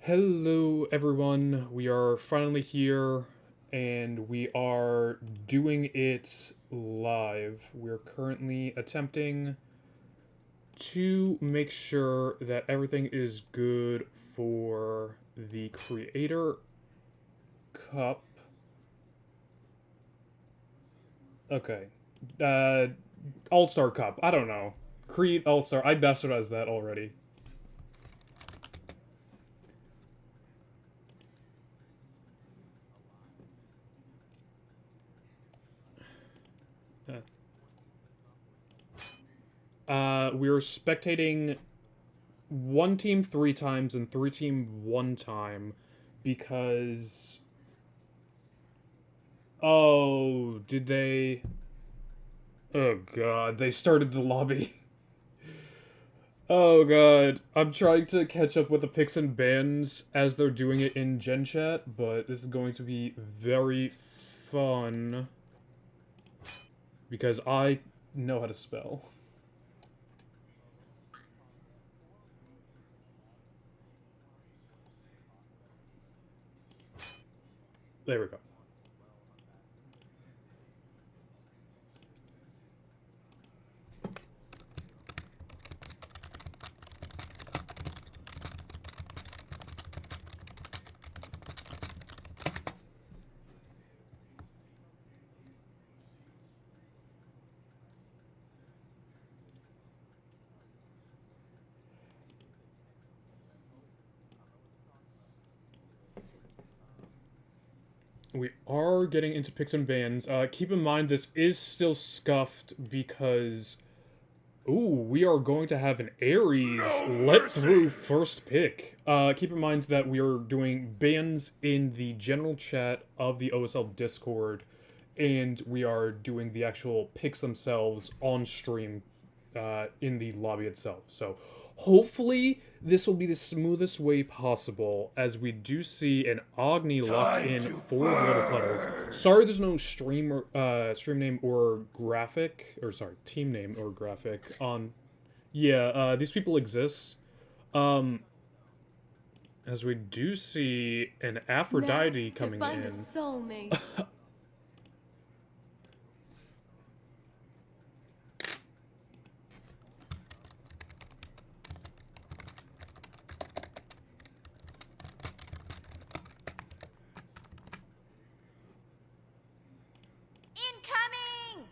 Hello, everyone. We are finally here, and we are doing it live. We're currently attempting to make sure that everything is good for the Creator Cup. Okay. Uh, All-Star Cup. I don't know. Creed All-Star. I bastardized that already. We're spectating one team 3 times and 3 team 1 time because did they oh god, they started the lobby. Oh god, I'm trying to catch up with the picks and bans as they're doing it in Gen Chat, but this is going to be very fun because I know how to spell. There we go. We are getting into picks and bans. Keep in mind this is still scuffed because we are going to have an Aries let through first pick. Keep in mind that we are doing bans in the general chat of the OSL Discord, and we are doing the actual picks themselves on stream in the lobby itself. So hopefully this will be the smoothest way possible, as we do see an Agni locked in for the little puddles. Sorry there's no stream name or graphic, or sorry, team name or graphic on. Yeah, these people exist. Um, as we do see an Aphrodite now, coming to find in. A soulmate. Incoming!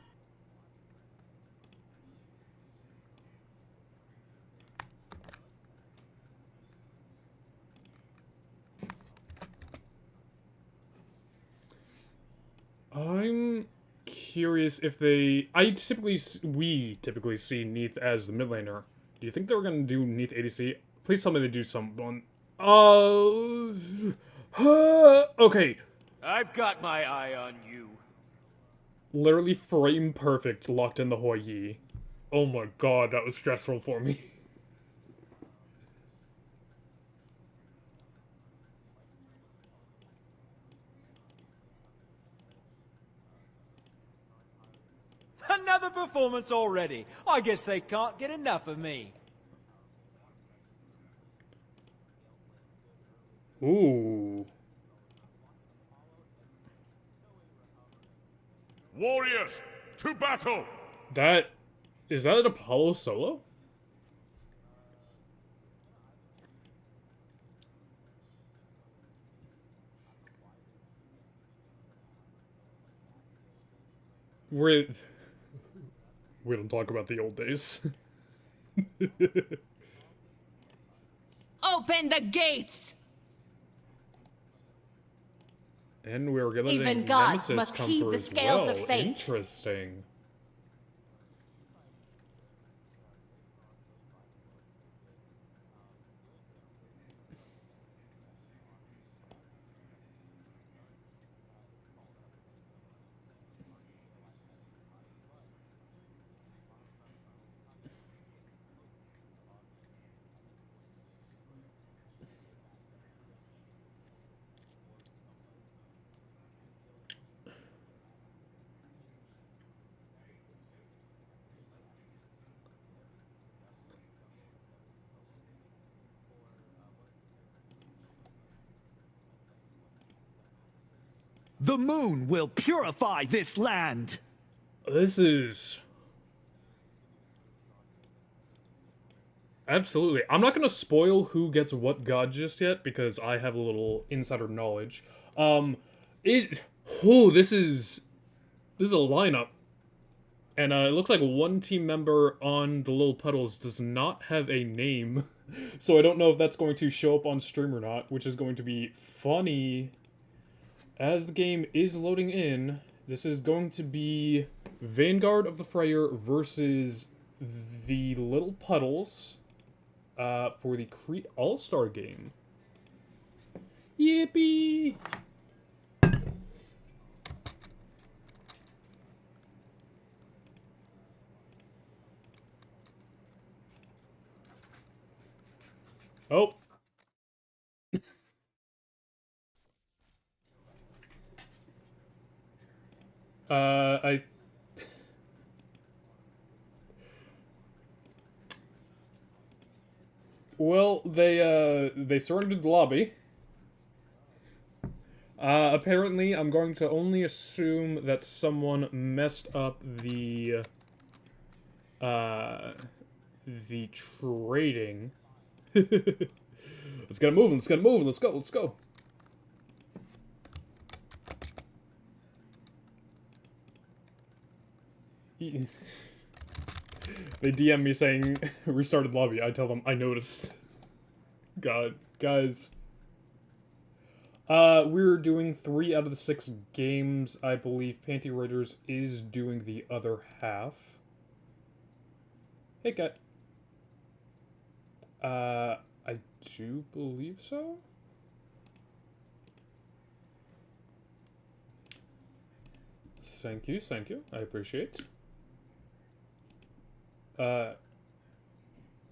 I'm curious if we typically see Neath as the mid laner. Do you think they were gonna do Neath ADC? Please tell me they do someone. Okay. I've got my eye on you. Literally frame perfect locked in the Hoi Yi. Oh my god, that was stressful for me. Another performance already. I guess they can't get enough of me. Ooh. Warriors, to battle! Is that an Apollo solo? We we don't talk about the old days. Open the gates! And we're gonna Even let gods Nemesis must come heed through the as scales well. of fate. Interesting. The moon will purify this land. This is... Absolutely. I'm not going to spoil who gets what god just yet, because I have a little insider knowledge. This is a lineup. And it looks like one team member on the little puddles does not have a name. So I don't know if that's going to show up on stream or not, which is going to be funny. As the game is loading in, this is going to be Vanguard of the Freyr versus the Little Puddles for the Crete All-Star game. Yippee! Oh. Well, they surrendered the lobby. Apparently, I'm going to only assume that someone messed up the trading. Let's get it moving, let's get it moving, let's go, let's go. They DM me saying, restarted lobby. I tell them, I noticed. God, guys. We're doing 3 out of the 6 games. I believe Panty Raiders is doing the other half. Hey, cat. I do believe so? Thank you, I appreciate.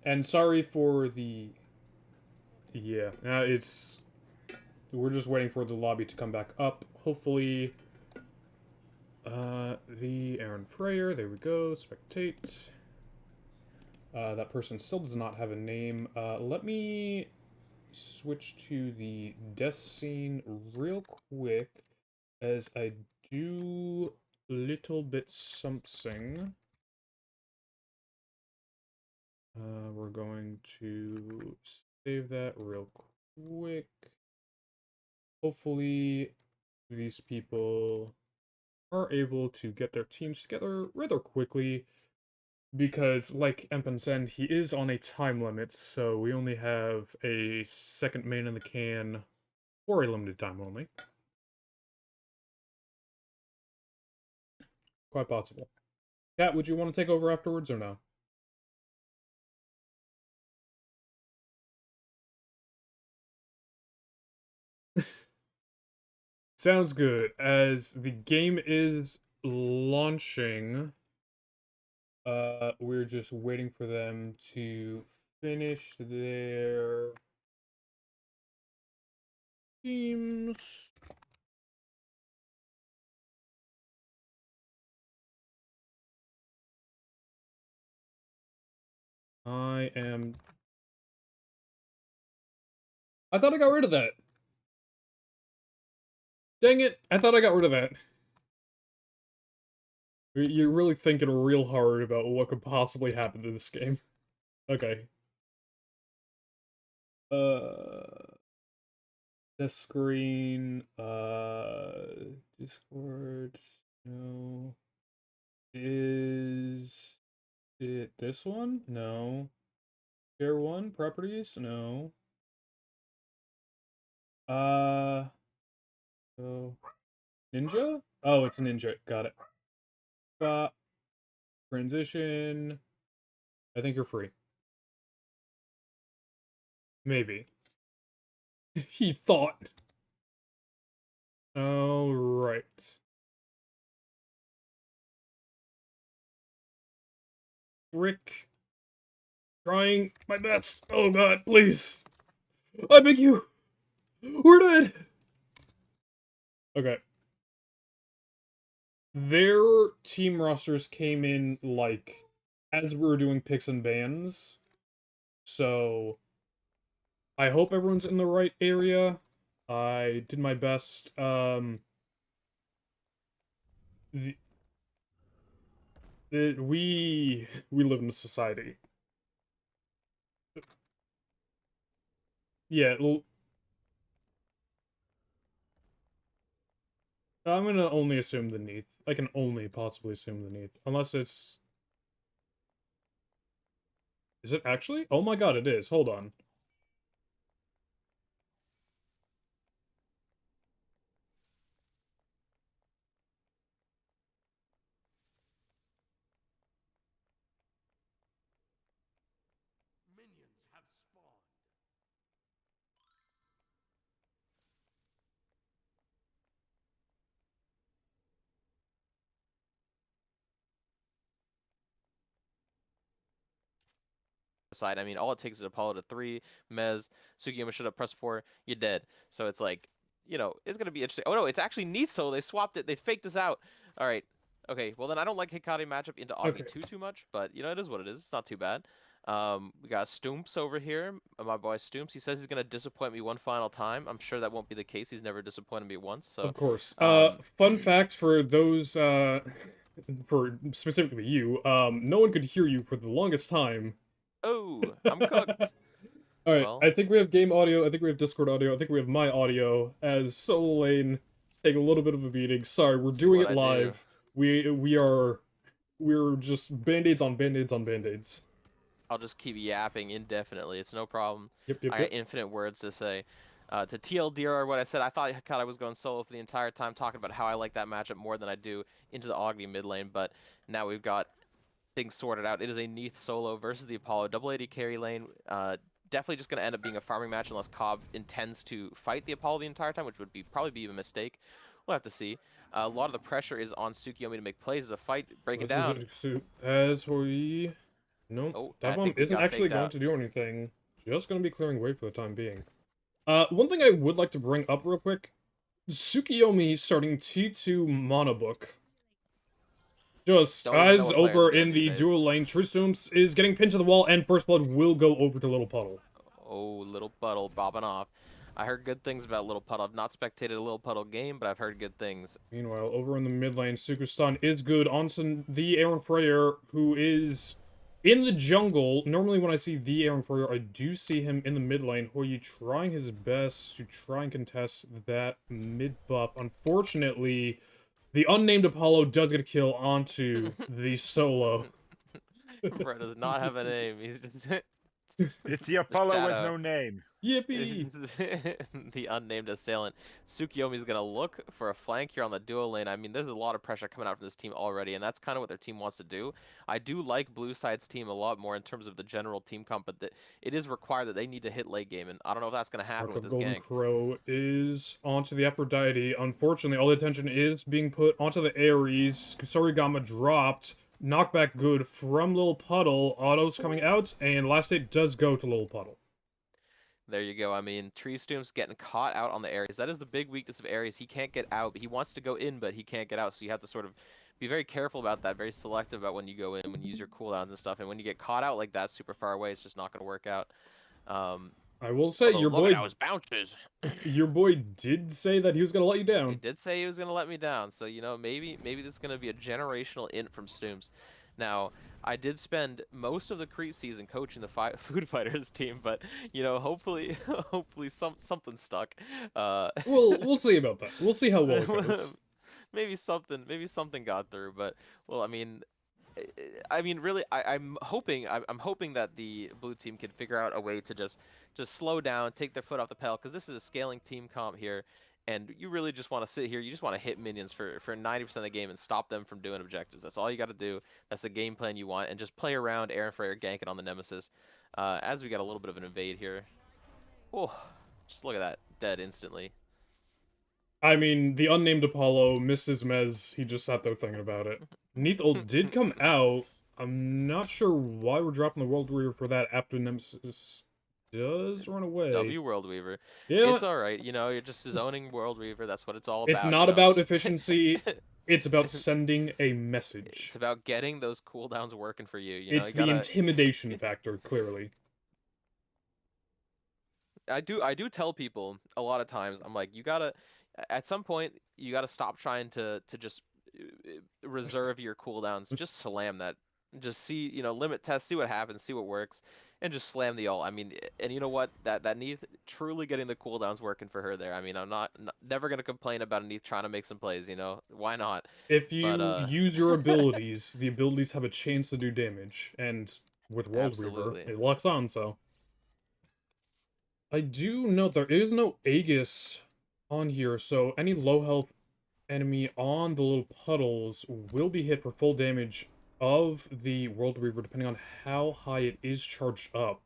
And sorry for the... Yeah, we're just waiting for the lobby to come back up. Hopefully, the Aaron Freyr, there we go, spectate. That person still does not have a name. Let me switch to the death scene real quick, as I do little bit something. We're going to save that real quick. Hopefully, these people are able to get their teams together rather quickly, because, like Empen said, he is on a time limit, so we only have a second main in the can for a limited time only. Quite possible. Kat, would you want to take over afterwards, or no? Sounds good. As the game is launching, we're just waiting for them to finish their teams. I thought I got rid of that. Dang it, I thought I got rid of that. You're really thinking real hard about what could possibly happen to this game. Okay. This screen, Discord, no. Is it this one? No. Share one? Properties? No. So... Ninja? Oh, it's Ninja. Got it. Transition. I think you're free. Maybe. He thought. Alright. Rick. Trying my best. Oh god, please. I beg you. We're dead. Okay. Their team rosters came in, like, as we were doing picks and bans. So, I hope everyone's in the right area. I did my best. the, we live in a society. Yeah, I'm gonna only assume the Neath. I can only possibly assume the Neath. Unless it's... Is it actually? Oh my god, it is. Hold on. Minions have spawned. Side. I mean, all it takes is Apollo to 3, Mez, Sugiyama should have pressed 4, you're dead. So it's like, you know, it's going to be interesting. Oh no, it's actually Neath Solo. They swapped it. They faked us out. All right. Okay, well then I don't like Hikari matchup into Agni Okay. too much, but you know, it is what it is. It's not too bad. We got Stoomps over here. My boy Stoomps. He says he's going to disappoint me one final time. I'm sure that won't be the case. He's never disappointed me once. So, Of course. um, Fun fact for those, for specifically you, no one could hear you for the longest time. oh, I'm cooked. Alright, Well, I think we have game audio, I think we have Discord audio, I think we have my audio, as Solo Lane take a little bit of a beating. Sorry, we're see doing what it I do. live. We're just band-aids on band-aids on band-aids. I'll just keep yapping indefinitely. It's no problem. Yep. I got infinite words to say. To TLDR, what I said, I thought I was going solo for the entire time, talking about how I like that matchup more than I do into the Agni mid lane, but now we've got things sorted out. It is a Neath solo versus the Apollo. Double AD carry lane. Definitely just going to end up being a farming match unless Cobb intends to fight the Apollo the entire time, which would probably be a mistake. We'll have to see. A lot of the pressure is on Tsukiyomi to make plays as a fight breaking down. As we... No, Oh, that I bomb think we isn't got actually faked going out. to do anything. Just going to be clearing way for the time being. One thing I would like to bring up real quick. Tsukiyomi starting T2 Monobook. Just Don't even know as what players are over doing in these the days. dual lane, Tristooms is getting pinned to the wall, and First Blood will go over to Little Puddle. Oh, Little Puddle bobbing off. I heard good things about Little Puddle. I've not spectated a Little Puddle game, but I've heard good things. Meanwhile, over in the mid lane, Sukustan is good onto the Aaron Freyr, who is in the jungle. Normally when I see the Aaron Freyr, I do see him in the mid lane, who are you trying his best to try and contest that mid buff. Unfortunately, the unnamed Apollo does get a kill onto the solo. Bro does not have a name. He's just It's the Apollo with shadow. no name. Yippee! The unnamed assailant. Tsukiyomi's gonna look for a flank here on the duo lane. I mean, there's a lot of pressure coming out from this team already, and that's kind of what their team wants to do. I do like Blue Side's team a lot more in terms of the general team comp, but it is required that they need to hit late game, and I don't know if that's gonna happen Mark with of this Golden gank. Crow is onto the Aphrodite. Unfortunately, all the attention is being put onto the Ares. Kusarigama dropped. Knockback good from Lil Puddle. Autos coming out, and last hit does go to Lil Puddle. There you go. I mean, Tree Stoom's getting caught out on the Ares. That is the big weakness of Ares. He can't get out. He wants to go in, but he can't get out. So you have to sort of be very careful about that, very selective about when you go in, when you use your cooldowns and stuff. And when you get caught out like that super far away, it's just not going to work out. I will say, Although, your look boy, at those bounces. your boy did say that he was gonna let you He down. did say he was going to let me down. So, you know, maybe this is going to be a generational int from Stooms. Now, I did spend most of the Crete season coaching the Food Fighters team, but you know, hopefully, hopefully something stuck. We'll see about that. We'll see how well it goes. maybe something got through, but well, I mean, really, I'm hoping that the blue team can figure out a way to just slow down, take their foot off the pedal, because this is a scaling team comp here, and you really just want to sit here. You just want to hit minions for 90% of the game and stop them from doing objectives. That's all you got to do. That's the game plan you want, and just play around Aaron Freyr ganking on the Nemesis. As we got a little bit of an invade here. Oh, just look at that, dead instantly. I mean, the unnamed Apollo missed his mez. He just sat there thinking about it. Neath ult did come out. I'm not sure why we're dropping the World Warrior for that after Nemesis does run away. W World Weaver. Yeah, It's alright, you know, you're just zoning World Weaver, that's what it's all about. it's not you know, about just... efficiency. It's about sending a message. It's about getting those cooldowns working for you. You know, It's you gotta... the intimidation factor, clearly. I do tell people a lot of times, I'm like, you gotta, at some point, you gotta stop trying to just reserve your cooldowns. Just slam that. Just see, limit test, see what happens, see what works, and just slam the ult. I mean, and you know what? That Neith truly getting the cooldowns working for her there. I mean, I'm never gonna complain about a Neith trying to make some plays. Why not? If But you use your abilities, the abilities have a chance to do damage, and with World Reaver, absolutely. it locks on. So I do note there is no Aegis on here, so any low health enemy on the little puddles will be hit for full damage of the World Reaver, depending on how high it is charged up.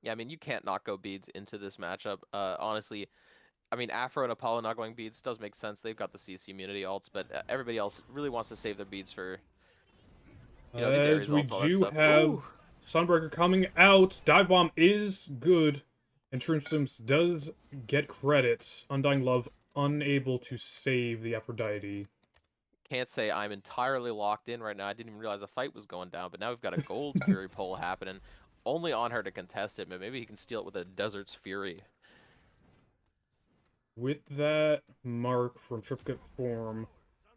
Yeah, I mean, you can't not go beads into this matchup. Honestly, I mean, Afro and Apollo not going beads does make sense. They've got the CC immunity ults, but everybody else really wants to save their beads for, these As areas we ults, all that do stuff. have Ooh. Sunbreaker coming out, Dive Bomb is good, and Shroomstimps does get credit. Undying Love unable to save the Aphrodite. Can't say I'm entirely locked in right now. I didn't even realize a fight was going down, but now we've got a Gold Fury pull happening. Only on her to contest it, but maybe he can steal it with a Desert's Fury. With that mark from Triplicate Form,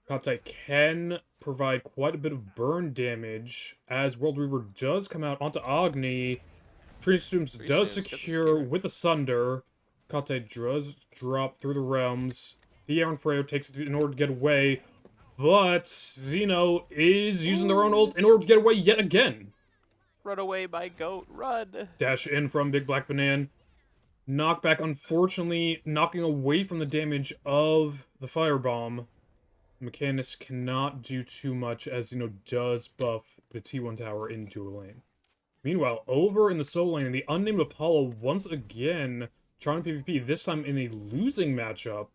Katai can provide quite a bit of burn damage, as World Reaver does come out onto Agni. Tree Students does secure with the Sunder. Katai does drop through the realms. The Aaron Freo takes it in order to get away, but Xeno is using their own ult in order to get away yet again. Run away, my goat, run! Dash in from Big Black Banana. Knockback, unfortunately, knocking away from the damage of the Firebomb. Mechanist cannot do too much, as Xeno does buff the T1 tower into a lane. Meanwhile, over in the solo lane, the unnamed Apollo once again trying PvP, this time in a losing matchup.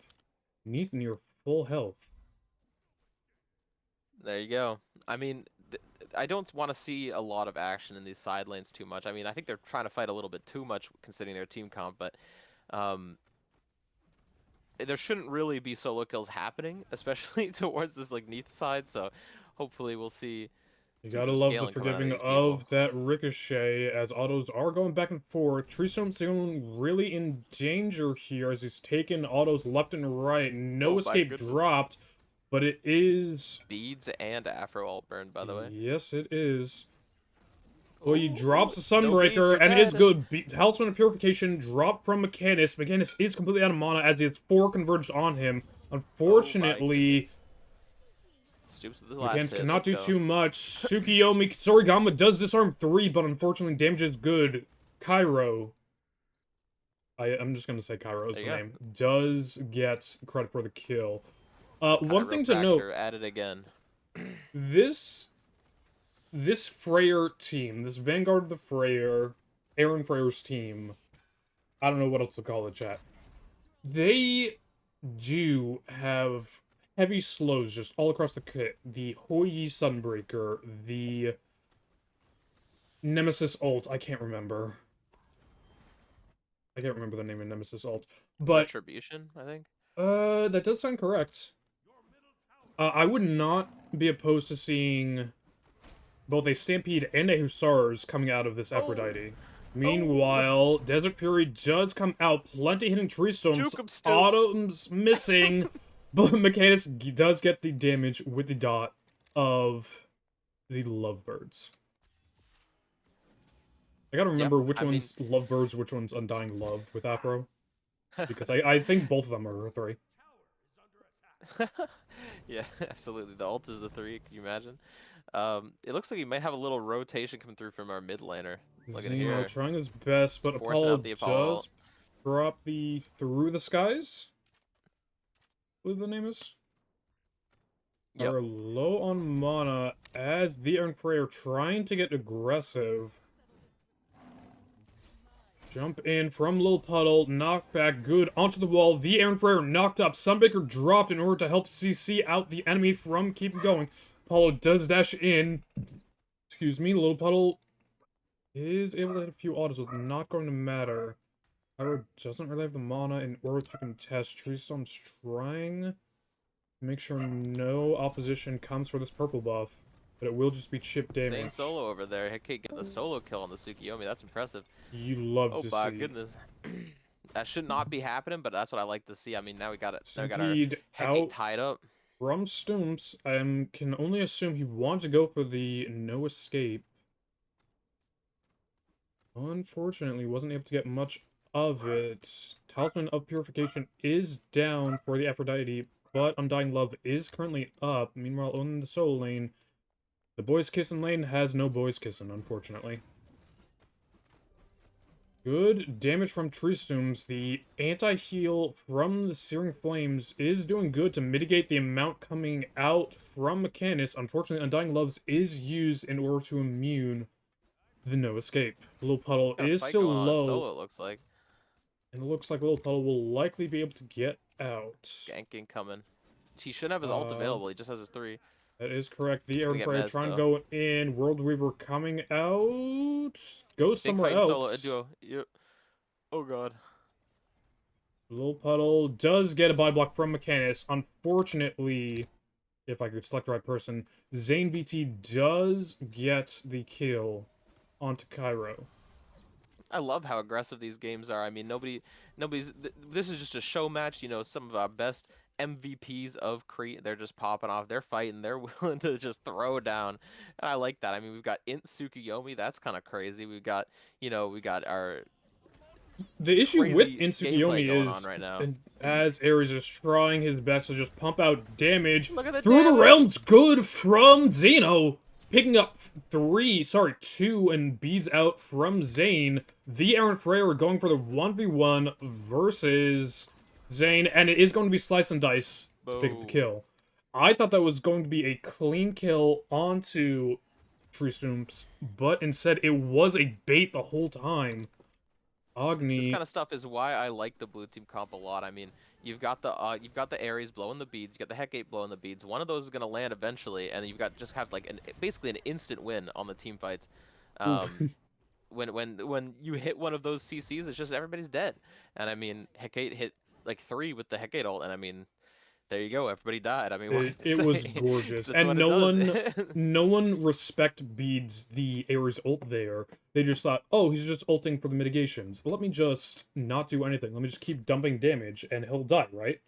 Neath near full health. There you go. I mean, I don't want to see a lot of action in these side lanes too much. I mean, I think they're trying to fight a little bit too much considering their team comp, but there shouldn't really be solo kills happening, especially towards this Neath side. So hopefully we'll see. You gotta love the forgiving of that ricochet, as autos are going back and forth. Treestorm's really in danger here, as he's taking autos left and right. No escape dropped, but it is... Beads and Afro ult burned, by the way. Yes, it is. Well, he drops the Sunbreaker, and it is good. Talisman of Purification dropped from Mechanist. Mechanist is completely out of mana, as he has 4 converged on him. Unfortunately... Mechanist cannot do too much. Tsukiyomi Kitsurigama does disarm 3, but unfortunately damage is good. Cairo. I'm just gonna say Cairo is the name. Does get credit for the kill. One thing to note. At it again. This Freyr team, this Vanguard of the Freyr, Aaron Freyr's team, I don't know what else to call it, chat. They do have heavy slows just all across the kit. The Hoi Sunbreaker, the Nemesis ult, I can't remember. I can't remember the name of Nemesis ult. But Retribution, I think. That does sound correct. I would not be opposed to seeing both a Stampede and a Hussars coming out of this Aphrodite. Meanwhile, Desert Fury does come out, plenty hitting Tree Stones, autos missing, but Mechanist does get the damage with the dot of the Lovebirds. I gotta remember which one's Lovebirds, which one's Undying Love with Afro. Because I think both of them are 3. Yeah, absolutely. The ult is the 3, can you imagine? It looks like he might have a little rotation coming through from our mid laner. Look at here. Trying his best, but Apollo does drop the Through the Skies? I believe the name is. Yep. Are low on mana, as the Aaron Frey are trying to get aggressive. Jump in from Lil Puddle, knockback good onto the wall. The Aaron Frey knocked up. Sunbaker dropped in order to help CC out the enemy from keep going. Apollo does dash in. Excuse me, Lil Puddle is able to hit a few autos, but not going to matter. Pyro doesn't really have the mana in order to contest. Tree Storm's trying to make sure no opposition comes for this purple buff, but it will just be chip damage. Insane solo over there. He can't get the solo kill on the Tsukiyomi. That's impressive. You love to see. Oh my goodness. That should not be happening, but that's what I like to see. I mean, now we got it. Now we got our Hecate tied up. from Stumps, I can only assume he wanted to go for the no escape. Unfortunately, wasn't able to get much of it. Talisman of Purification is down for the Aphrodite, but Undying Love is currently up. Meanwhile, on the solo lane, the Boys Kissin' lane has no Boys Kissin', unfortunately. Good damage from Tristooms. The anti-heal from the Searing Flames is doing good to mitigate the amount coming out from Mechanus. Unfortunately, Undying Loves is used in order to immune the no escape. Little Puddle Got a is fight still going on in low, solo, it looks like. and it looks like Little Puddle will likely be able to get out. Ganking coming. He shouldn't have his ult available, he just has his 3. That is correct. The He's gonna Aaron get Frey Mez, trying to though. go in. World Weaver coming out. Goes Big somewhere fight in solo, a else. duo. Yep. Oh god. Little Puddle does get a body block from Mechanus. Unfortunately, if I could select the right person, Zane VT does get the kill onto Cairo. I love how aggressive these games are. I mean, this is just a show match. You know, some of our best MVPs of Crete, they're just popping off. They're fighting. They're willing to just throw down, and I like that. I mean, we've got Int Tsukuyomi. That's kind of crazy. We've got, we got our The issue with crazy gameplay Insukiyomi going on is, right now. as Ares is trying his best to just pump out damage, Look at the through the damage. realms, good from Zeno, picking up 2, and beads out from Zane. The Aaron Frey are going for the 1v1 versus Zane, and it is going to be slice and dice to pick up the Boom. kill. I thought that was going to be a clean kill onto Tristooms, but instead it was a bait the whole time. This Agni. kind of stuff is why I like the blue team comp a lot. I mean, you've got the Ares blowing the beads, you got the Hecate blowing the beads. One of those is gonna land eventually, and you've got just have like basically an instant win on the team fights. When you hit one of those CCs, it's just everybody's dead. And I mean, Hecate hit like 3 with the Hecate ult, and I mean, there you go, everybody died. I mean, what can It I was say? gorgeous, That's and what no it one, does. no one respect beads the Ares ult there. They just thought, oh, he's just ulting for the mitigations. Let me just not do anything. Let me just keep dumping damage, and he'll die, right?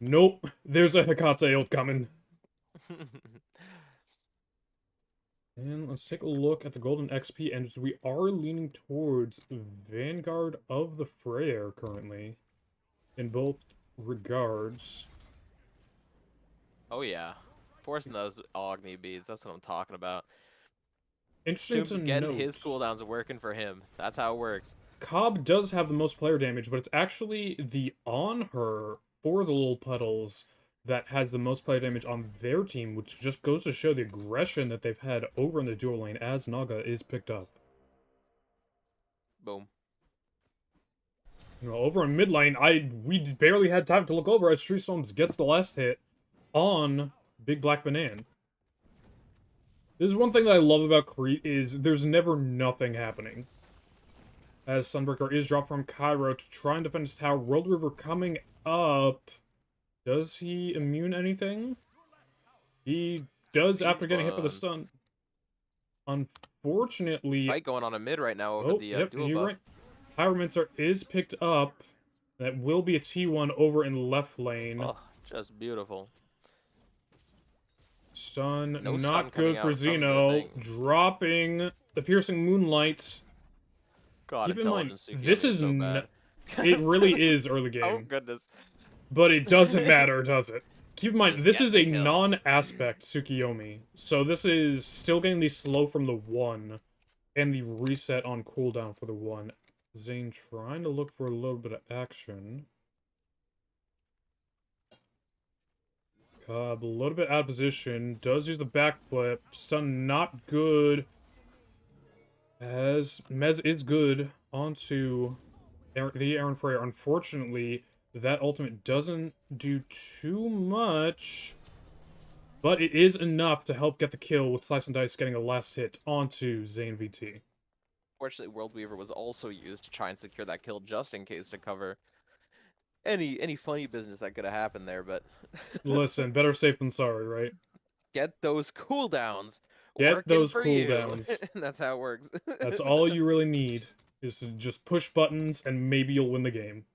Nope. There's a Hecate ult coming. And let's take a look at the golden XP, and we are leaning towards Vanguard of the Freyr currently, in both regards. Oh yeah, forcing those Agni beads. That's what I'm talking about. Interesting Stoops to getting note. his cooldowns working for him. That's how it works. Cobb does have the most player damage, but it's actually the on her for the little puddles that has the most player damage on their team, which just goes to show the aggression that they've had over in the dual lane as Naga is picked up. Boom. You know, over in mid lane, we barely had time to look over as Tree Storms gets the last hit on Big Black Banan. This is one thing that I love about Crete is there's never nothing happening. As Sunbreaker is dropped from Cairo to try and defend his tower. World River coming up. Does he immune anything? He does after getting hit by the stun. Unfortunately... Fight going on a mid right now over the yep, duo you're buff. right. Pyromancer is picked up. That will be a T1 over in left lane. Oh, just beautiful. Stun, No stun not coming good for out from the Zeno. thing. Dropping the Piercing Moonlight. God, Keep in mind, intelligence Tsukuyomi this is so bad. it really is early game. Oh goodness. But it doesn't matter, does it? Keep in mind, Just this get is the a kill. non-aspect Tsukuyomi. So this is still getting the slow from the 1, and the reset on cooldown for the 1. Zane trying to look for a little bit of action. Cobb a little bit out of position. Does use the backflip. Stun not good. As Mez is good onto the Aaron Freyr. Unfortunately, that ultimate doesn't do too much. But it is enough to help get the kill with Slice and Dice getting a last hit onto Zane VT. Fortunately, World Weaver was also used to try and secure that kill just in case to cover any funny business that could have happened there, but Listen, better safe than sorry, right? get those cooldowns. Get Working those for you. cooldowns. That's how it works. That's all you really need, is to just push buttons and maybe you'll win the game.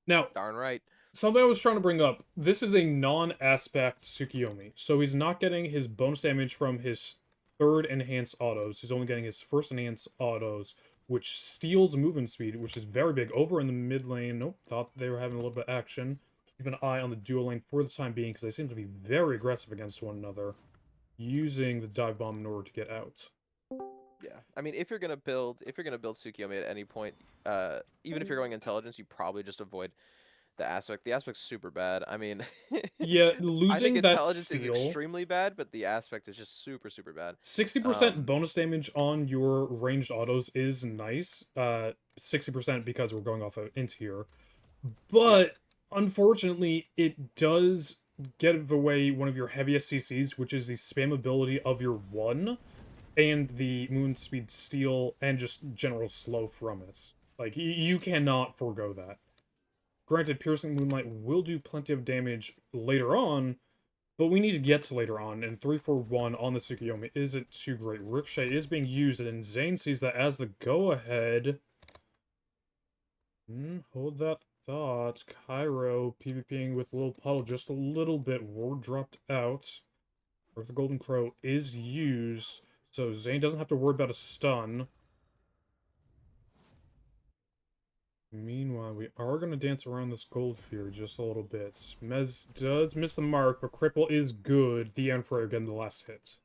Now, Darn right. Something I was trying to bring up. This is a non-aspect Tsukiyomi, so he's not getting his bonus damage from his third enhanced autos. He's only getting his first enhanced autos, which steals movement speed, which is very big. Over in the mid lane, nope, thought they were having a little bit of action. Keep an eye on the dual lane for the time being, because they seem to be very aggressive against one another, using the dive bomb in order to get out. Yeah, I mean, if you're gonna build Tsukiyomi at any point, even if you're going intelligence, you probably just avoid the aspect. The aspect's super bad. I mean, Yeah, I think losing that intelligence is steal, extremely bad, but the aspect is just super, super bad. 60% bonus damage on your ranged autos is nice. 60% because we're going off of int here. But, unfortunately, it does give away one of your heaviest CCs, which is the spam ability of your 1, and the moon speed steal, and just general slow from it. Like, you cannot forego that. Granted, Piercing Moonlight will do plenty of damage later on, but we need to get to later on, and 3-4-1 on the Tsukiyomi isn't too great. Ricochet is being used, and Zane sees that as the go-ahead. Hold that thought. Cairo PvPing with Lil Puddle just a little bit. Ward dropped out. The Golden Crow is used, so Zane doesn't have to worry about a stun. Meanwhile, we are going to dance around this Gold Fury just a little bit. Mez does miss the mark, but Cripple is good. The Freyr getting the last hit.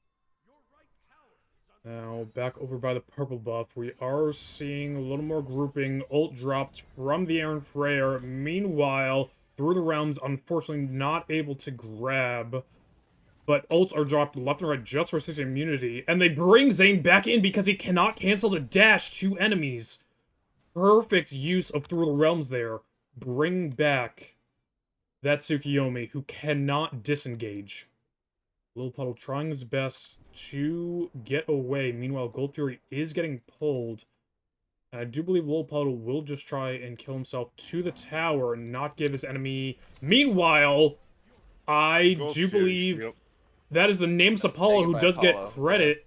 Now, back over by the purple buff, we are seeing a little more grouping. Ult dropped from the Freyr. Meanwhile, through the realms, unfortunately not able to grab. But ults are dropped left and right just for 6 immunity. And they bring Zane back in because he cannot cancel the dash to enemies. Perfect use of Through the Realms there. Bring back that Tsukiyomi, who cannot disengage. Lil Puddle trying his best to get away. Meanwhile, Gold Fury is getting pulled. And I do believe Lil Puddle will just try and kill himself to the tower and not give his enemy. Meanwhile, I Gold do Fury, believe yep. that is the nameless That's Apollo taken who by does get Apollo, credit.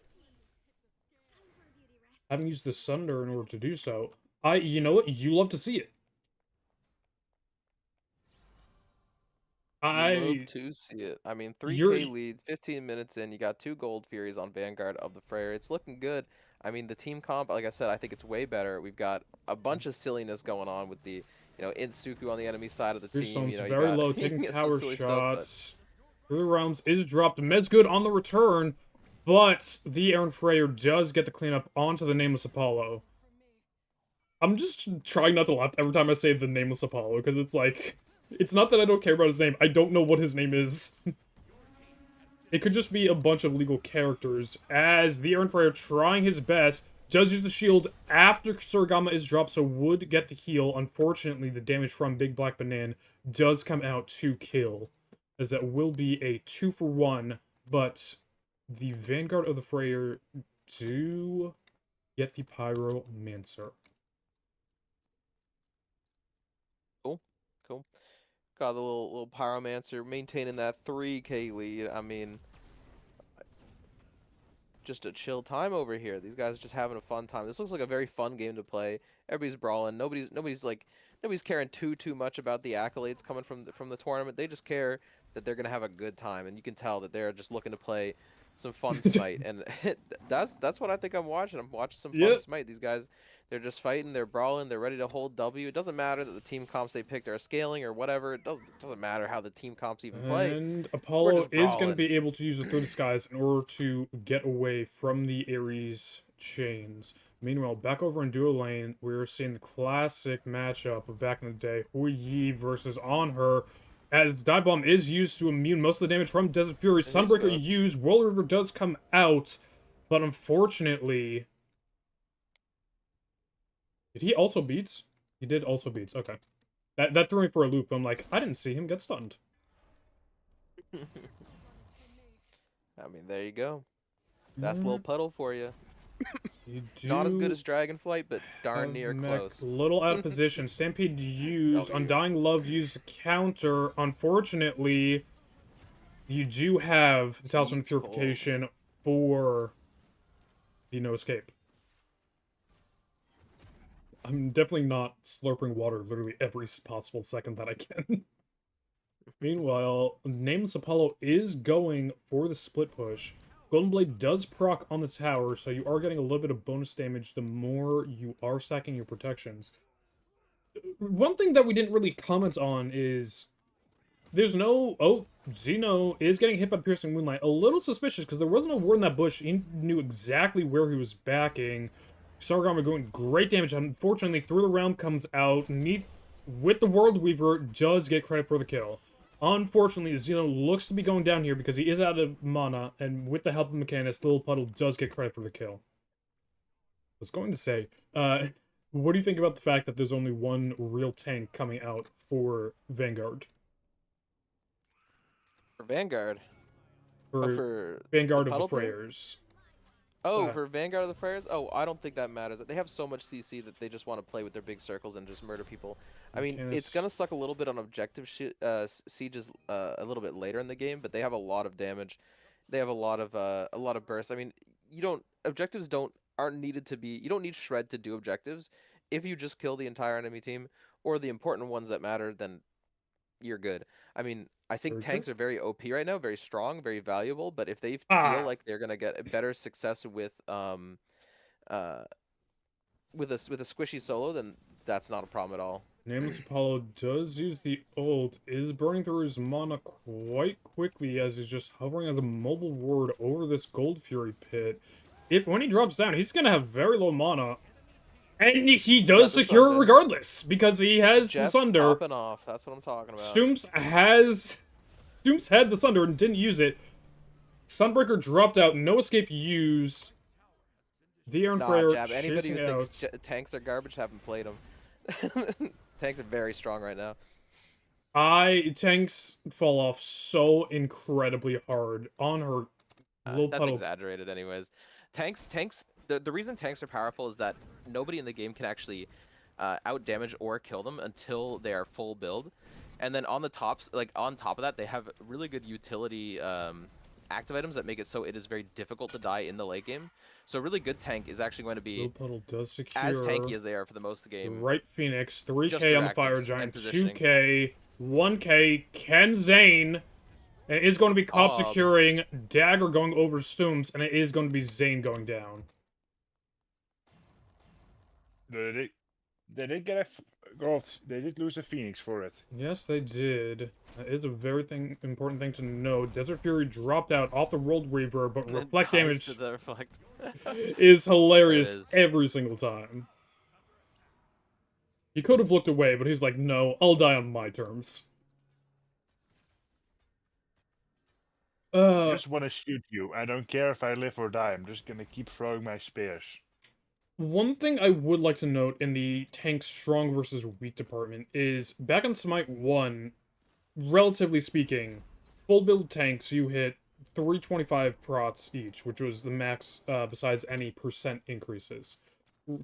Having used the Sunder in order to do so. You know what? You love to see it. You love to see it. I mean, 3K lead, 15 minutes in, you got 2 Gold Furies on Vanguard of the Freyr. It's looking good. I mean, the team comp, like I said, I think it's way better. We've got a bunch of silliness going on with the, Insuku on the enemy side of the team. Tombstone's You very got low, taking some tower silly stuff, but shots. Through the realms is dropped. Med's good on the return, but the Aaron Freyr does get the cleanup onto the Nameless Apollo. I'm just trying not to laugh every time I say the Nameless Apollo, because it's like, it's not that I don't care about his name, I don't know what his name is. It could just be a bunch of legal characters, as the Aaron Freyr trying his best, does use the shield after Surigama is dropped, so would get the heal. Unfortunately, the damage from Big Black Banana does come out to kill, as that will be a 2-for-1, but the Vanguard of the Freyr do get the Pyromancer. cool. Got the little Pyromancer maintaining that 3K lead. I mean, just a chill time over here. These guys are just having a fun time. This looks like a very fun game to play. Everybody's brawling. Nobody's caring too much about the accolades coming from the tournament. They just care that they're gonna have a good time, and you can tell that they're just looking to play some fun Smite, and that's what I think I'm watching. I'm watching some fun Smite. These guys, they're just fighting, they're brawling, they're ready to hold W. It doesn't matter that the team comps they picked are scaling or whatever. It doesn't matter how the team comps even play. And Apollo is going to be able to use the Through the Skies in order to get away from the Ares chains. Meanwhile, back over in duo lane, we're seeing the classic matchup of back in the day, Hui Yi versus On Her. As Dive Bomb is used to immune most of the damage from Desert Fury, Sunbreaker used, Whirl River does come out, but unfortunately... Did he also beats? He did also beats, okay. That threw me for a loop. I'm like, I didn't see him get stunned. I mean, there you go. That's Lil Puddle for you. Not as good as Dragonflight, but darn near close. Little out of position. Stampede used. Undying Love used the counter. Unfortunately, you do have the Talisman Purification for the No Escape. I'm definitely not slurping water literally every possible second that I can. Meanwhile, Nameless Apollo is going for the split push. Golden Blade does proc on the tower, so you are getting a little bit of bonus damage the more you are stacking your protections. One thing that we didn't really comment on is there's no... Oh, Xeno is getting hit by Piercing Moonlight. A little suspicious, because there wasn't a ward in that bush. He knew exactly where he was backing. Sargama going great damage. Unfortunately, Through the Realm comes out. Neath, with the World Weaver, does get credit for the kill. Unfortunately, Xeno looks to be going down here because he is out of mana, and with the help of Mechanist, Little Puddle does get credit for the kill. I was going to say, what do you think about the fact that there's only one real tank coming out for Vanguard? For Vanguard. For Vanguard the of the Puddle team? Freyers. For Vanguard of the Freyers? Oh, I don't think that matters. They have so much CC that they just want to play with their big circles and just murder people. I mean, it's gonna suck a little bit on objective sieges a little bit later in the game, but they have a lot of damage. They have a lot of burst. I mean, objectives aren't needed to be. You don't need shred to do objectives. If you just kill the entire enemy team or the important ones that matter, then you're good. I mean, I think Very tanks true. are very OP right now, very strong, very valuable. But if they Ah. feel like they're gonna get a better success with uh with a squishy solo, then that's not a problem at all. Nameless Apollo does use the ult, is burning through his mana quite quickly as he's just hovering as a mobile ward over this Gold Fury pit. When he drops down, he's gonna have very low mana. And he does the secure it Sunder. regardless, because he has the Jeff Sunder. popping off. That's what I'm talking about. Stooms had the Sunder and didn't use it. Sunbreaker dropped out, no escape used. The Aaron Freyer Jab. Anybody who chasing out. thinks tanks are garbage haven't played them. Tanks are very strong right now. Tanks fall off so incredibly hard on her little That's puddle. exaggerated anyways. The reason tanks are powerful is that nobody in the game can actually out damage or kill them until they are full build. And then on top of that, they have really good utility active items that make it so it is very difficult to die in the late game. So a really good tank is actually going to be Little puddle does secure. as tanky as they are for the most of the game. Right Phoenix, 3k Just their on the Fire actives Giant, and positioning. 2k, 1k, Ken Zane. And it is going to be Cop securing, Dagger going over Stooms, and it is going to be Zane going down. They did get they did lose a Phoenix for it. Yes, they did. That is a very important thing to know. Desert Fury dropped out off the World Weaver, but reflect damage To the reflect. is hilarious It is. every single time. He could have looked away, but he's like, no, I'll die on my terms. I just want to shoot you. I don't care if I live or die. I'm just gonna keep throwing my spears. One thing I would like to note in the tank strong versus weak department is back in Smite 1, relatively speaking, full build tanks you hit 325 prots each, which was the max besides any percent increases.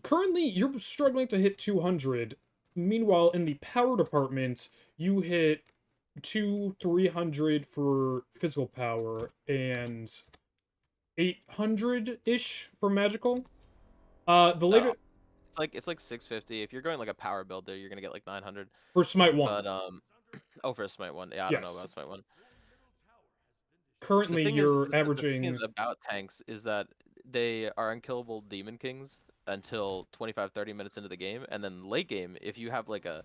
Currently, you're struggling to hit 200. Meanwhile, in the power department, you hit 300 for physical power and 800-ish for magical. The later It's like 650. If you're going like a power build there, you're gonna get like 900. for Smite 1. But for a Smite 1, yeah, I don't know about Smite 1. Currently, you're averaging. The thing is about tanks is that they are unkillable Demon Kings until 25-30 minutes into the game, and then late game, if you have like a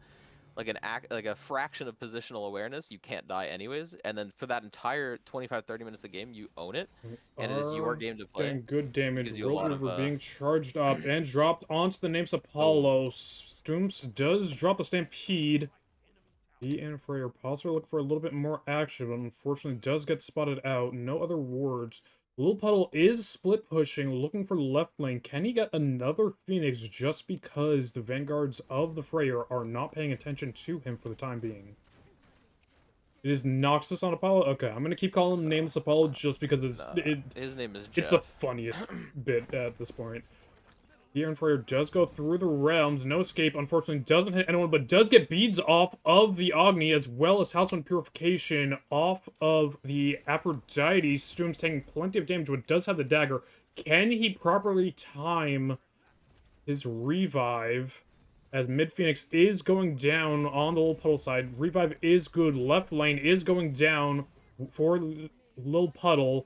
fraction of positional awareness, you can't die anyways. And then for that entire 25-30 minutes of the game, you own it, and it is your game to play. Getting good damage. Gives you a lot of, being charged up and dropped onto the names Apollo. Stooms does drop the Stampede. He and Freyer possibly look for a little bit more action, but unfortunately does get spotted out. No other wards. Little Puddle is split pushing, looking for the left lane. Can he get another Phoenix just because the Vanguards of the Freyer are not paying attention to him for the time being? It is Noxus on Apollo? Okay, I'm going to keep calling him Nameless Apollo just because his name is Jeff. It's the funniest bit at this point. The Iron Freyer does go through the realms. No escape, unfortunately, doesn't hit anyone, but does get beads off of the Agni, as well as Housewind Purification off of the Aphrodite. Stoom's taking plenty of damage, but does have the dagger. Can he properly time his revive? as Mid Phoenix is going down on the Lil Puddle side. Revive is good. Left lane is going down for Lil Puddle.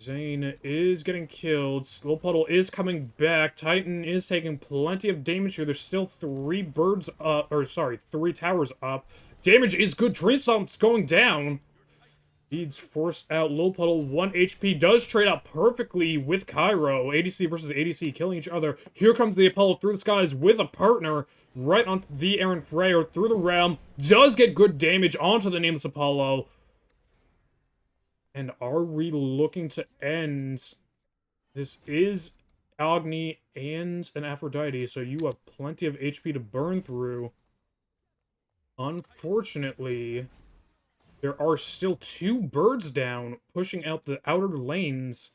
Zane is getting killed. Lil Puddle is coming back. Titan is taking plenty of damage here. There's still 3 birds up, or sorry, 3 towers up. Damage is good. Dream Stomp's going down. Beads forced out. Lil Puddle, 1 HP, does trade out perfectly with Cairo. ADC versus ADC killing each other. Here comes the Apollo through the skies with a partner right on the Aaron Freyer through the realm. Does get good damage onto the nameless Apollo. And are we looking to end? This is Agni and an Aphrodite, so you have plenty of HP to burn through. Unfortunately, there are still 2 birds down, pushing out the outer lanes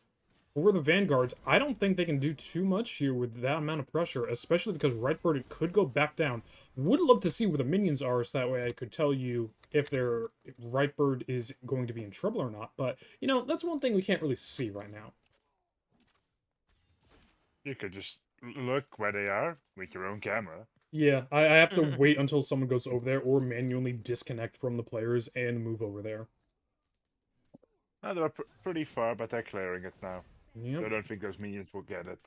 for the Vanguards. I don't think they can do too much here with that amount of pressure, especially because right bird could go back down. Would love to see where the minions are, so that way I could tell you if their right bird is going to be in trouble or not. But, you know, that's one thing we can't really see right now. You could just look where they are with your own camera. Yeah, I have to wait until someone goes over there or manually disconnect from the players and move over there. No, they're pretty far, but they're clearing it now. Yep. I don't think those minions will get it.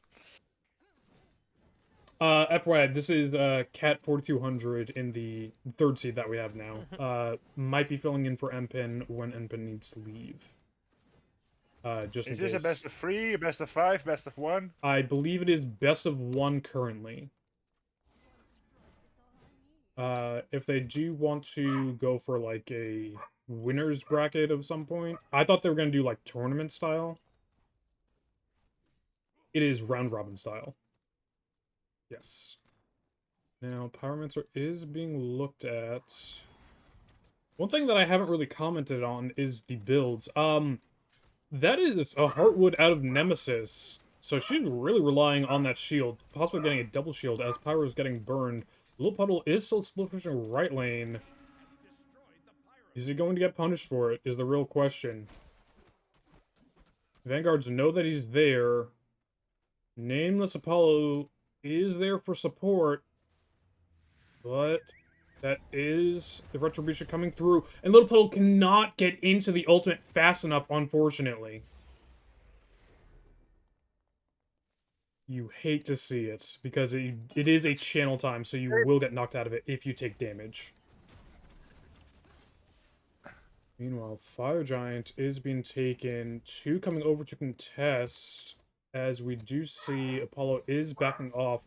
FYI, this is Cat 4200 in the 3rd seed that we have now. Might be filling in for Empin when Empin needs to leave. Just Is in this case. a best of 3, a best of 5, best of 1? I believe it is best of 1 currently. If they do want to go for like a winner's bracket of some point, I thought they were going to do like tournament style. It is round robin style. Yes. Now, Pyromancer is being looked at. One thing that I haven't really commented on is the builds. That is a Heartwood out of Nemesis. So she's really relying on that shield, possibly getting a double shield as Pyro is getting burned. Lil Puddle is still split pushing right lane. Is he going to get punished for it, is the real question. Vanguards know that he's there. Nameless Apollo is there for support. But that is the retribution coming through. And Lil Puddle cannot get into the ultimate fast enough, unfortunately. You hate to see it, because it is a channel time, so you will get knocked out of it if you take damage. Meanwhile, Fire Giant is being taken. 2 coming over to contest, as we do see Apollo is backing off.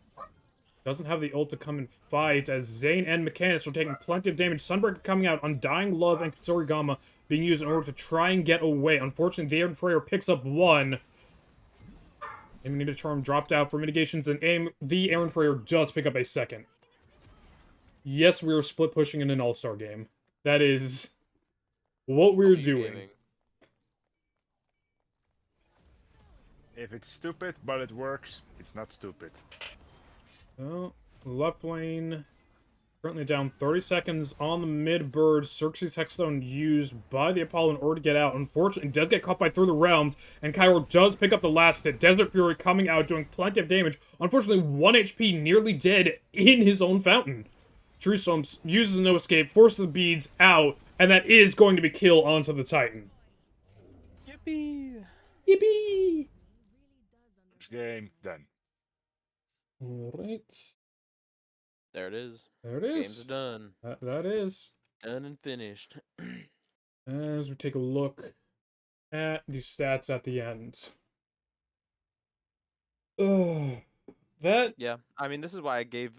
Doesn't have the ult to come and fight, as Zane and Mechanist are taking plenty of damage. Sunbreaker coming out, Undying Love and Kitsurigama being used in order to try and get away. Unfortunately, the Aaron Freyer picks up 1. Amanita Charm dropped out for mitigations, and the Aaron Freyer does pick up a 2nd. Yes, we are split pushing in an all-star game. That is what we're doing. Gaming. If it's stupid, but it works, it's not stupid. Well, left lane currently down 30 seconds on the mid bird. Xerxes Hexstone used by the Apollo in order to get out. Unfortunately, does get caught by Through the Realms, and Cairo does pick up the last hit. Desert Fury coming out, doing plenty of damage. Unfortunately, 1 HP, nearly dead in his own fountain. True Storms uses the no escape, forces the beads out, and that is going to be kill onto the Titan. Yippee! Yippee! Game done. Alright. There it is. There it Game's is. done. That is. Done and finished. As we take a look at the stats at the end. Ugh. Yeah, I mean, this is why I gave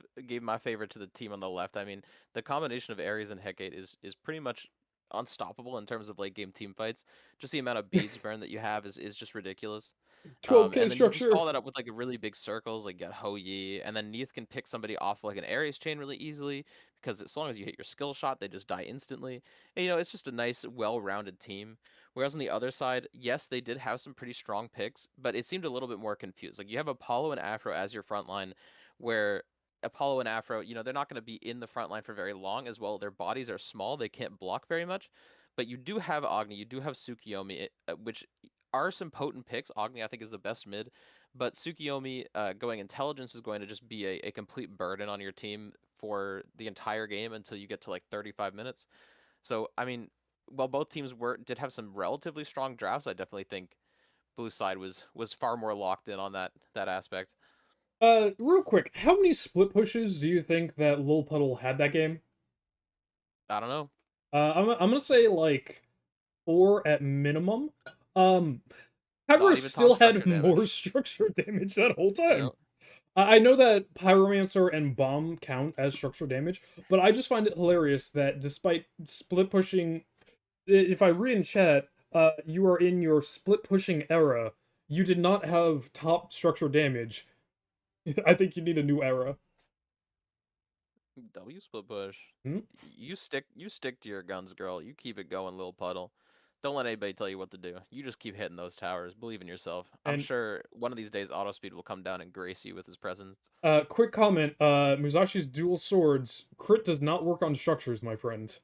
my favorite to the team on the left. I mean, the combination of Ares and Hecate is pretty much unstoppable in terms of late game team fights. Just the amount of beads burn that you have is just ridiculous. 12k and then you structure. just follow that up with like really big circles, like get Ho Yi, and then Neith can pick somebody off like an Ares chain really easily because as long as you hit your skill shot, they just die instantly. And you know, it's just a nice, well-rounded team. Whereas on the other side, yes, they did have some pretty strong picks, but it seemed a little bit more confused. Like you have Apollo and Afro as your front line, where Apollo and Afro, you know, they're not going to be in the front line for very long as well. Their bodies are small; they can't block very much. But you do have Agni, you do have Tsukiyomi, which are some potent picks. Agni, I think, is the best mid, but Tsukiyomi going intelligence is going to just be a complete burden on your team for the entire game until you get to like 35 minutes. So I mean, while both teams did have some relatively strong drafts, I definitely think blue side was far more locked in on that aspect. Real quick, how many split pushes do you think that Lil Puddle had that game? I don't know. I'm gonna say like 4 at minimum. Not Pyro even top still had structure more damage. structure damage that whole time. Yeah. I know that Pyromancer and Bomb count as structural damage, but I just find it hilarious that despite split pushing, if I read in chat, you are in your split pushing era, you did not have top structural damage. I think you need a new era. W split push. Hmm? You stick to your guns, girl. You keep it going, little puddle. Don't let anybody tell you what to do. You just keep hitting those towers. Believe in yourself. I'm And sure one of these days Autospeed will come down and grace you with his presence. quick comment, Musashi's dual swords, crit does not work on structures, my friend.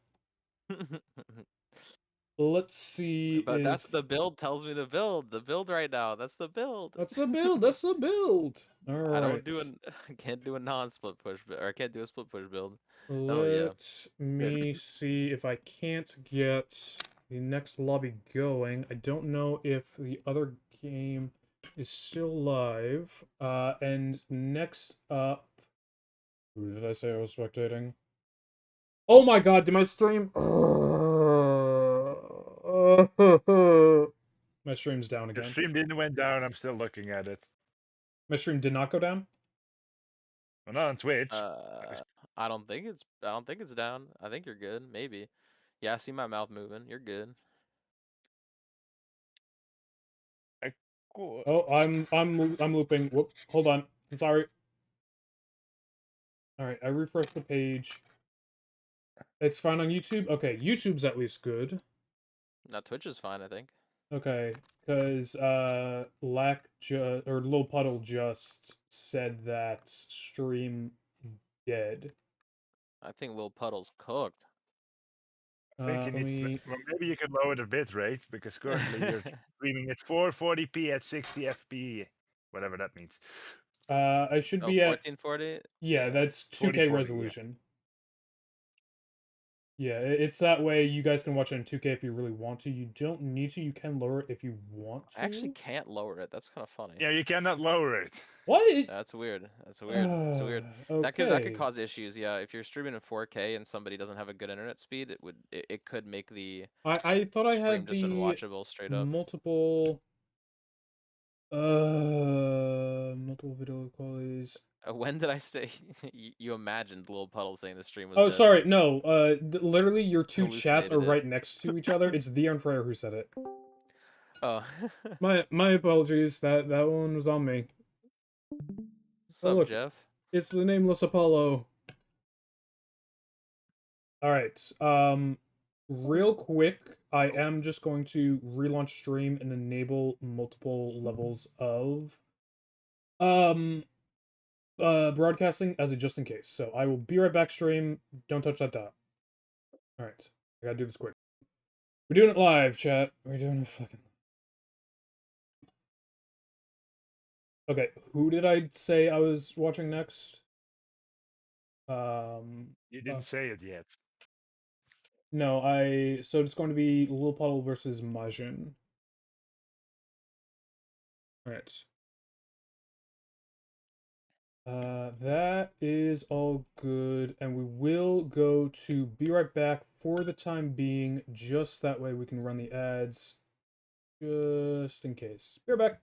Let's see But that's if... the build tells me to build. The build right now. That's the build. That's the build, that's the build! I don't Alright. do an I can't do a non-split push or I can't do a split push build. Oh yeah. Let me see if I can't get the next lobby going. I don't know if the other game is still live. And next up... Who did I say I was spectating? Oh my god, did my stream... My stream's down The again. stream didn't went down. I'm still looking at it. My stream did not go down? Well, not on Twitch. I don't think it's down. I think you're good. Maybe. Yeah, I see my mouth moving. You're good. Cool. Oh, I'm looping. Whoop, hold on. I'm sorry. Alright, I refreshed the page. It's fine on YouTube? Okay, YouTube's at least good. Now Twitch is fine, I think. Okay, because, Lil Puddle just said that stream dead. I think Lil Puddle's cooked. I think you Let need. me... Well, maybe you could lower the bit rate because currently you're streaming at 440p at 60 fp, whatever that means. I should Oh, be at... 1440? Yeah, that's 2K 4040, yeah. resolution. Yeah, it's that way you guys can watch it in 2K if you really want to. You don't need to. You can lower it if you want to. I actually can't lower it. That's kind of funny. Yeah, you cannot lower it. What? That's weird. That's weird. That's weird. Okay. That could cause issues. Yeah, if you're streaming in 4K and somebody doesn't have a good internet speed, it could make the I thought I stream had just the unwatchable straight up. multiple video qualities. When did I say you imagined Lil Puddle saying the stream was Oh, dead? sorry. No. Literally your two chats are Hallucinated it. right next to each other. It's Theo and Freya who said it. Oh. My apologies. That one was on me. What's Oh, up, look. Jeff? It's the nameless Apollo. Alright, real quick, I am just going to relaunch stream and enable multiple levels of, broadcasting as a just in case. So I will be right back, stream. Don't touch that dot. Alright, I gotta do this quick. We're doing it live, chat. We're doing it fucking... Okay, who did I say I was watching next? You didn't say it yet. No, so it's going to be Lil Puddle versus Majin. Alright. That is all good, and we will go to be right back for the time being, just that way we can run the ads, just in case. Be right back.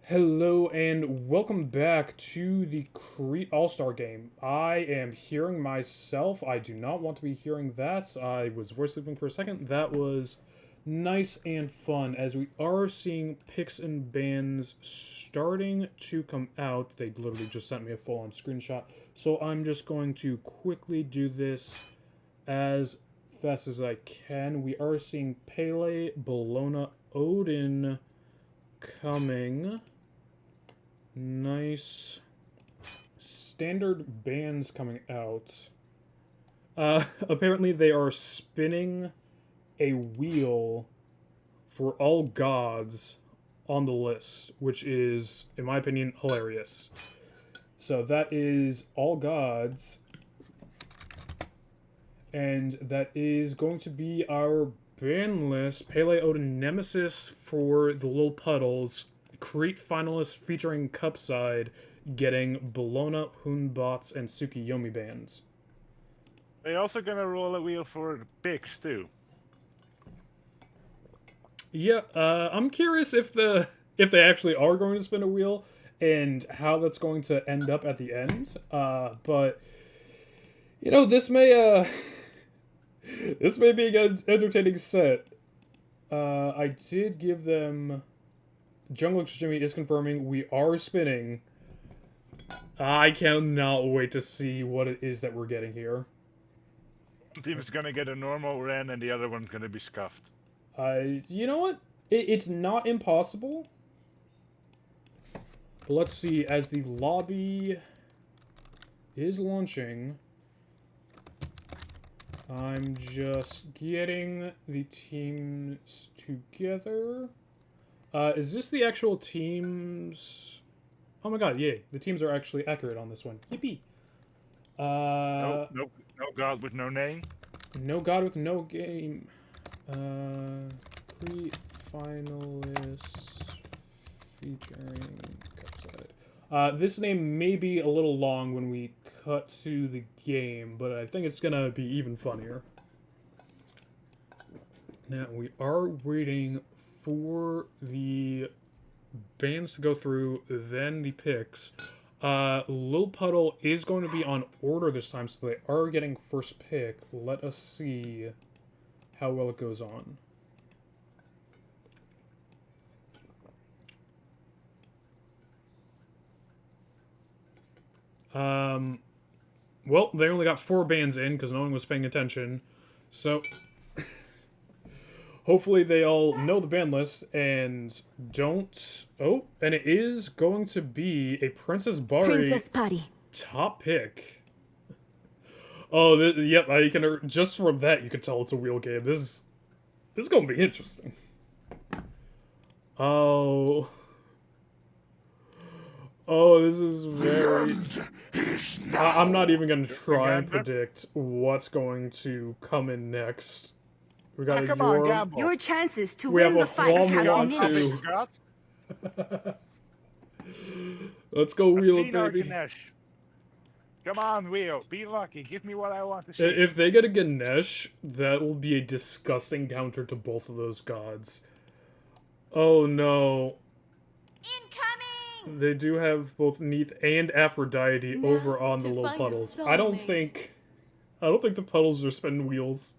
Hello and welcome back to the Crete All-Star game. I am hearing myself. I do not want to be hearing that. I was voice looping for a second. That was nice and fun as we are seeing picks and bans starting to come out. They literally just sent me a full-on screenshot. So I'm just going to quickly do this as fast as I can. We are seeing Pele, Bologna, Odin coming. Nice. Standard bands coming out. Apparently they are spinning a wheel for all gods on the list, which is, in my opinion, hilarious. So that is all gods. And that is going to be our ban list. Pele, Odin, Nemesis for the Little Puddles. Crete finalists featuring Cupside getting Bologna, Hoonbots, and Tsukiyomi bands. They're also gonna roll a wheel for the pigs too. Yeah, I'm curious if they actually are going to spin a wheel and how that's going to end up at the end. But you know, this may this may be an entertaining set. I did give them. Junglix Jimmy is confirming we are spinning. I cannot wait to see what it is that we're getting here. One team is gonna get a normal Ren and the other one's gonna be scuffed. You know what? It's not impossible. But let's see, as the lobby is launching, I'm just getting the teams together. Is this the actual teams? Oh my god, yay. The teams are actually accurate on this one. Yippee. No god with no name. No god with no game. Crete finalists featuring Cupside. This name may be a little long when we cut to the game, but I think it's gonna be even funnier. Now, we are waiting for the bands to go through, then the picks. Lil Puddle is going to be on order this time, so they are getting first pick. Let us see how well it goes on. Well, they only got 4 bands in because no one was paying attention. So hopefully they all know the band list and don't... Oh, and it is going to be a Princess Bari top pick. Oh, yep, I can... Just from that, you can tell it's a wheel game. This is going to be interesting. Oh... Oh, this is very... I'm not even going to try and predict what's going to come in next. We got a Yorm. Your chances to We win have the a fight have Flom diminished. Let's go, Wheel, I've seen our baby. Ganesh. Come on, Wheel. Be lucky. Give me what I want to see. If they get a Ganesh, that will be a disgusting counter to both of those gods. Oh, no. Incoming! They do have both Neith and Aphrodite Now over on the to little find a puddles. I don't soulmate. think the puddles are spinning wheels.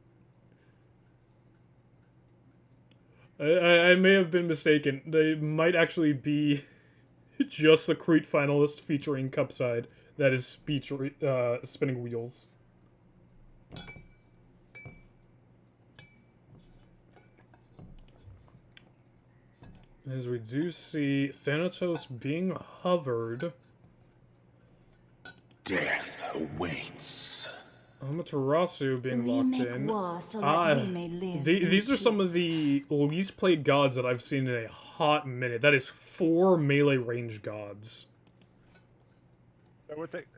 I may have been mistaken. They might actually be just the Crete finalist featuring Cupside that is spinning wheels. As we do see Thanatos being hovered. Death awaits. Amaterasu being We locked make in. war so that we may live These in are some of peace. the least played gods that I've seen in a hot minute. That is 4 melee range gods.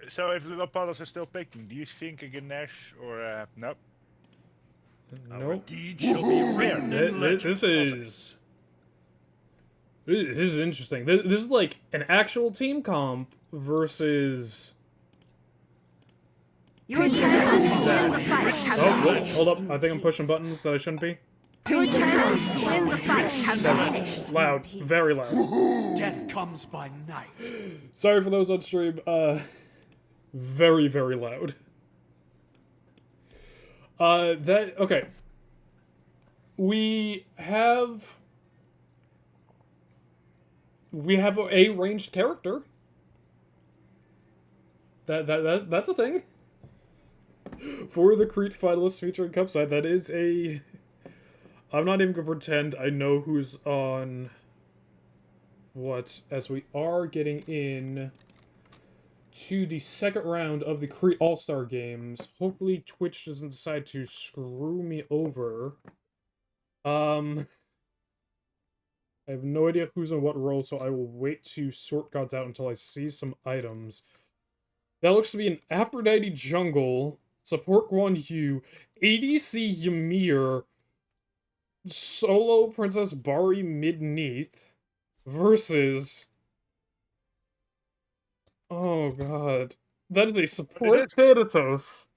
So if Little Puddles are still picking, do you think a Ganesh or nope? Nope. Deed shall be written in legend. This is interesting. This is like an actual team comp versus... Your chances to win the fight have Oh, diminished. hold up. I think I'm pushing buttons that I shouldn't be. Your turn when the fight has finished. Loud. Very loud. Death comes by night. Sorry for those on stream. Very, very loud. Okay. We have a ranged character. That's a thing. For the Crete finalists featuring Cupside, that is a... I'm not even gonna pretend I know who's on what, as we are getting in to the second round of the Crete All-Star Games. Hopefully Twitch doesn't decide to screw me over. I have no idea who's in what role, so I will wait to sort gods out until I see some items. That looks to be an Aphrodite jungle, support Guan Yu, ADC Ymir, solo Princess Bari mid-neath, versus... Oh god. That is a support Thanatos.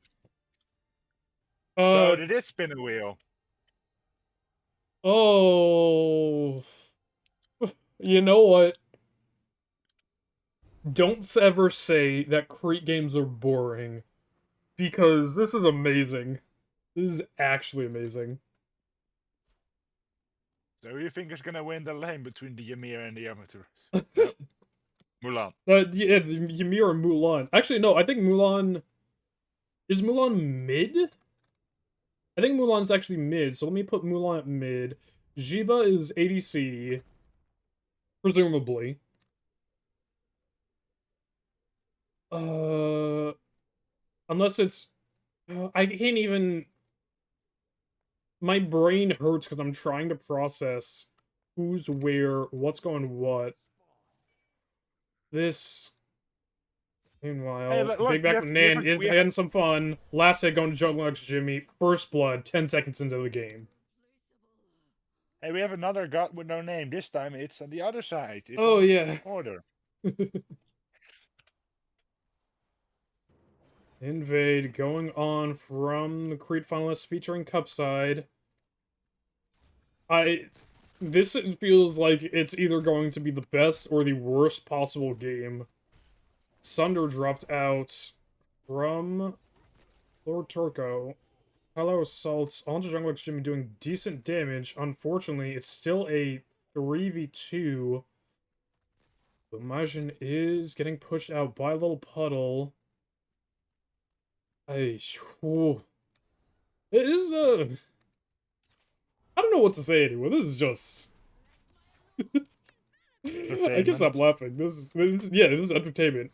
No, it did spin a wheel. Oh... You know what? Don't ever say that Crete games are boring, because this is amazing. This is actually amazing. So who do you think is gonna win the lane between the Ymir and the amateurs? Nope. Mulan. Yeah, Ymir and Mulan. Actually, no, I think Mulan... Is Mulan mid? I think Mulan's actually mid, so let me put Mulan at mid. Jiba is ADC. Presumably. Unless it's... I can't even... My brain hurts because I'm trying to process who's where, what's going what. This... Meanwhile, Hey, look, Big Back Nan is we have- having some fun. Last hit going to Jungle X Jimmy. First blood, 10 seconds into the game. Hey, we have another god with no name. This time it's on the other side. It's Oh, on yeah. Order. Invade going on from the Crete finalists featuring Cupside. This feels like it's either going to be the best or the worst possible game. Sunder dropped out from Lord Turco. Hello Assaults onto Jungle X Jimmy doing decent damage. Unfortunately, it's still a 3v2. But Majin is getting pushed out by a little puddle. It is, I don't know what to say anymore. This is just... I can't stop laughing. This is entertainment.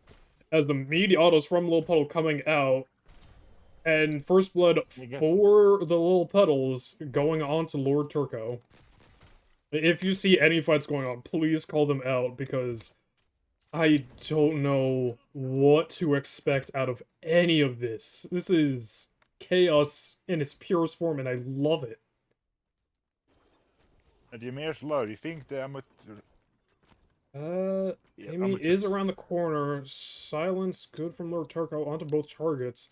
As the meaty autos from Little Puddle coming out, and first blood for the Little Puddles going on to Lord Turco. If you see any fights going on, please call them out, because I don't know what to expect out of any of this. This is chaos in its purest form, and I love it. The Ymir's low. Do you think the amateur... Amy is around the corner. Silence good from Lord Turco onto both targets.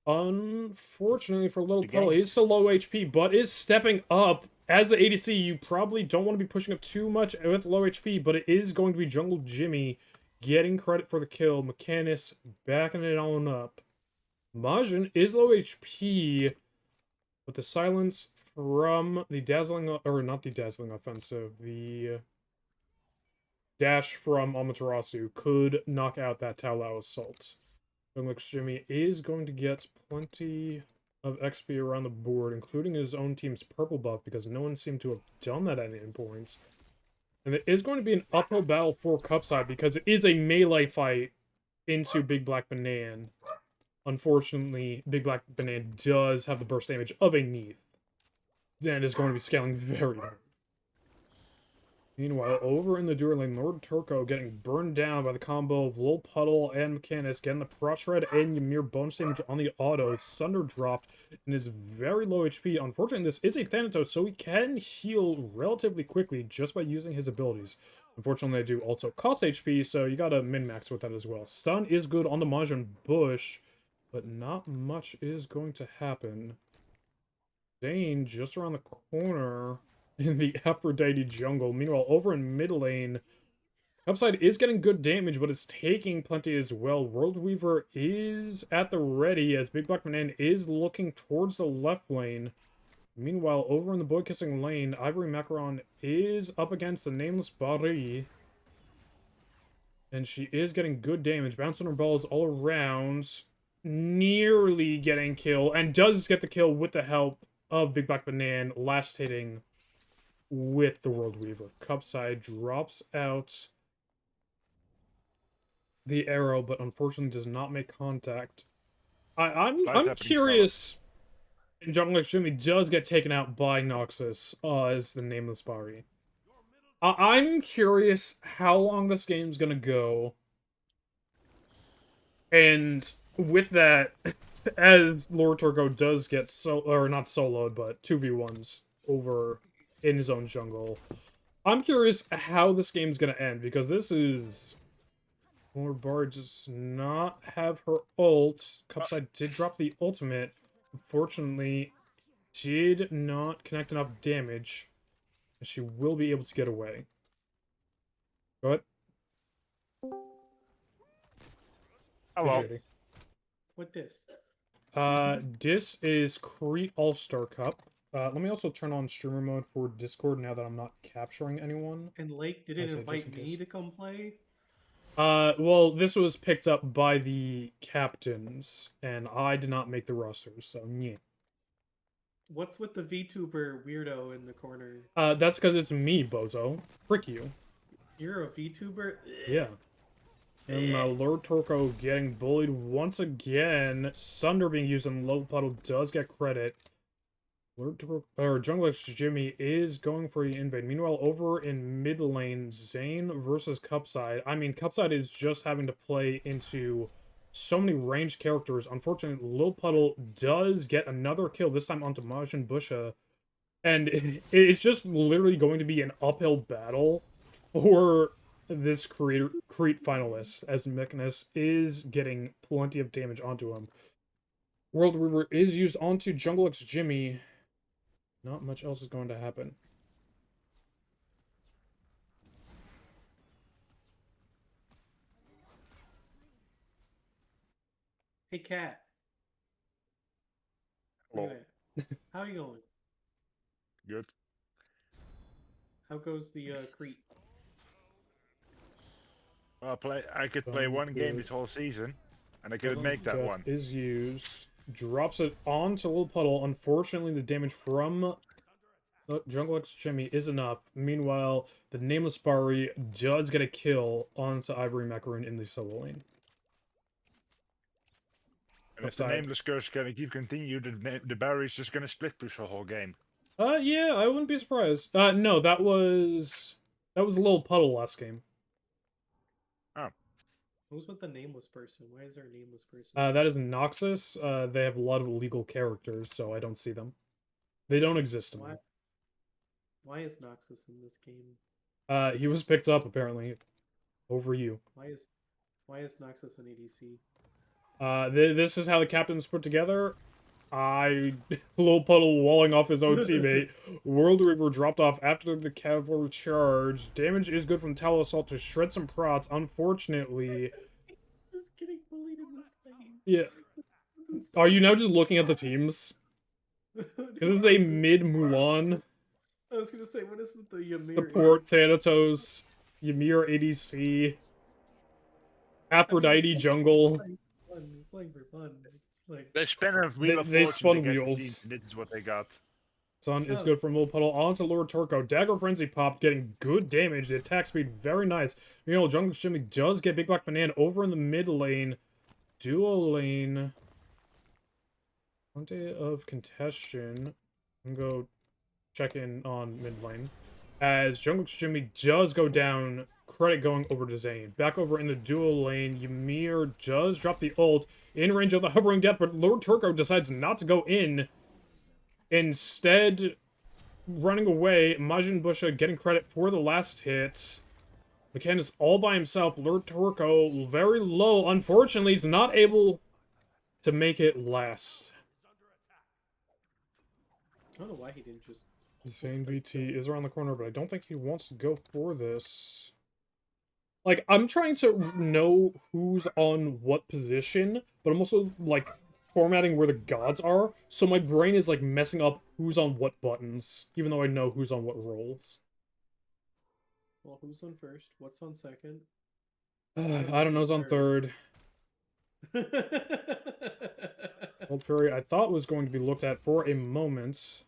Unfortunately for Little Puddle, he's still low HP, but is stepping up. As the ADC, you probably don't want to be pushing up too much with low HP, but it is going to be Jungle Jimmy getting credit for the kill. Mechanus backing it on up. Majin is low HP, but the silence from the dazzling, or not the dazzling offensive, the dash from Amaterasu could knock out that Taolao assault. Jungle X Jimmy is going to get plenty of XP around the board, including his own team's purple buff, because no one seemed to have done that at any points. And it is going to be an uphill battle for Cupside, because it is a melee fight into Big Black Banan. Unfortunately, Big Black Banan does have the burst damage of a Neath. Then it is going to be scaling very hard. Meanwhile, over in the Duer lane, Lord Turco getting burned down by the combo of Lil Puddle and Mechanus, getting the Crush Red and Ymir bonus damage on the auto. Sunder dropped and is very low HP. Unfortunately, this is a Thanatos, so he can heal relatively quickly just by using his abilities. Unfortunately, they do also cost HP, so you gotta min-max with that as well. Stun is good on the Majin Bush, but not much is going to happen. Zane just around the corner in the Aphrodite jungle. Meanwhile, over in mid lane, Upside is getting good damage, but it's taking plenty as well. World Weaver is at the ready as Big Black Man is looking towards the left lane. Meanwhile, over in the Boy Kissing lane, Ivory Macaron is up against the Nameless Barry. And she is getting good damage. Bouncing her balls all around. Nearly getting kill. And does get the kill with the help of Big Black Banana. Last hitting with the World Weaver. Cupside drops out the arrow, but unfortunately does not make contact. I'm curious. And Jungle Extremely does get taken out by Noxus as the Nameless Bari. I'm curious how long this game's gonna go. And with that, as Lord Turco does get not soloed, but 2v1s over in his own jungle. I'm curious how this game's gonna end, because this is... Lord Bard does not have her ult. Cupside did drop the ultimate. Unfortunately, did not connect enough damage. She will be able to get away. Go ahead. Hello. What this? This is Crete All-Star Cup. Let me also turn on streamer mode for Discord now that I'm not capturing anyone. And Lake didn't invite me to come play? Well, this was picked up by the captains, and I did not make the rosters, so yeah. What's with the VTuber weirdo in the corner? That's because it's me, bozo. Frick you. You're a VTuber? Yeah. And Lord Turco getting bullied once again. Sunder being used in low puddle does get credit. Lord Turco, or Jungle X Jimmy is going for the invade. Meanwhile, over in mid lane, Zane versus Cupside. I mean, Cupside is just having to play into so many ranged characters. Unfortunately, Lil Puddle does get another kill, this time onto Majin Busha. And it's just literally going to be an uphill battle for this Crete finalist, as Mechanus is getting plenty of damage onto him. World Weaver is used onto Jungle X Jimmy. Not much else is going to happen. Hey, Cat. Hello. How are you going? Good. How goes the Crete? Well, I could play one game this whole season, and I couldn't make that one. Is used. Drops it onto Lil Puddle. Unfortunately, the damage from Jungle X Jimmy is enough. Meanwhile, the Nameless Bari does get a kill onto Ivory Macaroon in the solo lane. And if the Nameless curse can keep continue, the Barry's just gonna split push the whole game. Yeah, I wouldn't be surprised. No, that was Lil Puddle last game. Oh. Who's with the nameless person? Why is there a nameless person? That is Noxus. They have a lot of illegal characters, so I don't see them. They don't exist anymore. Why is Noxus in this game? He was picked up, apparently, over you. Why is Noxus an ADC? This is how the captain's put together. Lil Puddle walling off his own teammate. World Reaper dropped off after the cavalry charge. Damage is good from Tower Assault to shred some prots. Unfortunately... Just getting bullied in this thing. Yeah. Are you now just looking at the teams? Because this is a mid-Mulan. I was gonna say, what is with the Ymir? Support, Thanatos, Ymir ADC, Aphrodite jungle. Playing for fun. Like, they spun a wheel of they fortune spun to get wheels. redeemed, and this is what they got. Sun is good from Lil Puddle onto Lord Turco. Dagger Frenzy popped, getting good damage. The attack speed, very nice. You know, Jungle Jimmy does get Big Black Banana over in the mid lane. Dual lane. Plenty of contention. I'm gonna go check in on mid lane. As Jungle Jimmy does go down, credit going over to Zane. Back over in the dual lane, Ymir does drop the ult in range of the Hovering Death, but Lord Turco decides not to go in. Instead, running away, Majin Busha getting credit for the last hit. Mechanus all by himself. Lord Turco very low. Unfortunately, he's not able to make it last. I don't know why he didn't just... Zane VT is around the corner, but I don't think he wants to go for this. Like, I'm trying to know who's on what position, but I'm also, like, formatting where the gods are, so my brain is, like, messing up who's on what buttons, even though I know who's on what roles. Well, who's on first? What's on second? I don't know who's on third. Old Fury, I thought was going to be looked at for a moment.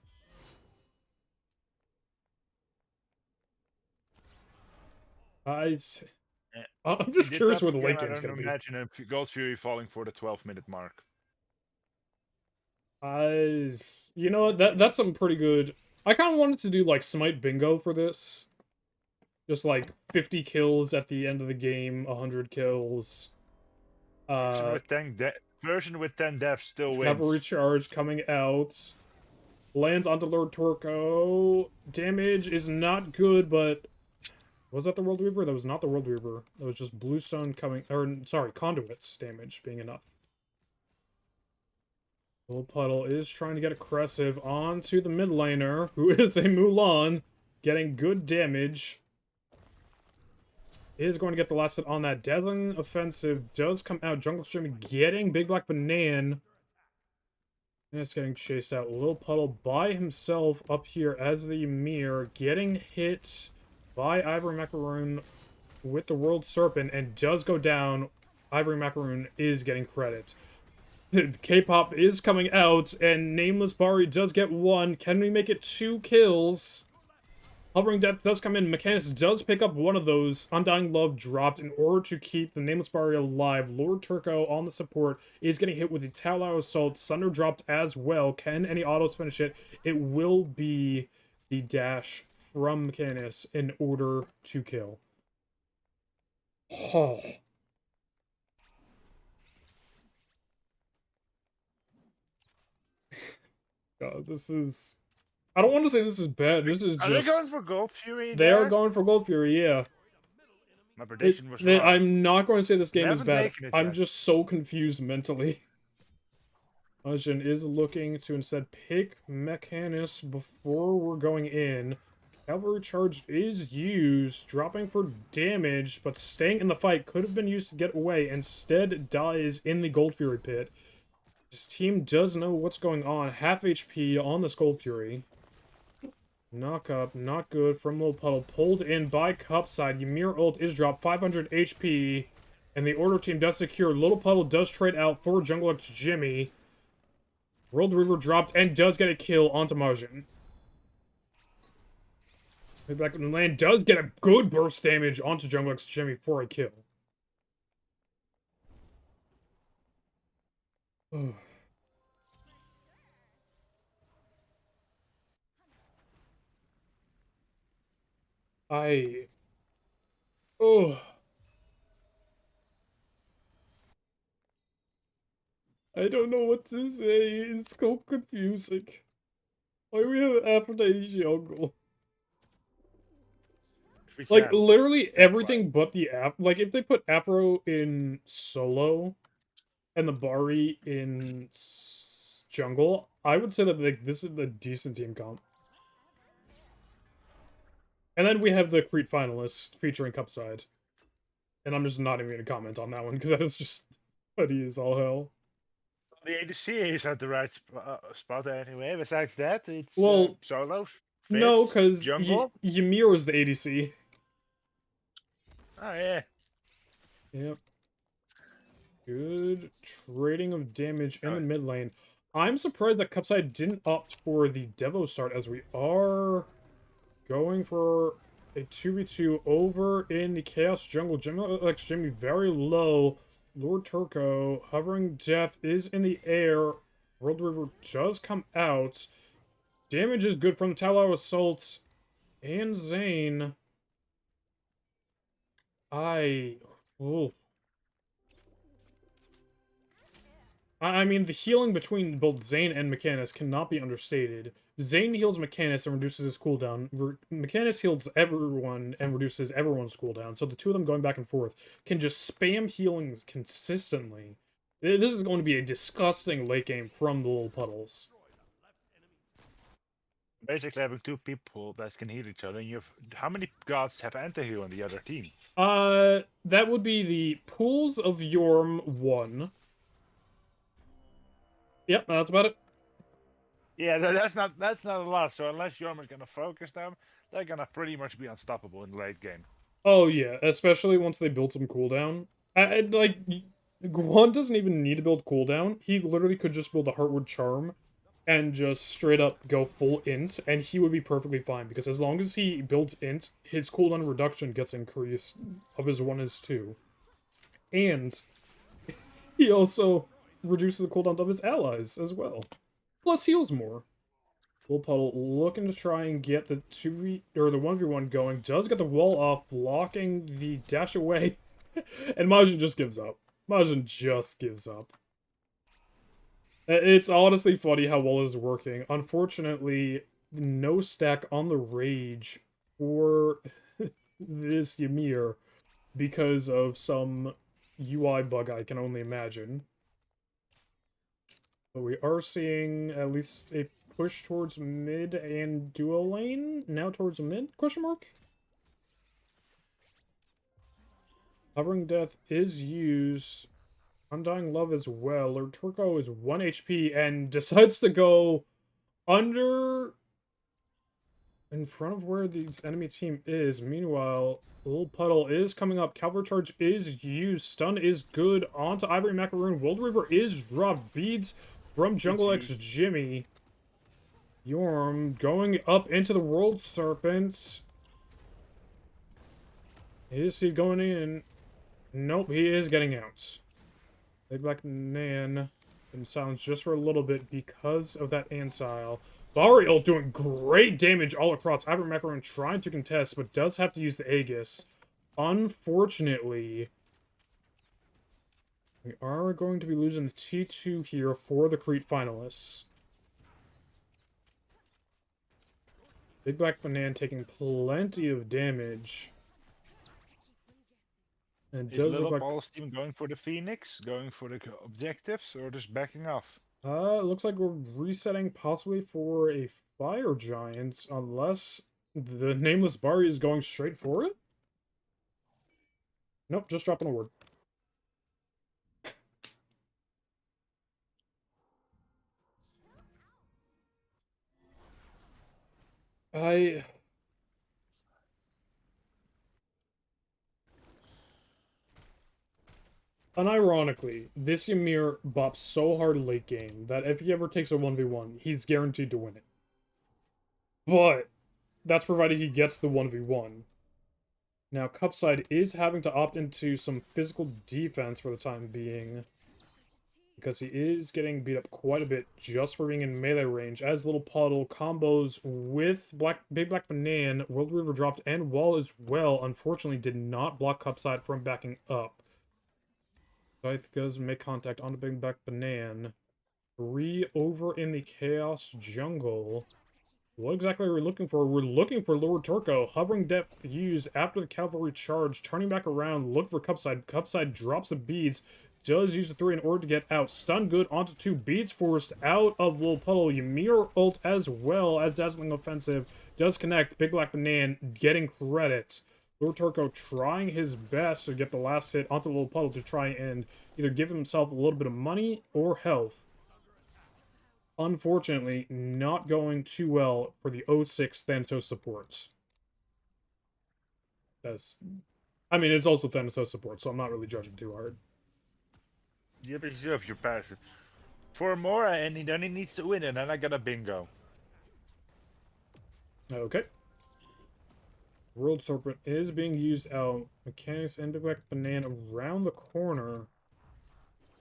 I'm just curious where the late game's going to be. I don't imagine a Gold Fury falling for the 12-minute mark. You know what? That's something pretty good. I kind of wanted to do, like, Smite bingo for this. Just, like, 50 kills at the end of the game, 100 kills. Version with 10 deaths still wins. Cavalry charge coming out. Lands onto Lord Torko. Damage is not good, but... Was that the World Weaver? That was not the World Weaver. That was just Bluestone coming... Or, sorry, Conduits damage being enough. Little Puddle is trying to get aggressive onto the mid laner, who is a Mulan, getting good damage. Is going to get the last hit on that. Dazzling Offensive does come out. Jungle Stream getting Big Black Banana. And it's getting chased out. Little Puddle by himself up here as the Ymir, getting hit by Ivory Macaroon with the World Serpent, and does go down. Ivory Macaroon is getting credit. K-pop is coming out, and Nameless Bari does get one. Can we make it 2 kills? Hovering Death does come in. Mechanus does pick up one of those. Undying Love dropped in order to keep the Nameless Bari alive. Lord Turco on the support is getting hit with the Talao Assault. Sunder dropped as well. Can any autos finish it? It will be the dash from Mechanus in order to kill. Oh. God, this is... I don't want to say this is bad. This is just... Are they going for Gold Fury? They are going for Gold Fury, yeah. My prediction was wrong. I'm not going to say this game is bad. It I'm yet. just so confused mentally. Ajin is looking to instead pick Mechanus before we're going in. Cavalry Charge is used, dropping for damage, but staying in the fight could have been used to get away. Instead, dies in the Gold Fury pit. This team does know what's going on. Half HP on this Gold Fury. Knock up, not good from Little Puddle. Pulled in by Cupside. Ymir ult is dropped, 500 HP. And the Order team does secure. Little Puddle does trade out for Jungle X Jimmy. World River dropped and does get a kill onto Margin. Back in the land does get a good burst damage onto Jungle X Jimmy for a kill. I don't know what to say. It's so confusing. Why do we have Aphrodite jungle? Like, literally everything but the like, if they put Afro in solo and the Bari in jungle, I would say that, like, this is a decent team comp. And then we have the Crete finalists featuring Cupside. And I'm just not even going to comment on that one, because that is just funny as all hell. The ADC is at the right spot anyway. Besides that, it's solos. No, because Ymir was the ADC. Oh, yeah. Yep. Good trading of damage in the mid lane. I'm surprised that Cupside didn't opt for the Devo start, as we are going for a 2v2 over in the Chaos Jungle. Jimmy very low. Lord Turco, Hovering Death is in the air. World River does come out. Damage is good from the Talao Assault and Zane. I mean, the healing between both Zane and Mechanus cannot be understated. Zane heals Mechanus and reduces his cooldown. Mechanus heals everyone and reduces everyone's cooldown. So the two of them going back and forth can just spam healing consistently. This is going to be a disgusting late game from the Little Puddles. basically having two people that can heal each other. And you have how many gods have anti-heal on the other team? That would be the Pools of Yorm 1. Yep, that's about it. Yeah, that's not a lot. So unless Yorm is gonna focus them, they're gonna pretty much be unstoppable in the late game. Oh yeah, especially once they build some cooldown. Like, Guan doesn't even need to build cooldown. He literally could just build a Heartwood Charm and just straight up go full int, and he would be perfectly fine, because as long as he builds int, his cooldown reduction gets increased of his 1 is 2. And he also reduces the cooldown of his allies as well. Plus heals more. Will Puddle looking to try and get the 2v or the 1v1 going. Does get the wall off, blocking the dash away. And Majin just gives up. Majin just gives up. It's honestly funny how well this is working. Unfortunately, no stack on the rage for this Ymir because of some UI bug I can only imagine. But we are seeing at least a push towards mid and duo lane. Now towards mid, question mark? Hovering Death is used. Undying Love as well. Lord Turco is 1 HP and decides to go under in front of where the enemy team is. Meanwhile, Little Puddle is coming up. Cavalry Charge is used. Stun is good. Onto Ivory Macaroon. World River is dropped. Beads from Jungle X Jimmy. Yorm going up into the World Serpent. Is he going in? Nope, he is getting out. Big Black Nan in silence just for a little bit because of that Ansile. Barial doing great damage all across. Ivory Macaron trying to contest, but does have to use the Aegis. Unfortunately, we are going to be losing the T2 here for the Crete finalists. Big Black Banana taking plenty of damage. And it Is does Little look like Ball's team going for the Phoenix, going for the objectives, or just backing off? it looks like we're resetting possibly for a Fire Giant, unless the Nameless Bari is going straight for it? Nope, just dropping a word. Unironically, this Ymir bops so hard late game that if he ever takes a 1v1, he's guaranteed to win it. But that's provided he gets the 1v1. Now, Cupside is having to opt into some physical defense for the time being, because he is getting beat up quite a bit just for being in melee range, as Little Puddle combos with Big Black Banana, World River dropped, and Wall as well, unfortunately did not block Cupside from backing up. Scythe goes make contact on the Big Black Banana. 3 over in the Chaos Jungle. What exactly are we looking for? We're looking for Lord Turco. Hovering Depth used after the Cavalry charge. Turning back around, look for Cupside. Cupside drops the beads. Does use the 3 in order to get out. Stun good onto 2. Beads forced out of Little Puddle. Ymir ult as well as Dazzling Offensive. Does connect. Big Black Banana getting credit. Lord Turco trying his best to get the last hit onto Little Puddle to try and either give himself a little bit of money or health. Unfortunately, not going too well for the 06 Thanatos support. I mean, it's also Thanatos support, so I'm not really judging too hard. Yeah, but you still have your passive. 4 more, and then he needs to win, and then I got a bingo. Okay. World Serpent is being used out. Mechanics and Big Black Banana around the corner.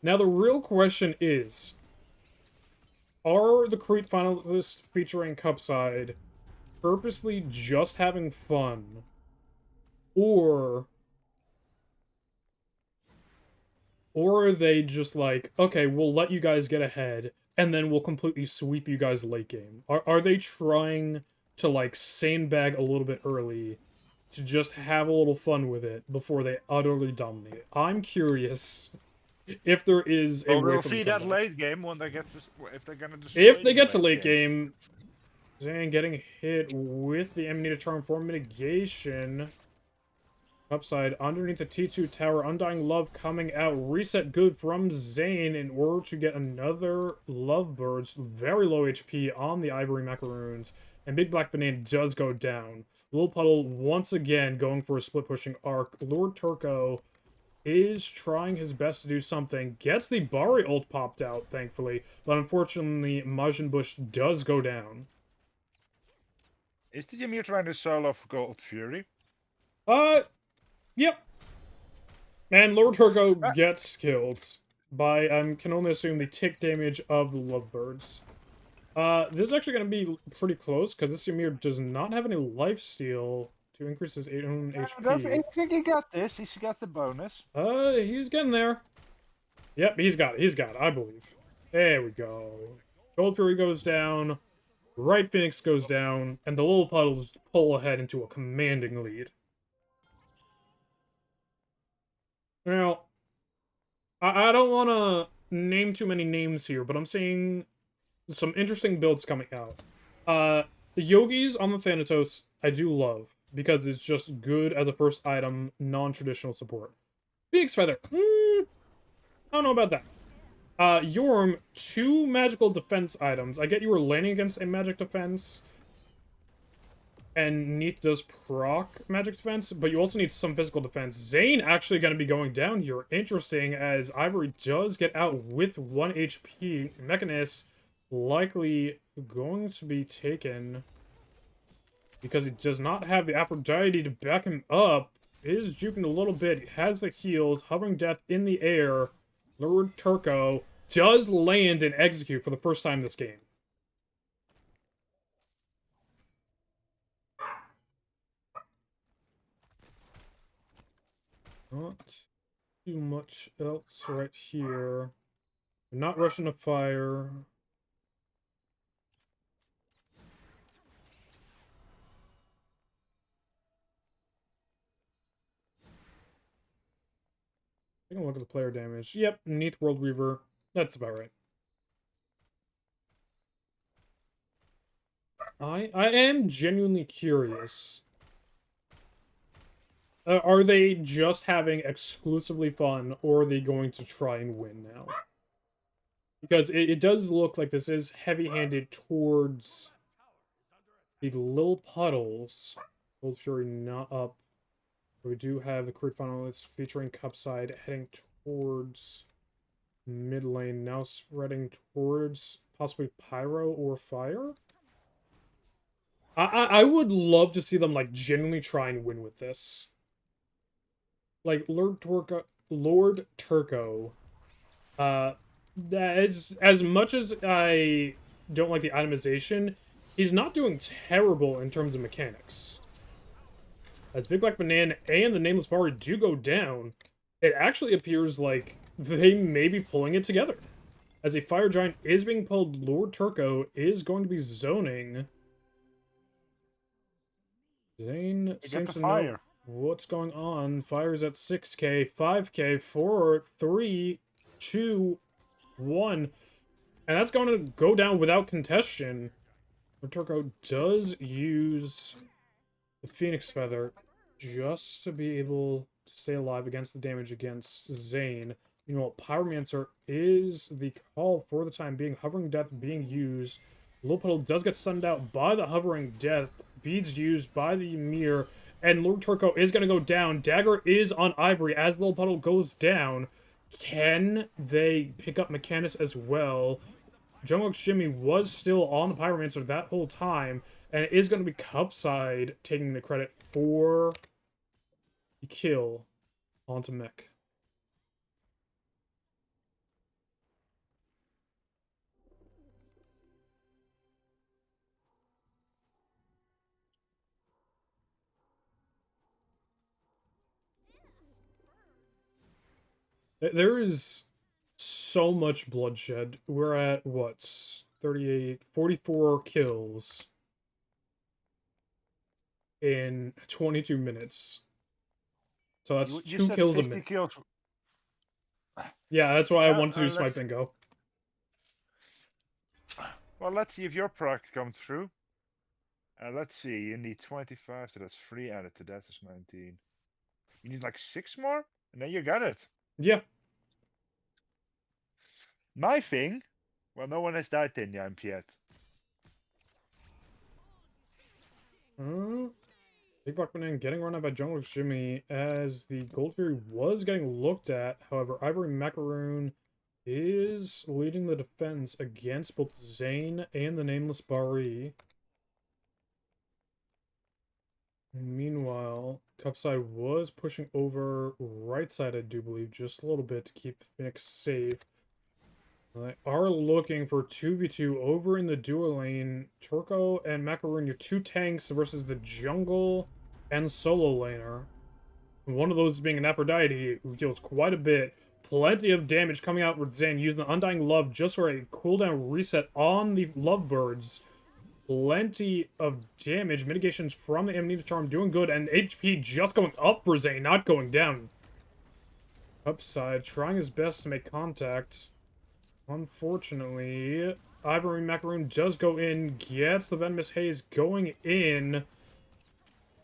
Now, the real question is, are the Crete finalists featuring Cupside purposely just having fun? Or are they just like, okay, we'll let you guys get ahead, and then we'll completely sweep you guys late game? Are they trying to, like, sandbag a little bit early to just have a little fun with it before they utterly dominate? I'm curious if there is a way we'll for see them to that come back. late game when they get to, if they're gonna destroy If they get to late game, Zane getting hit with the Ammonita Charm for mitigation. Upside, underneath the T2 tower, Undying Love coming out. Reset good from Zane in order to get another Lovebirds. Very low HP on the Ivory Macaroons. And Big Black Banana does go down. Little Puddle once again going for a split pushing arc. Lord Turco is trying his best to do something. Gets the Bari ult popped out, thankfully. But unfortunately, Majin Bush does go down. Is the Ymir trying to solo off Gold Fury? Yep. And Lord Turco gets killed by, I can only assume, the tick damage of the Lovebirds. This is actually going to be pretty close, because this Ymir does not have any lifesteal to increase his own HP. I think he got this. He's got the bonus. He's getting there. Yep, he's got it, I believe. There we go. Gold Fury goes down, Right Phoenix goes down, and the Little Puddles pull ahead into a commanding lead. Now, I don't want to name too many names here, but I'm seeing some interesting builds coming out. The Yogis on the Thanatos, I do love, because it's just good as a first item, non-traditional support. Phoenix Feather, I don't know about that. Yorm, 2 magical defense items. I get you were landing against a magic defense, and Neath does proc magic defense, but you also need some physical defense. Zane actually going to be going down here. Interesting, as Ivory does get out with 1 HP. Mechanist likely going to be taken because he does not have the Aphrodite to back him up. Is juking a little bit, has the heals, hovering death in the air. Lord Turco does land and execute for the first time this game. Not too much else right here. We're not rushing to fire. Taking a look at the player damage. Yep, Neath World Reaver. That's about right. I am genuinely curious. Are they just having exclusively fun, or are they going to try and win now? Because it does look like this is heavy-handed towards the Lil Puddles. Gold Fury not up. We do have the Crit Finalists featuring Cupside heading towards mid lane, now spreading towards possibly Pyro or Fire. I would love to see them like genuinely try and win with this. Like Lord Turco, as much as I don't like the itemization, he's not doing terrible in terms of mechanics. As Big Black Banana and the Nameless Bari do go down, it actually appears like they may be pulling it together. As a Fire Giant is being pulled, Lord Turco is going to be zoning. Zane seems to know what's going on. Fire's at 6k, 5k, 4, 3, 2, 1. And that's going to go down without contestation. Lord Turco does use the Phoenix Feather just to be able to stay alive against the damage against Zane. You know, Pyromancer is the call for the time being. Hovering Death being used. Lil Puddle does get stunned out by the Hovering Death. Beads used by the Ymir. And Lord Turco is going to go down. Dagger is on Ivory as Lil Puddle goes down. Can they pick up Mechanus as well? Jungkook's Jimmy was still on the Pyromancer that whole time. And it is going to be Cupside taking the credit for the kill onto Mech. There is so much bloodshed. We're at, what, 38, 44 kills in 22 minutes. So that's You 2 said kills a 50 minute. kills. Yeah, that's why I wanted to do Smite Bingo. Well, let's see if your proc comes through. Let's see. You need 25, so that's 3 added to that is 19. You need like 6 more, and then you got it. Yeah. My thing. Well, no one has died in Yamp yet. Big Black Banana getting run out by Jungler's Jimmy as the Gold Fury was getting looked at. However, Ivory Macaroon is leading the defense against both Zane and the Nameless Bari. Meanwhile, Cupside was pushing over right side, I do believe, just a little bit to keep Phoenix safe. They are looking for 2v2 over in the duo lane. Turco and Macaroon, your two tanks versus the jungle and solo laner. One of those being an Aphrodite, who deals quite a bit. Plenty of damage coming out with Zane, using the Undying Love just for a cooldown reset on the Lovebirds. Plenty of damage. Mitigations from the Amanita Charm doing good, and HP just going up for Zane, not going down. Upside, trying his best to make contact. Unfortunately, Ivory Macaroon does go in, gets the Venomous Haze going in.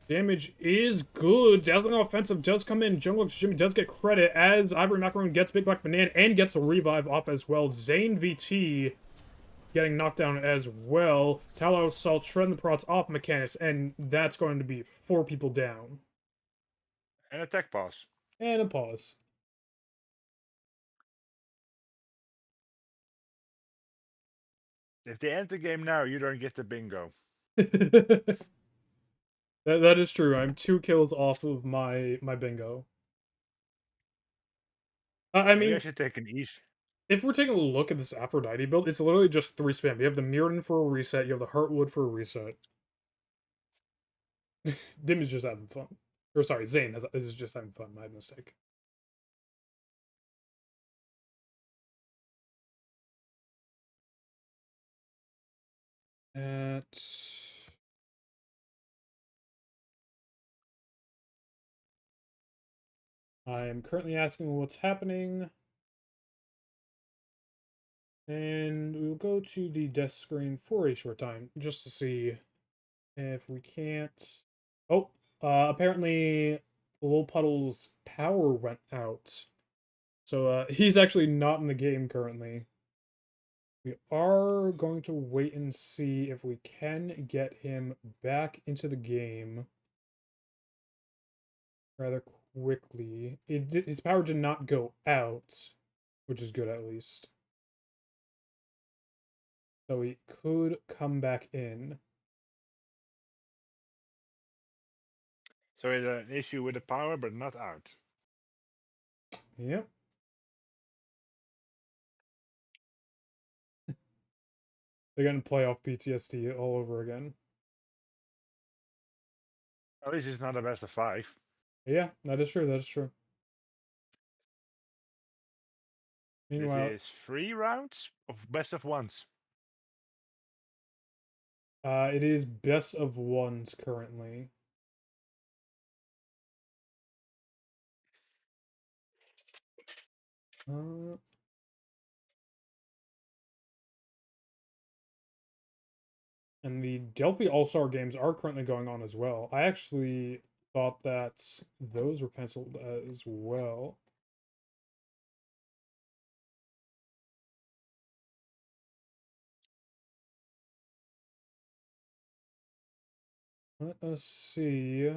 Damage is good. Dazzling Offensive does come in. Jungler's Jimmy does get credit as Ivory Macaroon gets Big Black Banana and gets the revive off as well. Zane VT getting knocked down as well. Tallow Assault shredding the prots off Mechanus, and that's going to be 4 people down. And a tech pause. And a pause. If they end the game now, you don't get the bingo. that is true. I'm 2 kills off of my bingo. I mean, I should take an easy. If we're taking a look at this Aphrodite build, it's literally just 3 spam. You have the Mirrodin for a reset, you have the Heartwood for a reset. Dim is just having fun. Or sorry, Zane is just having fun, my mistake. I'm currently asking what's happening. And we'll go to the desk screen for a short time, just to see if we can't... Oh, apparently Lil Puddle's power went out. So, he's actually not in the game currently. We are going to wait and see if we can get him back into the game rather quickly. His power did not go out, which is good at least. So he could come back in. So it's an issue with the power, but not out. Yep. They're gonna playoff PTSD all over again. At least it's not a best of 5. Yeah, that is true. That is true. Meanwhile, this is 3 rounds of best of 1s. It is best of 1s currently. And the Delphi All-Star games are currently going on as well. I actually thought that those were canceled as well. Let us see.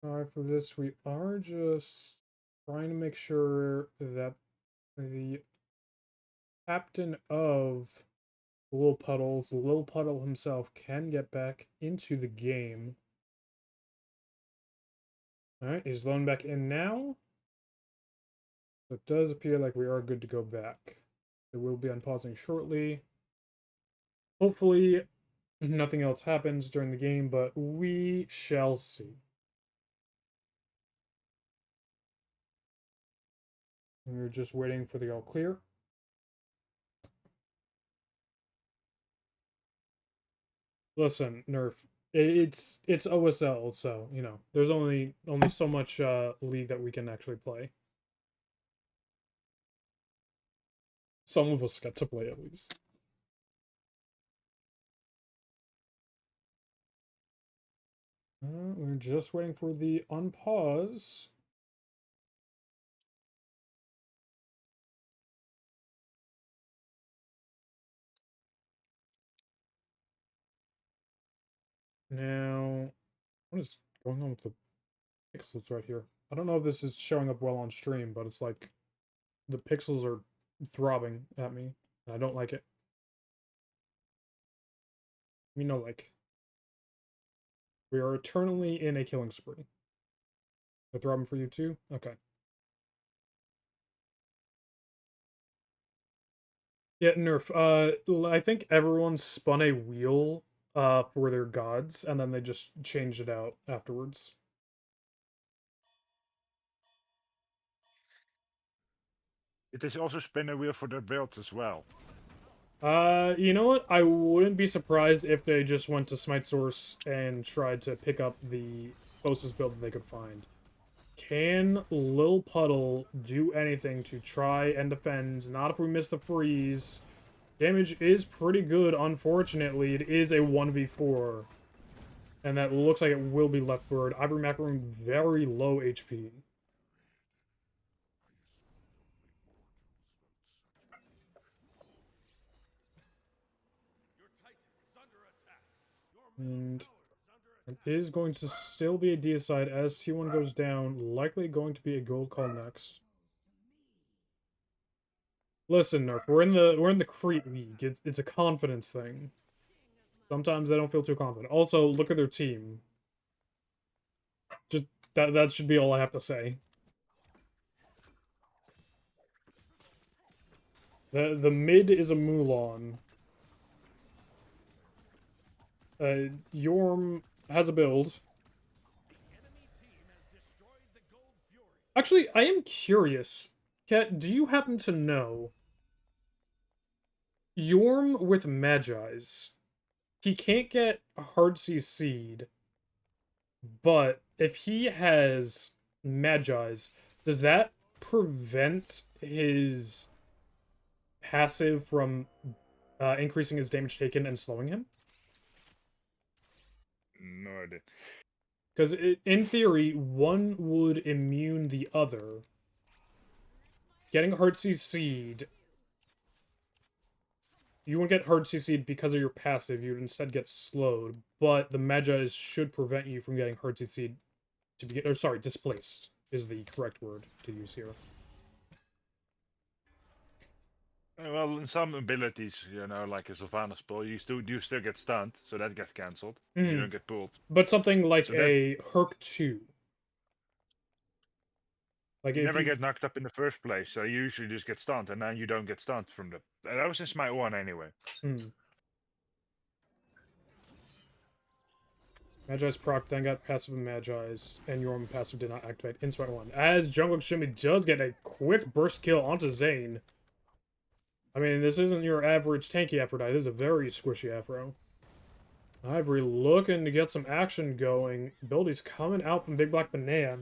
Sorry for this. We are just trying to make sure that the captain of Lil Puddles, Lil Puddle himself, can get back into the game. Alright, he's loaned back in now. So it does appear like we are good to go back. It will be unpausing shortly. Hopefully, nothing else happens during the game, but we shall see. We're just waiting for the all clear. Listen, Nerf, it's OSL, so you know there's only so much league that we can actually play. Some of us get to play at least. We're just waiting for the unpause. Now, what is going on with the pixels right here? I don't know if this is showing up well on stream, but it's like the pixels are throbbing at me, and I don't like it. You know, like, we are eternally in a killing spree. They're throbbing for you too? Okay. Yeah, Nerf. I think everyone spun a wheel for their gods, and then they just changed it out afterwards. It is also spin a wheel for their builds as well. You know what? I wouldn't be surprised if they just went to Smite Source and tried to pick up the closest build that they could find. Can Lil Puddle do anything to try and defend? Not if we miss the freeze. Damage is pretty good, unfortunately. It is a 1v4. And that looks like it will be leftward. Ivory Macaroon, very low HP. And it is going to still be a deicide as T1 goes down. Likely going to be a gold call next. Listen, Nerf, we're in the Crete League. It's a confidence thing. Sometimes they don't feel too confident. Also, look at their team. Just that should be all I have to say. The mid is a Mulan. Yorm has a build. Actually, I am curious. Kat, do you happen to know Yorm with Magi's? He can't get Hard CC'd, but if he has Magi's, does that prevent his passive from increasing his damage taken and slowing him? No idea. Because in theory, one would immune the other. Getting hard CC'd, you won't get hard CC'd because of your passive. You would instead get slowed. But the Magi's should prevent you from getting hard CC'd to be, or sorry, displaced is the correct word to use here. Well, in some abilities, you know, like a Sylvanas pull, you still get stunned, so that gets cancelled. You don't get pulled. But something like so a Herc 2. Like you never get knocked up in the first place, so you usually just get stunned, and then you don't get stunned from the... That was in Smite 1 anyway. Magi's proc then got passive and Magi's, and Yorm passive did not activate in Smite 1. As Jungle Shimmy does get a quick burst kill onto Zane. I mean, this isn't your average tanky Aphrodite. This is a very squishy Afro. Ivory looking to get some action going. Abilities coming out from Big Black Banana.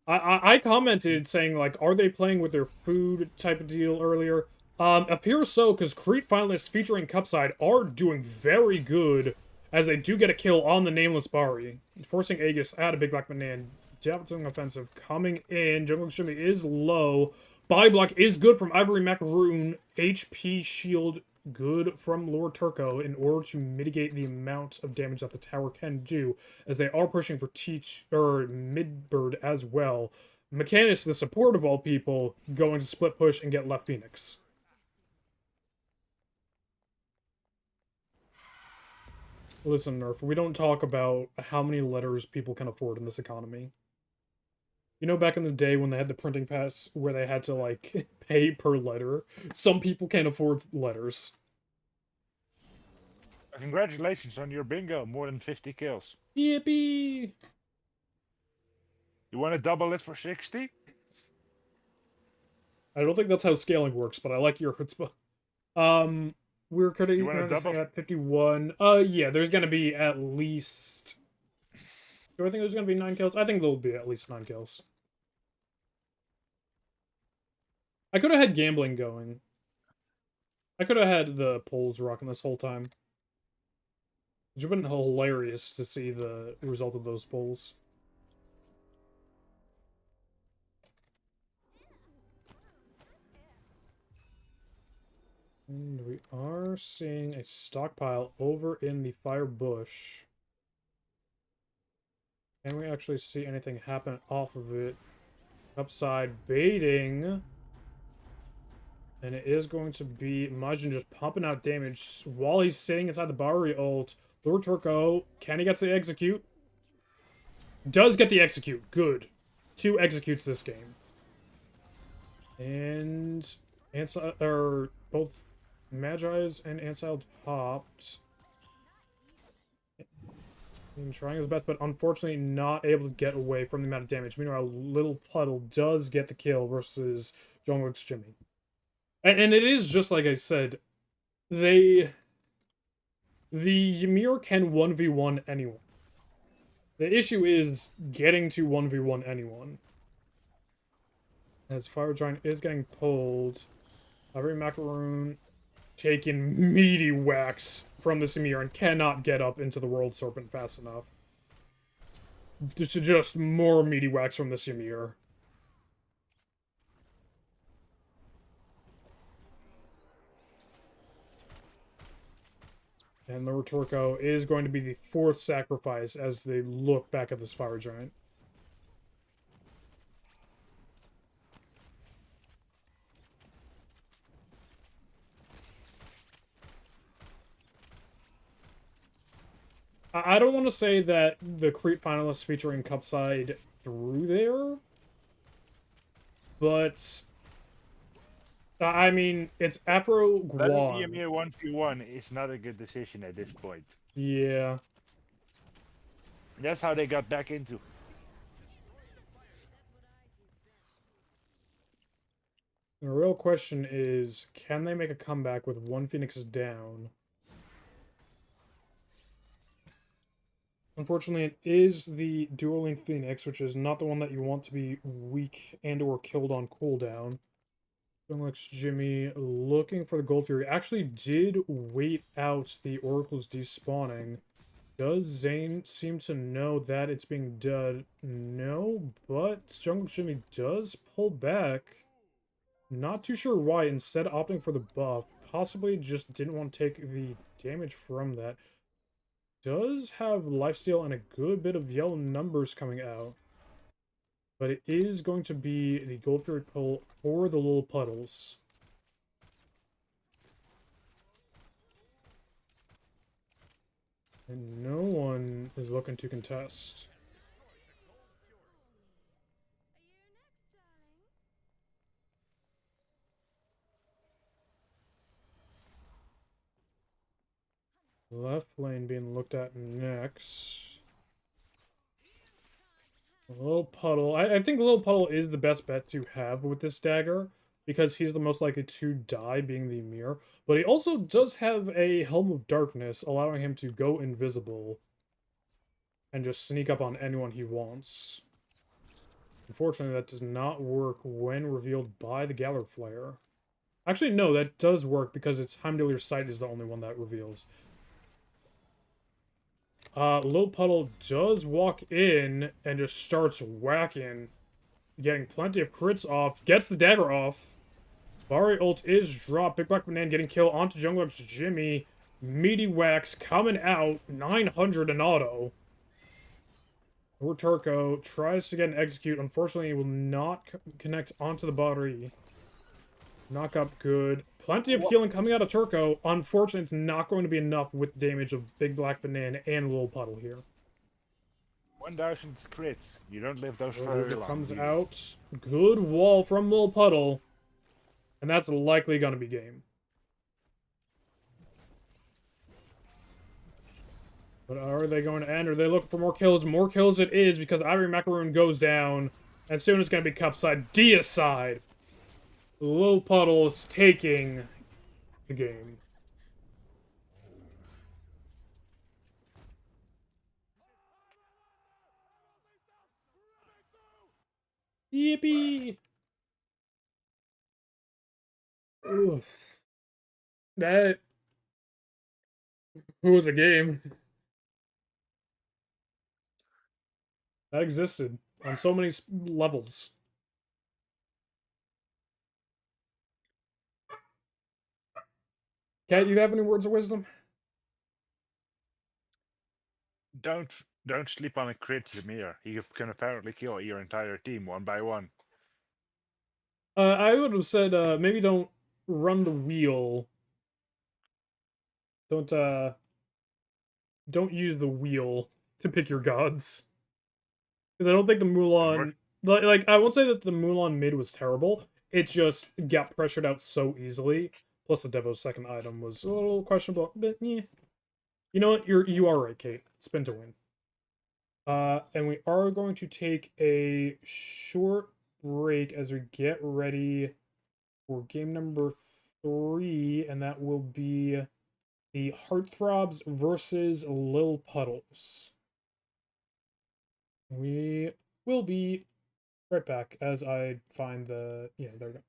I commented saying, like, are they playing with their food type of deal earlier? Appears so, because Crete finalists featuring Cupside are doing very good, as they do get a kill on the Nameless Bari. Forcing Aegis out of Big Black Banana. Devastating offensive coming in. Jungle Shimmy is low. Body block is good from Ivory Macaroon. HP shield good from Lord Turco in order to mitigate the amount of damage that the tower can do, as they are pushing for Midbird as well. Mechanus, the support of all people, going to split push and get left Phoenix. Listen, Nerf, we don't talk about how many letters people can afford in this economy. You know, back in the day when they had the printing press where they had to, like, pay per letter? Some people can't afford letters. Congratulations on your bingo. More than 50 kills. Yippee! You want to double it for 60? I don't think that's how scaling works, but I like your chutzpah. We're You want a currently double? at 51. Yeah, there's gonna be at least... Do I think there's gonna be 9 kills? I think there'll be at least 9 kills. I could have had gambling going. I could have had the polls rocking this whole time. It would have been hilarious to see the result of those polls. And we are seeing a stockpile over in the fire bush. Can we actually see anything happen off of it? Upside baiting. And it is going to be Majin just pumping out damage while he's sitting inside the Bari ult. Lord Turco, can he get to the execute? Does get the execute. Good. 2 executes this game. And both Magi's and Anseld popped. And trying his best, but unfortunately not able to get away from the amount of damage. Meanwhile, Little Puddle does get the kill versus Jungkook's Jimmy. And it is just like I said, the Ymir can 1v1 anyone. The issue is getting to 1v1 anyone. As Fire Giant is getting pulled, every Macaroon taking meaty whacks from the Ymir and cannot get up into the World Serpent fast enough. Just more meaty whacks from the Ymir. And the Retorco is going to be the 4th sacrifice as they look back at this Fire Giant. I don't want to say that the Crete finalists featuring Cupside through there, but I mean, it's Afro Guan. Letting the 1v1 is not a good decision at this point. Yeah. That's how they got back into. The real question is, can they make a comeback with 1 Phoenix down? Unfortunately, it is the dueling Phoenix, which is not the one that you want to be weak and or killed on cooldown. Looks Jimmy looking for the Gold Fury. Actually did wait out the Oracle's despawning. Does Zane seem to know that it's being done? No, but Jungle Jimmy does pull back. Not too sure why, instead opting for the buff. Possibly just didn't want to take the damage from that. Does have lifesteal and a good bit of yellow numbers coming out. But it is going to be the Gold Fury pull for the Little Puddles. And no one is looking to contest. Left lane being looked at next. Little Puddle. I think Little Puddle is the best bet to have with this dagger, because he's the most likely to die, being the Ymir. But he also does have a Helm of Darkness, allowing him to go invisible and just sneak up on anyone he wants. Unfortunately, that does not work when revealed by the Galler Flare. Actually, no, that does work, because its Heimdallr Sight is the only one that reveals. Little Puddle does walk in and just starts whacking, getting plenty of crits off, gets the dagger off. Bari ult is dropped. Big Black Banana getting killed onto Jungler's Jimmy. Meaty whacks coming out. 900 in auto. Lord Turco tries to get an execute. Unfortunately, he will not connect onto the Bari. Knock up good. Plenty of healing coming out of Turco. Unfortunately, it's not going to be enough with damage of Big Black Banana and Little Puddle here. 1000 crits. You don't live those for very long. Comes out. Good wall from Little Puddle. And that's likely going to be game. But are they going to end? Are they looking for more kills? More kills it is, because Ivory Macaroon goes down. And soon it's going to be Cupside. Deicide. Lil Puddles taking the game. Yippee! Oof. That was a game. That existed on so many levels. Cat, you have any words of wisdom? Don't sleep on a crit, Jameer. He can apparently kill your entire team one by one. I would have said maybe don't run the wheel. Don't use the wheel to pick your gods. Because I don't think the Mulan like I won't say that the Mulan mid was terrible. It just got pressured out so easily. Plus the Devo's second item was a little questionable, but yeah. You know what? You are right, Kate. Spin to win. And we are going to take a short break as we get ready for game number 3, and that will be the Heartthrobs versus Lil Puddles. We will be right back as I find the... Yeah, there we go.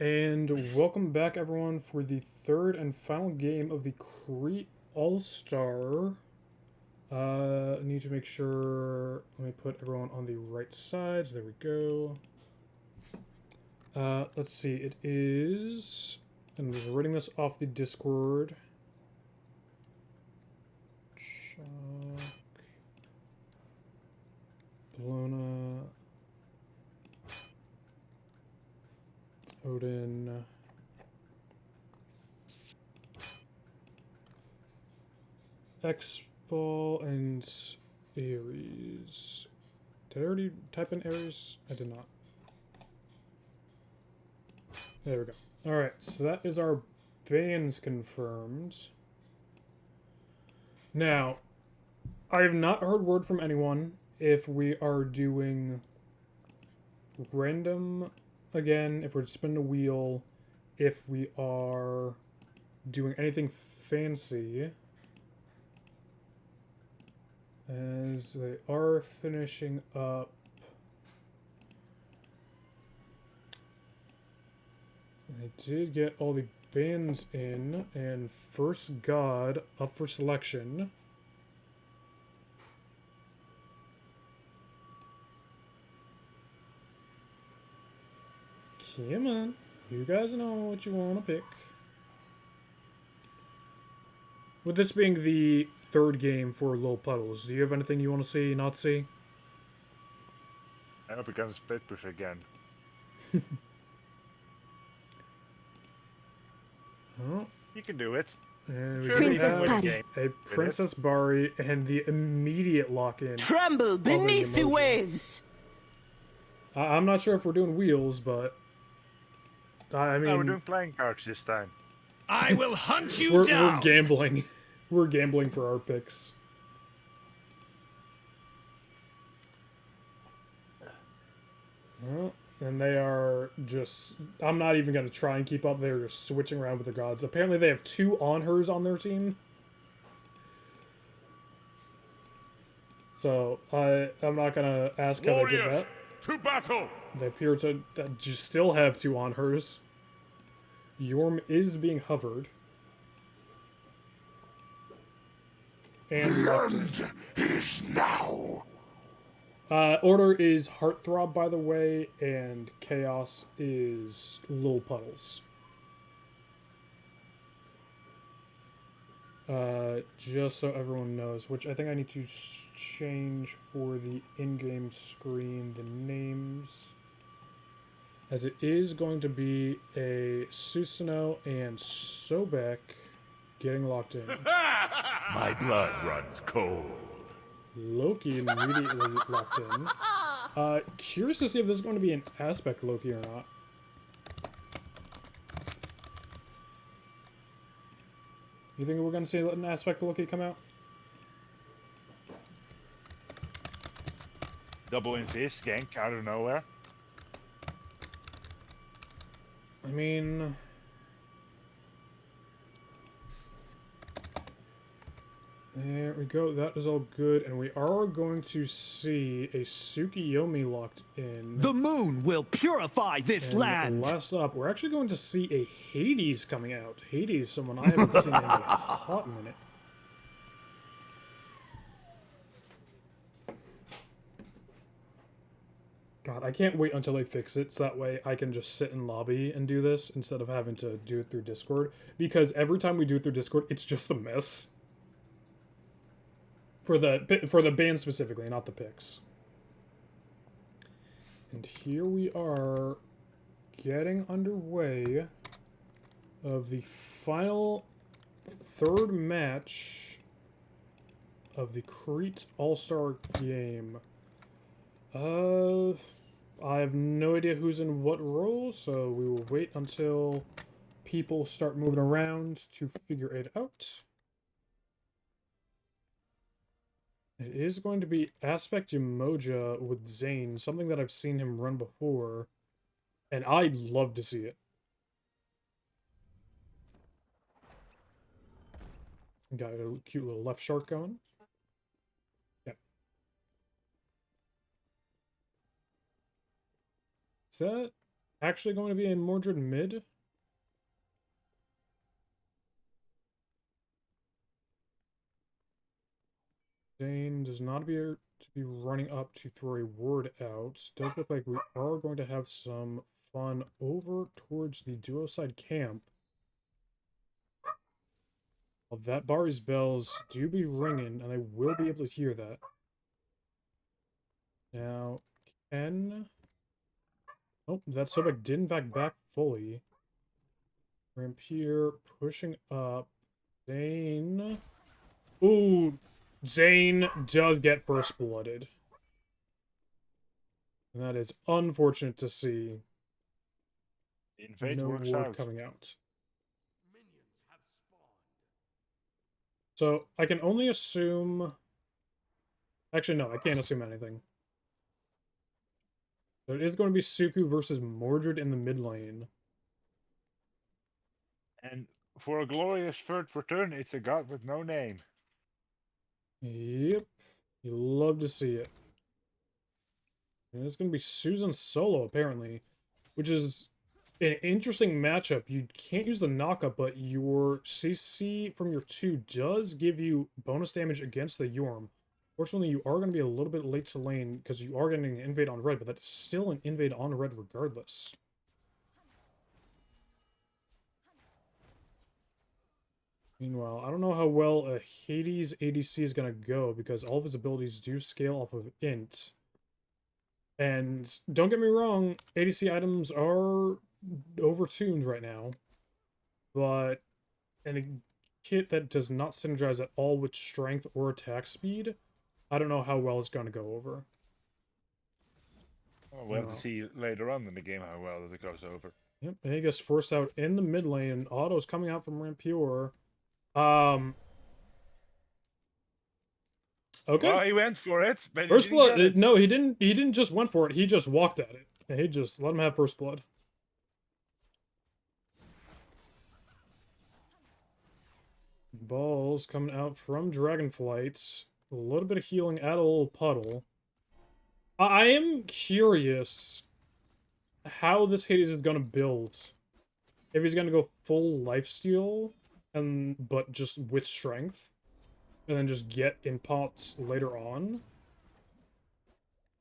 And welcome back, everyone, for the third and final game of the Crete All-Star. I need to make sure... Let me put everyone on the right sides. There we go. Let's see. It is... I'm just reading this off the Discord. Chuck... Bologna... Odin... X-Ball and Ares. Did I already type in Ares? I did not. There we go. Alright, so that is our bans confirmed. Now, I have not heard word from anyone if we are doing random again, if we're spinning a wheel, if we are doing anything fancy. As they are finishing up. I did get all the bands in, and First God up for selection. Come on, you guys know what you want to pick. With this being the third game for Lil Puddles, do you have anything you want to see, not see? I hope we can split push again. Oh. You can do it. And Sure, we Princess have Bari. a Princess Bari and the immediate lock-in. Tremble beneath the waves. I'm not sure if we're doing wheels, but I mean, No, we're doing playing cards this time. I will hunt you we're down. gambling. We're gambling for our picks. Well, and they are just... I'm not even going to try and keep up. They're just switching around with their gods. Apparently they have 2 on-hers on their team. So, I'm not going to ask how they did Warriors, that. to battle! They appear to just still have 2 on-hers. Yorm is being hovered. And The end is now. Order is Heartthrob, by the way, and Chaos is Lil Puddles. Just so everyone knows, which I think I need to change for the in-game screen, the names. As it is going to be a Susanoo and Sobek getting locked in. My blood runs cold. Loki immediately locked in. Curious to see if this is going to be an aspect Loki or not. You think we're going to see an aspect Loki come out? Double invest, gank out of nowhere. I mean... There we go, that is all good, and we are going to see a Tsukiyomi locked in. The moon will purify this And land. last up, we're actually going to see a Hades coming out. Hades, someone I haven't seen in a hot minute. God, I can't wait until they fix it, so that way I can just sit in lobby and do this instead of having to do it through Discord. Because every time we do it through Discord, it's just a mess. For the band specifically, not the picks. And here we are getting underway of the final third match of the Crete All-Star game. I have no idea who's in what role, so we will wait until people start moving around to figure it out. It is going to be Aspect Umoja with Zane, something that I've seen him run before, and I'd love to see it. Got a cute little left shark going. Yep. Is that... actually going to be a Mordred mid. Zane does not appear to be running up to throw a word out. Does look like we are going to have some fun over towards the duo side camp. Well, that Bari's bells do be ringing, and I will be able to hear that. Now, Ken... Oh, that Sobek did in fact back fully. Rampier pushing up. Zane... Ooh, Zane does get first blooded. And that is unfortunate to see. Invade No works word out. coming out. So, I can only assume... Actually, no, I can't assume anything. So it is going to be Suku versus Mordred in the mid lane. And for a glorious third return, it's a god with no name. Yep. You love to see it. And it's going to be Susan solo, apparently. Which is an interesting matchup. You can't use the knockup, but your CC from your 2 does give you bonus damage against the Yorm. Fortunately, you are going to be a little bit late to lane, because you are getting an invade on red, but that is still an invade on red regardless. Meanwhile, I don't know how well a Hades ADC is going to go, because all of his abilities do scale off of int. And don't get me wrong, ADC items are overtuned right now. But in a kit that does not synergize at all with strength or attack speed, I don't know how well it's going to go over. Well, we'll have to see later on in the game how well it goes over. Yep, and he gets forced out in the mid lane, and Otto's coming out from Rampier. Okay. Well, he went for it, but First he didn't blood. get it. No, he didn't. He didn't just went for it. He just walked at it, and he just let him have first blood. Balls coming out from Dragonflight. A little bit of healing at a little puddle. I am curious how this Hades is gonna build. If he's gonna go full lifesteal, but just with strength, and then just get in pots later on.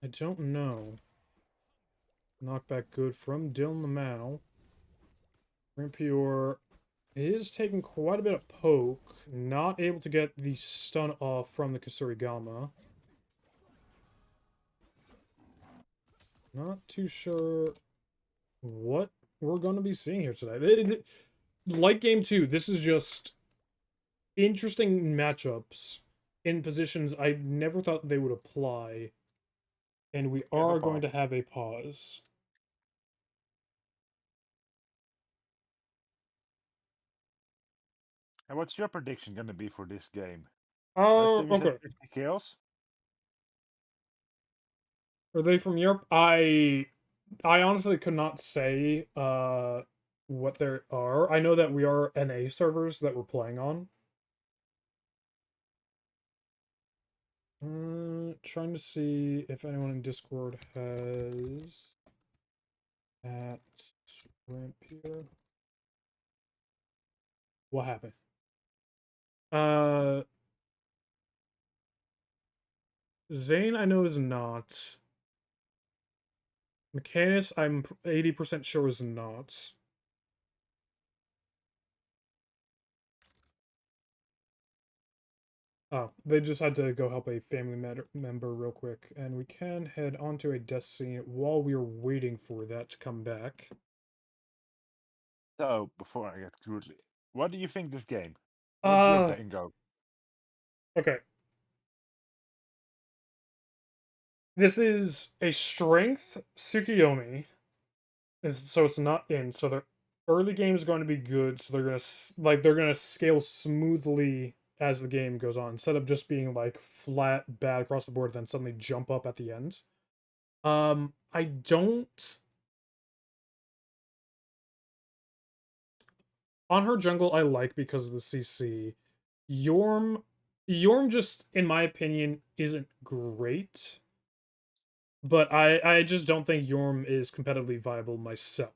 I don't know. Knockback good from Dylan Lamau. Rampier is taking quite a bit of poke. Not able to get the stun off from the Kusurigama. Not too sure what we're going to be seeing here today. Like game 2, this is just interesting matchups in positions I never thought they would apply. And we are going to have a pause. And what's your prediction going to be for this game? Oh, okay. 50 kills? Are they from Europe? I honestly could not say what there are. I know that we are NA servers that we're playing on. Trying to see if anyone in Discord has at Rampier. What happened? Zane I know is not. Mechanus I'm 80% sure is not. Oh, they just had to go help a family member real quick, and we can head onto a death scene while we're waiting for that to come back. So, before I get crudely, what do you think this game? Where's your betting go? Okay. This is a strength Tsukiyomi, so it's not in. So the early game is going to be good. So they're gonna scale smoothly as the game goes on, instead of just being like flat bad across the board, then suddenly jump up at the end. I don't. On her jungle, I like because of the CC. Yorm just, in my opinion, isn't great. But I just don't think Yorm is competitively viable myself.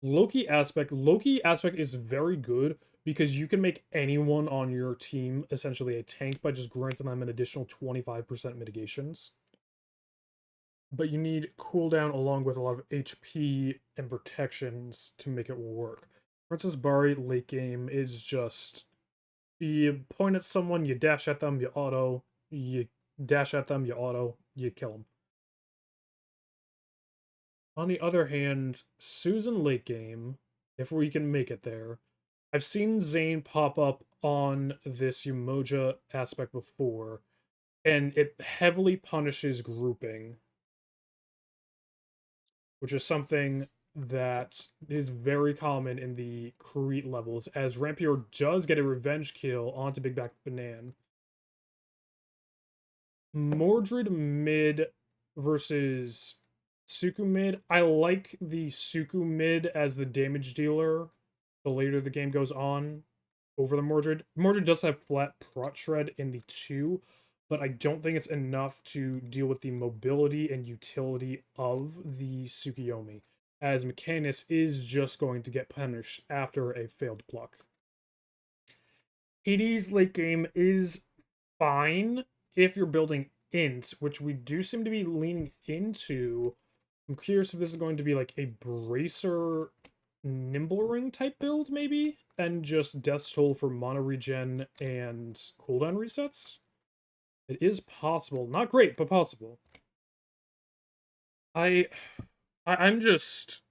Loki aspect is very good because you can make anyone on your team essentially a tank by just granting them an additional 25% mitigations. But you need cooldown along with a lot of HP and protections to make it work. Princess Bari late game is just you point at someone, you dash at them, you auto, you dash at them, you auto, you kill them. On the other hand, Susan late game, if we can make it there, I've seen Zane pop up on this Umoja aspect before, and it heavily punishes grouping, which is something that is very common in the Crete levels, as Rampier does get a revenge kill onto Big Back Banan. Mordred mid versus Suku mid. I like the Suku mid as the damage dealer the later the game goes on over the Mordred. Mordred does have flat prot shred in the 2, but I don't think it's enough to deal with the mobility and utility of the Tsukuyomi, as Mechanus is just going to get punished after a failed pluck. Hades late game is fine if you're building int, which we do seem to be leaning into. I'm curious if this is going to be like a bracer nimble ring type build, maybe, and just death's toll for mana regen and cooldown resets. It is possible. Not great, but possible. I'm just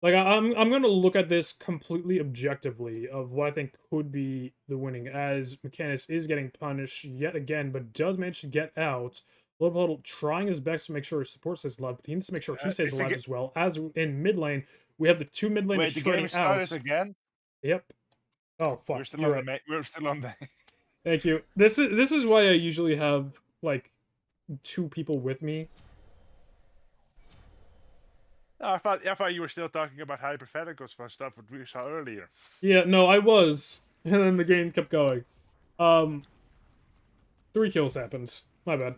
like I'm gonna look at this completely objectively of what I think could be the winning, as Mechanus is getting punished yet again, but does manage to get out. Low Puddle trying his best to make sure his support stays alive, but he needs to make sure he stays alive as well. As in mid lane, we have the two mid laners the trading game started out. again? Yep. Oh fuck. We're still on the we're still on the Thank you. This is why I usually have like 2 people with me. No, I thought you were still talking about hypotheticals for stuff that we saw earlier. Yeah, no, I was. And then the game kept going. 3 kills happened. My bad.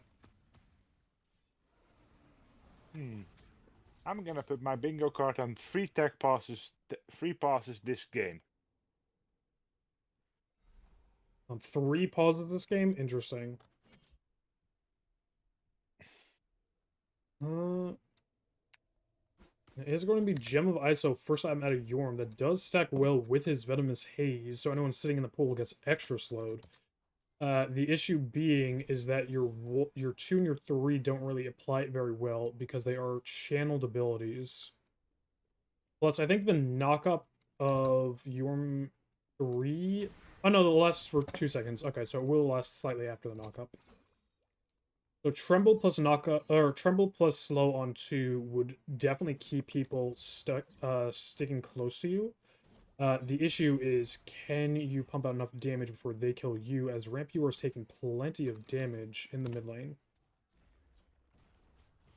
I'm gonna put my bingo card on free tech passes, free passes this game. On 3 pauses this game? Interesting. It is going to be Gem of ISO first time out of Yorm. That does stack well with his Venomous Haze, so anyone sitting in the pool gets extra slowed. The issue being is that your 2 and your 3 don't really apply it very well because they are channeled abilities. Plus, I think the knockup of Yorm 3... Oh no, it lasts for 2 seconds. Okay, so it will last slightly after the knockup. So Tremble plus knockup, or Tremble plus slow on 2 would definitely keep people sticking close to you. The issue is, can you pump out enough damage before they kill you, as Rampier is taking plenty of damage in the mid lane.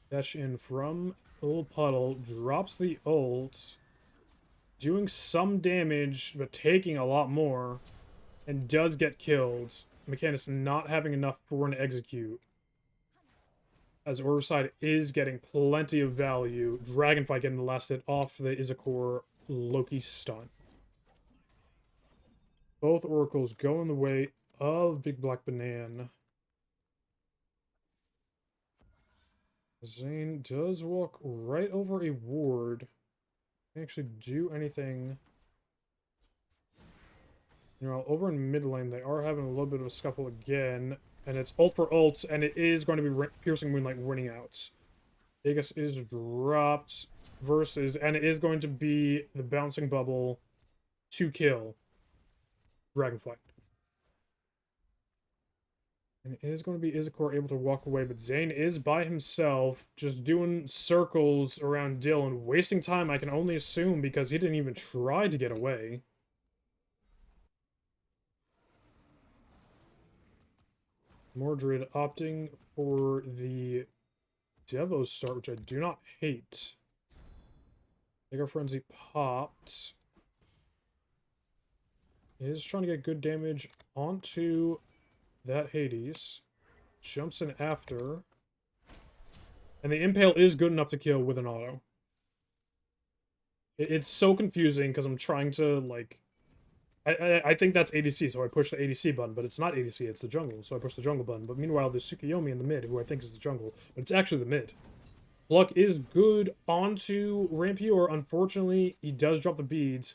Dash in from Little Puddle, drops the ult, doing some damage, but taking a lot more, and does get killed. Mechanus not having enough for an execute, as Orside is getting plenty of value. Dragonflight getting the last hit off the Izakor Loki stun. Both oracles go in the way of Big Black Banana. Zane does walk right over a ward. Can't actually do anything. You know, over in mid lane, they are having a little bit of a scuffle again. And it's ult for ult, and it is going to be Piercing Moonlight winning out. Vegas is dropped versus, and it is going to be the Bouncing Bubble to kill Dragonflight. And it is going to be Izakor able to walk away, but Zane is by himself, just doing circles around Dylan, wasting time, I can only assume, because he didn't even try to get away. Mordred opting for the Devo start, which I do not hate. Mega Frenzy popped. He is trying to get good damage onto that Hades. jumps in after. And the Impale is good enough to kill with an auto. It's so confusing because I'm trying to, like... I think that's ADC, so I push the ADC button, but it's not ADC, it's the jungle, so I push the jungle button. But meanwhile, there's Tsukuyomi in the mid, who I think is the jungle, but it's actually the mid. Pluck is good onto Rampior. Unfortunately, he does drop the beads,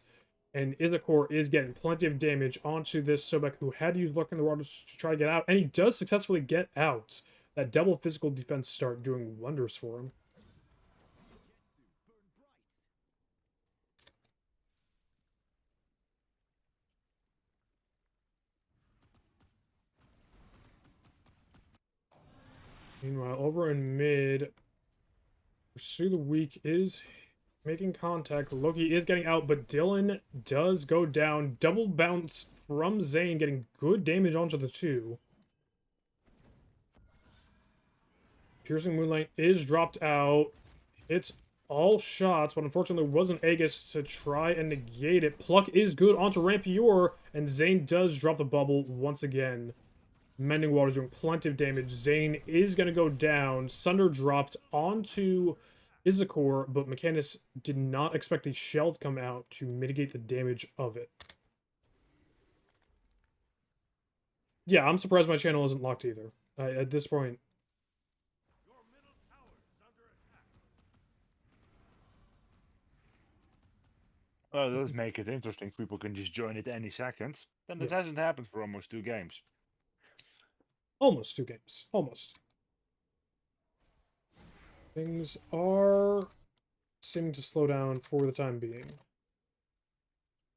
and Izakor is getting plenty of damage onto this Sobek, who had to use Lurk in the Waters to try to get out, and he does successfully get out. That double physical defense start doing wonders for him. Meanwhile, over in mid, Pursue the Weak is making contact. Loki is getting out, but Dylan does go down. Double bounce from Zane, getting good damage onto the two. Piercing Moonlight is dropped out. It's all shots, but unfortunately there was an Aegis to try and negate it. Pluck is good onto Rampior, and Zane does drop the bubble once again. Mending Waters doing plenty of damage. Zane is going to go down. Sunder dropped onto Izakor, but Mechanus did not expect the shell to come out to mitigate the damage of it. Yeah, I'm surprised my channel isn't locked either. At this point. Well, let's make it interesting. People can just join it any second. And it hasn't happened for almost 2 games. Almost 2 games. Almost. Things are seeming to slow down for the time being.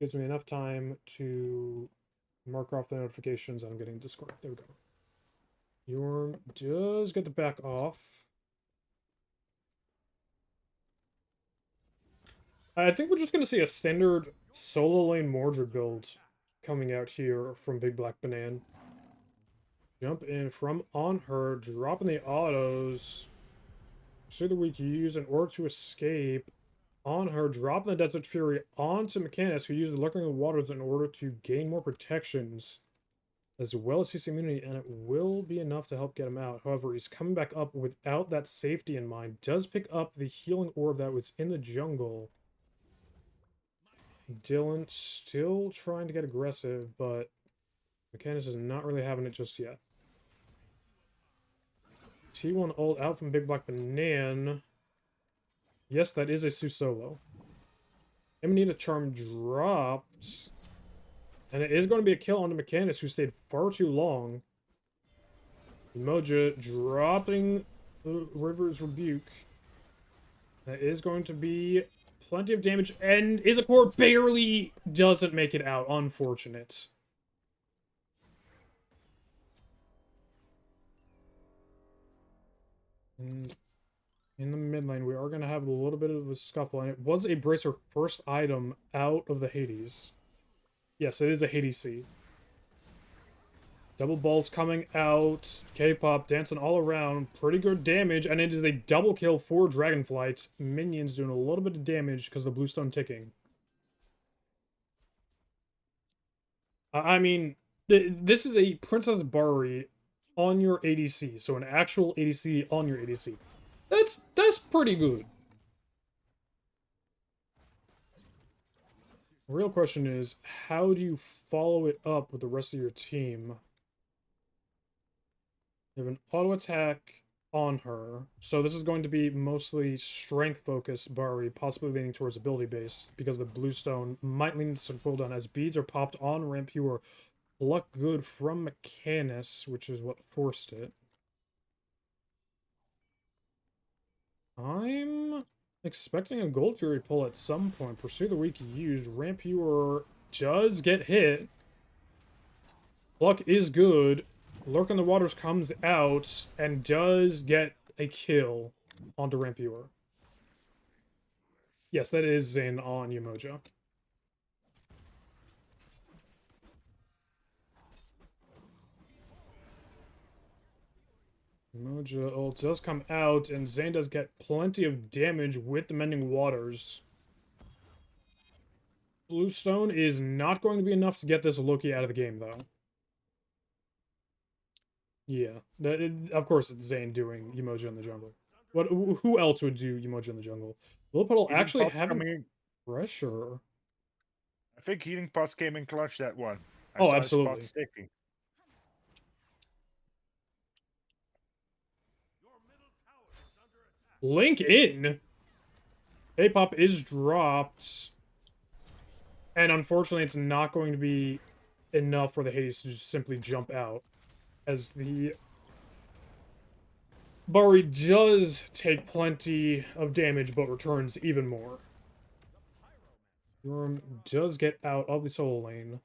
Gives me enough time to mark off the notifications and I'm getting Discord. There we go. Yorm does get the back off. I think we're just going to see a standard solo lane Mordred build coming out here from Big Black Banana. Jump in from on her, dropping the autos. So that we can use in order to escape on her, dropping the Desert Fury onto Mechanus, who uses Lurking in the Waters in order to gain more protections, as well as his immunity, and it will be enough to help get him out. However, he's coming back up without that safety in mind. Does pick up the healing orb that was in the jungle. Dylan still trying to get aggressive, but Mechanus is not really having it just yet. T1 ult out from Big Black Banana. Yes, that is a Su solo. Emanita Charm dropped. And it is going to be a kill onto Mechanus, who stayed far too long. Moja dropping the River's Rebuke. That is going to be plenty of damage, and Izakor barely doesn't make it out. Unfortunate. And in the mid lane, we are going to have a little bit of a scuffle, and it was a Bracer first item out of the Hades. Yes, it is a Hades seed. Double balls coming out. K-pop dancing all around. Pretty good damage, and it is a double kill for Dragonflight. Minions doing a little bit of damage because of the Bluestone ticking. I mean, this is a Princess Bari on your ADC, so an actual ADC on your ADC. That's pretty good. The real question is, how do you follow it up with the rest of your team? You have an auto attack on her, so this is going to be mostly strength focused Bari, possibly leaning towards ability base, because the Bluestone might lean to some cooldown as beads are popped on Rampior. Luck good from Mechanus, which is what forced it. I'm expecting a Gold Fury pull at some point. Pursue the Weak used. Rampior does get hit. Luck is good. Lurk in the Waters comes out and does get a kill onto Rampior. Yes, that is Zane on Umoja. Moja ult does come out, and Zane does get plenty of damage with the Mending Waters. Bluestone is not going to be enough to get this Loki out of the game, though. Yeah, of course it's Zane doing emoji in the jungle. What? Who else would do emoji in the jungle? Will Puddle Healing actually Pots having coming in. pressure. I think Healing Pots came in clutch that one. I Oh, saw his spot absolutely. sticking. Link in. K-pop is dropped. And unfortunately, it's not going to be enough for the Hades to just simply jump out. As the Bari does take plenty of damage, but returns even more. Yorm does get out of the solo lane.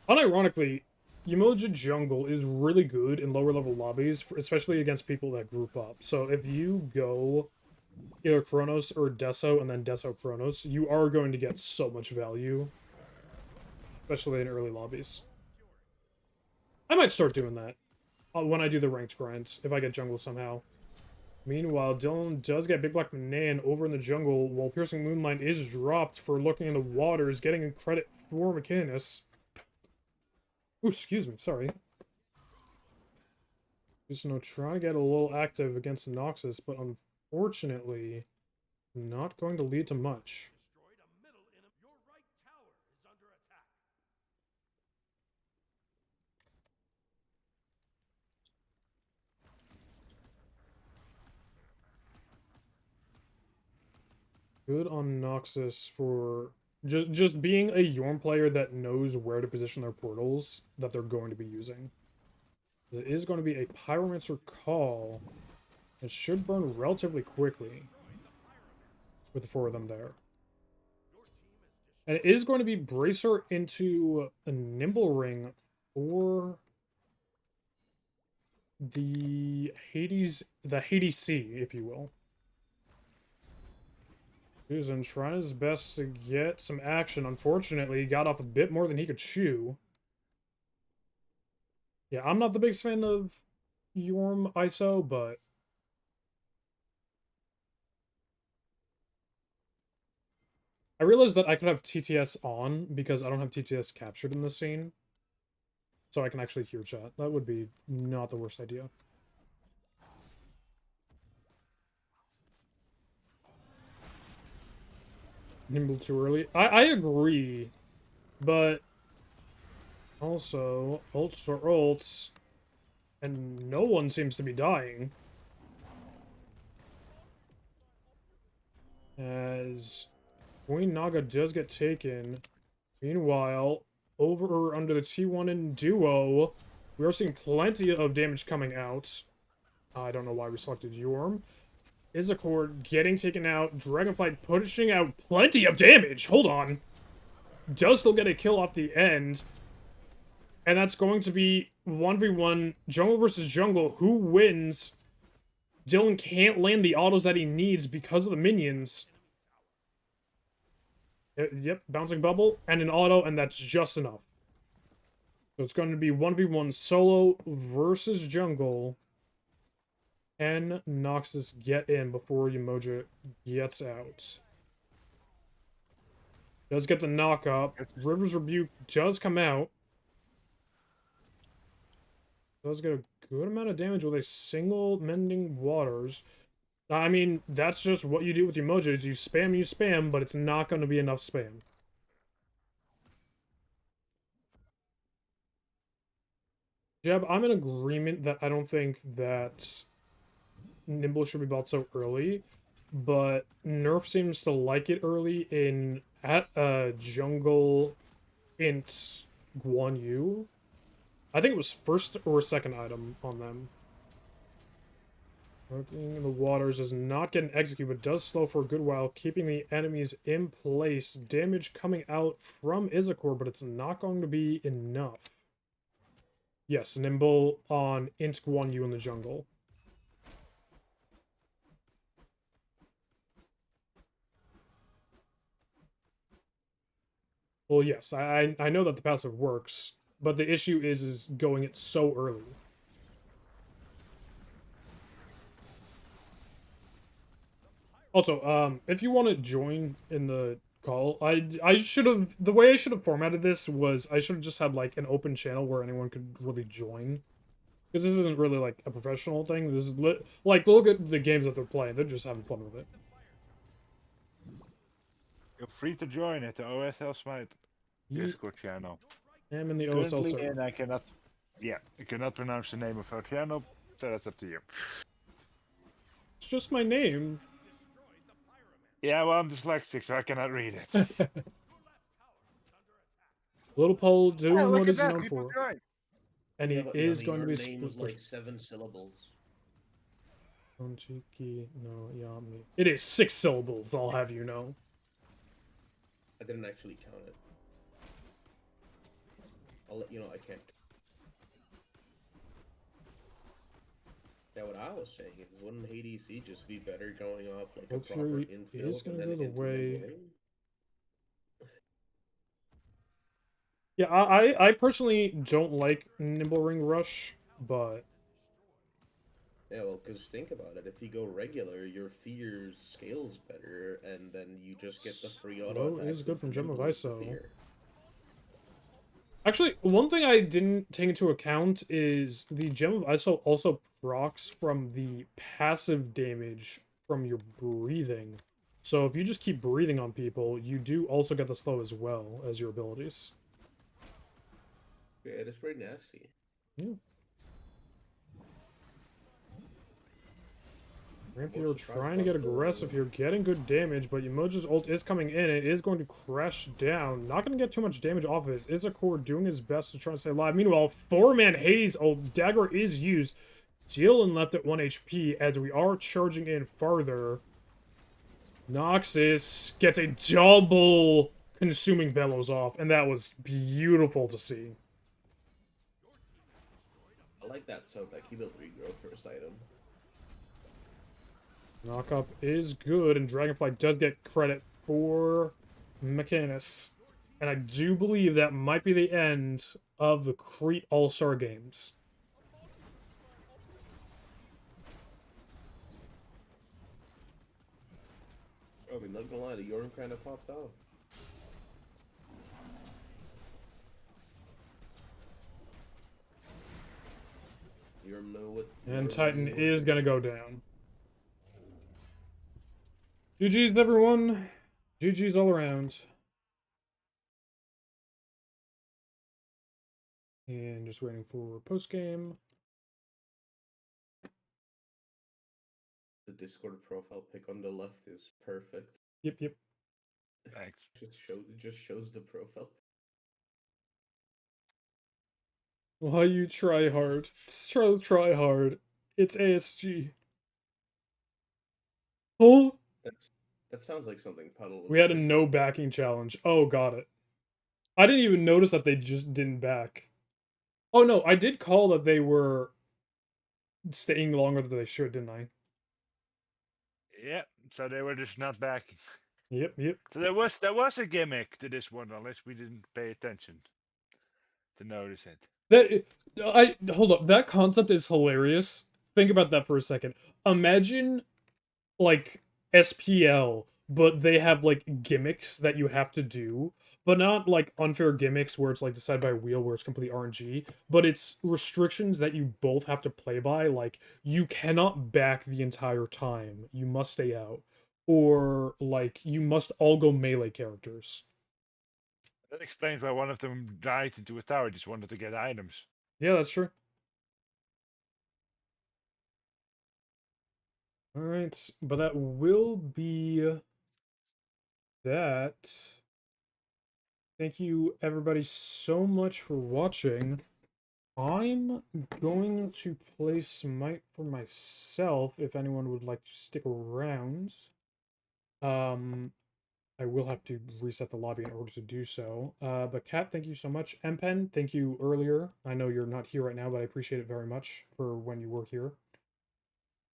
Unironically, Umoja Jungle is really good in lower level lobbies, especially against people that group up. So if you go either Chronos or Deso and then Deso Chronos, you are going to get so much value, especially in early lobbies. I might start doing that when I do the ranked grind, if I get jungle somehow. Meanwhile, Dylan does get Big Black Manan over in the jungle, while Piercing Moonlight is dropped for looking in the waters, getting credit for Mechanus. Ooh, excuse me, sorry. Just trying to get a little active against Noxus, but unfortunately, not going to lead to much. Good on Noxus for just being a Yorm player that knows where to position their portals that they're going to be using. It is going to be a Pyromancer call. It should burn relatively quickly with the 4 of them there. And it is going to be Bracer into a Nimble Ring for the Hades Sea, if you will. Susan trying his best to get some action. Unfortunately, he got off a bit more than he could chew. Yeah, I'm not the biggest fan of Yorm ISO, but I realized that I could have TTS on because I don't have TTS captured in this scene. So I can actually hear chat. That would be not the worst idea. Nimble too early. I agree, but also ults for ults, and no one seems to be dying. As Queen Naga does get taken. Meanwhile, over or under the T1 in duo, we are seeing plenty of damage coming out. I don't know why we selected Yorm. Izakor getting taken out. Dragonflight pushing out plenty of damage. Hold on. Does still get a kill off the end. And that's going to be 1v1 jungle versus jungle. Who wins? Dylan can't land the autos that he needs because of the minions. Yep, bouncing bubble and an auto, and that's just enough. So it's going to be 1v1 solo versus jungle. Can Noxus get in before Umoja gets out? Does get the knock up. River's Rebuke does come out. Does get a good amount of damage with a single Mending Waters. I mean, that's just what you do with emojis. You spam, but it's not going to be enough spam. Jeb, I'm in agreement that I don't think that Nimble should be bought so early, but Nerf seems to like it early at Jungle Int Guan Yu. I think it was first or second item on them. Working in the waters does not get an execute, but does slow for a good while, keeping the enemies in place. Damage coming out from Izakor, but it's not going to be enough. Yes, Nimble on Int Guan Yu in the jungle. Well, yes, I know that the passive works, but the issue is going it so early. Also, if you want to join in the call. I should have, the way I should have formatted this was I should have just had like an open channel where anyone could really join. Because this isn't really like a professional thing. This is like, look at the games that they're playing. They're just having fun with it. You're free to join at the OSL Smite Discord channel. I'm in the OSL Currently, server. and I cannot pronounce the name of our channel, so that's up to you. It's just my name. Yeah, well, I'm dyslexic, so I cannot read it. Little Paul doing Oh, look what at he's that, known people for. join. And Yeah, he but is Nani, going to be your name is like 7 syllables. Onchiki no Yami. It is 6 syllables, I'll have you know. I didn't actually count it. I'll let you know I can't. Yeah, what I was saying is, wouldn't ADC just be better going off like a proper Fury infield is going and to then go the into way. the lane? Yeah, I personally don't like Nimble Ring Rush, but... Yeah, well, because think about it. If you go regular, your fear scales better, and then you just get the free auto Slow is good from Gem of Nimble ISO. Fear. Actually, one thing I didn't take into account is the Gem of ISO also procs from the passive damage from your breathing. So if you just keep breathing on people, you do also get the slow as well as your abilities. Yeah, it is pretty nasty. Yeah. Rampio trying to get aggressive here, getting good damage, but Umoja's ult is coming in. It is going to crash down. Not going to get too much damage off of it. Izakor doing his best to try and stay alive. Meanwhile, 4-man Hades ult dagger is used. Dylan left at 1 HP as we are charging in farther. Noxus gets a double consuming bellows off, and that was beautiful to see. I like that soap that keep it regrow first item. Knockup is good, and Dragonfly does get credit for Mechanus. And I do believe that might be the end of the Crete All-Star Games. Oh, I'm not gonna lie, the Yorm kind of popped off. Yorm know what... And Titan is gonna go down. GG's, everyone. GG's all around. And just waiting for post-game. The Discord profile pic on the left is perfect. Yep, yep. Thanks. It just shows the profile. Why you try hard? Just try hard. It's ASG. Oh! That sounds like something Puddle would We had a say. no backing challenge. Oh, got it. I didn't even notice that they just didn't back. Oh, no, I did call that they were staying longer than they should, didn't I? Yeah, so they were just not backing. Yep, yep. So there was a gimmick to this one, unless we didn't pay attention to notice it. Hold up. That concept is hilarious. Think about that for a second. Imagine, like, SPL, but they have, like, gimmicks that you have to do. But not, like, unfair gimmicks where it's, like, decided by wheel where it's complete RNG. But it's restrictions that you both have to play by. Like, you cannot back the entire time. You must stay out. Or, like, you must all go melee characters. That explains why one of them died into a tower, just wanted to get items. Yeah, that's true. Alright, but that will be that. Thank you, everybody, so much for watching. I'm going to play Smite for myself, if anyone would like to stick around. I will have to reset the lobby in order to do so. But Kat, thank you so much. Mpen, thank you earlier. I know you're not here right now, but I appreciate it very much for when you were here.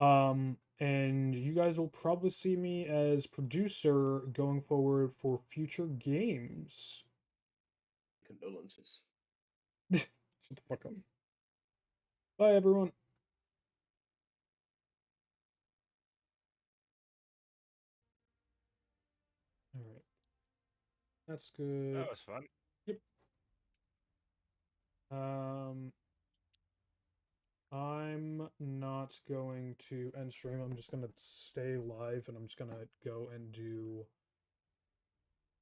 And you guys will probably see me as producer going forward for future games. Condolences. Shut the fuck up. Bye, everyone. All right. That's good. That was fun. Yep. I'm not going to end stream. I'm just gonna stay live, and I'm just gonna go and do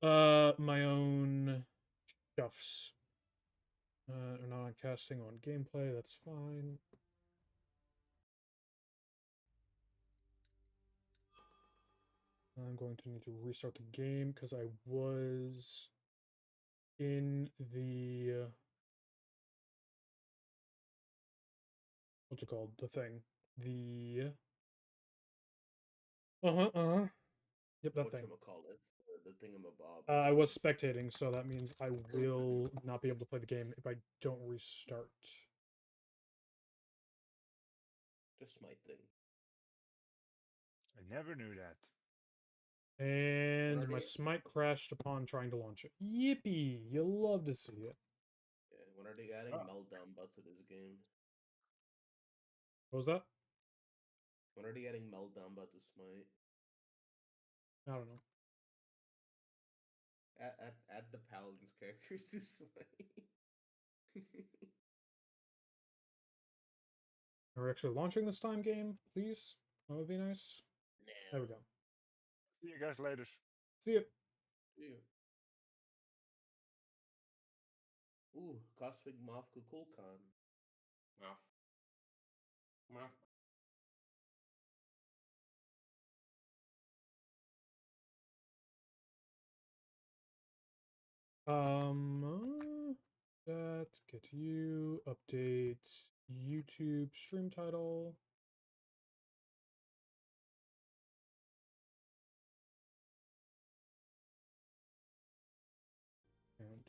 my own stuffs. Not on casting, on gameplay. That's fine. I'm going to need to restart the game because I was in the what's it called? The thing. The Yep, that thing. Call it the thingamabob. I was spectating, so that means I will not be able to play the game if I don't restart. The Smite thing. I never knew that. And my Smite crashed upon trying to launch it. Yippee! You'll love to see it. Yeah, when are they adding Meldamba to this game? What was that? When are they adding Meldamba to Smite? I don't know. Add the Paladin's characters to Smite. Are we actually launching this time, game? Please? That would be nice. No. There we go. See you guys later. See you. See you. Ooh, Cosmic Moth Kukulkan. Moth. Moth. That, get you, update YouTube stream title.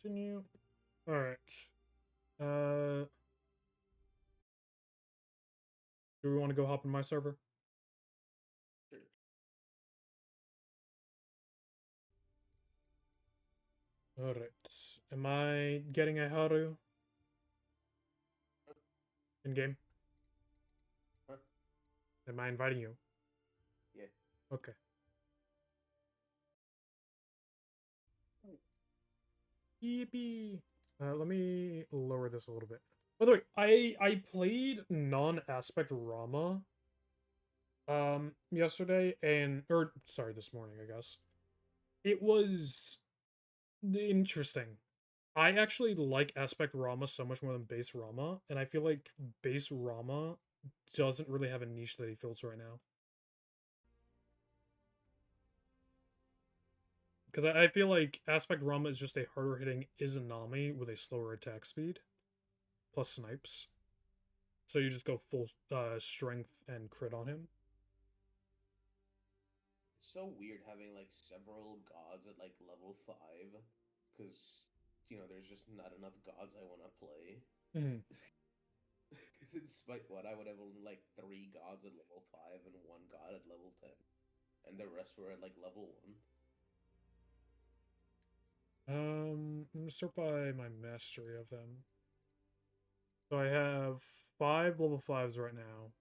Continue. Alright. Do we want to go hop in my server? Sure. Alright. Am I getting a Haru? In game? Huh? Am I inviting you? Yeah. Okay. Yippee! Let me lower this a little bit. By the way, I played non-aspect Rama yesterday, or sorry, this morning, I guess. It was interesting. I actually like aspect Rama so much more than base Rama, and I feel like base Rama doesn't really have a niche that he fills right now. Because I feel like aspect Rama is just a harder hitting Izanami with a slower attack speed, plus snipes. So you just go full strength and crit on him. It's so weird having like several gods at like level 5, because there's just not enough gods I want to play. Because in Smite 1, I would have only like 3 gods at level 5 and 1 god at level 10, and the rest were at like level 1. I'm gonna start by my mastery of them. So I have 5 level 5s right now.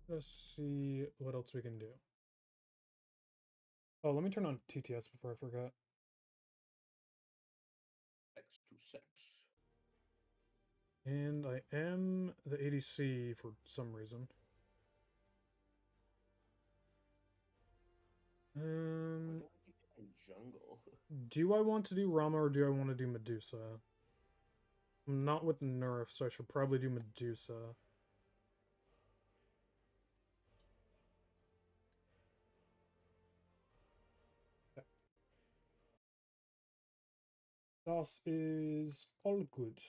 Let's see what else we can do. Oh, let me turn on TTS before I forget. X26. And I am the ADC for some reason. Jungle. Do I want to do Rama or do I want to do Medusa? I'm not with Nerf, so I should probably do Medusa. Okay. Das is all good.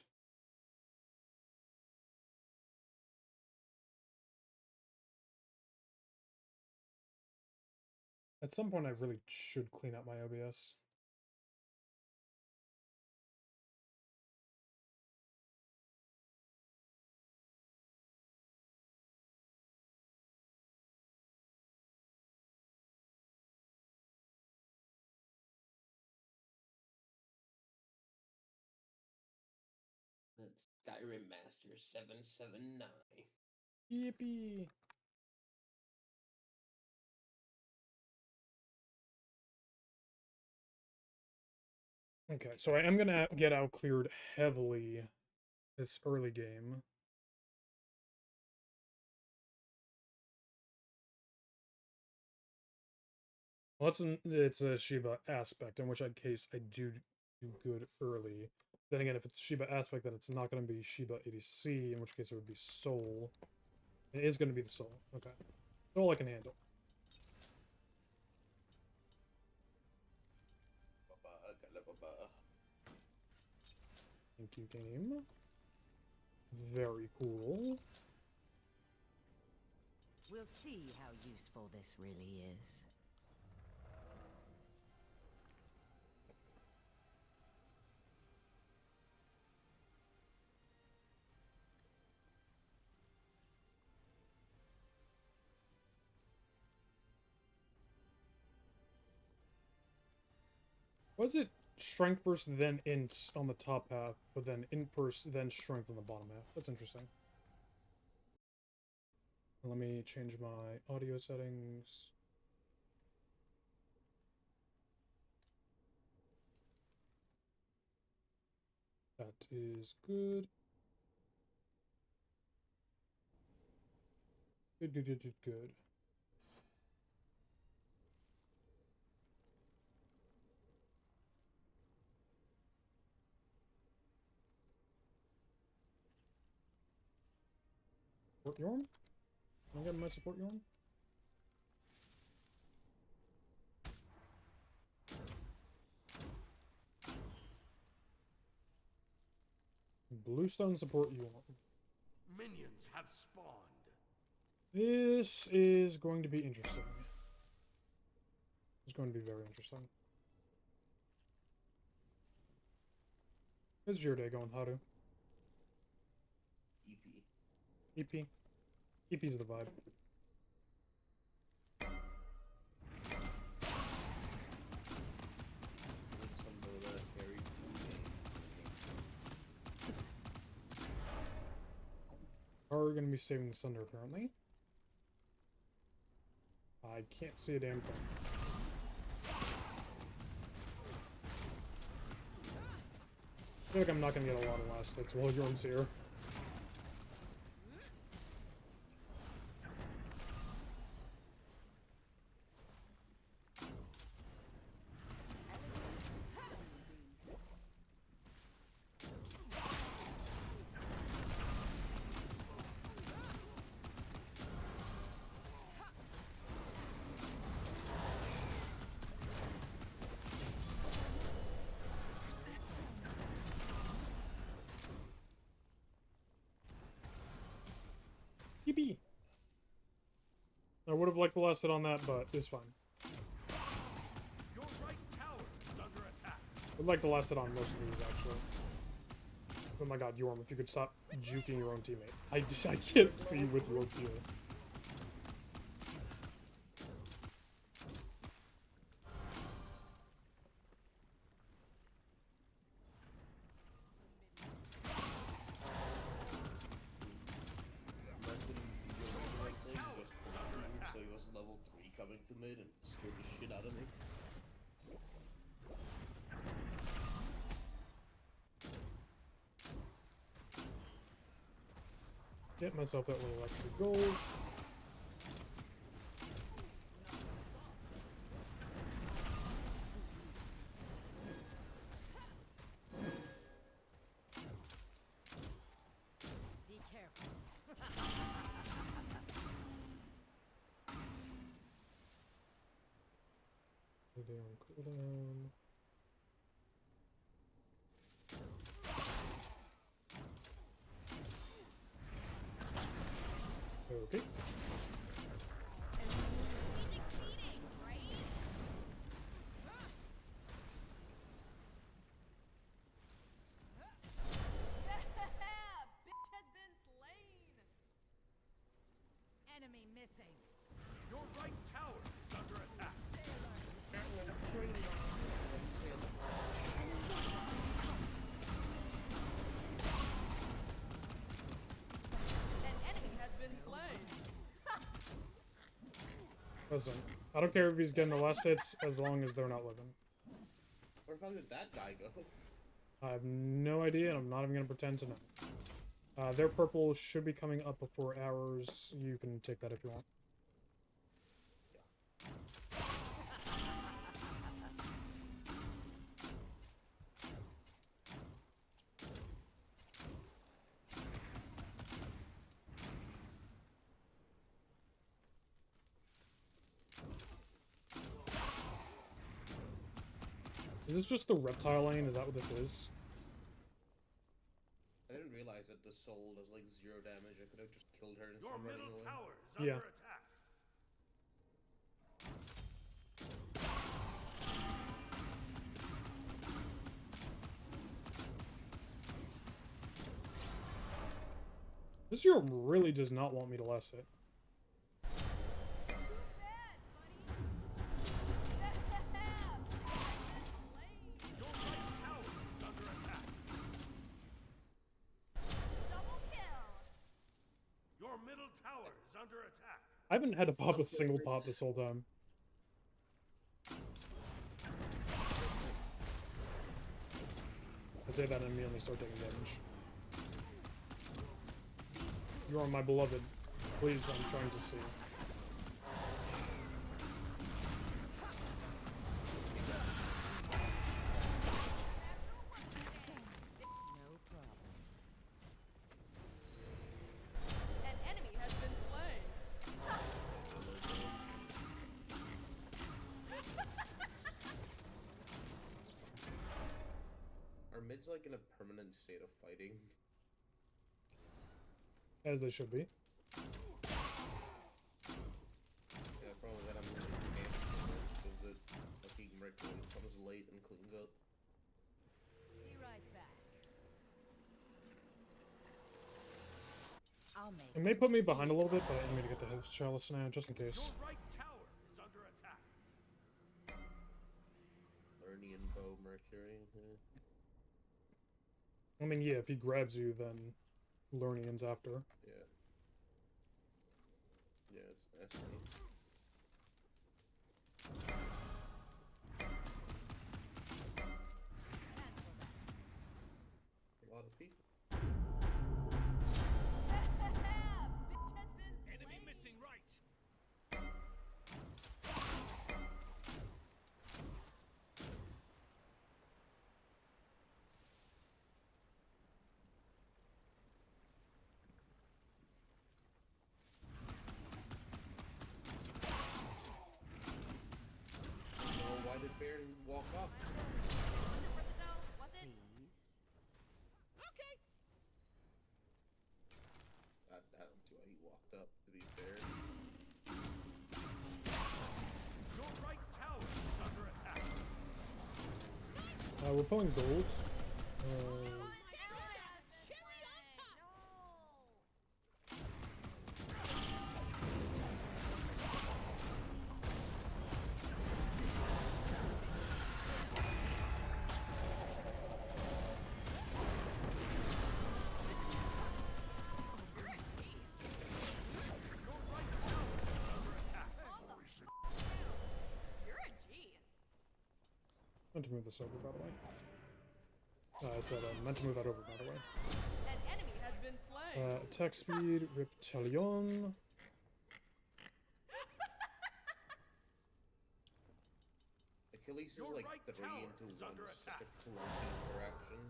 At some point, I really should clean up my OBS. Let's Skyrim Master 779. Yippee! Okay, so I am gonna get out cleared heavily this early game. Well, it's a Shiba aspect, in which case I do good early. Then again, if it's Shiba aspect, then it's not going to be Shiba ADC, in which case it would be Soul. It is going to be the Soul. Okay. Soul I can handle. Thank you, game. Very cool. We'll see how useful this really is. Was it strength first, then int on the top half, but then int first, then strength on the bottom half? That's interesting. Let me change my audio settings. That is good. Good. Support Yorm? Can I get my support Yorm? Bluestone support Yorm. Minions have spawned. This is going to be interesting. It's going to be very interesting. How's your day going, Haru? EP. EP? EP's the vibe. Are going to be saving the Sunder, apparently. I can't see a damn thing. I feel like I'm not going to get a lot of last hits while Yorm's here. Yippee! I would have liked to last it on that, but it's fine. Your right tower is under attack. Would like to last it on most of these, actually. Oh my god, Yorm, if you could stop juking your own teammate. I can't see with your peel. So he was level 3 coming to mid and scared the shit out of me. Get myself that little extra gold. Be careful. Cooldown. Okay. Bitch has been slain. Enemy missing. Your right tower is under attack. Listen, I don't care if he's getting the last hits as long as they're not living. Where the fuck did that guy go? I have no idea, and I'm not even going to pretend to know. Their purple should be coming up before ours. You can take that if you want. Is this just the reptile lane? Is that what this is? I didn't realize that the soul does like 0 damage. I could have just killed her and Your running middle away. tower is under attack. This hero really does not want me to last hit. Your middle tower is under attack. I haven't had to pop a single pop this whole time. I say that and immediately start taking damage. You are my beloved. Please, I'm trying to see. No problem. An enemy has been slain. Are mids like in a permanent state of fighting? As they should be. Yeah, problem is that I'm really because the fucking Rick always comes late and cleans up. Be right back. I'll make It may put me behind a little bit, but I need to get the Health Chalice now, just in case. Your right tower is under attack. Lernian Bow Mercury. I mean, yeah, if he grabs you, then Lernian's after. Yeah. Yeah, it's nasty. A lot of people. Enemy missing right. Oh, why did Baron walk up? please. Okay. I don't see why he walked up, to be fair. Your right tower is under attack. We're pulling gold. You're a G. Meant to move this over, by the way. I said I meant to move that over, by the way. An enemy has been slain. Attack speed, Reptilion. Achilles is Your like right 3 tower into is 1, under such attack. a clunky interaction.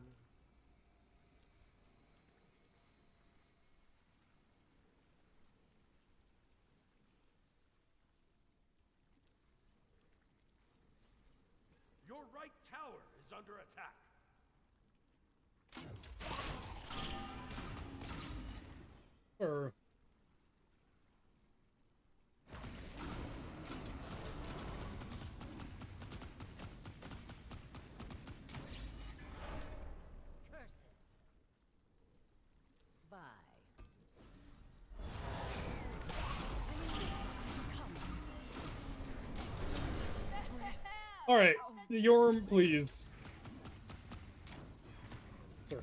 Your right tower is under attack. Or Curses. Bye. all right, Yorm, please. Sir.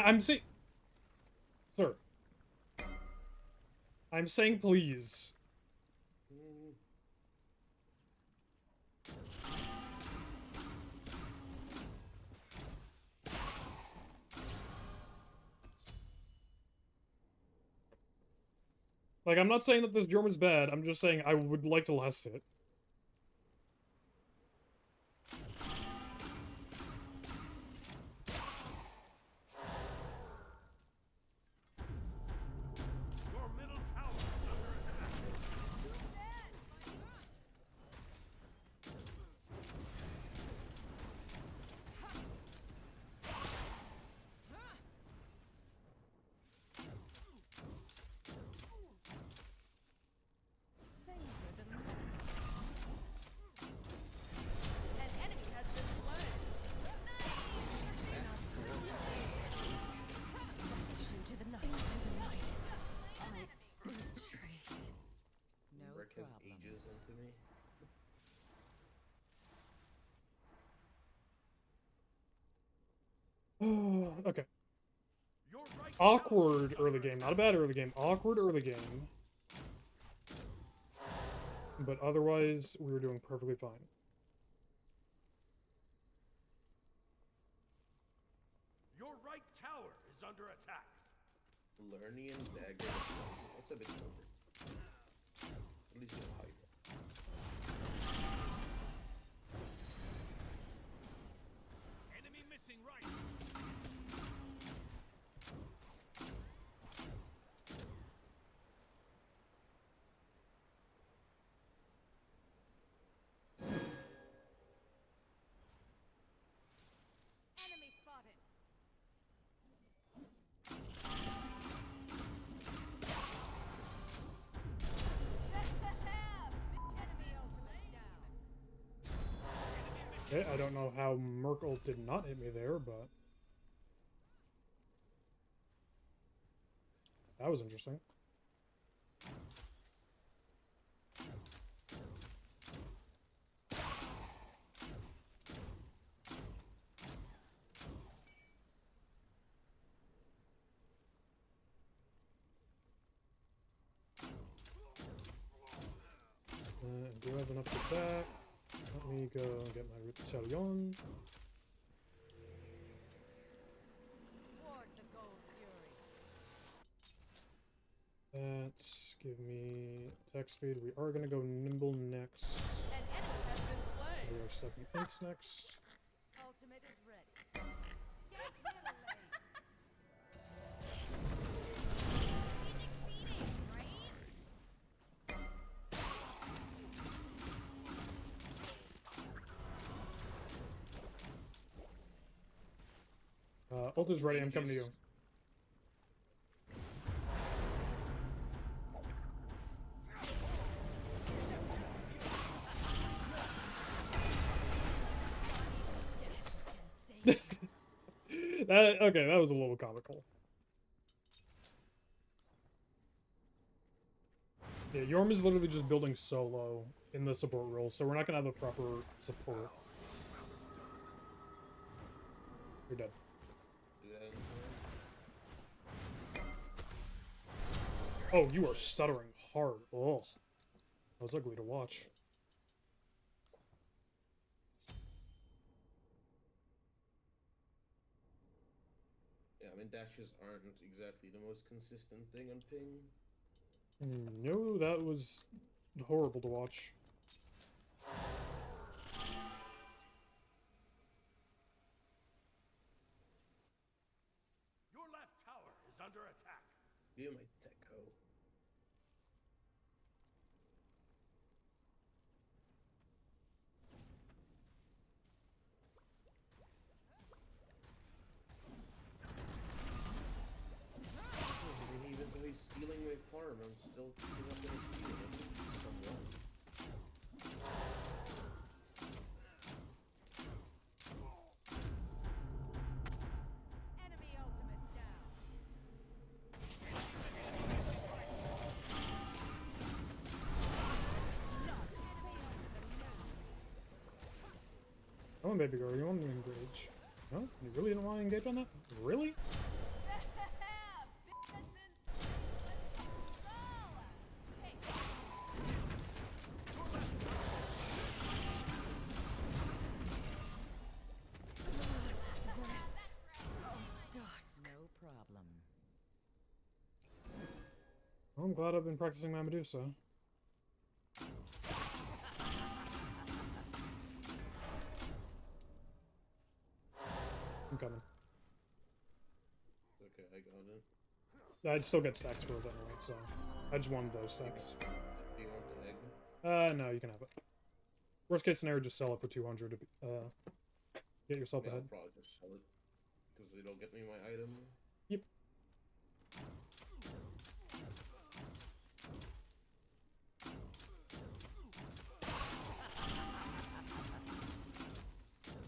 I'm saying... Sir. I'm saying please. Like, I'm not saying that this Yorm is bad, I'm just saying I would like to last it. Your middle tower is under attack. An enemy has been slain. Into the night, into the night. I retreat. No Rick has problem. ages into me. Okay. Your right Awkward tower is early game. Not a bad early game. Awkward early game. But otherwise, we were doing perfectly fine. Your right tower is under attack. Lernian dagger. That's a bit stronger. At least you know how you go. Enemy missing right. Enemy spotted. Enemy ultimate down. Okay, I don't know how Merkel did not hit me there, but... That was interesting. Do I have enough to back? Let me go get my Rebellion. Ward the gold fury. That's give me attack speed. We are gonna go nimble next. An enemy has been slain. We are stepping inks next. Ultimate is ready. Get middle lane. Easy feeding, right? Ult is ready. I'm coming to you. Okay, that was a little comical. Yeah, Yorm is literally just building solo in the support role, so we're not gonna have a proper support. You're dead. Oh, you are stuttering hard. Oh, that was ugly to watch. Yeah, I mean, dashes aren't exactly the most consistent thing on ping. No, that was horrible to watch. Your left tower is under attack. You might Techo. Even though he's stealing my farm, I'm still gonna steal it. Somewhat. Enemy ultimate down. Come on, baby girl, you want me to engage? No? You really don't want to engage on that? Really? I'm glad I've been practicing my Medusa. I'm coming. Okay, I got it. I'd still get stacks for it anyway, so I just wanted those stacks. Do you want the egg? No, you can have it. Worst case scenario, just sell it for 200 to get yourself Yeah, ahead. I'll probably just sell it because it'll get me my item. Yep.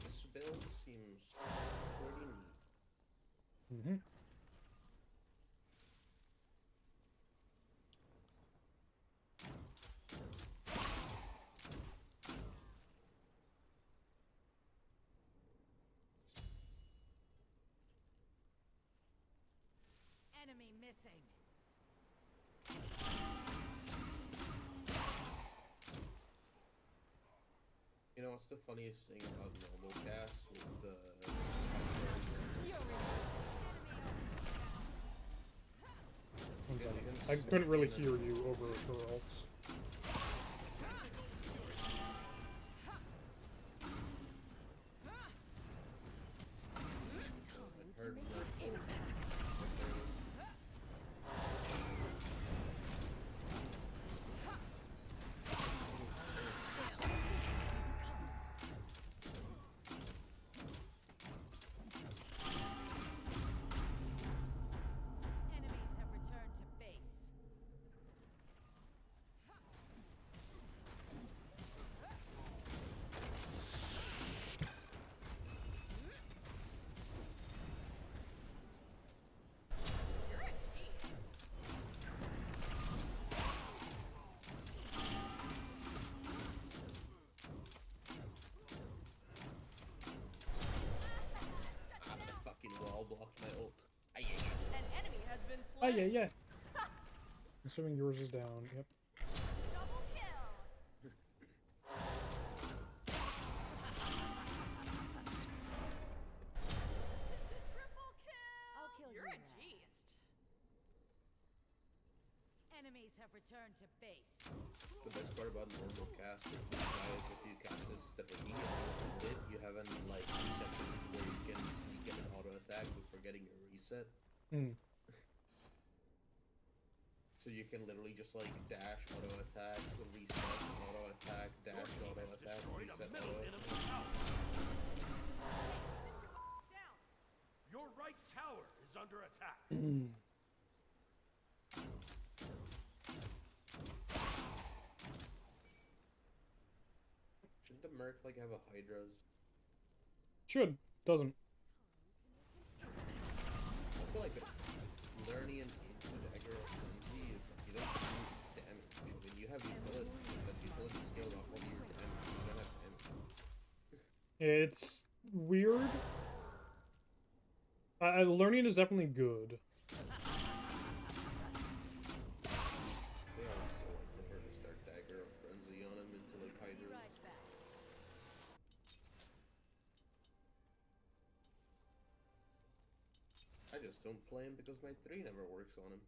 This build seems pretty neat. Mm-hmm. Enemy missing. You know what's the funniest thing about normal cast with the One second. I couldn't really hear you over her ults. Enemies have returned to base. they fucking wall blocked my ult. An enemy has been Oh, slain. yeah, yeah. Assuming yours is down, yep. Double kill. Triple kill. I'll kill You're you a now. beast. Enemies have returned to base. The best part about normal cast is if you cast this Stephanie and you hold it, you have an like section where you can sneak in an auto attack before getting a reset. Hmm. So you can literally just like dash auto attack, reset, auto attack, dash auto attack, reset auto attack. Your right tower is under attack. Shouldn't the Merc like have a Hydras? Should. Doesn't. I feel like learning into the aggro frenzy is like you don't do damage. When you have utility, but utility scaled off all your damage. You don't have damage. It's weird. Learning is definitely good. Yeah, I still like prefer to start dagger of frenzy on him into like Hydras. Right back. I just don't play him because my 3 never works on him.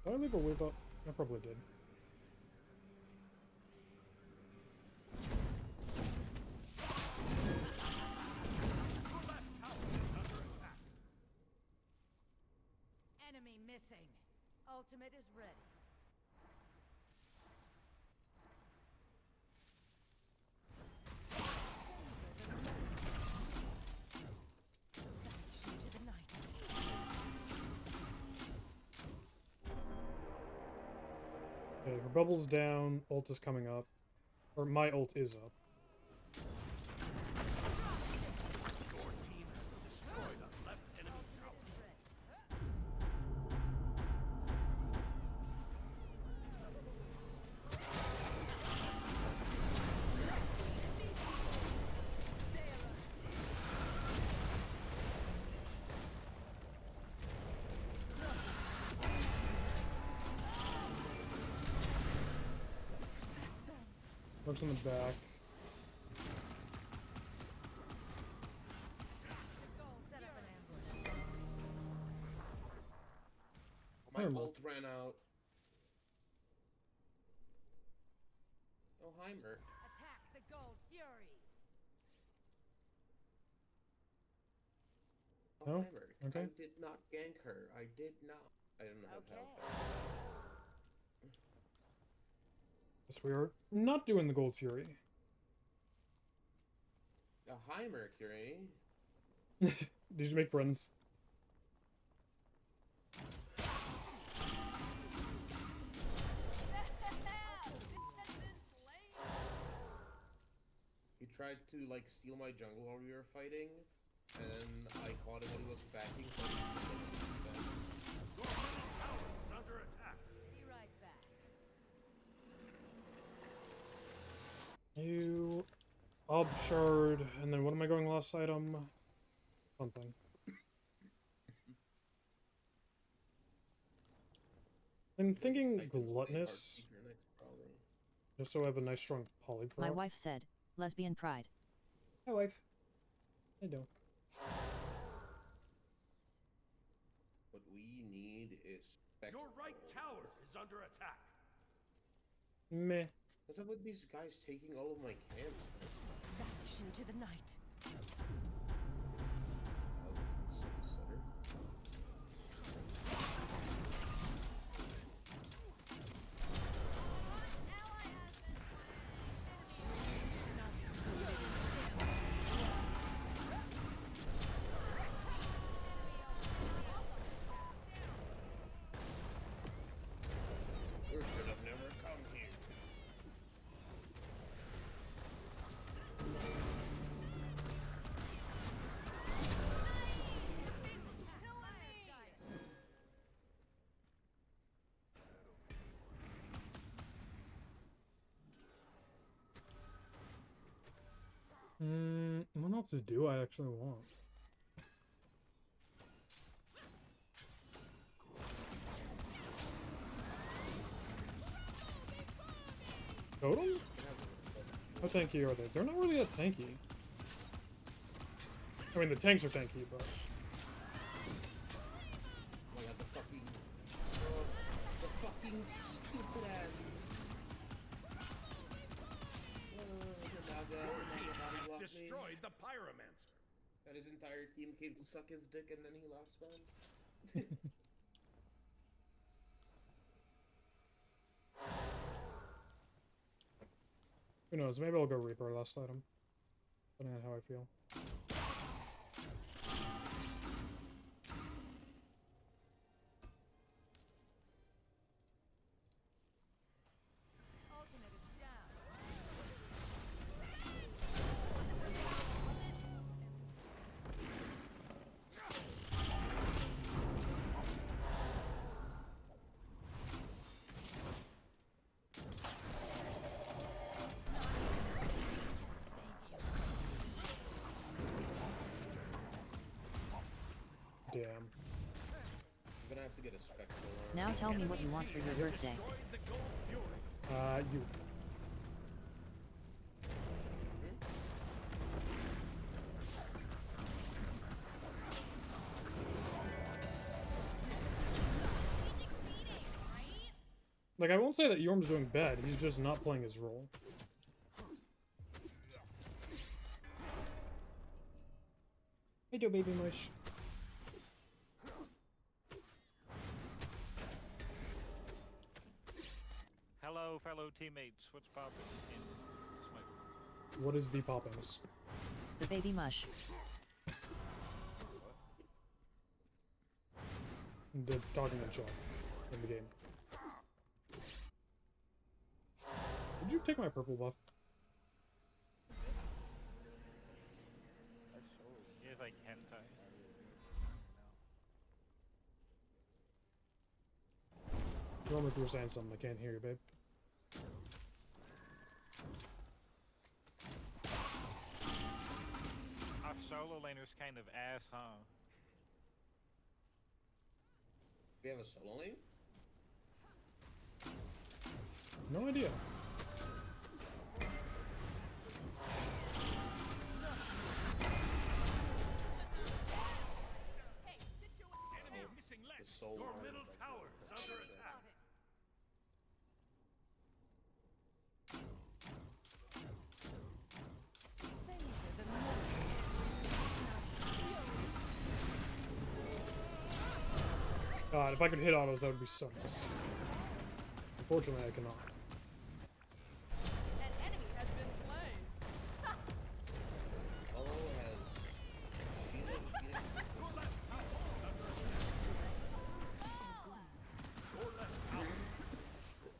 Did I leave a whip up? I probably did. Enemy missing. Ultimate is ready. Vanish into the night. Okay, her bubble's down, ult is coming up. Or my ult is up. Your team has destroyed a left enemy tower. Looks in the back. Set up an ambush. My Never mind. ult ran Heimer. Attack the Gold Fury. Oh, Oh, Heimer. okay. I did not gank her. I did not. I don't have Okay. health. Guess we are not doing the Gold Fury. Hi, Mercury. Did you make friends? He tried to like steal my jungle while we were fighting, and I caught him when he was backing. So Your middle tower is under attack. Be right back. You... Ob Shard, and then what am I going last item? Something. I'm thinking Gluttonous, just so I have a nice strong polyproc. My wife said, lesbian pride. Hi, wife. I don't. What we need is Your right tower is under attack. Meh. What's up with these guys taking all of my camps? Vanish into the night. You should have never come here. What else do I actually want? Totem? How tanky are they? They're not really that tanky. I mean, the tanks are tanky, but... Oh my god, the fucking stupid ass. Destroyed the pyromancer. That his entire team came to suck his dick and then he lost man. Who knows? Maybe I'll go Reaper last item. Depending on how I feel. Ultimate is down. Damn. I'm gonna have to get a spectral. Now tell me what you want for your birthday. You. Like, I won't say that Yorm's doing bad, he's just not playing his role. Hey, do baby mush. Hello, fellow teammates. What's poppin' in Smite? What is the poppins? The baby mush. The talking and shot in the game. Did you take my purple buff? Yes, I can tie. Tell me if you're saying something. I can't hear you, babe. Our solo laner's kind of ass, huh? We have a solo lane? No idea. Enemy missing The left. soul Your line middle is like tower is under attack. God, if I could hit autos, that would be so nice. Unfortunately, I cannot. An enemy has been slain. Hollow has Sheila and Phoenix.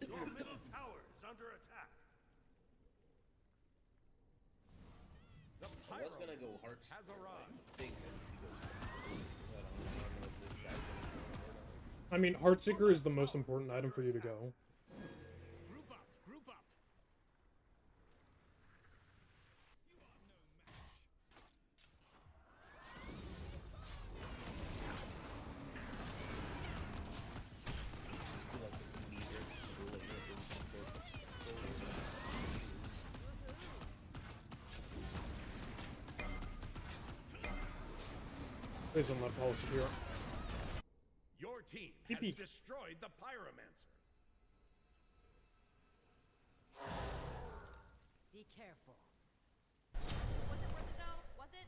Your middle tower is under attack. The I was gonna go Hearts. has arrived. Big. I mean, Heartseeker is the most important item for you to go. Group up, group up. You are no match. Please don't let Paul secure. Your team has Yippee. destroyed the Pyromancer. Be careful. Was it worth it though? Was it?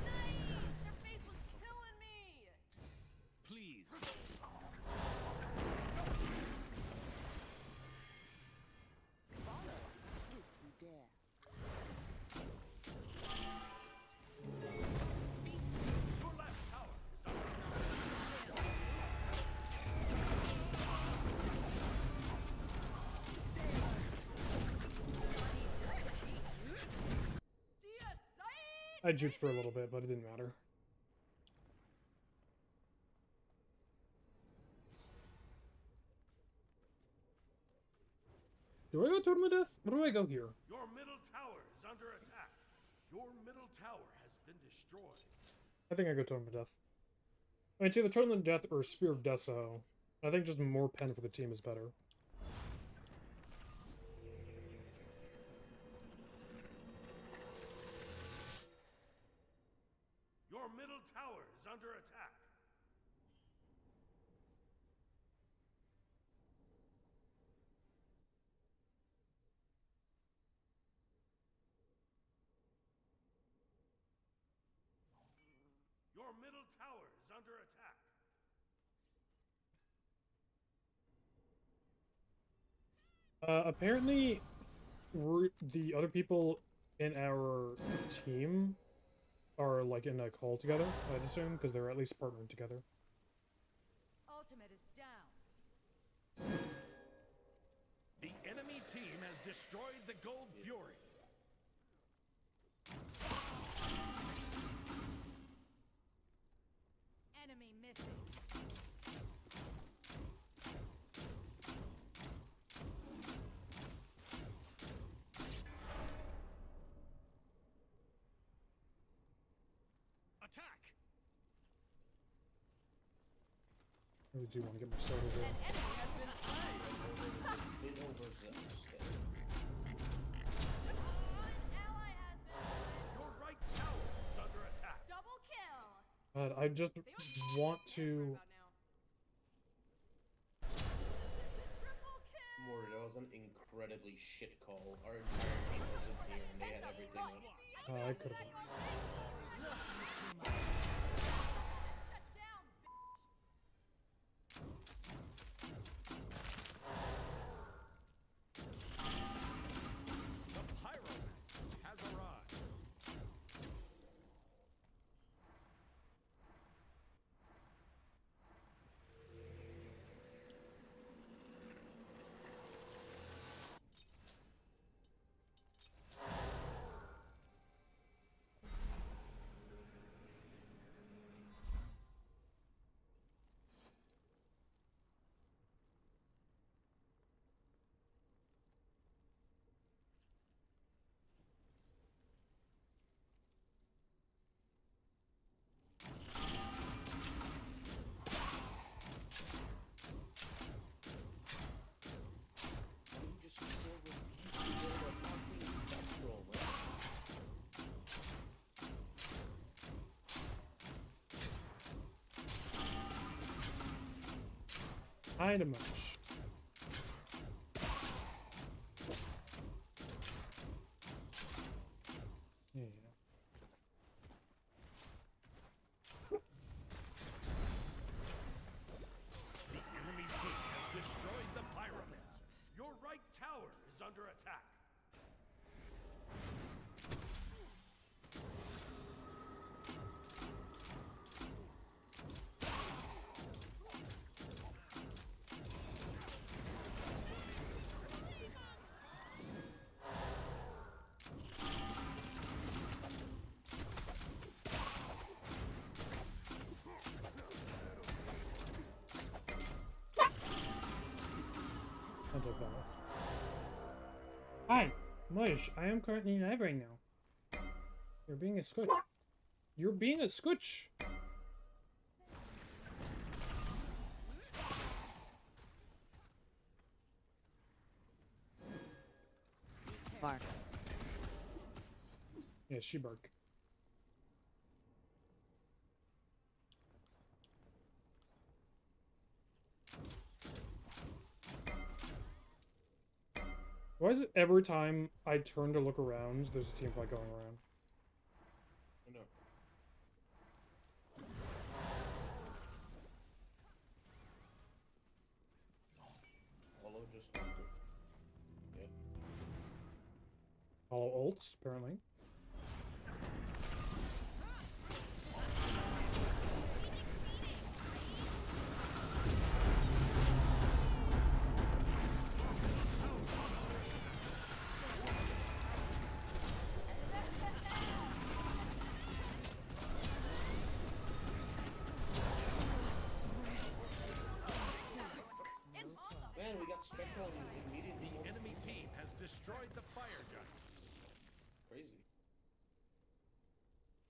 Nice! Their face was killing me! Please. Your left tower is under attack. I juked for a little bit, but it didn't matter. Do I go Totem of Death? Where do I go here? Your middle tower is under attack. Your middle tower has been destroyed. I think I go Totem of Death. I mean, it's either Totem of Death or Spear of Deso. I think just more pen for the team is better. Your middle tower is under attack. Your middle tower is under attack. Apparently, the other people in our team are, like, in a call together, I'd assume, because they're at least partnered together. Ultimate is down. The enemy team has destroyed the Gold Fury. Enemy missing. Attack! I really do want to get my soda here. An enemy has been slain. Big overzealous. An ally has been slain. Your right tower is under attack. Double kill. But I just want to... About now. Triple kill. Mori, that was an incredibly shit call. Our entire team wasn't here and they had everything on. I could have... Shut down, bitch. The Pyromancer has arrived. You just go over a fucking spectral, man. Kinda much. Develop. Hi, Mush. I am currently live right now. You're being a scutch. You're being a scutch. Bark. Yeah, she bark. Why is it every time I turn to look around, there's a team fight going around? I know. Hollow just ulted. Yeah. All ults, apparently. Man, we got Spectral immediately. The enemy team has destroyed the fire giant. Crazy.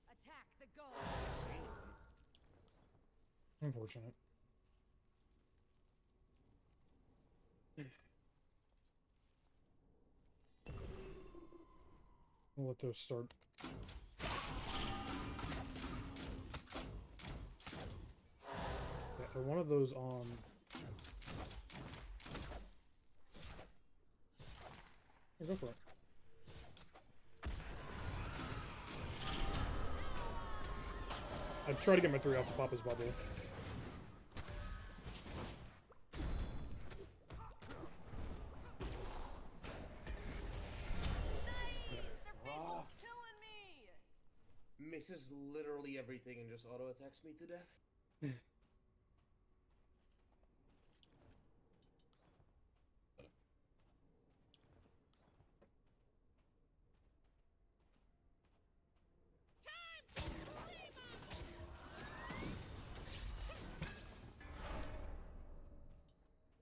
Attack the goal. Unfortunate. We'll let those start. Yeah, one of those on. Here, go for it. I try to get my 3 off to pop his bubble. Misses literally everything and just auto attacks me to death.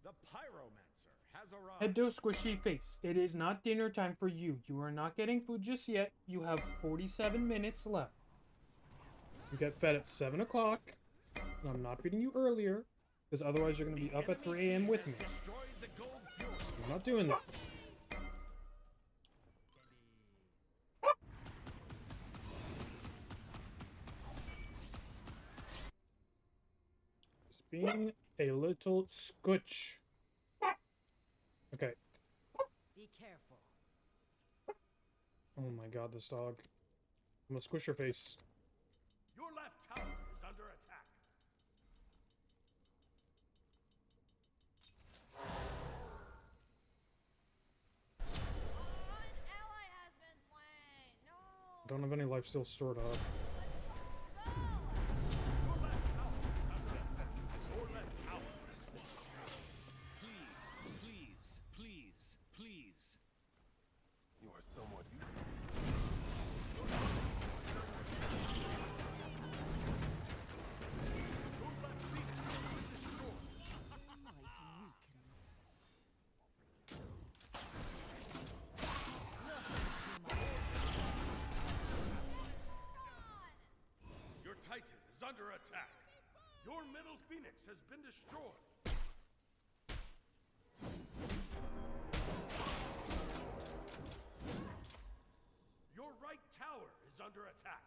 The Pyromancer has arrived. Hello, squishy face. It is not dinner time for you. You are not getting food just yet. You have 47 minutes left. You get fed at 7 o'clock. I'm not feeding you earlier, because otherwise you're going to be up at 3 a.m. with me. I'm not doing that. Just being a little scutch. Okay. Be careful. Oh my god, this dog. I'm gonna squish your face. Your left tower is under attack. An ally has been slain. No. Don't have any life steal stored up. Please. You are somewhat Your Titan is under attack. Your middle Phoenix has been destroyed. Your right tower is under attack.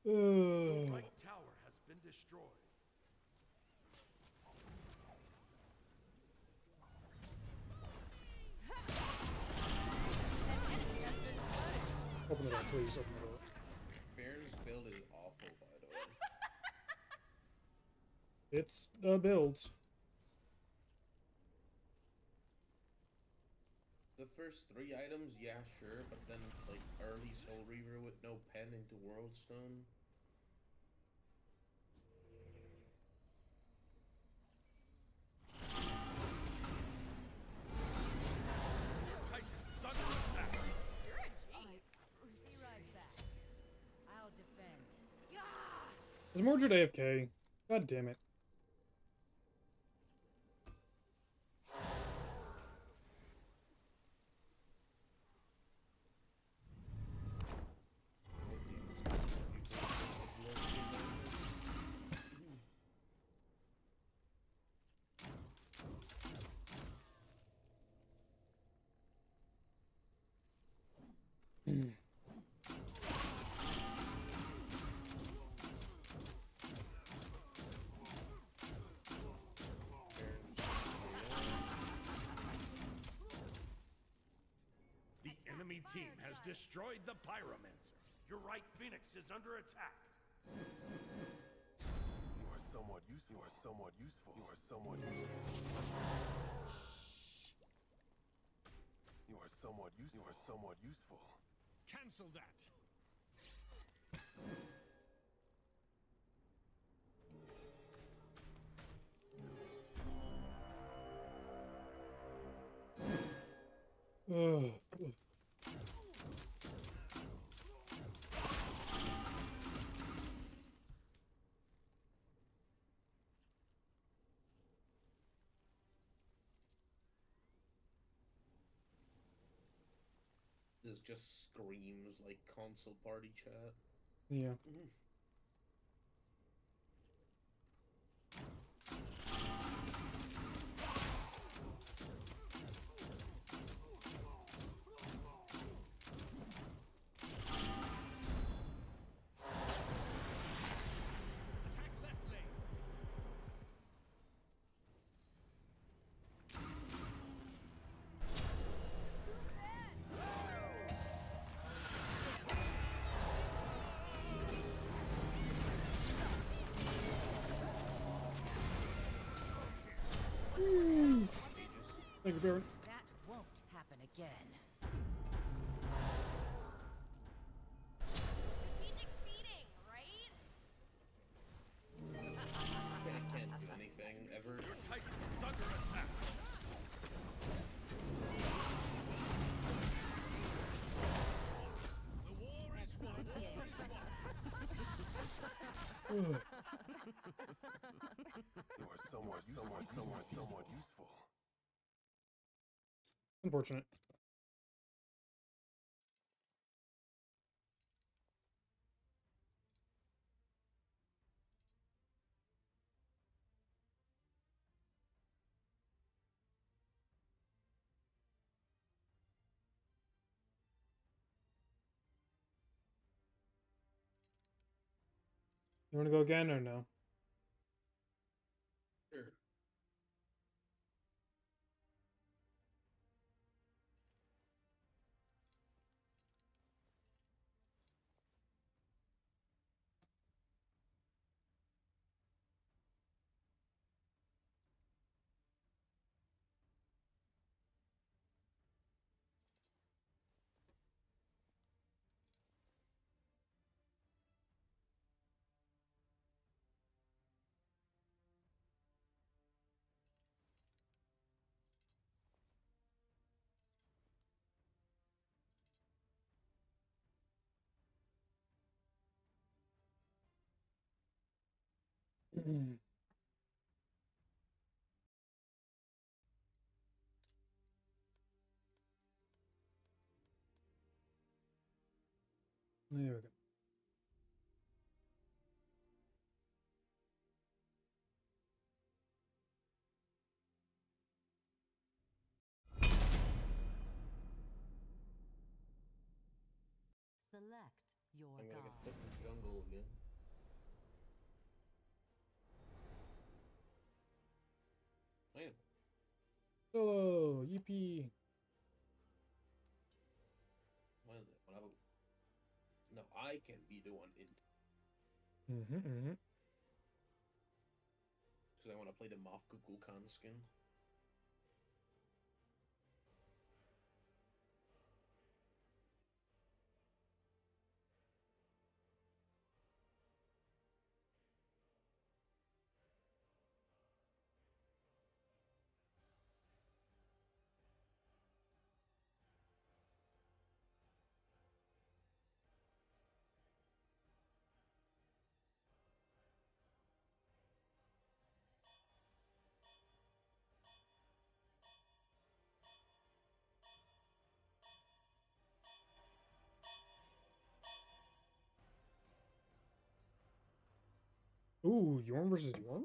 Your right tower has been destroyed. Open the door, please. Open the door. Baron's build is awful, by the way. It's a build. The first 3 items, yeah, sure, but then, like, early Soul Reaver with no pen into World Stone. Your Titan is under attack. You're a G. Be right back. I'll defend. Gah! Is Mordred AFK? God damn it. team has destroyed the Pyromancer. Your right Phoenix is under attack. You are somewhat useful. You are somewhat useful. You are somewhat useful. You are somewhat useful. You are somewhat useful. Cancel that. Ugh. This just screams like console party chat. Yeah. Attack left lane. Thank you, Baron. That won't happen again. Strategic feeding, right? I can't do anything ever. Your Titan is under attack. The war is won. The war is won. Ugh. You are somewhat useful. Unfortunate. You want to go again or no? Sure. There we go. Select your I'm gonna god. get put in jungle again. Man, Solo, yippee. what about... No, I can be the one in. Mm-hmm. Because I want to play the Moth Kukulkan skin. Ooh, Yorm versus Yorm?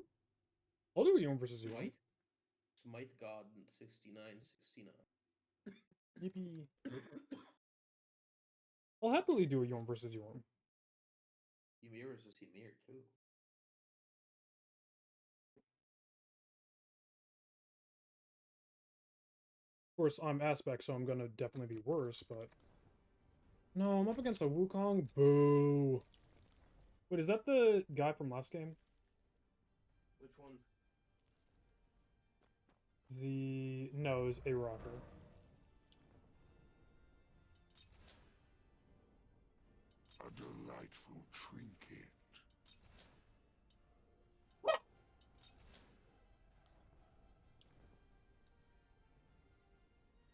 I'll do a Yorm versus Yorm. Smite? Smite God 69, 69. Yippee. I'll happily do a Yorm versus Yorm. Ymir versus Ymir, too. Of course, I'm Aspect, so I'm gonna definitely be worse, but... No, I'm up against a Wukong. Boo. Wait, is that the guy from last game? Which one? The... No, it was a rocker. A delightful trinket.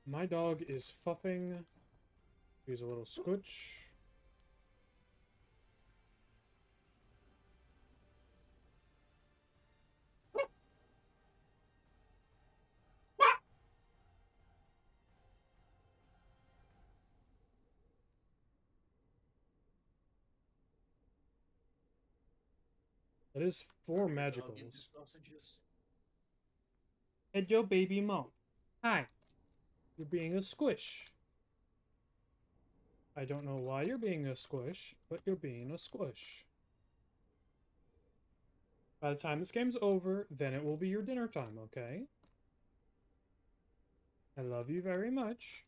My dog is fuffing. Use a little scooch. That is 4 magicals. Hey, Joe, baby mom. Hi. You're being a squish. I don't know why you're being a squish, but you're being a squish. By the time this game's over, then it will be your dinner time, okay? I love you very much.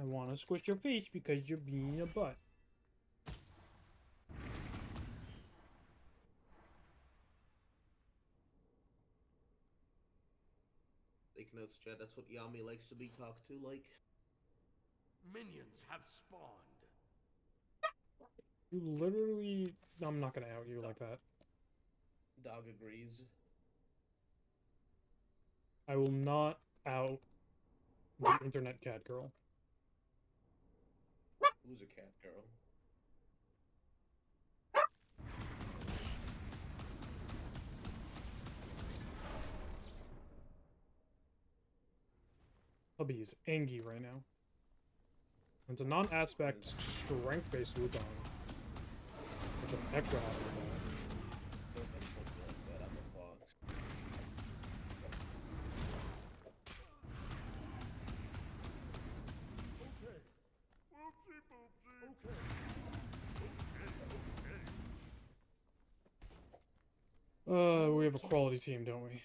I want to squish your face because you're being a butt. Take notes, Chad. That's what Yami likes to be talked to like. Minions have spawned. You literally... I'm not gonna out you like that. Dog agrees. I will not out the internet cat girl. Who's a cat girl? Hubby is angry right now. It's a non-aspect, strength-based Wukong. Which I'm extra happy about. Don't think something like that. I'm a fox. We have a quality team, don't we?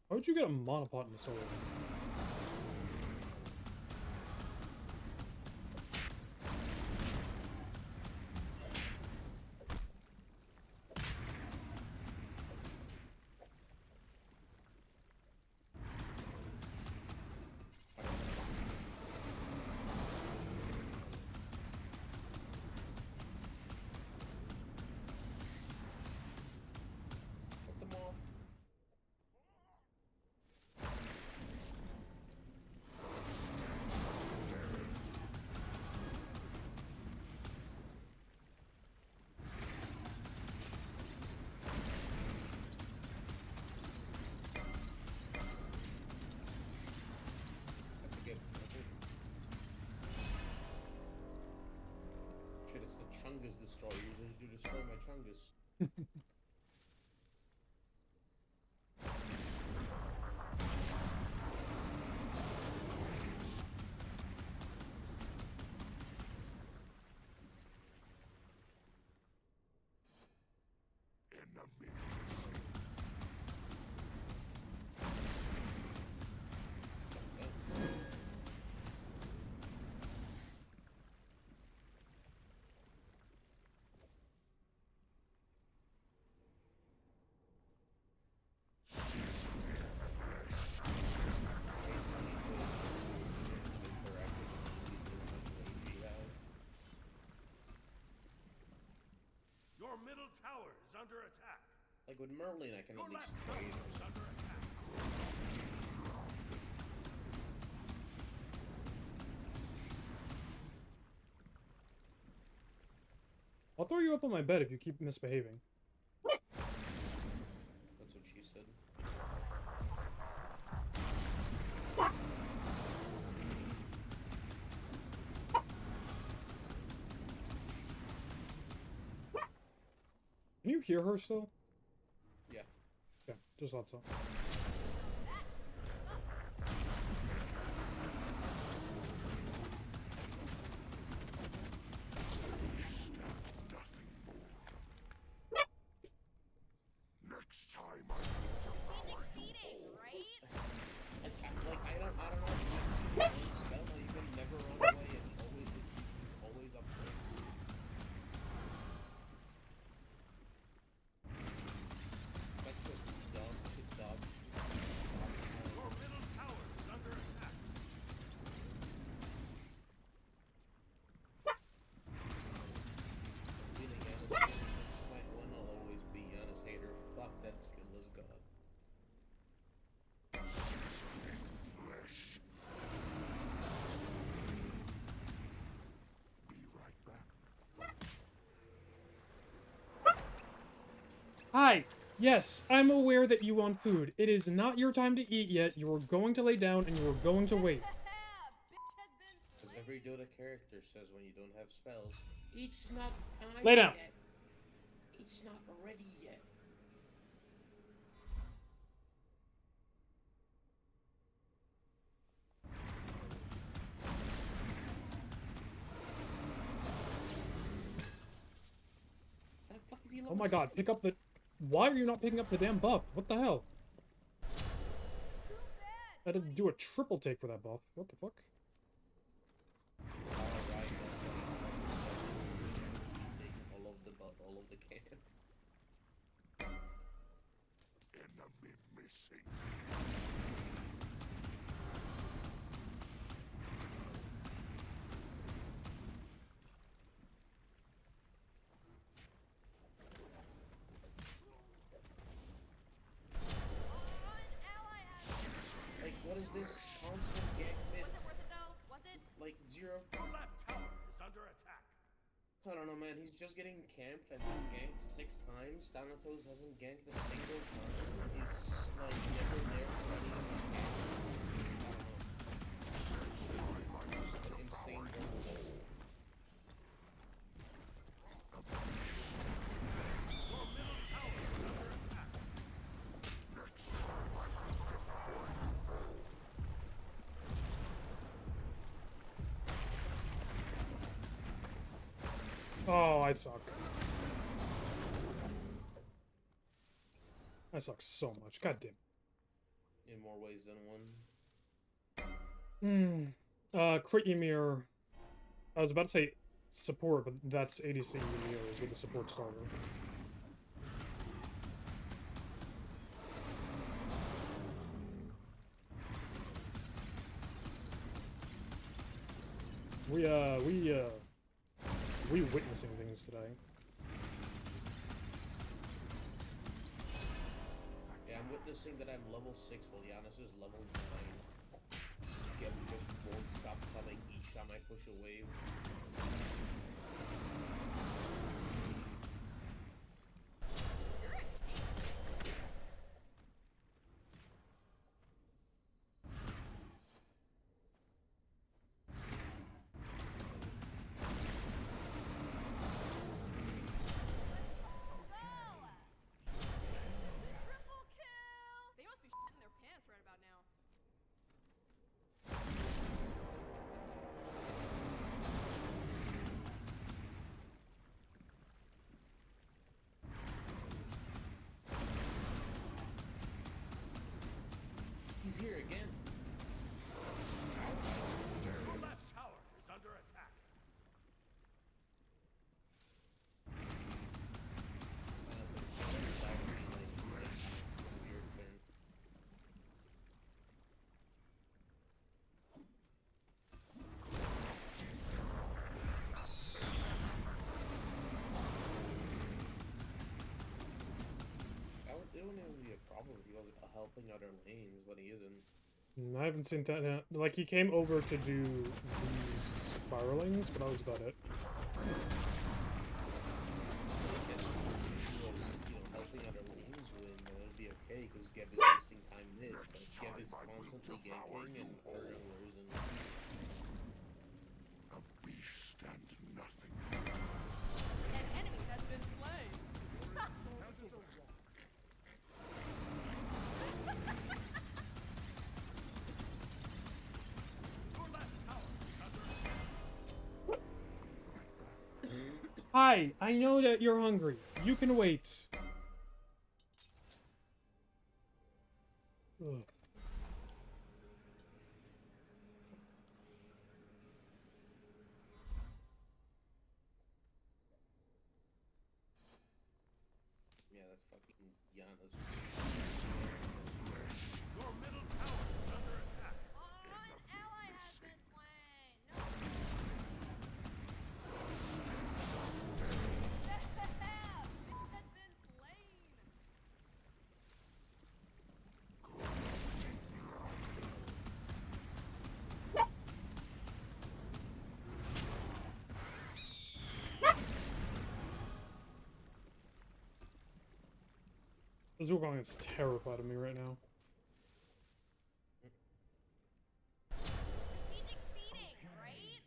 Why would you get a monopod in the solo? Put them off. That's a good. Shit, it's the Chungus destroyer. You destroy my Chungus. Your middle tower is under attack. Like with Merlin, I can Your at least left tower trade. is under attack. I'll throw you up on my bed if you keep misbehaving. That's what she said. Can you hear her still? Yeah. Yeah, just thought so. Next time I will devour you whole. Like I don't know. Hi. Yes, I'm aware that you want food. It is not your time to eat yet. You are going to lay down and you are going to wait. As every Dota character says when you don't have spells, it's not time Lay down. yet. It's not ready yet. How the fuck is he Oh my god, pick up the... Why are you not picking up the damn buff? What the hell? I had to do a triple take for that buff. What the fuck? All of the can. Enemy missing. Like, what is this constant gank mid? Was it worth it though? Was it? Like, zero. Your left tower is under attack. I don't know, man. He's just getting camped and ganked 6 times. Thanatos hasn't ganked a single time. He's, like, never there for any of his ganks. I don't know. Just an insane double. Oh, I suck. I suck so much. God damn. In more ways than one. Crit Ymir. I was about to say support, but that's ADC Ymir is with the support starter. We witnessing things today. Yeah, I'm witnessing that I'm level 6 while Giannis is level 9. Geb just won't stop coming each time I push a wave. They must be shitting their pants right about now. He's here again. Your left tower is under attack. It wouldn't even be a problem if he was helping other lanes, but he isn't. I haven't seen that yet. Like, he came over to do these spiralings, but that was about it. Helping other lanes win, then it'd be okay, because Geb is wasting time mid, but Geb is constantly ganking and hurting Rose and... A beast and nothing. An enemy has been slain. Hi, I know that you're hungry. You can wait. Ugh. Yeah, that's fucking Giannis. Your middle tower is under attack. An ally has been slain. No. Bitch has been slain. This Wukong is terrified of me right now. Strategic feeding, right?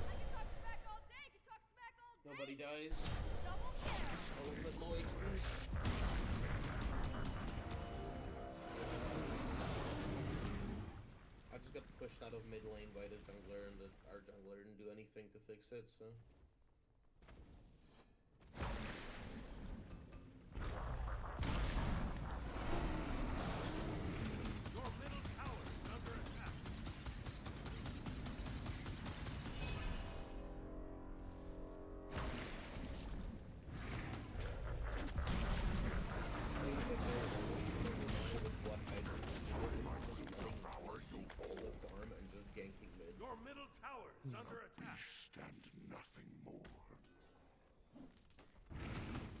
I can talk smack all day. Can talk smack all day. Nobody dies. Double kill. A little bit low HP. I just got pushed out of mid lane by the jungler, and our jungler didn't do anything to fix it, so. Your middle tower is under attack. Your middle tower is under attack. Stand nothing more.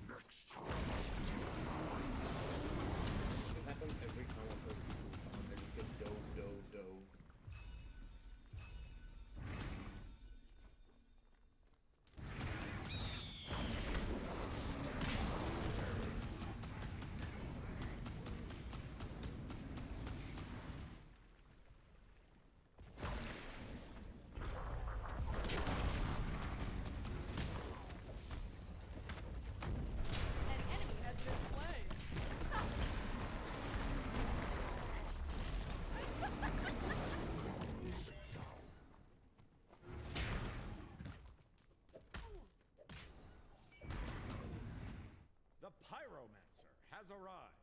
Next time. It happens every time I play Wukong. I just get dove. An enemy has been slain. The Pyromancer has arrived.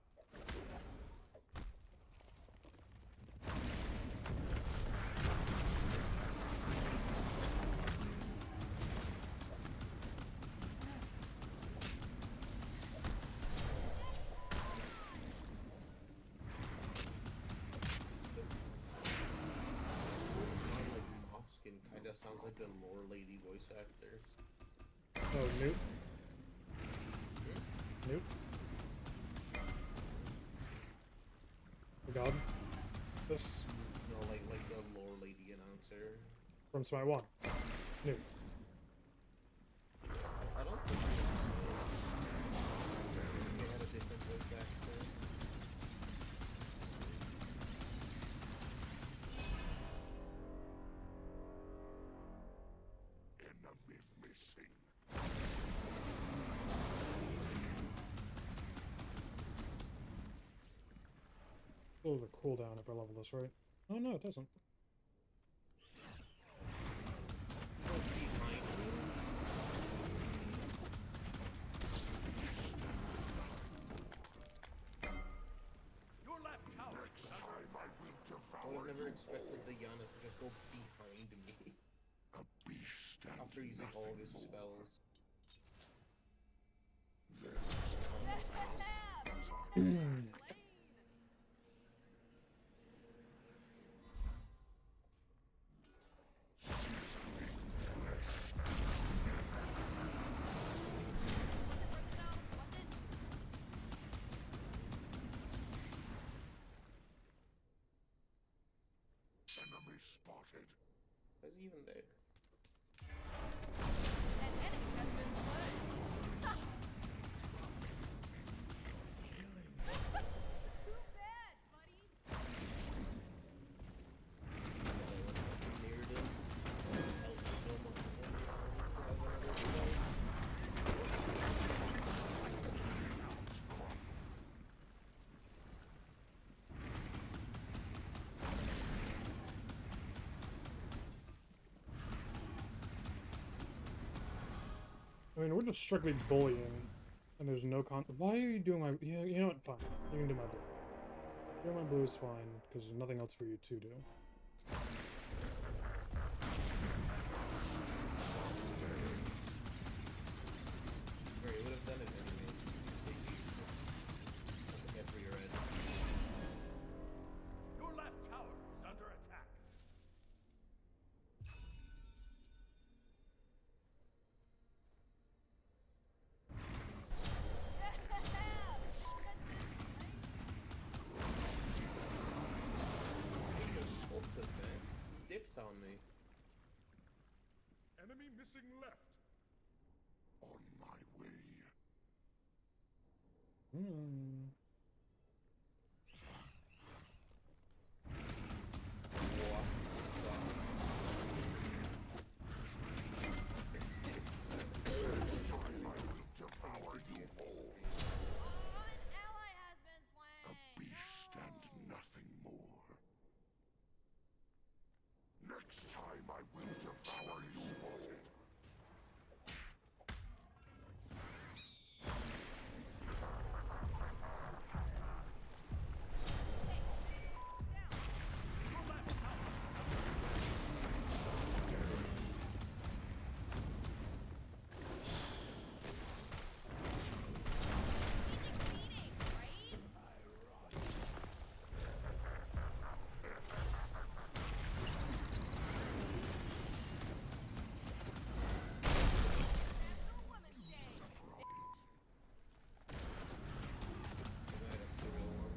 Like Mothskin kinda sounds like the lore lady voice actors. Oh, nope. Nope. Oh god. This No, like the lore lady announcer. from Smite 1. Nope. I don't think they had a different voice actor. Enemy missing. Oh, the cooldown if I level this right. Oh no, it doesn't. Your left tower is under attack. I would have never expected the Giannis to just go behind me after using all of his spells. Enemy spotted. Why is he even there? An enemy has been slain. Too bad, buddy. Neared him. Helped so much. I mean, we're just strictly bullying, and there's no Why are you doing my... Yeah, you know what? Fine. You can do my blue. Doing my blue is fine, because there's nothing else for you to do. Or he would have done it anyway. After your end. Your left tower is under attack. missing left. On my way. Devour you all. An ally has been slain. A beast and nothing more. Next time I will devour you all.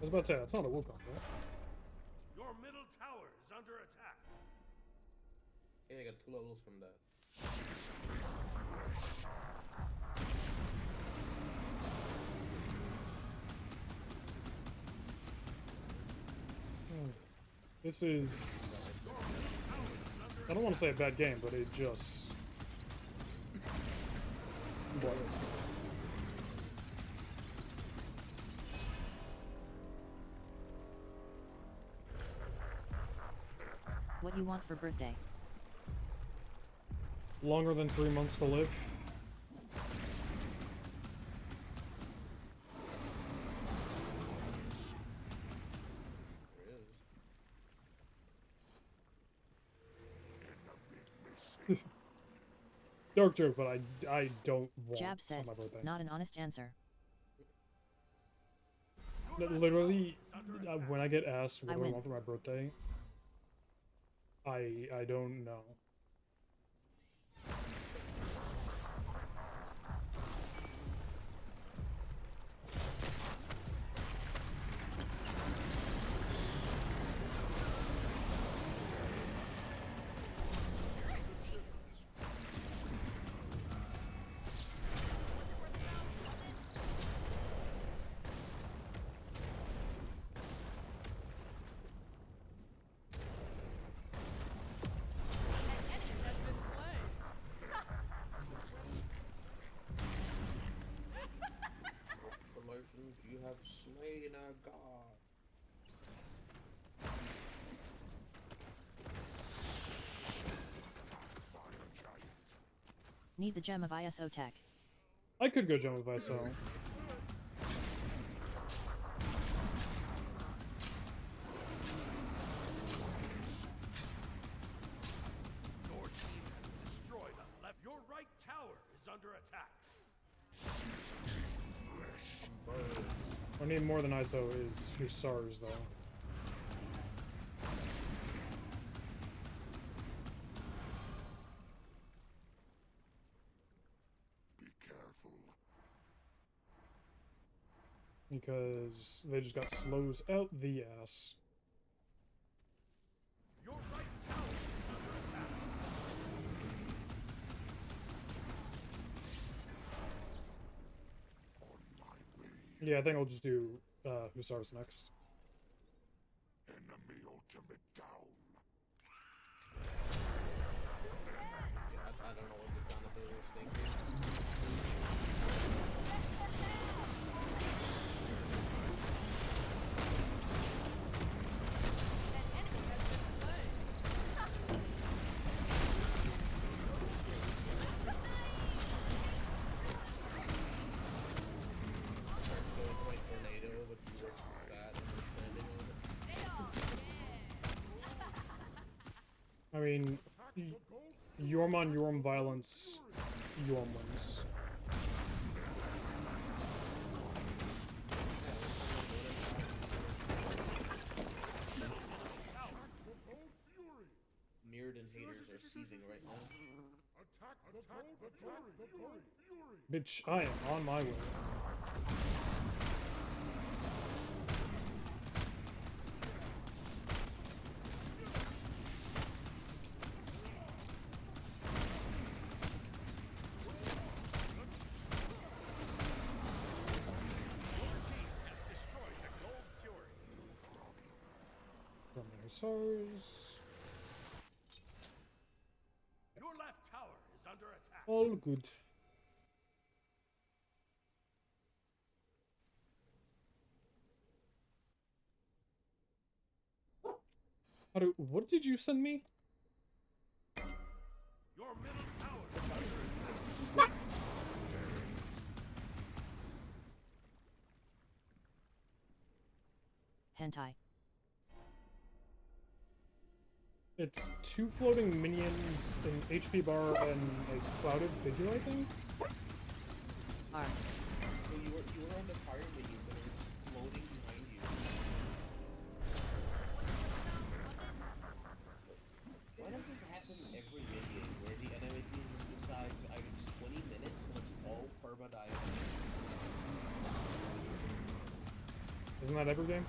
I was about to say, that's not a Wukong, right? Your middle tower is under attack. Yeah, I got 2 levels from that. This is... I don't want to say a bad game, but it just... What? What do you want for birthday? Longer than 3 months to live. Dark joke, but I don't want Jab said, on my birthday. not an honest answer. Literally, when I get asked what do I want for my birthday, I don't know. You have slain our god. Need the gem of ISO tech. I could go jump with ISO. Your team has destroyed a left. Your right tower is under attack. I need more than ISO is Hussars, though. Be careful. Because they just got slows out the ass. Your right tower is under attack. Yeah, I think I'll just do Hussars next. Enemy ultimate down. Yeah, I don't know what the Donato was thinking. I mean, Yorm on Yorm violence, Yorm wins. Mirrored haters are seething right now. Bitch, I am on my way. Hussars. Your left tower is under attack. All good. What did you send me? Your middle tower is under attack. Hentai. It's 2 floating minions, an HP bar, and a clouded figure, I think? So you were on the fire base and it was floating behind you. Why does this happen every mid-game where the enemy team decides it's 20 minutes, let's all perma-dive? Isn't that every game?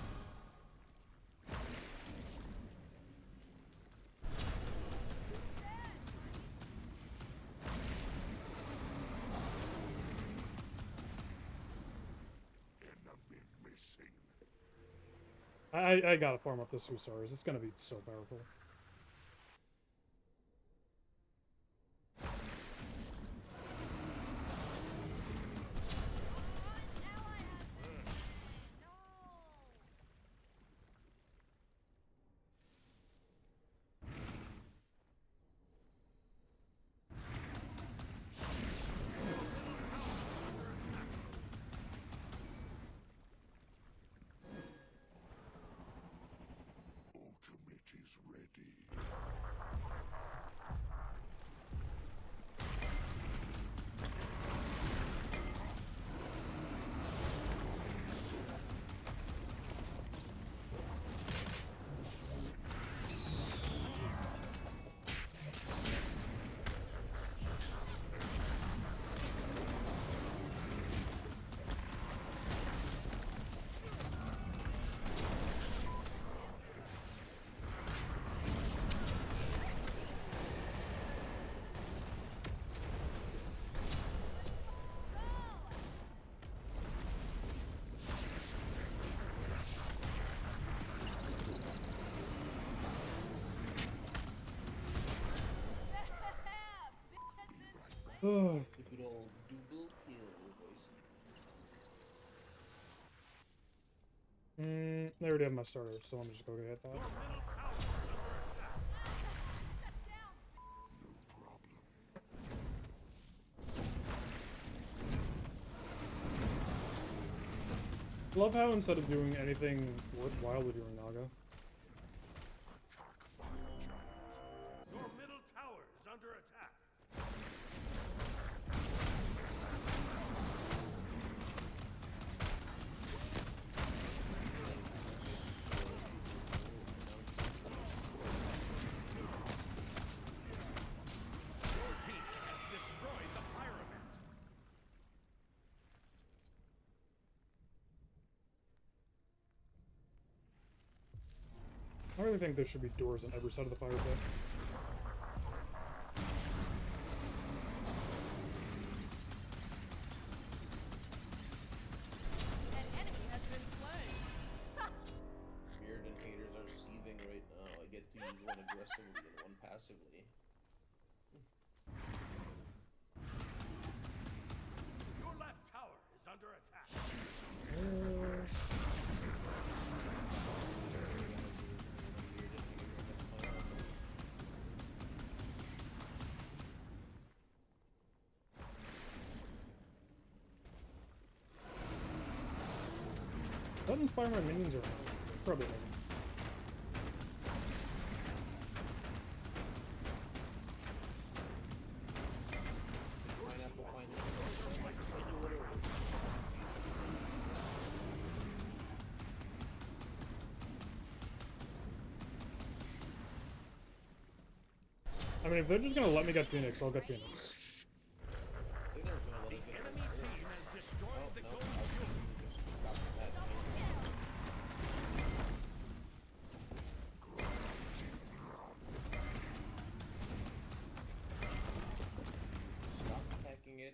I gotta farm up this Hussars. It's gonna be so powerful. The good old double kill, boys. I already have my starter, so let me just go get that. Love how instead of doing anything worthwhile, we're doing Naga. Your middle tower is under attack. Your team has destroyed the pyramid. I really think there should be doors on every side of the fire pit. An enemy has been slain. Beard and haters are seething right now. I get to use one aggressively and one passively. Your left tower is under attack. Does that inspire my minions or not? Probably not. I mean, if they're just gonna let me get Phoenix, I'll get Phoenix. The enemy team has destroyed the gold fuel. Stop attacking it.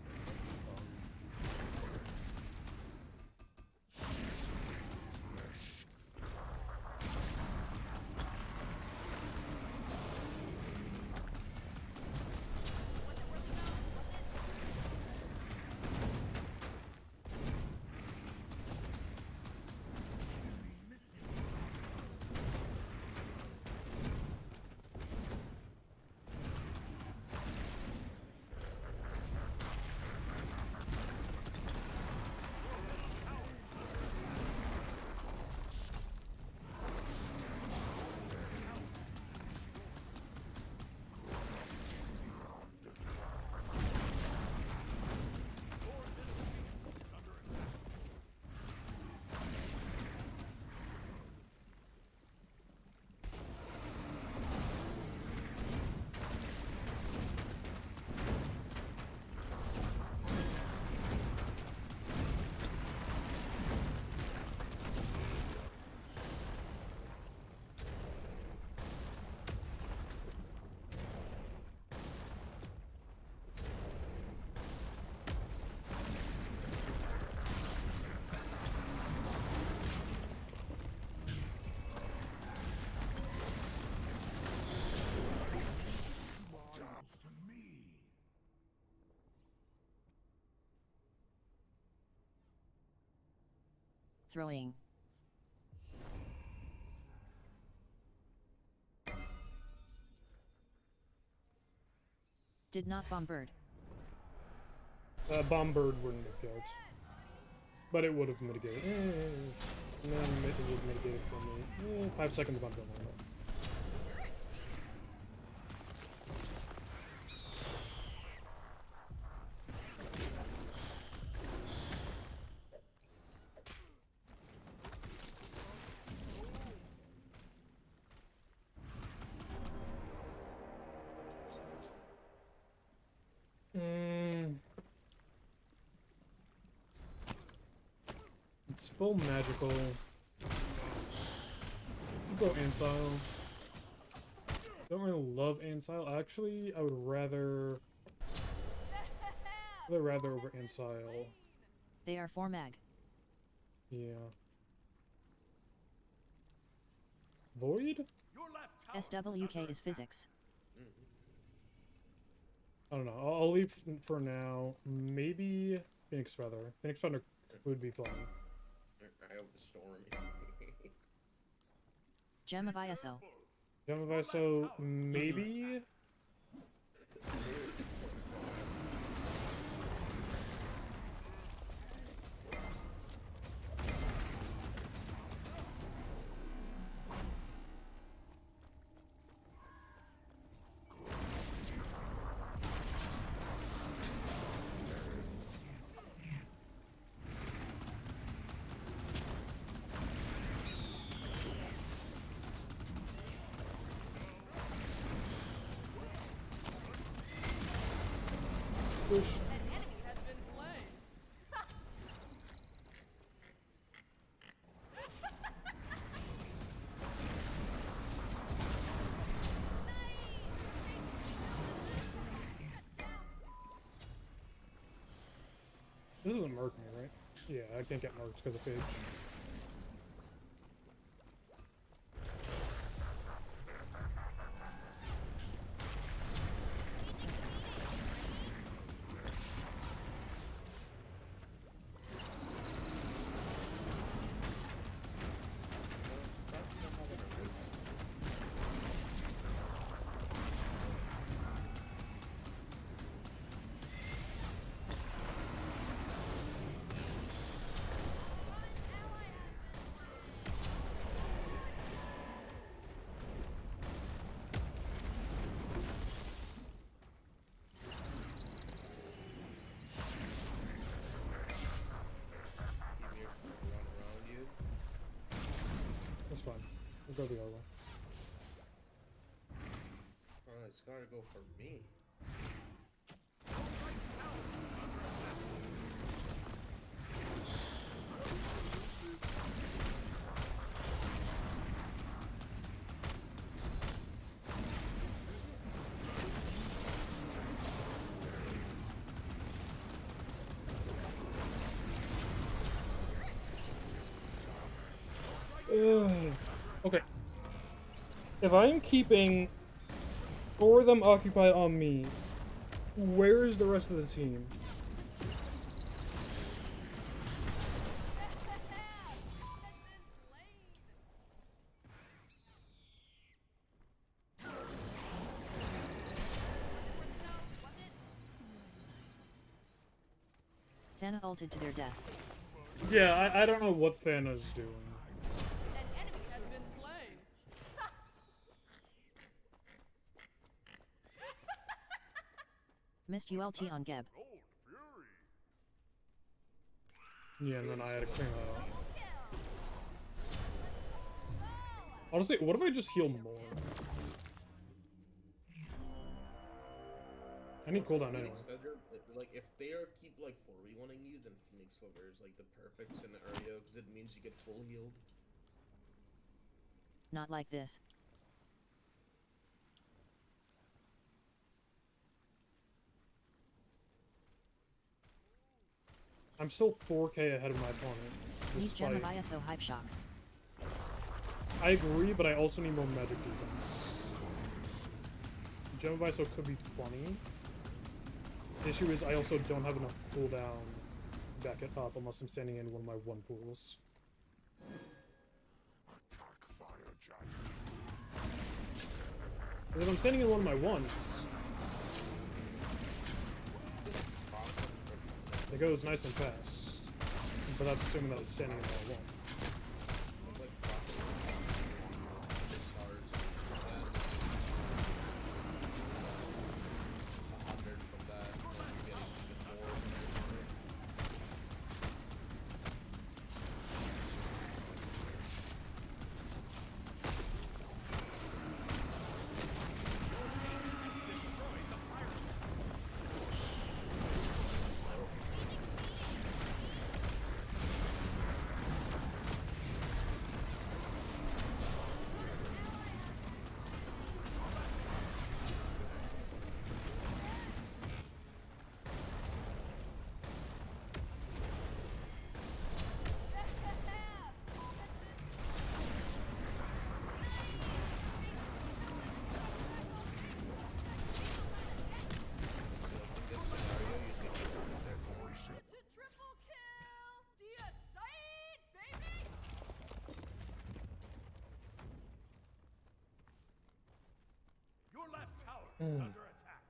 Throwing. Did not bomb bird. Bomb bird wouldn't have killed. But it would have mitigated. No, it would have mitigated for me. 5 seconds bomb bird. It's full magical. Go Ansile. Don't really love Ansile. Actually, I would rather over Ansile. They are 4 mag. Yeah. Void? SWK is physics. I don't know. I'll leave for now. Maybe Phoenix Feather. Phoenix Feather would be fun. I hope the storm. Gem of ISO. Gem of ISO, maybe? Push. An enemy has been slain. This isn't Merc me, right? Yeah, I can't get Mercs because of Phage. That's fine. We'll go the other way. Oh, it's gotta go for me. Okay. If I am keeping 4 of them occupied on me, where is the rest of the team? Thana ulted to their death. Yeah, I don't know what Thana's doing. An enemy has been slain. Missed ULT on Geb. Yeah, and then I had to clean that up. Honestly, what if I just heal more? I need cooldown anyway. Phoenix Feather, like if they are keep like 4v1ing you, then Phoenix Feather is like the perfect scenario because it means you get full healed. Not like this. I'm still 4k ahead of my opponent. Need Gem of Despite... ISO Hype Shock. I agree, but I also need more magic defense. Gem of ISO could be funny. The issue is I also don't have enough cooldown to back it up unless I'm standing in one of my 1 pools. Because if I'm standing in one of my ones, it goes nice and fast. But that's assuming that it's standing in my one. Your left tower is under attack.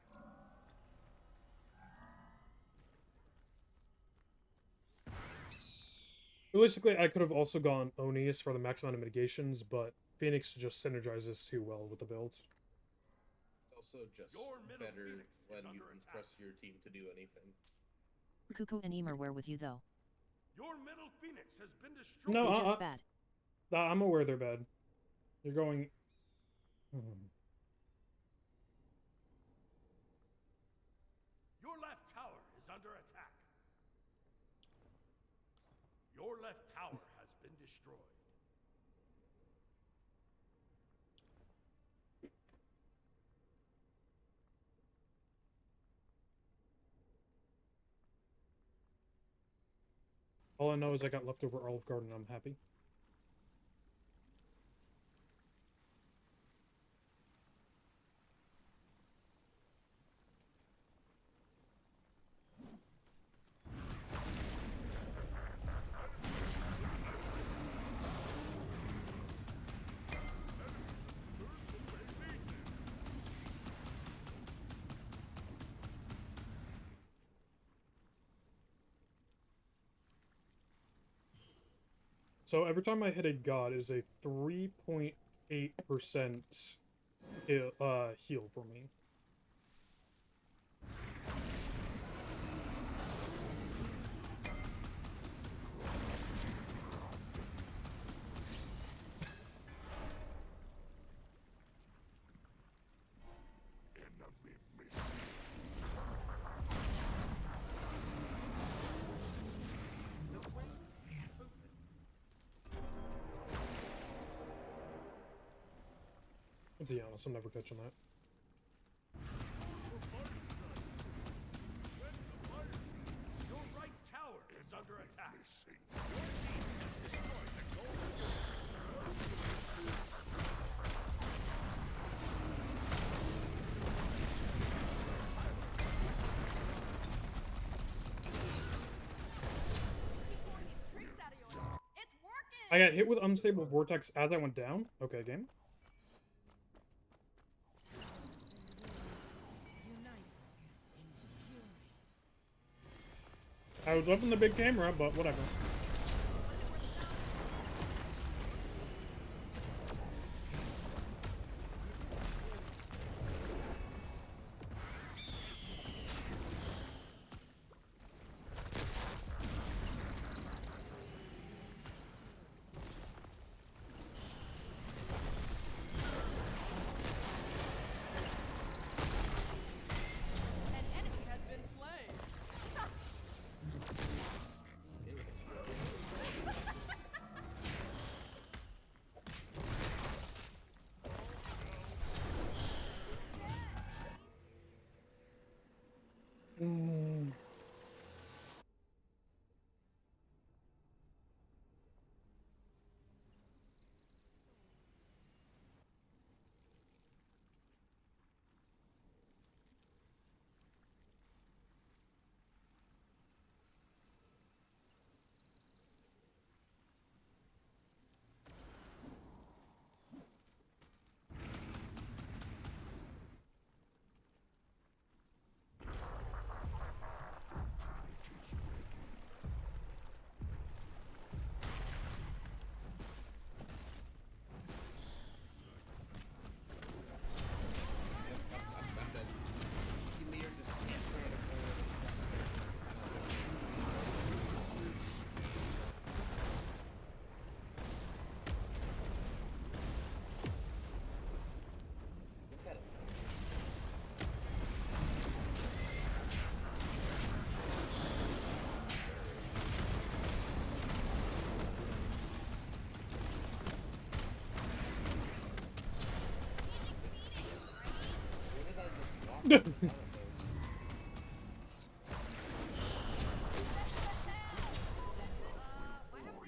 Realistically, I could have also gone Oni's for the max amount of mitigations, but Phoenix just synergizes too well with the build. It's also just better when you can trust your team to do anything. Kuko and Emer were with you though. Your middle phoenix has been destroyed. No, They're just bad. I'm aware they're bad. You're going... Your left tower is under attack. Your left tower has been destroyed. All I know is I got leftover Olive Garden and I'm happy. So every time I hit a god is a 3.8% heal for me. To be honest, I'm never catching that. Your right tower is under attack. Your team has destroyed the gold. I got hit with Unstable Vortex as I went down? Okay, game. I was up in the big camera, but whatever.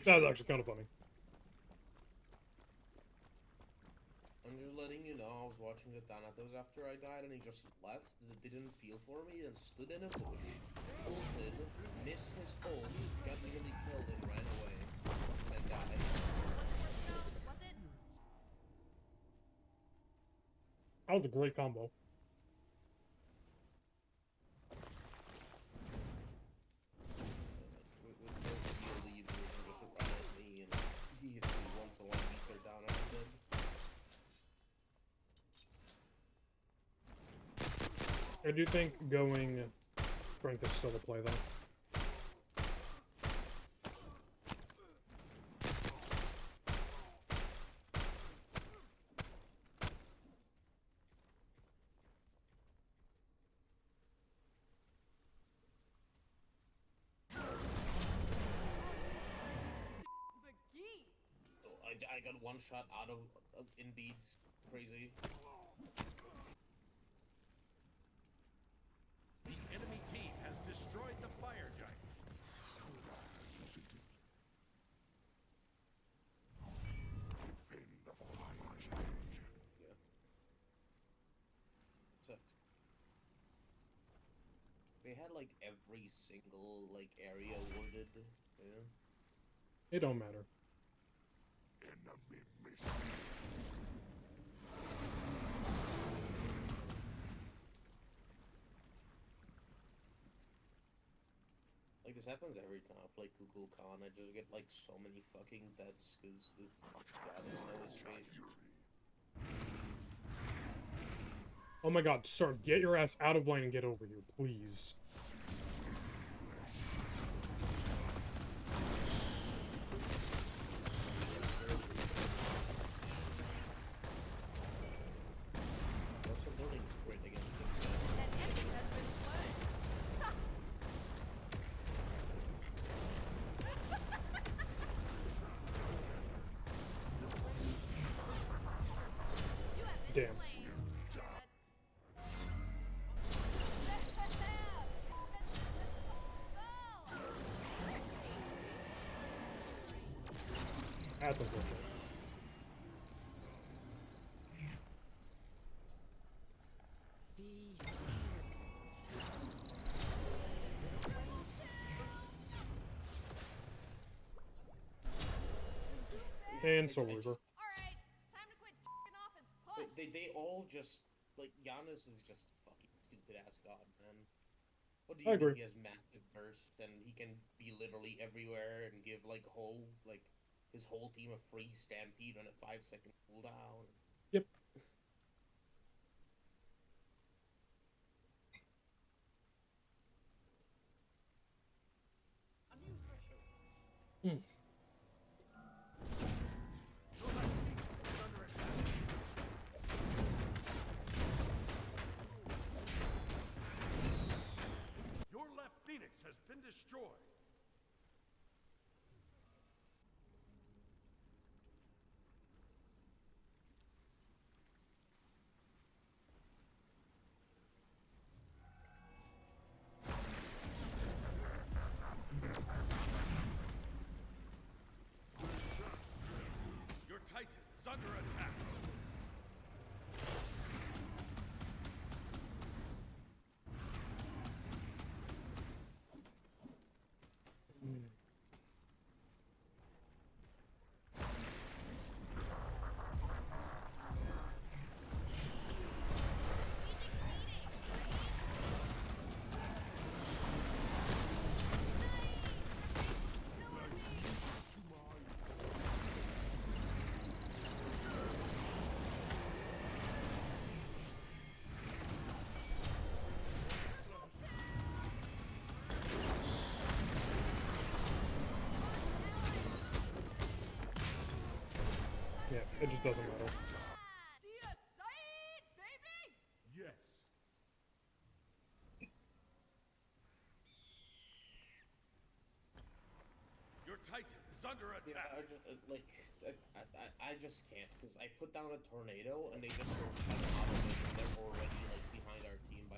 That's actually kind of funny. I'm just letting you know, I was watching the Thanatos after I died, and he just left, didn't feel for me, and stood in a bush, ulted, missed his ult, got nearly killed, and ran away, and died. That was a great combo. With no heal lead, he just ran at me, and he hit me once, and one beat her down, and I'm dead. I do think going strength is still a play, though. I got one shot out of in beats. Crazy. The enemy team has destroyed the fire giant. Defend the fire giant. Yeah. Sucks. They had like every single like area worded. Yeah. It don't matter. Enemy missing. Like this happens every time I play Kukul Khan. I just get like so many fucking deaths because this guy doesn't know his fate. Oh my god, sir, get your ass out of lane and get over here, please. Also building crit against himself. Damn. That's unfortunate. And Soul Reaper. Alright, time to quit off and push. They all just like Giannis is just a fucking stupid ass god, man. What do I you agree. think? He has massive burst and he can be literally everywhere and give like his whole team a free stampede on a 5-second cooldown. Yep. Your left Phoenix has been destroyed. Your Titan is under attack. Yeah, it just doesn't matter. Yes. Your Titan is under Yeah, attack. I just can't because I put down a tornado and they just sort of out of it and they're already like behind our team by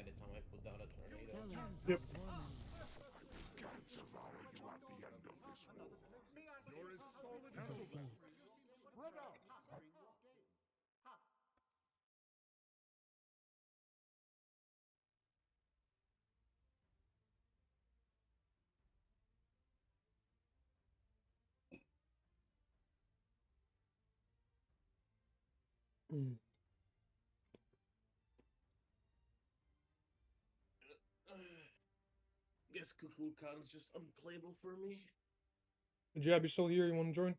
Mm. Guess Cuckoo Khan's just unplayable for me. Jab, you still here? You want to join?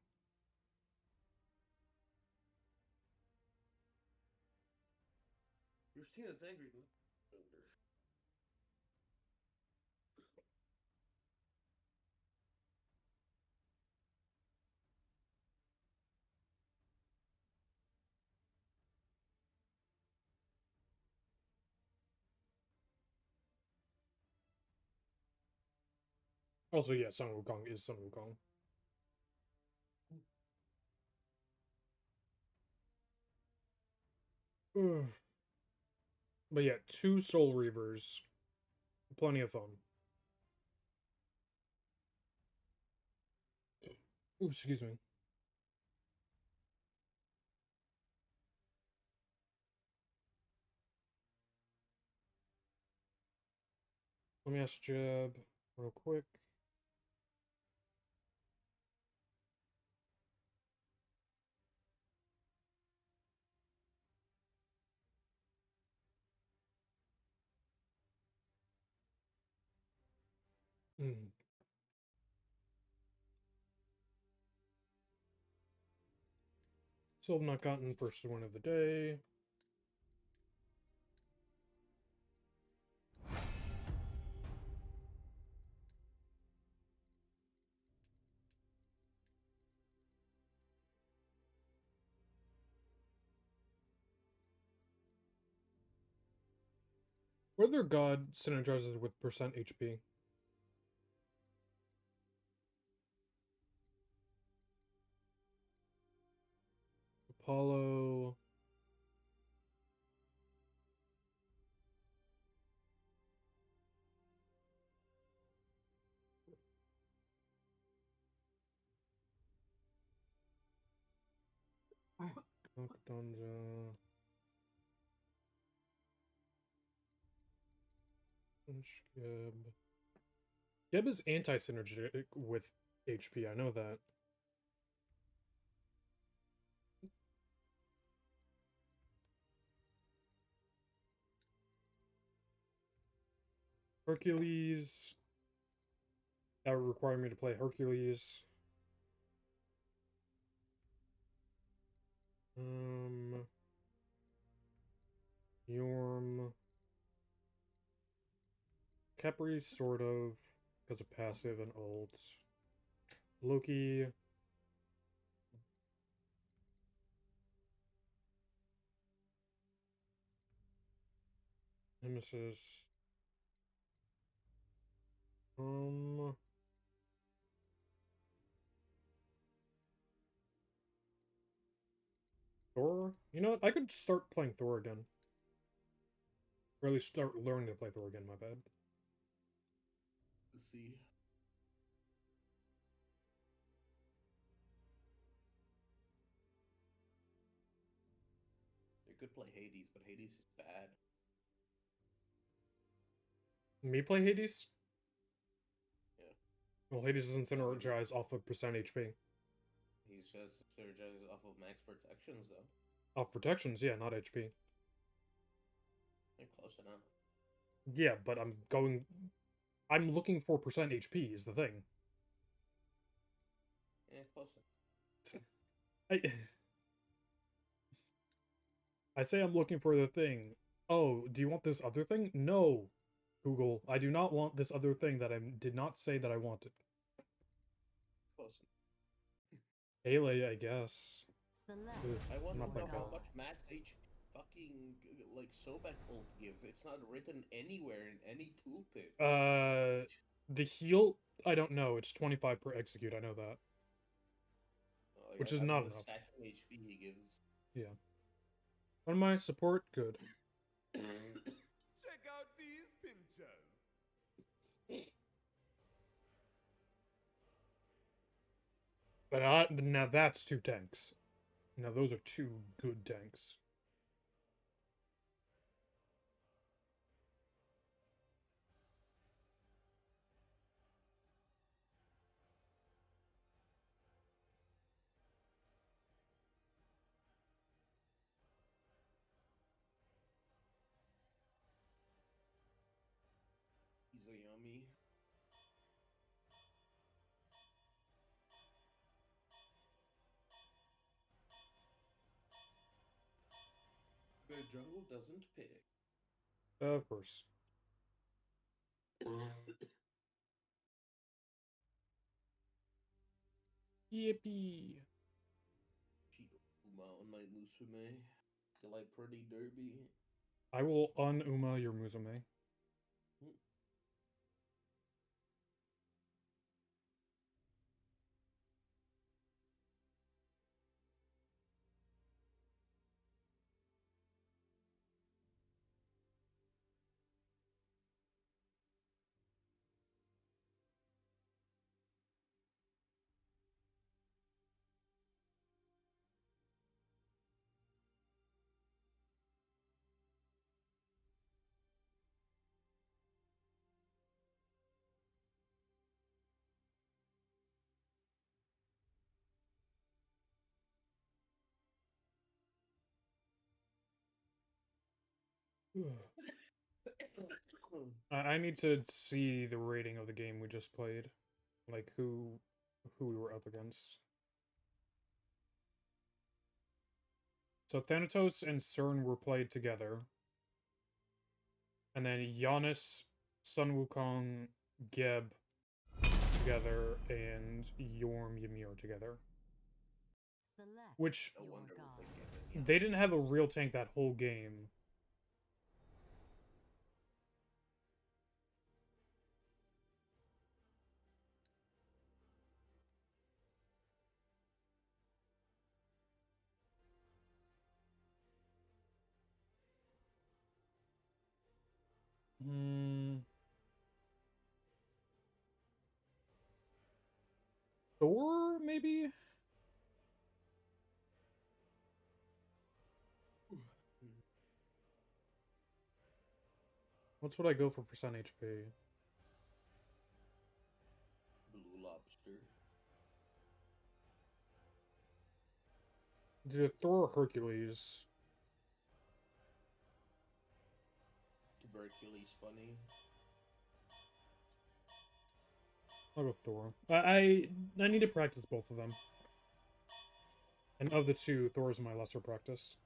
Your team is angry. Also, yeah, Sun Wukong is Sun Wukong. But yeah, 2 Soul Reavers. Plenty of fun. Ooh, excuse me. Let me ask Jab real quick. Mm. Still have not gotten first win of the day. Whether God synergizes with percent HP. Apollo. Noctanja. Geb. Geb is anti-synergetic with HP, I know that. Hercules. That would require me to play Hercules. Yorm. Capri, sort of, because of passive and ults. Loki. Nemesis. Thor? You know what? I could start playing Thor again. Or at least start learning to play Thor again, my bad. Let's see. You could play Hades, but Hades is bad. Me play Hades? Yeah. Well, Hades doesn't synergize off of percent HP. He just synergizes off of max protections, though. Off protections, yeah, not HP. You're close enough. Yeah, but I'm looking for percent HP is the thing. Yeah, close enough. I say I'm looking for the thing. Oh, do you want this other thing? No, Google. I do not want this other thing that I did not say that I wanted. Close. Melee, I guess. I want not to my know how god. much max HP fucking like Sobek ult gives. It's not written anywhere in any tooltip. The heal, I don't know. It's 25 per execute. I know that. Which is not enough. Stacking HP he gives. Yeah. On my support, good. Check out these pinchers. But now that's 2 tanks. Now those are 2 good tanks. jungle doesn't pick. Of course. Yippee. Uma on my Musume. Till I pretty derby. I will un-Uma your Musume. I need to see the rating of the game we just played. Like, who we were up against. So Thanatos and CERN were played together. And then Giannis, Sun Wukong, Geb together, and Yorm Ymir together. Select Which, your god. they didn't have a real tank that whole game. Thor, maybe? What would I go for percent HP? Blue Lobster. Dude, Thor or Hercules? Tubercules funny. I'll go Thor. I need to practice both of them. And of the two, Thor is my lesser practiced.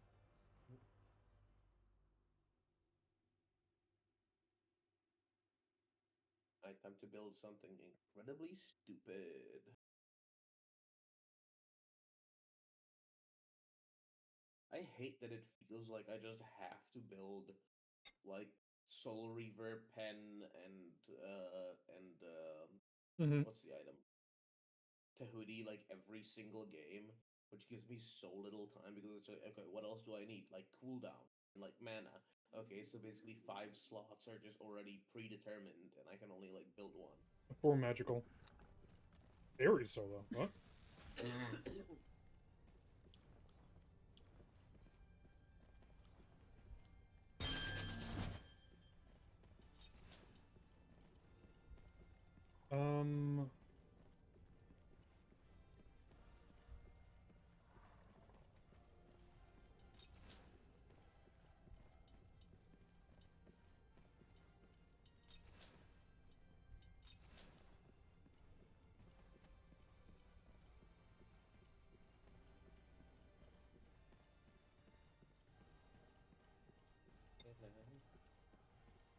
Alright, time to build something incredibly stupid. I hate that it feels like I just have to build like Soul Reaver, Pen, and what's the item? Tahuti like every single game, which gives me so little time because it's like, okay, what else do I need? Like cooldown and like mana. Okay, so basically 5 slots are just already predetermined, and I can only like build one. 4 magical. Ares solo. What?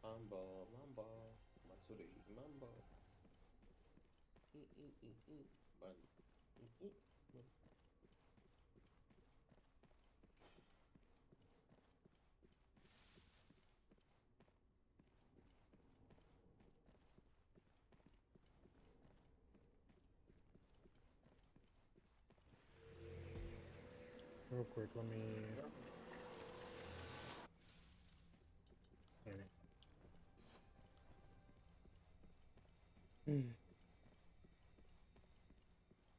Mambo, mambo, Matsuri, mambo. Man. Real quick, let me...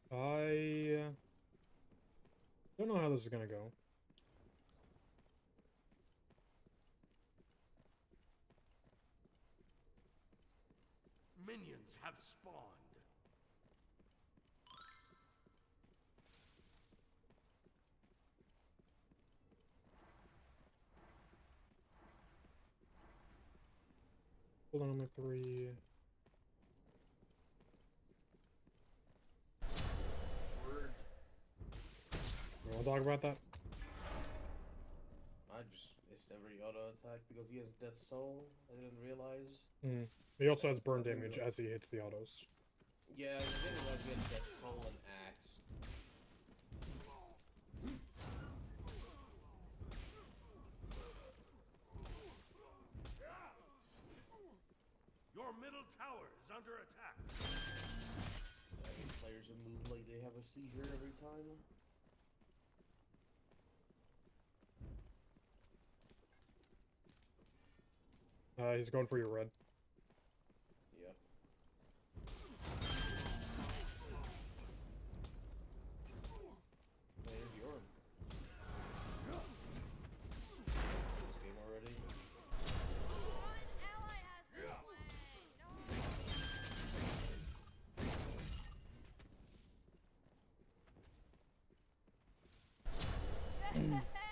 I don't know how this is gonna go. Minions have spawned. Hold on, number 3. Word. You wanna talk about that? It's missed every auto attack because he has Dead Soul. I didn't realize. He also has burn damage as he hits the autos. Yeah, I didn't realize he had Dead Soul and Axe. Your middle tower is under attack. I mean, players who move like they have a seizure every time. He's going for your red. Yep. There's your. This game already.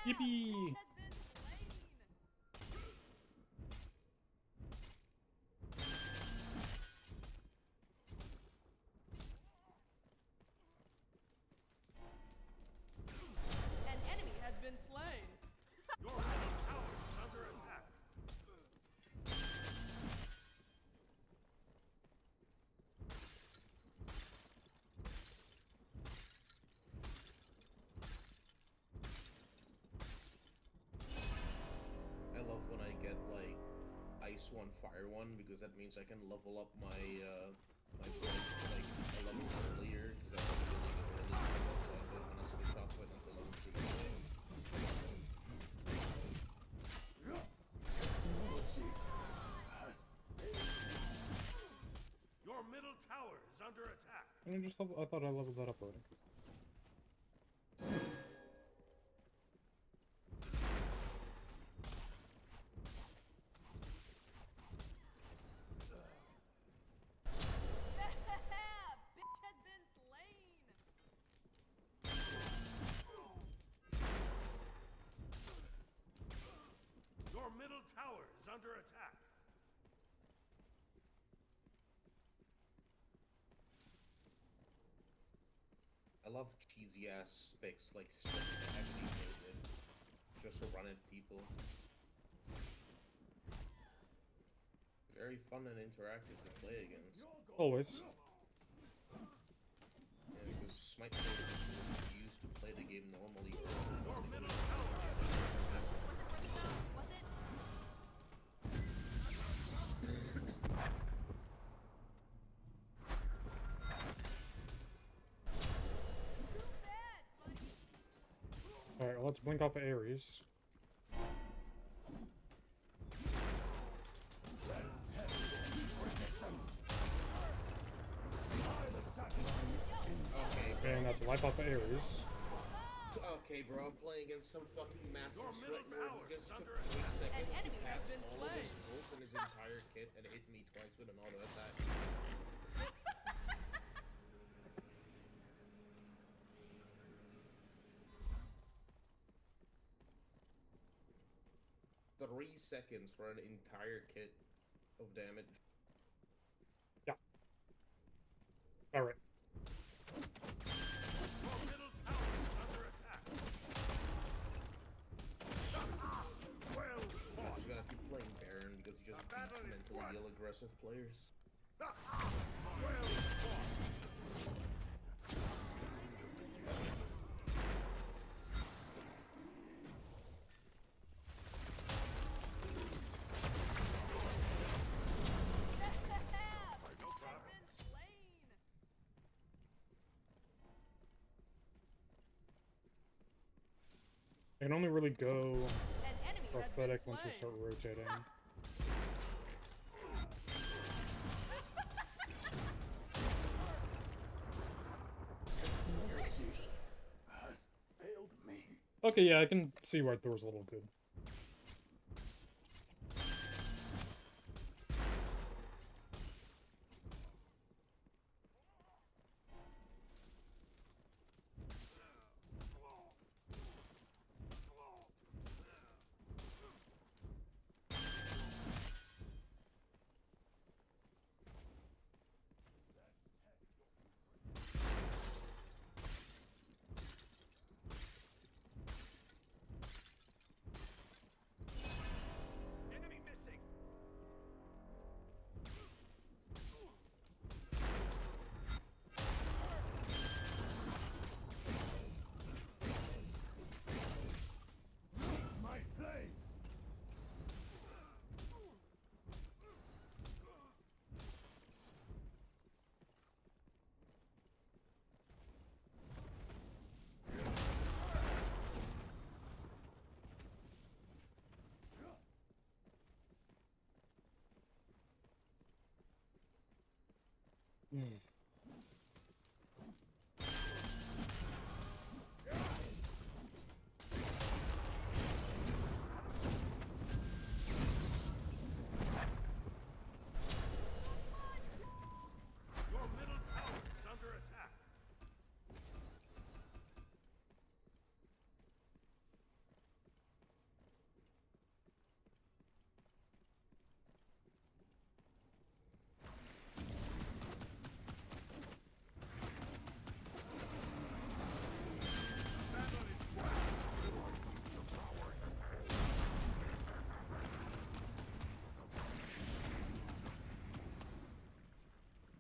Yippee! An enemy has been slain. Your middle tower is under attack. I love when I get like Ice 1, Fire 1 because that means I can level up my my build to like a level earlier because I have really good early level, so I don't want to switch off it until level 3. Your middle tower is under attack. I thought I leveled that up already. Bitch has been slain. Your middle tower is under attack. I love cheesy ass specs like Strim Agony just to run at people. Very fun and interactive to play against. Always. Yeah, because Smite players used to play the game normally. Was it? Alright, well, let's blink off of Ares. Okay, And that's life off of Ares. Okay, bro, I'm playing against some fucking massive sweat tower nerd. He just is took under 3 seconds An to enemy has pass been all of his slain. ults and his entire kit and hit me twice with an auto attack. Three seconds for an entire kit of damage. Yeah. Alright. Your middle tower is under attack. Well fought. You gotta keep playing Baron because you just beat mentally ill aggressive players. Well fought. I can only really go An enemy has been prophetic once we slain. start rotating. Has failed me. Okay, yeah, I can see why Thor's a little good. Hmm. Your middle tower is under attack.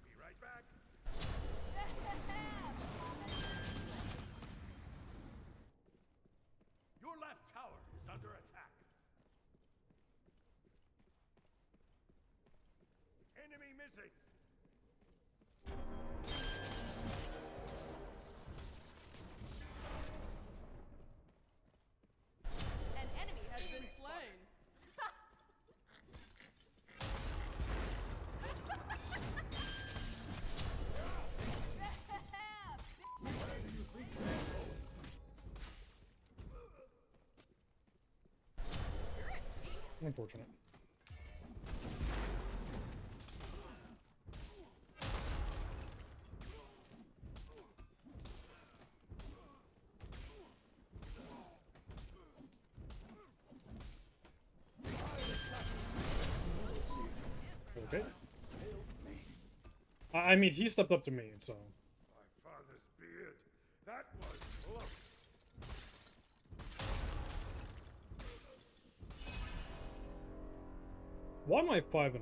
Be right back. Your left tower is under attack. Enemy missing. An enemy has been slain. Unfortunate. Okay. I mean, he stepped up to me, so. My father's beard. That was close. Why am I 5-0? I don't know.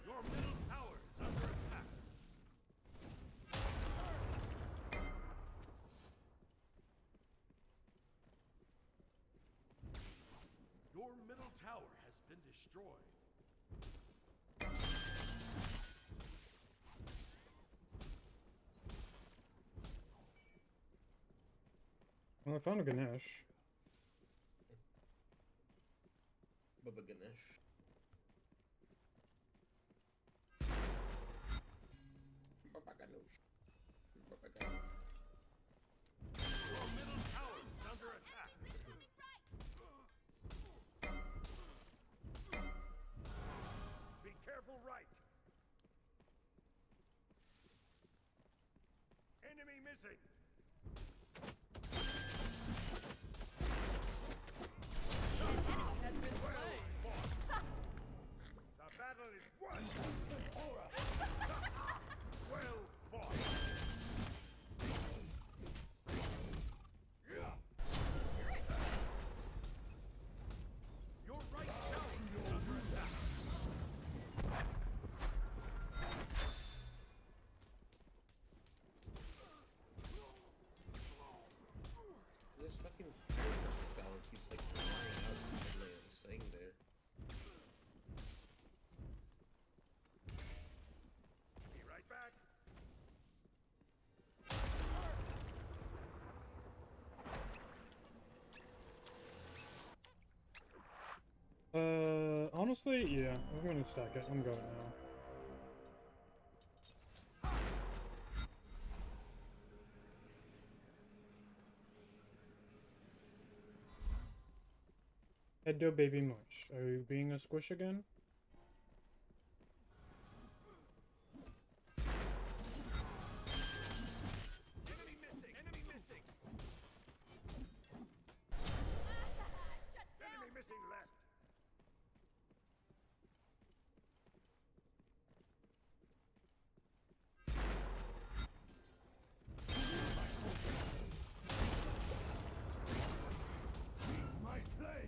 Your middle tower is under attack. Your middle tower has been destroyed. Well, I found a Ganesh. Baba Ganesh. Baba Ganesh. Baba Ganesh. Your middle tower is under attack. Be careful right. Enemy missing. Has been slain. The battle is won. Well fought. Your right tower is under attack. This fucking fire spell keeps like flying out of the lane and staying there. Be right back. Honestly, yeah, I'm gonna stack it. I'm going now. Edo baby much. Are you being a squish again? Enemy missing. Enemy missing. Enemy missing left. My play.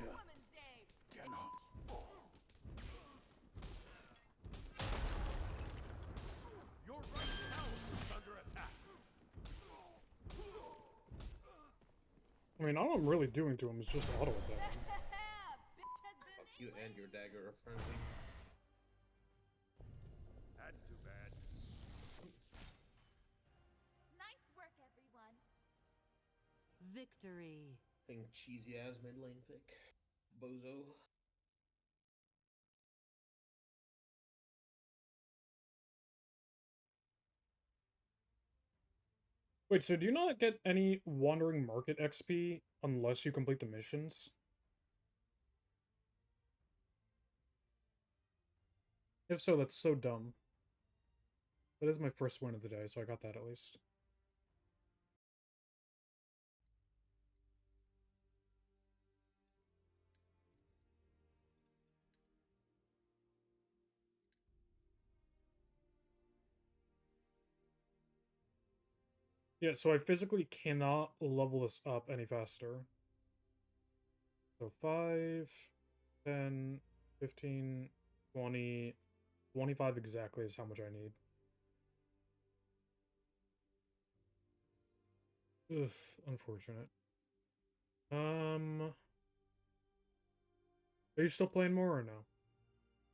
Women's Day. Cannot fall. Your right tower is under attack. I mean, all I'm really doing to him is just auto attack. Bitch has been You and your dagger are friendly. That's too bad. Nice work, everyone. Victory. Thing cheesy ass mid lane pick. Bozo. Wait, so do you not get any Wandering Market XP unless you complete the missions? If so, that's so dumb. That is my first win of the day, so I got that at least. Yeah, so I physically cannot level this up any faster. So 5, 10, 15, 20, 25 exactly is how much I need. Ugh, unfortunate. Are you still playing more or no?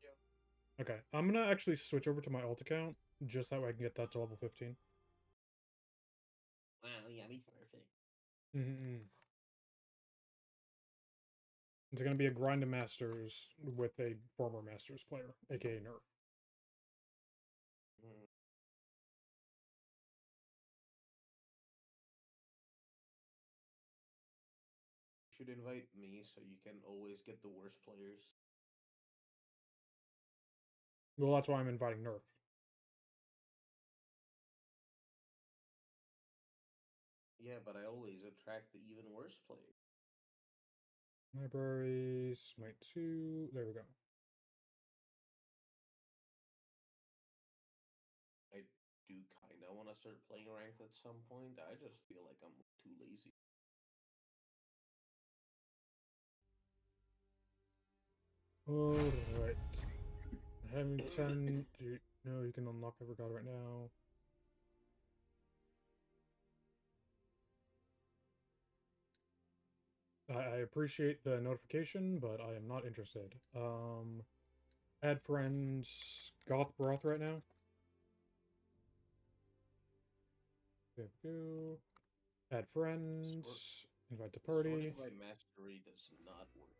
Yeah. Okay, I'm gonna actually switch over to my alt account, just that way I can get that to level 15. Wow, yeah, he's perfect. Mm-hmm. It's gonna be a grind of masters with a former masters player, aka Nerf. Mm. You should invite me so you can always get the worst players. Well, that's why I'm inviting Nerf. Yeah, but I always attract the even worse players. Library, Smite 2, there we go. I do kind of want to start playing ranked at some point. I just feel like I'm too lazy. Alright. Hamilton, no, you can unlock every god right now. I appreciate the notification, but I am not interested. Add friends, Goth Broth right now. There we go. Add friends, invite to party. Sorting by mastery does not work.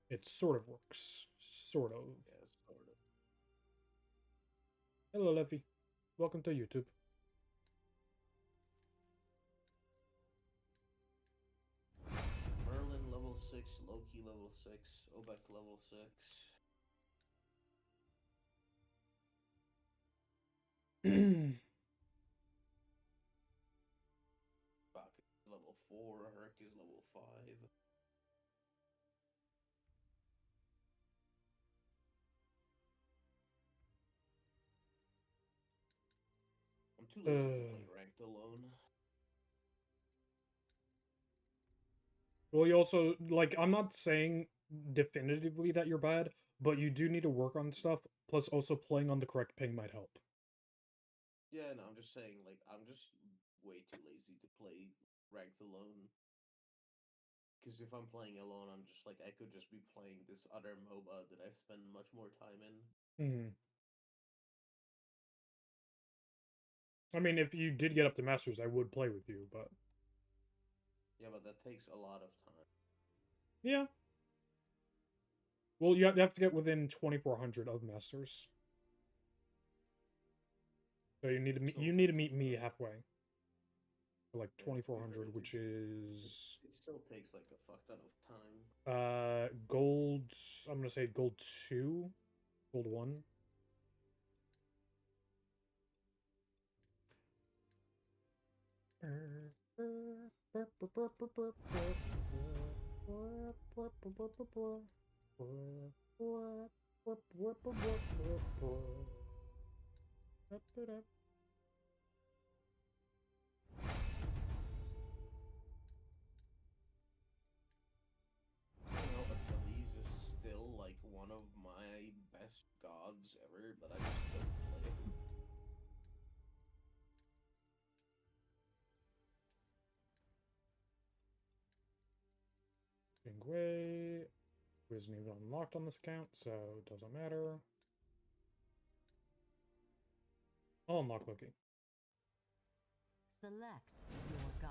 It sort of works. Sort of. Yeah, sort of. Hello, Leffy. Welcome to YouTube. Merlin level 6, Loki level 6, Obek level 6. Bak is level 4, Herc is level 5. I'm too lazy to play ranked alone. Well, you also, like, I'm not saying definitively that you're bad, but you do need to work on stuff, plus also playing on the correct ping might help. Yeah, no, I'm just saying, like, I'm just way too lazy to play ranked alone. Because if I'm playing alone, I'm just like, I could just be playing this other MOBA that I spend much more time in. I mean, if you did get up to Masters, I would play with you, but... Yeah, but that takes a lot of time. Yeah. Well, you have to get within 2,400 of Masters. So you need to meet me halfway. Like 2,400, which is... It still takes like a fuck ton of time. Gold... I'm gonna say gold 2? Gold 1? Achilles is still like one of my best gods ever, but I just don't play him. Way. isn't even unlocked on this account, so it doesn't matter. I'll unlock Loki. Select your god.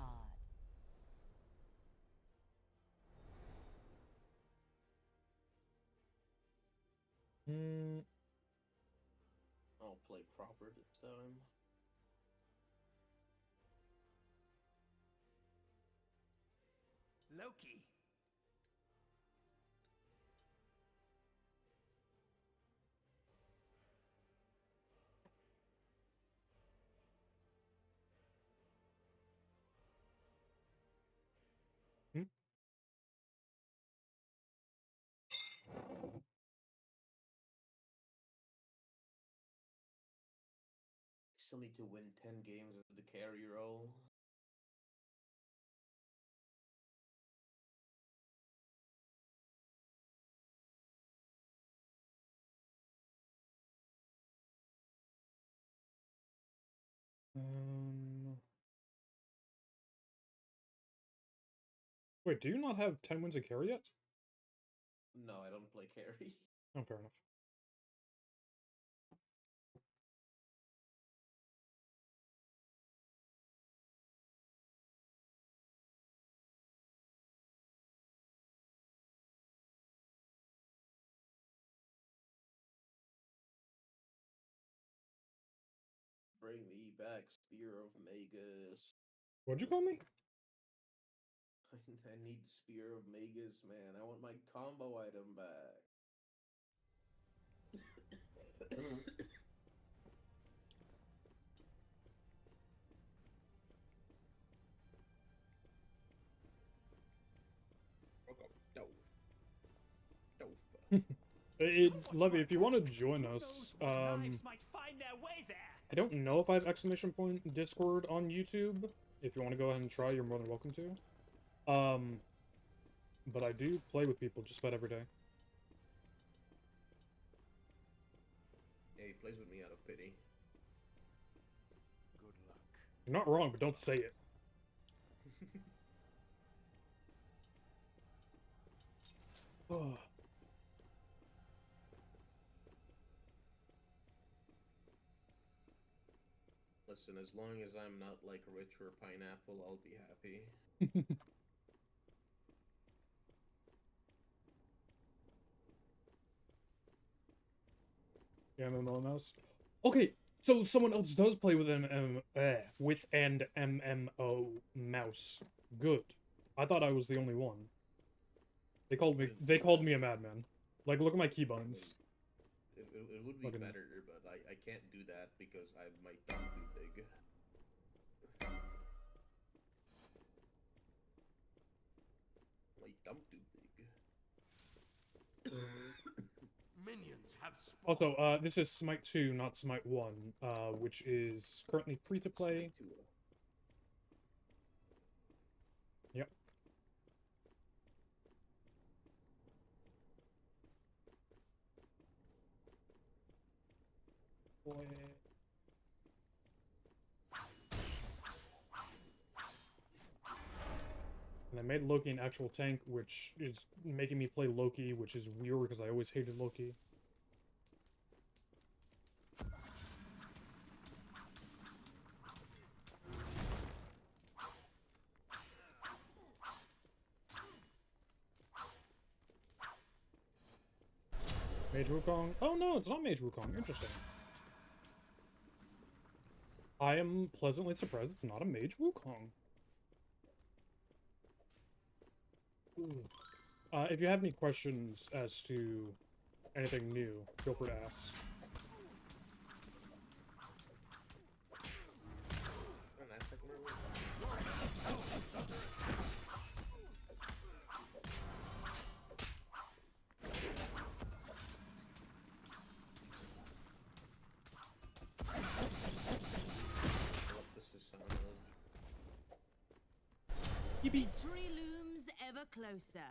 I'll play proper this time. Loki. Still need to win 10 games of the carry role. Wait, do you not have 10 wins of carry yet? No, I don't play carry. Oh, fair enough. Bring me back, Spear of Magus. What'd you call me? I need Spear of Magus, man. I want my combo item back. Levy, if you want to join us, I don't know if I have exclamation point Discord on YouTube. If you want to go ahead and try, you're more than welcome to. But I do play with people just about every day. Yeah, he plays with me out of pity. Good luck. You're not wrong, but don't say it. Oh. Listen, as long as I'm not like Rich or Pineapple, I'll be happy. Yeah, MMO mouse. Okay, so someone else does play with an MMO mouse. Good. I thought I was the only one. They called me a madman. Like, look at my keybinds. It would be better, but I can't do that because my thumb too big. My thumb too big. Minions have spawned. Also, this is Smite 2, not Smite 1, which is currently free-to-play. Yep. Boy. And I made Loki an actual tank, which is making me play Loki, which is weird because I always hated Loki. Mage Wukong? Oh no, it's not Mage Wukong. Interesting. I am pleasantly surprised it's not a Mage Wukong. If you have any questions as to anything new, feel free to ask. Victory looms ever closer.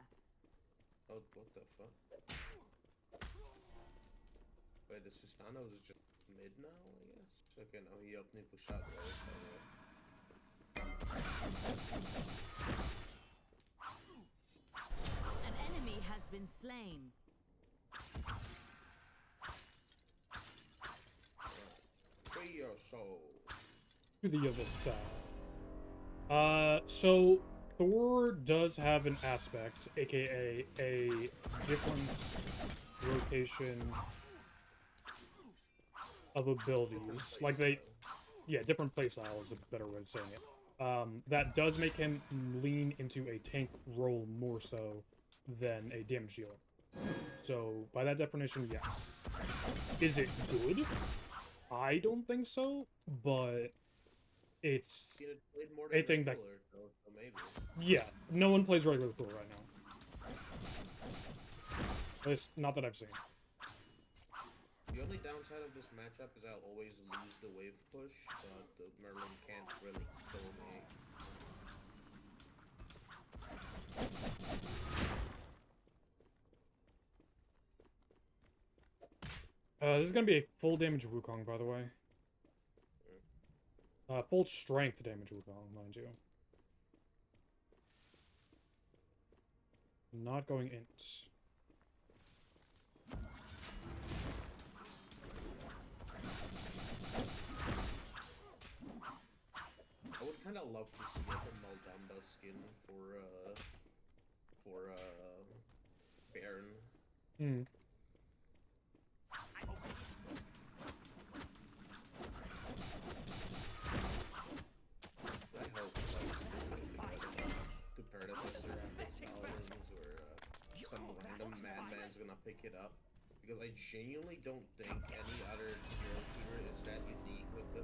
Oh, what the fuck? Wait, the Sustanos is just mid now, I guess? Okay, no, he helped me push out the An enemy has been been slain. Free your soul. To the other side. So Thor does have an aspect, aka a different rotation of abilities. Like yeah, different playstyle is a better way of saying it. That does make him lean into a tank role more so than a damage dealer. So, by that definition, yes. Is it good? I don't think so, but it's a thing that... So maybe. Yeah, no one plays regular Thor right now. At least, not that I've seen. The only downside of this matchup is I'll always lose the wave push, but the Merlin can't really kill me. This is gonna be a full damage Wukong, by the way. Full strength damage Wukong, mind you. Not going int. I would kind of love to see like a Maldamba skin for Baron. Hmm. I hope the predecessor after Paladins or some random madman's gonna pick it up. Because I genuinely don't think any other hero shooter is that unique with the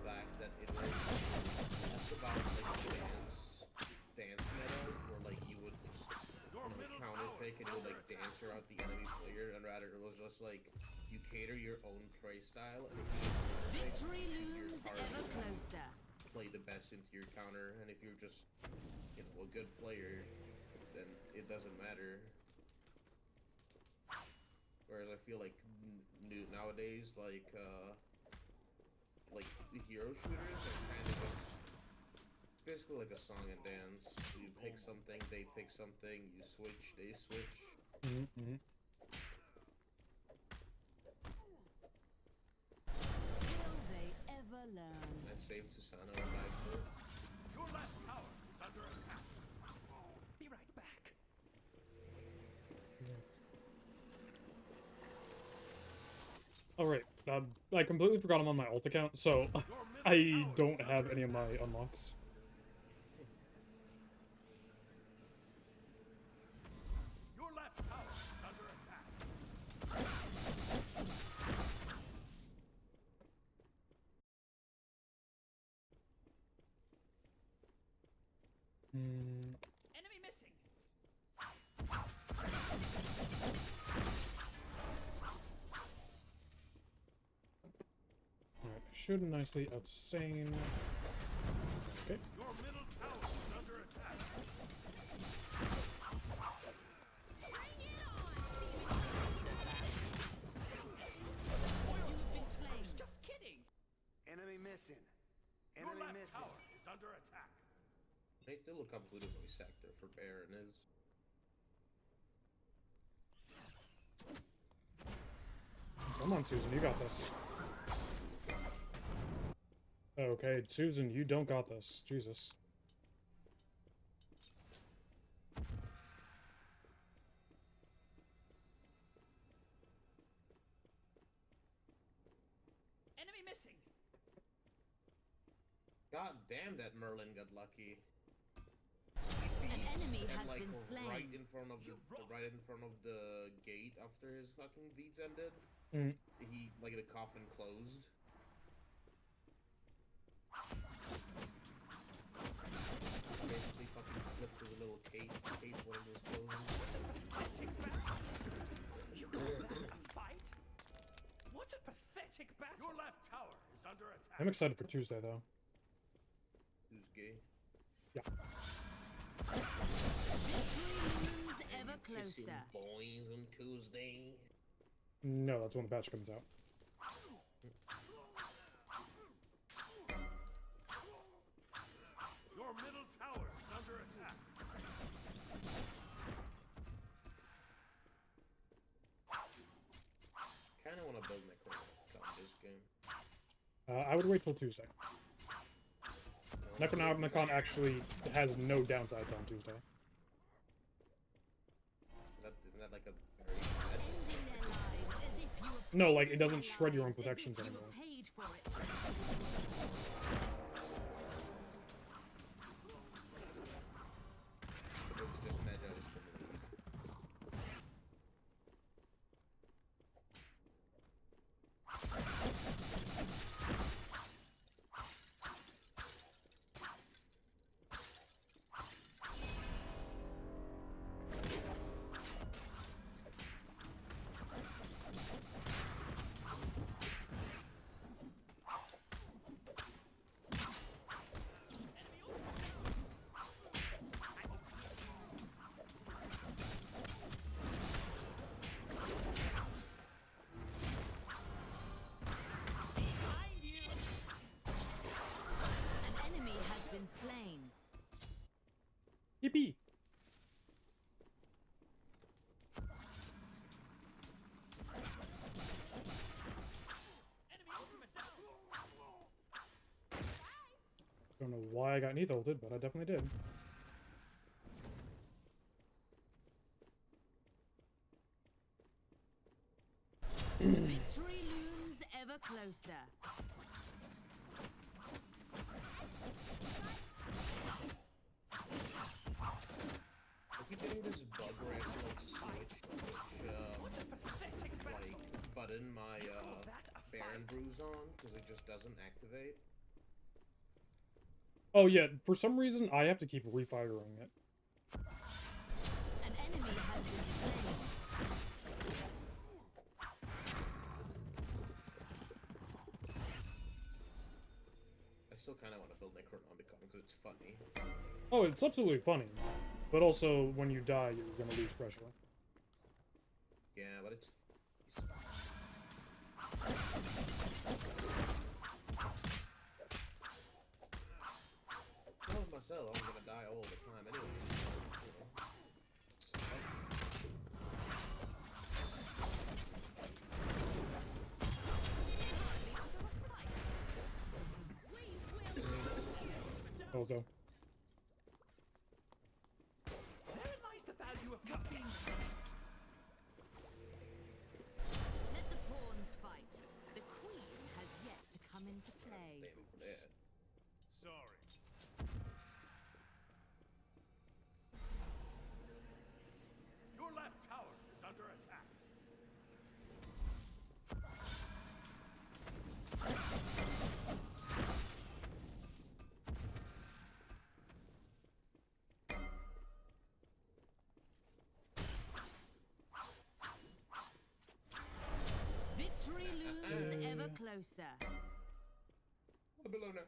fact that it was less about like dance meta, where like you would counter pick and it would like dance around the enemy player, and rather it was just like you cater your own play style and Victory looms ever closer. Play the best into your counter, and if you're just a good player, then it doesn't matter. Whereas I feel like nowadays, like the hero shooters are kind of just, it's basically like a song and dance. You pick something, they pick something, you switch, they switch. Mm-hmm. Will they ever learn? I saved Susanna on my foot. Your left tower is under attack. Be right back. Alright, I completely forgot I'm on my alt account, so I don't have any of my unlocks. Your left tower is under attack. Enemy missing. Alright, should nicely outsustain. Okay. Your middle tower is under attack. I was just kidding. Enemy missing. Your Enemy left missing. tower is under attack. Make the look up who the voice actor for Baron is. Come on, Susan, you got this. Okay, Susan, you don't got this. Jesus. Enemy missing. God damn, that Merlin got lucky. An enemy And, has like, been slain. right in front of the gate after his fucking beats ended. Mm. He like the coffin closed. Basically fucking flipped his little cape when it was closing. You call that a fight? What a pathetic battle. Your left tower is under attack. I'm excited for Tuesday, though. Who's gay? Yeah. Victory looms ever Kissing closer. boys on Tuesday. No, that's when the patch comes out. Your middle tower is under attack. I would wait till Tuesday. Necronomicon actually has no downsides on Tuesday. Isn't that like a very bad sign? No, like, it doesn't shred your own protections anymore. It's just Magi's for me. Yippee! Don't know why I got neither ulted, but I definitely did. Victory looms ever closer. I keep getting this bug where I have to like switch like button my Baron Brews on because it just doesn't activate. Oh yeah, for some reason I have to keep refiring it. An enemy has been slain. I still kind of want to build Necronomicon because it's funny. Oh, it's absolutely funny. But also, when you die, you're gonna lose pressure. Yeah, but it's... Well, myself, I'm gonna die all the time anyway. You know. Also. Therein lies the value of not being seen. Let the pawns fight. The queen has yet to come into play. Sorry. Your left tower is under attack. Victory looms ever closer. Below now.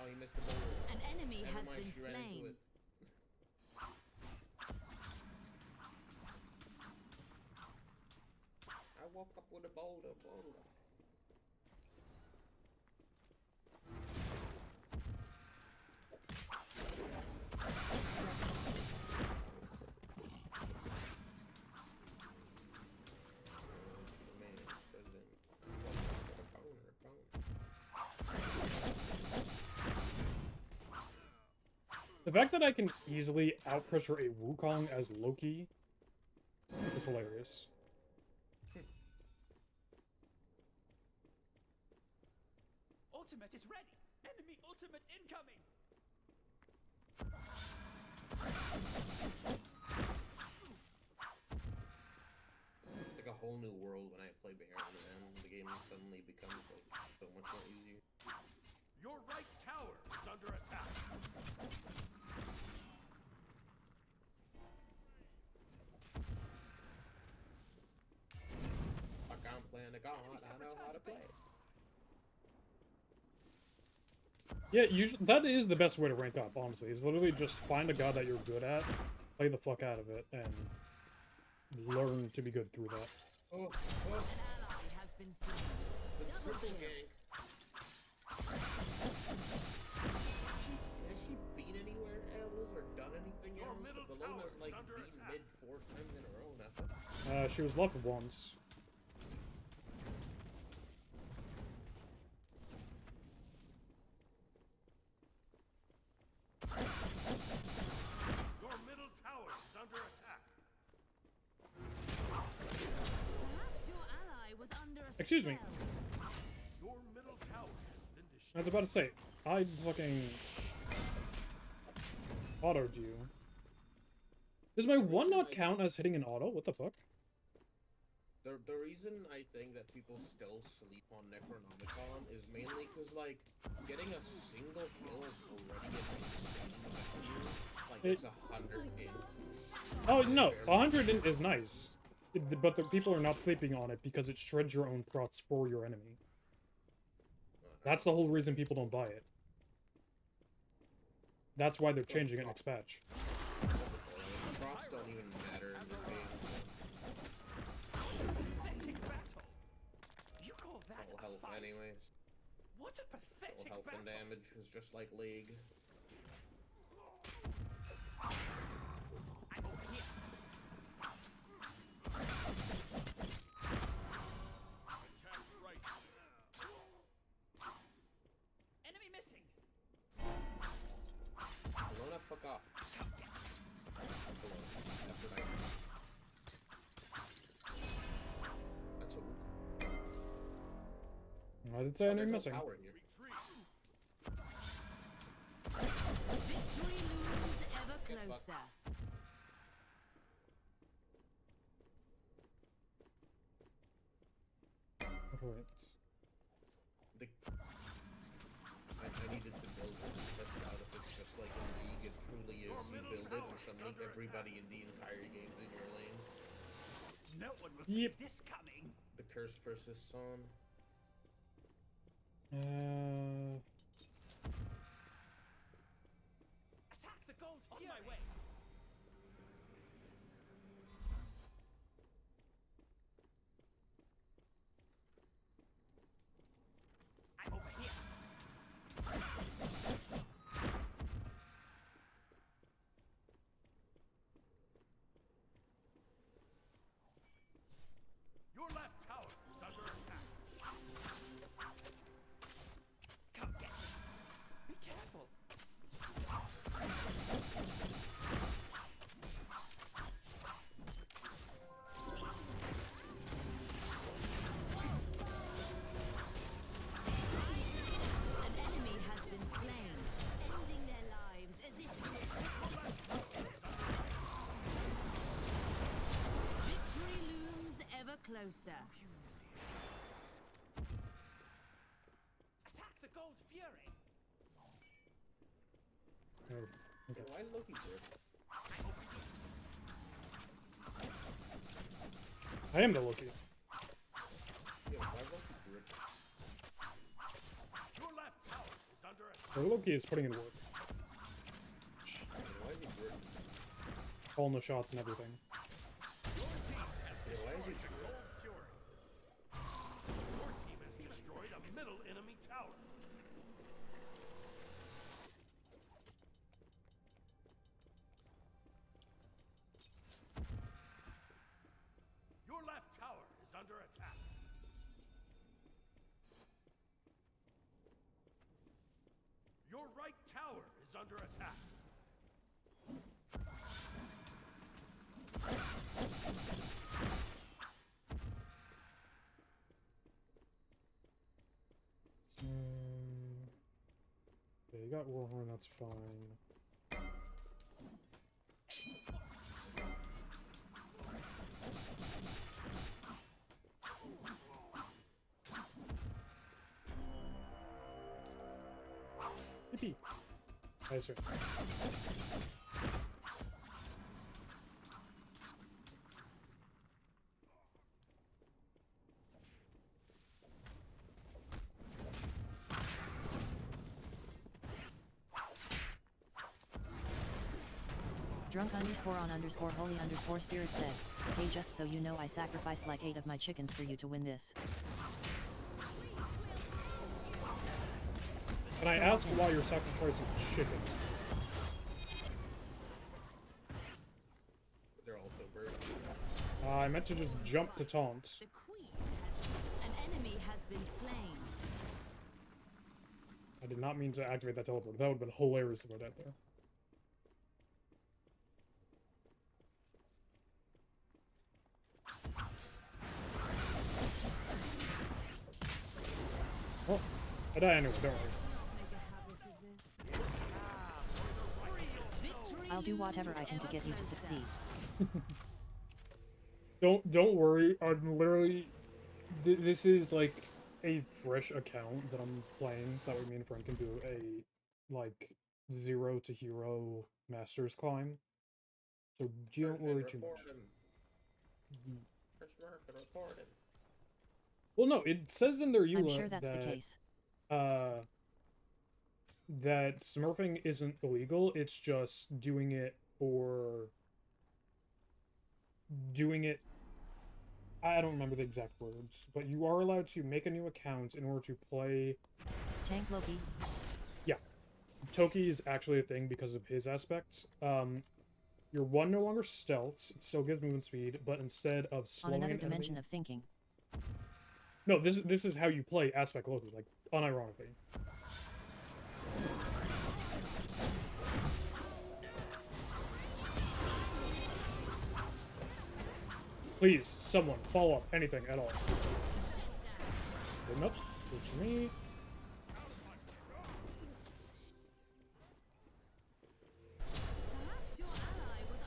Oh, he missed the boulder. An enemy Never has mind, been she ran into slain. it. I woke up with a boulder. The fact that I can easily outpressure a Wukong as Loki is hilarious. Ultimate is ready. Enemy ultimate incoming. It's like a whole new world when I play Baron, and the game suddenly becomes like so much more easier. Your right tower is under attack. I can't play on the god, I know how to play. Yeah, usually that is the best way to rank up, honestly. Is literally just find a god that you're good at, play the fuck out of it, and learn to be good through that. Oh, An ally has been slain. the Double triple kill. gank. Has she been anywhere else? She was left once. Your middle tower is under attack. Perhaps your ally was under a Excuse me. spell. Your middle tower has been I destroyed. was about to say, I fucking autoed you. Does my one not count as hitting an auto? What the fuck? The reason I think that people still sleep on Necronomicon is mainly because, like, getting a single kill is already an insane value. Like, it's 100 int. Oh, no, 100 is nice. But the people are not sleeping on it because it shreds your own procs for your enemy. That's the whole reason people don't buy it. That's why they're changing it next patch. Procs don't even matter in this game. Pathetic battle. You call that Full a health fight? anyways. What a Full pathetic health and battle. damage is just like League. I'm over here. Attack right. Enemy missing. Alona, fuck off. Alona, after night. That's a hook. I did say Oh, enemy there's no missing. power here. Victory looms ever Get fucked. closer. Right. I needed to build it to test out if it's just like in League, it truly is. You build it and suddenly everybody in the entire game's in your lane. No one will Yep. see this coming. The curse persists on. Attack the gold on my way. I'm over here. Your left tower is under attack. Come get me. Be careful. An enemy has been slain, ending their lives as if victory looms ever closer. Attack the gold fury. Oh, okay. Why Loki good? I am the Loki. Yeah, why Loki good? Your left tower is under attack. The Loki is putting in work. Why is he good? Calling the shots and everything. Yeah, why is he good? Gold fury. Your team has destroyed a middle enemy tower. Your left tower is under attack. Your right tower is under attack. Yeah, you got Warhorn, that's fine. Yippee! Nice, sir. Drunk_on_holy_spirit said, hey, just so you know, I sacrificed like 8 of my chickens for you to win this. Can I ask why you're sacrificing chickens? They're also birds. I meant to just jump to taunt. The queen has an enemy has been slain. I did not mean to activate that teleport. That would have been hilarious if I died there. Well, I die anyway, don't worry. I'll do whatever I can to get you to succeed. Don't worry. I'm literally. This is like a fresh account that I'm playing, so that way me and a friend can do a like 0 to hero masters climb. So don't worry too much. Well, no, it says in their EULA I'm sure that's the case. That smurfing isn't illegal. It's just doing it for doing it. I don't remember the exact words, but you are allowed to make a new account in order to play. Tank Loki. Yeah, Toki is actually a thing because of his aspect. Your one no longer stealths. It still gives movement speed, but instead of slowing On another an dimension enemy... of thinking. No, this is how you play aspect Loki, like unironically. Please, someone, follow up anything at all. Nope, good to me.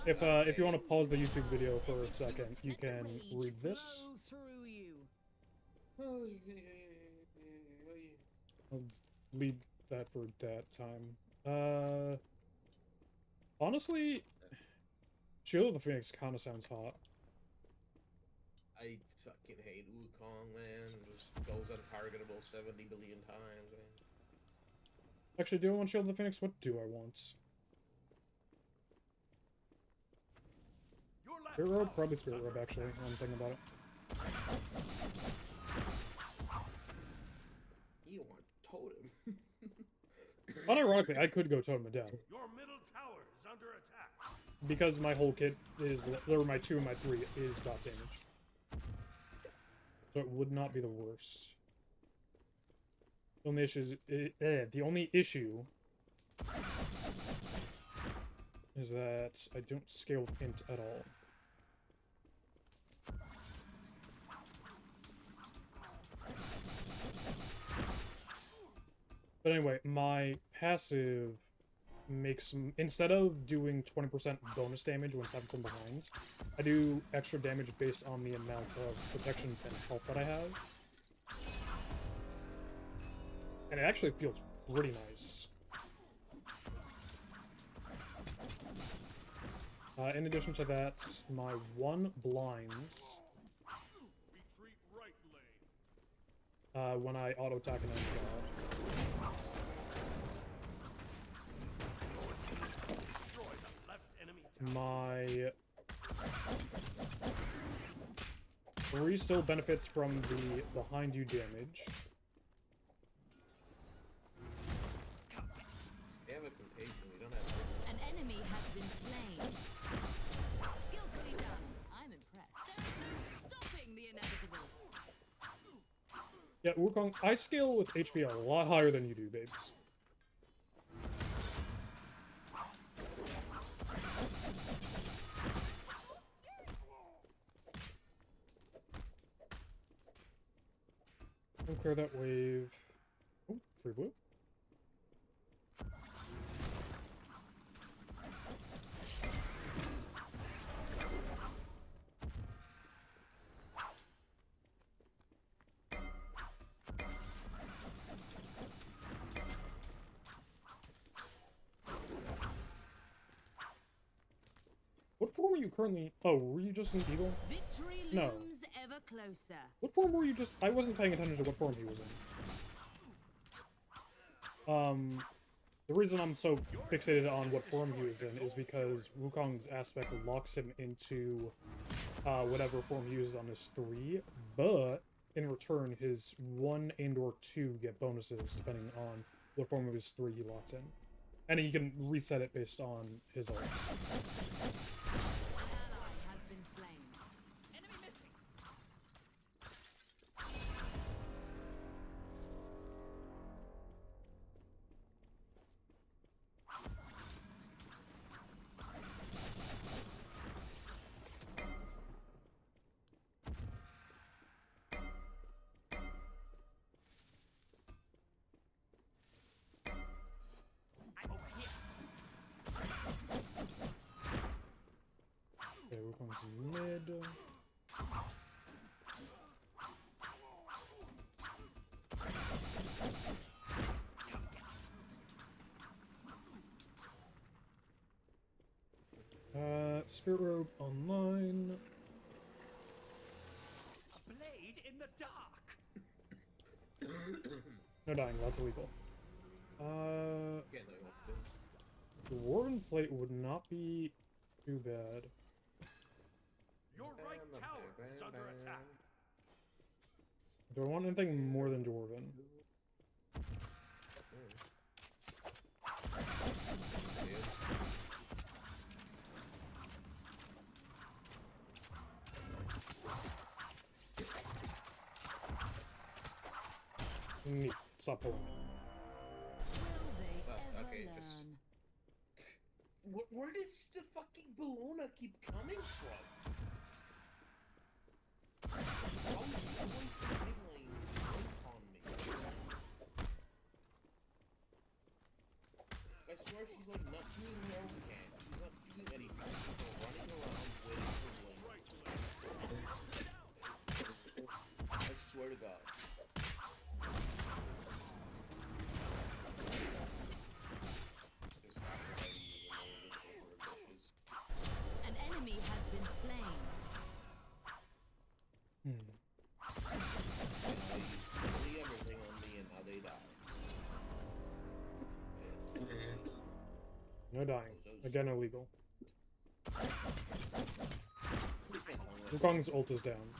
If you want to pause the YouTube video for a second, you can read this. I'll leave that for that time. Honestly, Shield of the Phoenix kind of sounds hot. I fucking hate Wukong, man. It just goes untargetable 70 billion times, man. Actually, do I want Shield of the Phoenix? What do I want? Spirit Robe? Probably Spirit Robe, actually, now I'm thinking about it. You want Totem? Unironically, I could go Totem of Death. Your middle tower is under attack. Because my whole kit is, or my 2 and my 3 is dot damage. So it would not be the worst. The only issue is that I don't scale with int at all. But anyway, my passive makes, instead of doing 20% bonus damage when stabbing from behind, I do extra damage based on the amount of protection and health that I have. And it actually feels pretty nice. In addition to that, my 1 blinds Retreat right lane. when I auto-attack an enemy god. My 3 still benefits from the behind you damage. They have a contagion, we don't have An enemy has been slain. Skillfully done. I'm impressed. There's no stopping the inevitable. Yeah, Wukong, I scale with HP a lot higher than you do, babes. I'll clear that wave. Oh, free blue. What form are you currently? Oh, were you just an eagle? Victory No. looms ever closer. What form were you just? I wasn't paying attention to what form he was in. The reason I'm so fixated on what form he was in is because Wukong's aspect locks him into whatever form he uses on his 3, but in return, his 1 and/or 2 get bonuses depending on what form of his 3 he locked in. And he can reset it based on his ult. An ally has been slain. Spirit Robe online. A blade in the dark. No dying, that's illegal. Can't know what to do. Dwarven Plate would not be too bad. Your right tower is under attack. Do I want anything more than Dwarven? Neat. Stop pulling it. Will they ever okay, learn? just... Where does the fucking Bellona keep coming from? How is she always in mid lane right on me? I swear she's like not doing her own can. She's not doing anything. She's just running around waiting for lane. I swear to God. An enemy has been slain. I used literally everything on me and now they die. No dying. Again, illegal. Please can't tell me what Wukong's ult is down.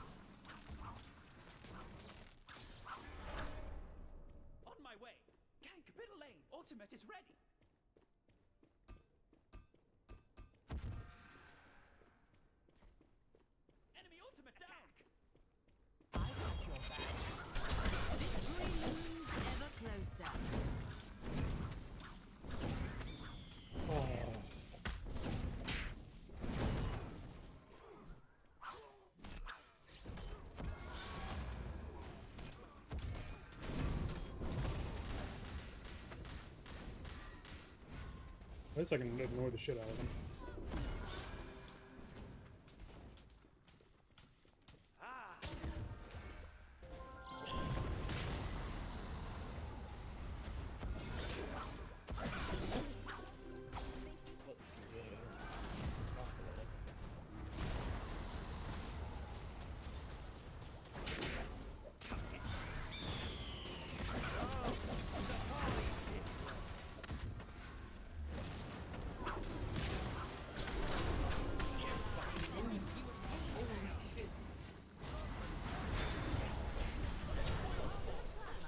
On my way. Gank, middle lane. Ultimate is ready. Enemy ultimate down. I got your back. Victory looms ever closer. Oh. At least I can ignore the shit out of them.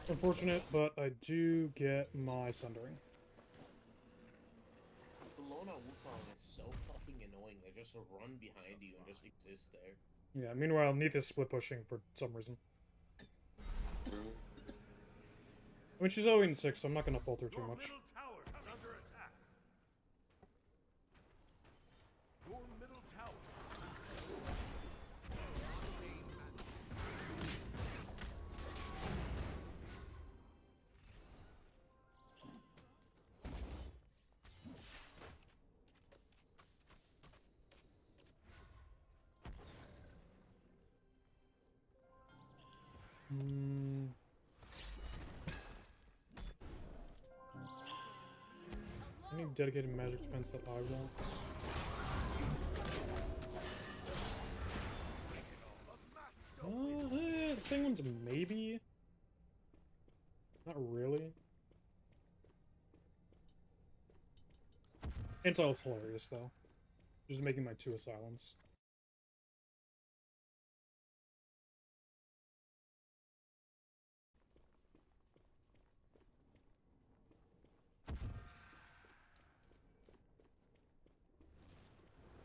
Unfortunate, but I do get my Sundering. Bellona Wukong is so fucking annoying. They just run behind you and just exist there. Yeah, meanwhile, Neith is split pushing for some reason. I mean, she's 0-6, so I'm not gonna fault her too Your much. middle tower is under attack. Your middle tower. Any dedicated magic defense that I want? Singwin's maybe? Not really. Insile's hilarious, though. Just making my 2 Asylums.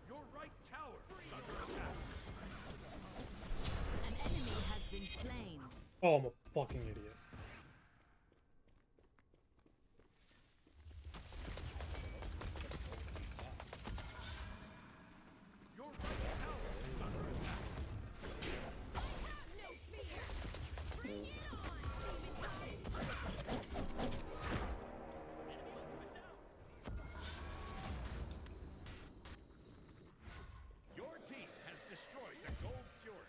Your right tower is under attack. An enemy has been slain. Oh, I'm a fucking idiot. Your right tower is under attack. No fear. Bring it on. Enemy ultimate down. Your team has destroyed the Gold Fury.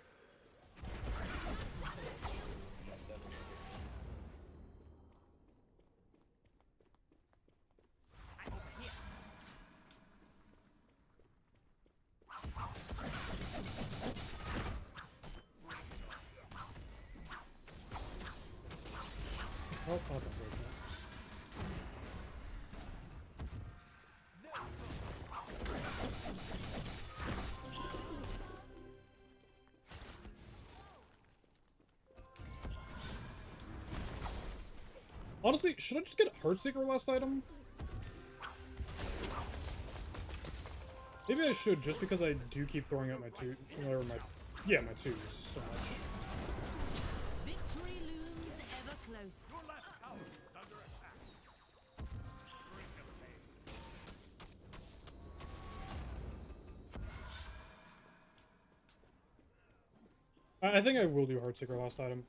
Oh, okay, wait, no. Honestly, should I just get Heartseeker last item? Maybe I should, just because I do keep throwing out my two, or my, yeah, my twos so much. Victory looms ever closer. Your last tower is under attack. Bring the pain. I think I will do Heartseeker last item.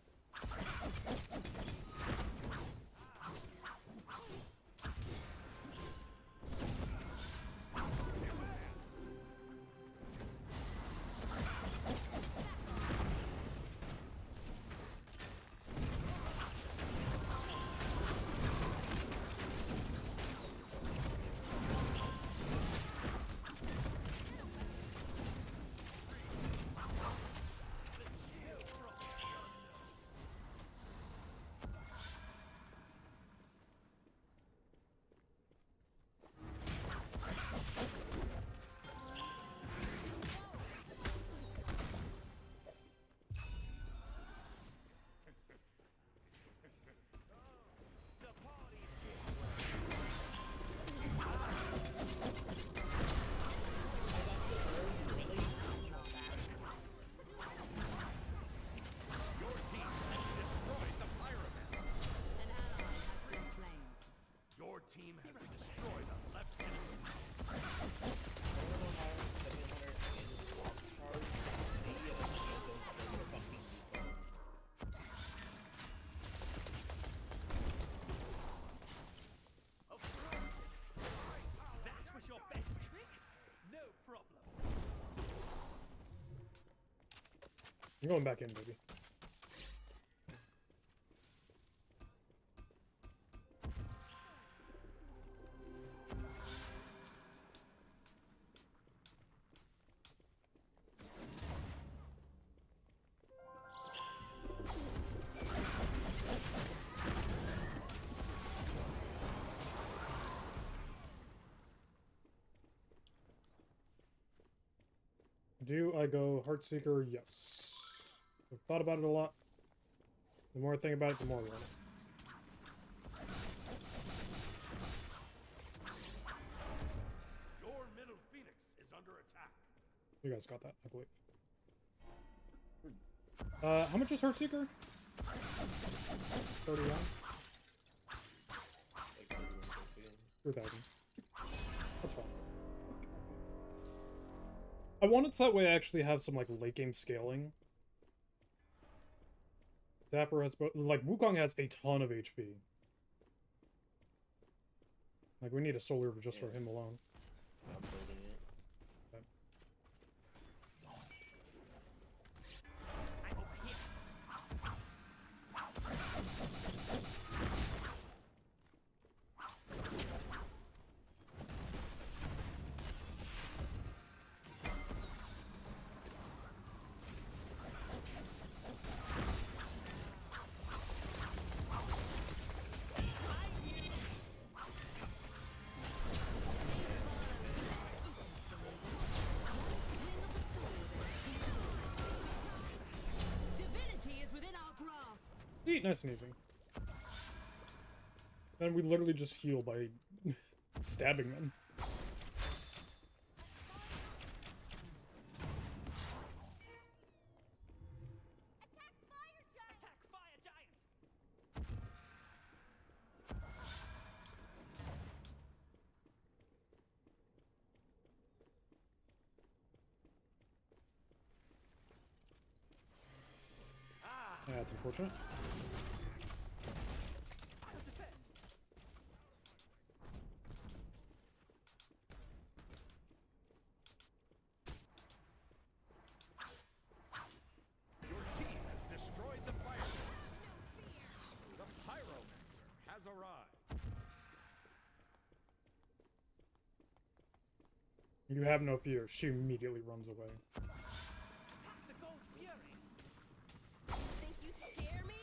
Team has destroyed a left enemy. That was your best trick? No problem. I'm going back in, baby. Do I go Heartseeker? Yes. I've thought about it a lot. The more I think about it, the more I want it. Your middle phoenix is under attack. You guys got that, I believe. How much is Heartseeker? 31? Like 31 3,000. That's fine. I want it so that way I actually have some, like, late game scaling. Zapper has, like, Wukong has a ton of HP. Like, we need a solar just for him alone. I'm building it. Okay. I'm over here. Divinity is within our grasp. Eat, nice and easy. Then we literally just heal by stabbing them. Attack fire giant! Yeah, that's unfortunate. Your team has destroyed the fire. The pyromancer has arrived. You have no fear. She immediately runs away. Attack the gold fury! Think you scare me?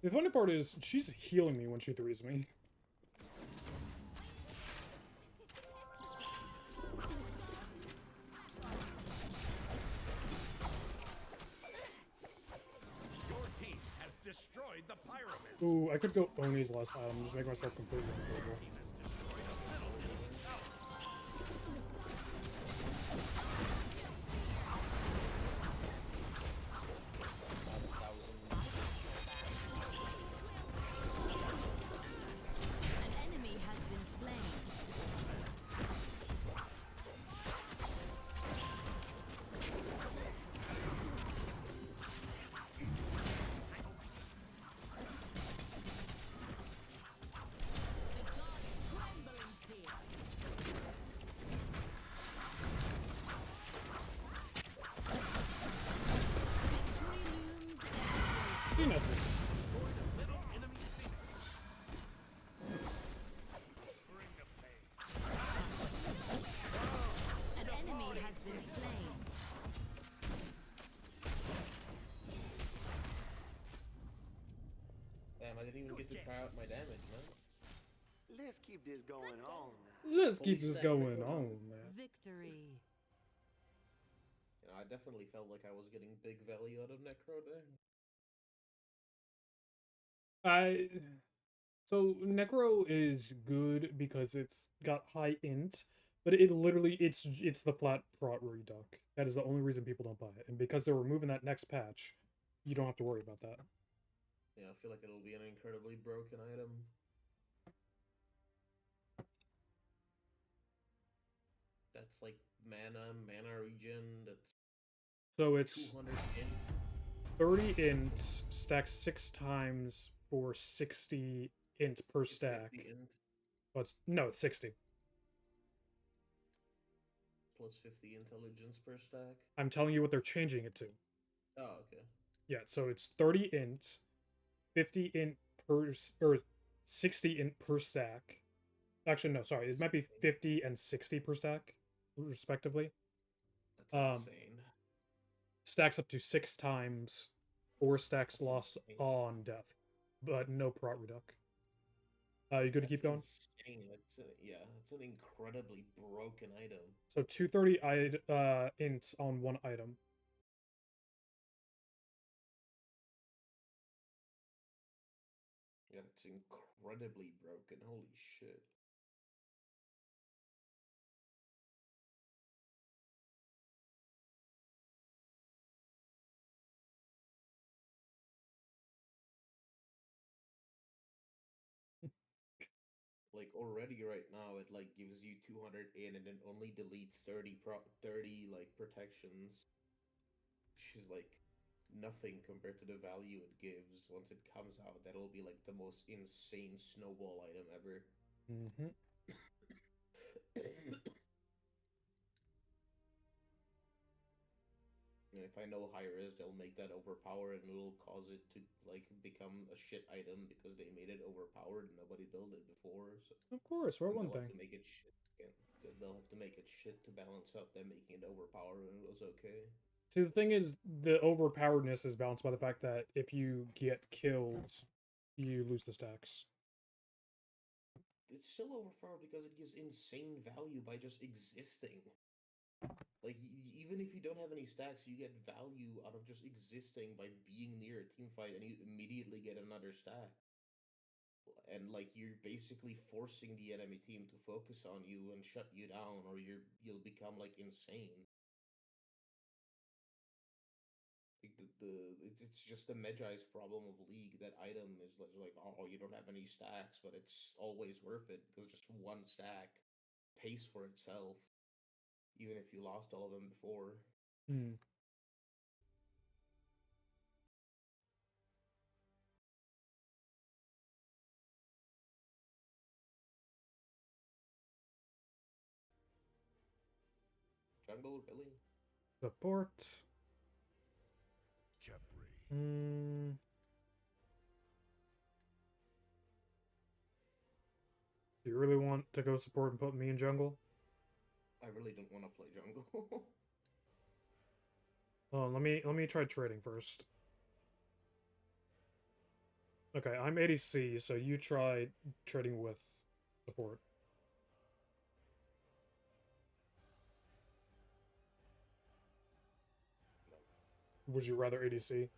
The funny part is, she's healing me when she threes me. Your team has destroyed the pyramid. Ooh, I could go Oni's last item, just make myself completely unplayable. An enemy has been slain. The gods tremble in fear. Victory looms ever He knows it. Little enemy phoenix. Bring the pain. An enemy has been slain. Damn, I didn't even get to try out my damage, man. Let's keep this going on. Let's keep Holy this stack going right on, man. Victory. You know, I definitely felt like I was getting big value out of Necro there. So Necro is good because it's got high int, but it literally it's the flat prot reduck. That is the only reason people don't buy it, and because they're removing that next patch, you don't have to worry about that. Yeah, I feel like it'll be an incredibly broken item. That's like mana regen, that's So it's 200 in. 30 int stacks 6 times for 60 int per stack. 50 int But it's 60. plus 50 intelligence per stack. I'm telling you what they're changing it to. Oh, okay. Yeah, so it's 30 int, 50 int per or 60 int per stack. Actually, no, sorry, it might be 50 and 60 per stack, respectively. That's insane. Stacks up to 6 times, 4 stacks That's lost insane. on death, but no prot reduc. You good to keep going? Insane. Yeah, it's an incredibly broken item. So 230 int on one item. Yeah, it's incredibly broken. Holy shit. Like already right now it like gives you 200 in and then only deletes 30 like protections. Which is like nothing compared to the value it gives once it comes out. That'll be like the most insane snowball item ever. Mm-hmm. And if I know high res, they'll make that overpowered and it'll cause it to like become a shit item because they made it overpowered and nobody built it before. So Of course, for one they'll thing. have to make it shit again. They'll have to make it shit to balance out them making it overpowered and it was okay. See, the thing is, the overpoweredness is balanced by the fact that if you get killed, you lose the stacks. It's still overpowered because it gives insane value by just existing. Like, even if you don't have any stacks, you get value out of just existing by being near a team fight and you immediately get another stack. And, like, you're basically forcing the enemy team to focus on you and shut you down or you'll become, like, insane. Like, it's just the Magi's problem of League. That item is like, oh, you don't have any stacks, but it's always worth it because just one stack pays for itself. Even if you lost all of them before. Hmm. Jungle, really? Support. Capri. Do you really want to go support and put me in jungle? I really don't want to play jungle. Oh, let me try trading first. Okay, I'm ADC, so you try trading with support. No. Would you rather ADC?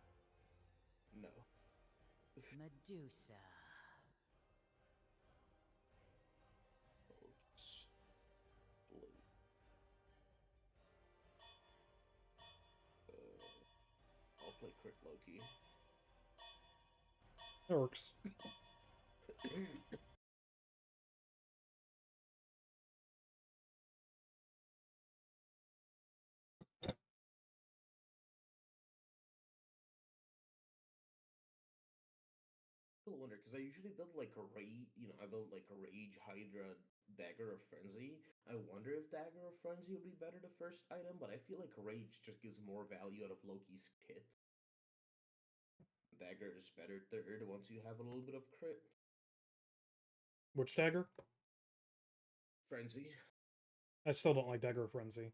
No. Medusa. Blue. I'll play Crit Loki. That works. I wonder because I usually build like a rage, I build like a Rage, Hydra, Dagger of Frenzy. I wonder if Dagger of Frenzy would be better the first item, but I feel like Rage just gives more value out of Loki's kit. Dagger is better third once you have a little bit of crit. Which dagger? Frenzy. I still don't like Dagger of Frenzy.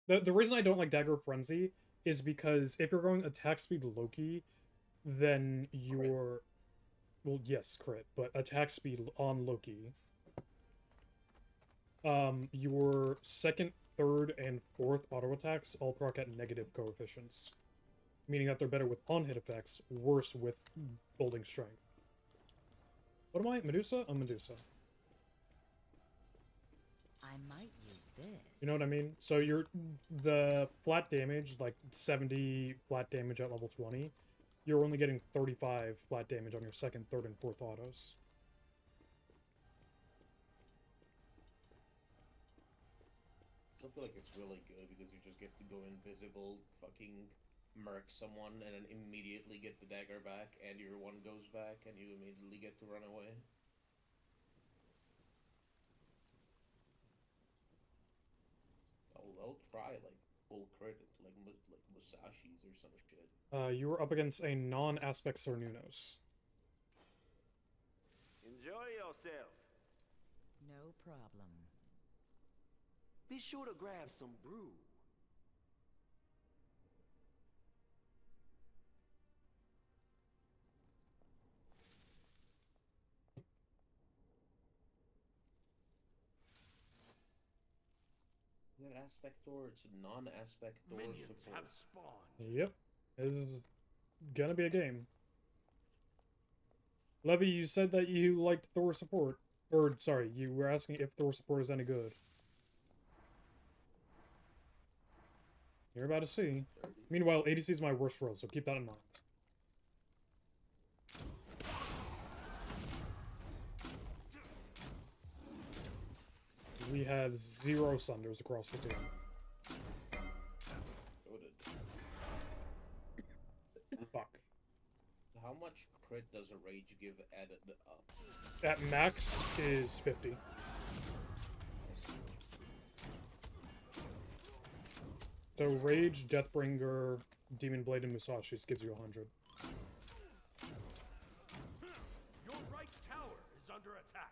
The reason I don't like Dagger of Frenzy is because if you're going attack speed Loki, then you're... Well, yes, crit, but attack speed on Loki. Your second, third, and fourth auto attacks all proc at negative coefficients. Meaning that they're better with on-hit effects, worse with building strength. What am I? Medusa? I'm Medusa. I might use this. You know what I mean? So the flat damage, like 70 flat damage at level 20, you're only getting 35 flat damage on your second, third, and fourth autos. I feel like it's really good because you just get to go invisible, fucking murk someone, and then immediately get the dagger back, and your one goes back, and you immediately get to run away. I'll try like full crit, like Musashi's or some shit. You were up against a non-aspect Cernunos. Enjoy yourself. No problem. Be sure to grab some brew. Is that aspect or it's a non-aspect or Minions support? have spawned. Yep. This is gonna be a game. Levy, you said that you liked Thor support. Or, sorry, you were asking if Thor support is any good. You're about to see. Meanwhile, ADC is my worst role, so keep that in mind. We have 0 Sunders across the team. Fuck. How much crit does a rage give added up? At max is 50. So Rage, Deathbringer, Demon Blade, and Musashi's gives you 100. Your right tower is under attack.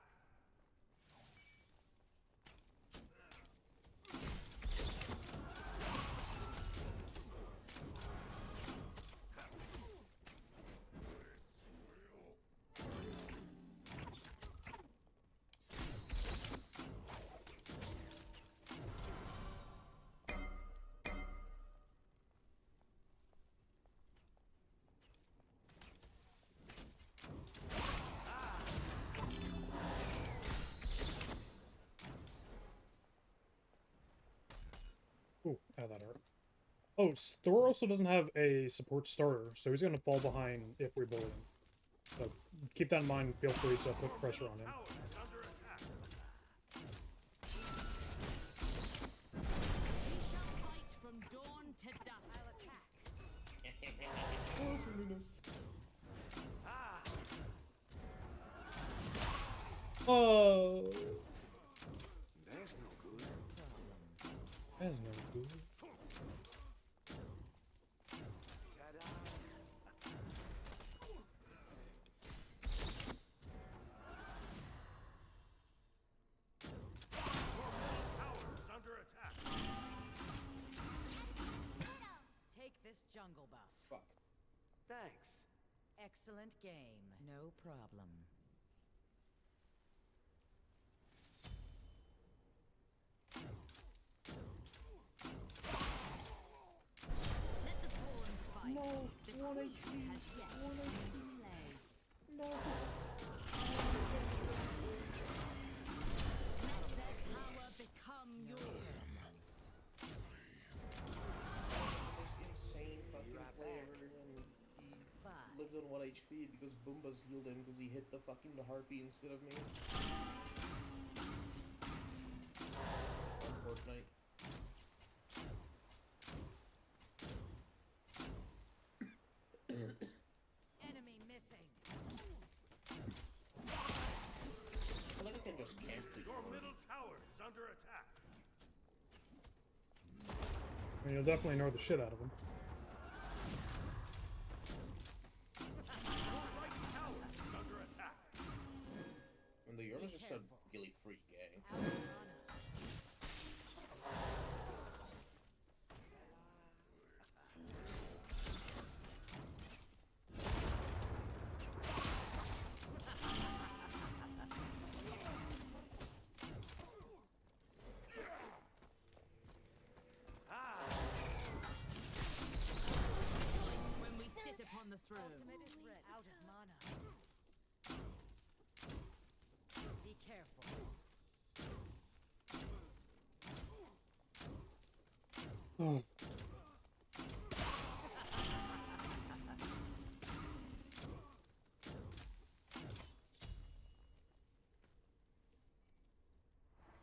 Ooh, that hurt. Oh, Thor also doesn't have a support starter, so he's gonna fall behind if we bully him. So keep that in mind, feel free to put pressure on him. Tower is under attack. We shall fight from dawn to dusk. I'll attack. Oh, That's no good. that's no good. Take this jungle buff. Fuck. Thanks. Excellent game. No problem. Let the pawns fight. No, The 1 queen HP, has yet 1 to HP. play. No. Let their power become yours. Insane fucking player, and he lived on 1 HP because Boomba's healed him because he hit the fucking harpy instead of me. On Fortnite. Enemy missing. I feel like I can just camp the Your middle tower is under attack. I mean, you'll definitely know the shit out of him. Your right tower is under attack. And the Yorma's just a really free gang. When we sit upon the throne. Ultimate is ready. Out of mana. Be careful. Oh.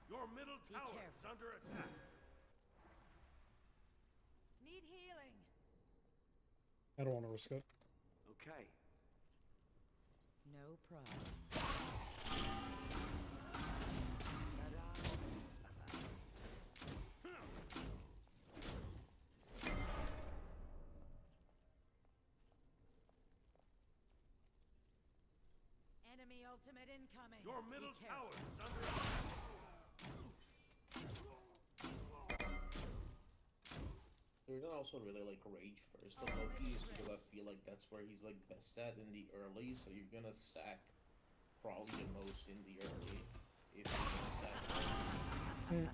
Your middle tower is under attack. Need healing. I don't want to risk it. Okay. No problem. Enemy ultimate incoming. Your middle Be tower careful. is under attack. You're gonna also really like rage first on Loki because I feel like that's where he's like best at in the early, so you're gonna stack probably the most in the early if you can stack.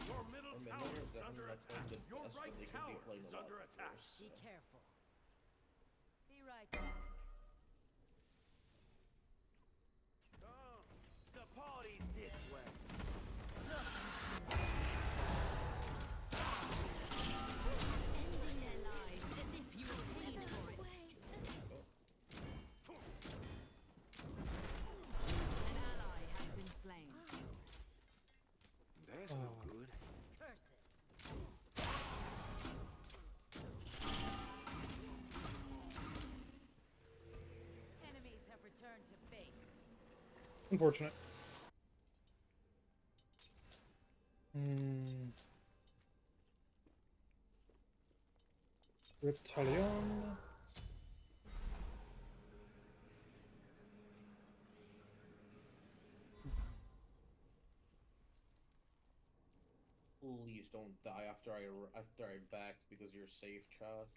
Your middle And tower Minotaur is is definitely under not playing attack. the Your best, but right they could tower be playing is a lot under attack. worse. Be careful. Be right back. The party's this way. Ending their lives as if you were paid for it. An ally has been slain. That's no good. Curses. Enemies have returned to base. Unfortunate. Reptilion. Please don't die after I backed because you're safe, Chuck.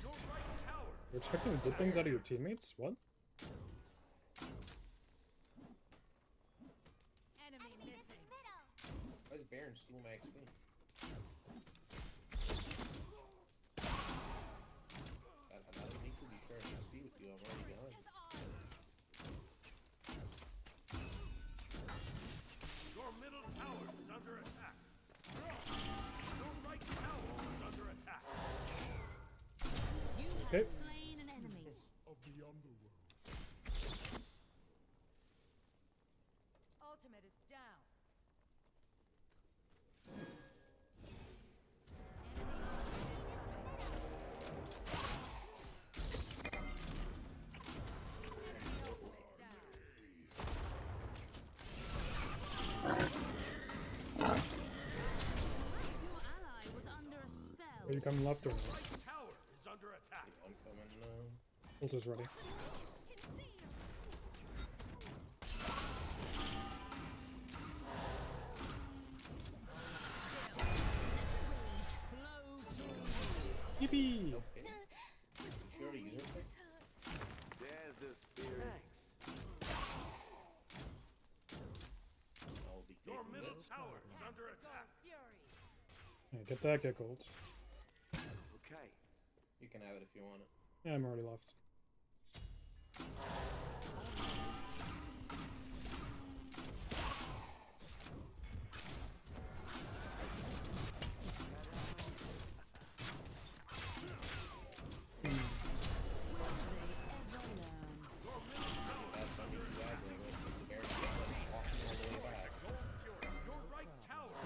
Your right tower. You're expecting good things out of your teammates? What? Enemy missing. Why is Baron steal my XP? I don't need to be sharing XP with you, I'm already behind. Your middle tower is under attack. Your right tower is under attack. You Okay. have slain an enemy. Of the underworld. Ultimate is down. Are you coming left or right? Right tower is under attack. attack. I'm coming now. Ult is ready. Yippee! Okay. You sure to use it? There's the spirit. I'll be Your taking middle this. tower is under attack. Yeah, get that, get gold. Okay. You can have it if you want it. Yeah, I'm already left.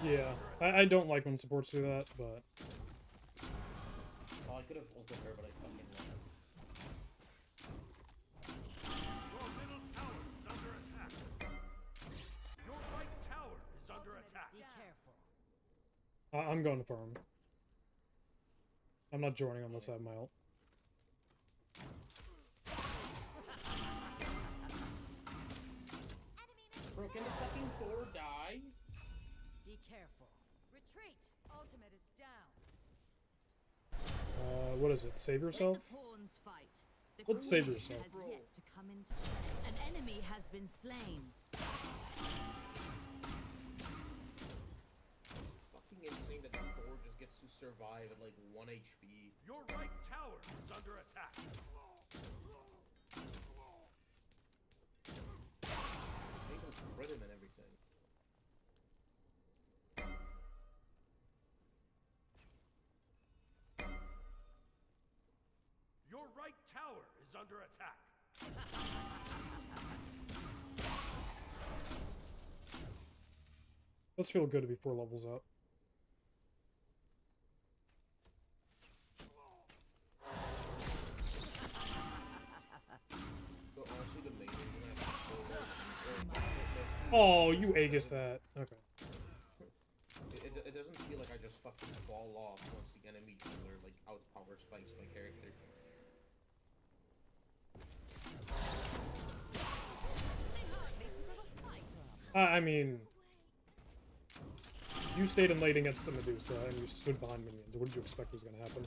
Yeah, I don't like when supports do that, but... Oh, I could have ulted her, but I fucking ran. Your middle tower is under attack. Your right tower is under attack. Be careful. I'm going to farm. I'm not joining unless I have my ult. Bro, can the fucking Thor die? Be careful. Retreat. Ultimate is down. What is it? Save yourself? Let the pawns fight. The Let's save queen yourself. has yet to come into play. An enemy has been slain. Fucking insane that Thor just gets to survive at like 1 HP. Your right tower is under attack. Able to crit him and everything. Your right tower is under attack. Let's feel good to be 4 levels up. So honestly, the main reason I Oh, you Aegis that. Okay. it doesn't feel like I just fucking fall off once the enemy killer like outpower spikes my character. I mean... You stayed in late against the Medusa, and you stood behind minions. What did you expect was gonna happen?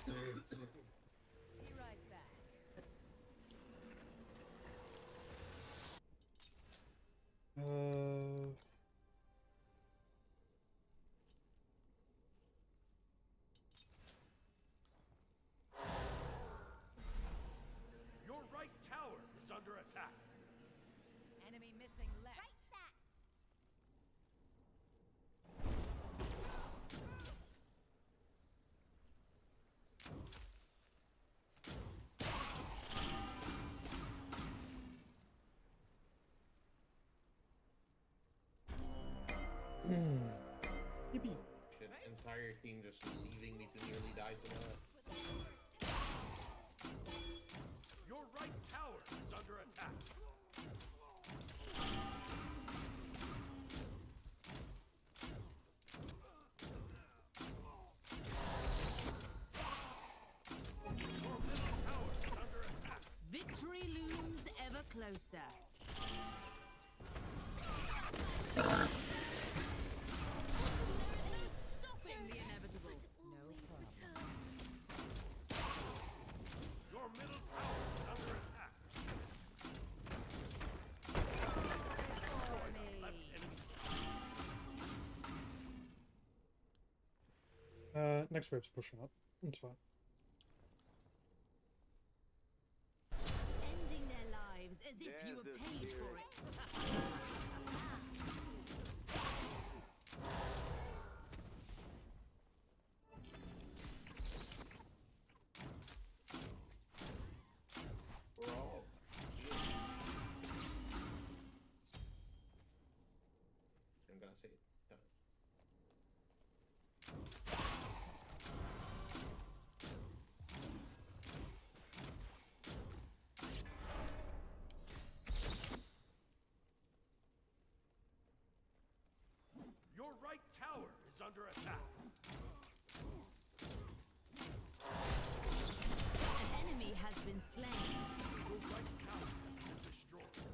Be right back. Your right tower is under attack. Enemy missing left. Right back. Yippee. Shit, entire team just leaving me to nearly die to that. Your right tower is under attack. Your middle tower is under attack. Victory looms ever closer. Stopping the inevitable. No problem. Your middle tower is under attack. Left enemy. Next wave's pushing up. It's fine. Ending their lives as if you were There's the paid for spirit. it. We're all. I'm gonna say it. No. tower is under attack. An enemy has been slain. Your right tower has been destroyed.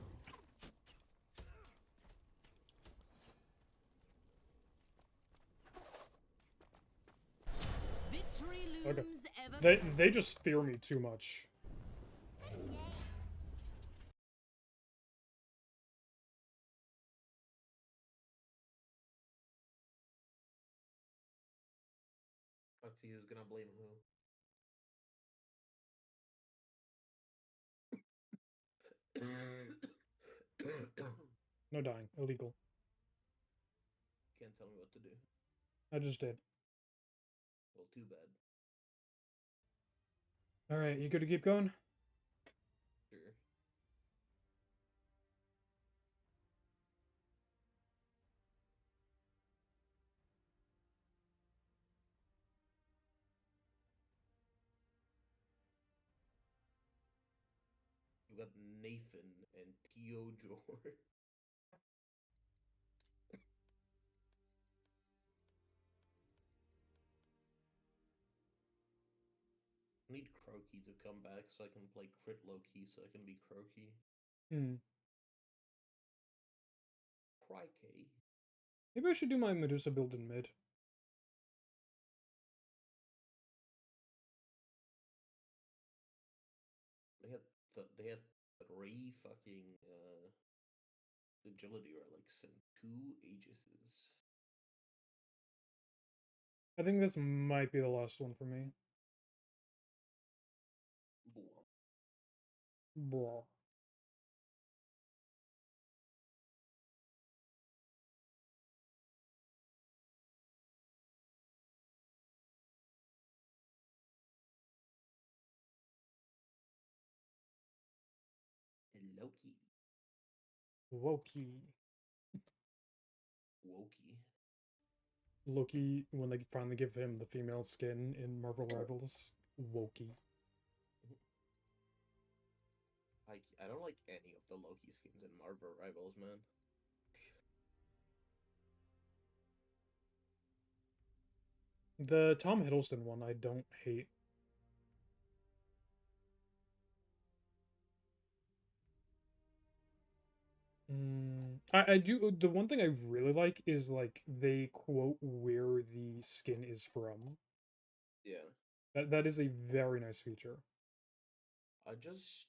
Victory Okay. looms ever. They just fear me too much. Let's see who's gonna blame who. No dying. Illegal. Can't tell me what to do. I just did. Well, too bad. Alright, you good to keep going? Sure. You got Nathan and Theo George. I need Croaky to come back so I can play crit low-key so I can be Croaky. Hmm. Crikey. Maybe I should do my Medusa build in mid. They had 3 fucking agility relics and 2 Aegises. I think this might be the last one for me. Blah. Loki. Loki. Wokey. Loki, when they finally give him the female skin in Marvel Rivals. Wokey. I don't like any of the Loki skins in Marvel Rivals, man. The Tom Hiddleston one I don't hate. I do. The one thing I really like is like they quote where the skin is from. Yeah. That is a very nice feature. I just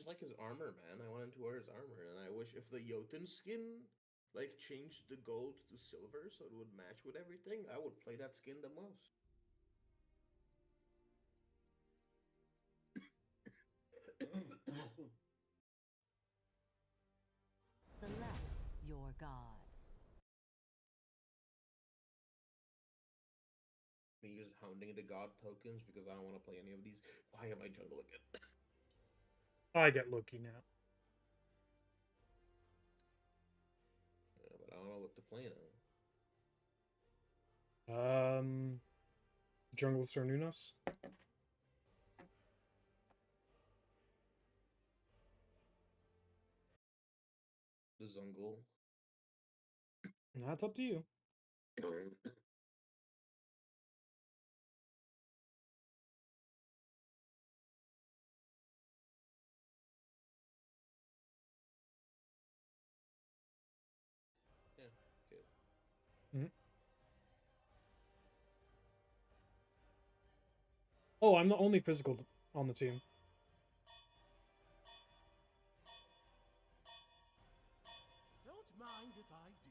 like his armor, man. I want him to wear his armor, and I wish if the Jotun skin like changed the gold to silver so it would match with everything, I would play that skin the most. Select your god. Me just hounding the god tokens because I don't want to play any of these. Why am I jungle again? I get Loki now. Yeah, but I don't know what to play now. Jungle Cernunos. The Zungle. That's up to you. Yeah, good. Oh, I'm the only physical on the team. Don't mind if I do.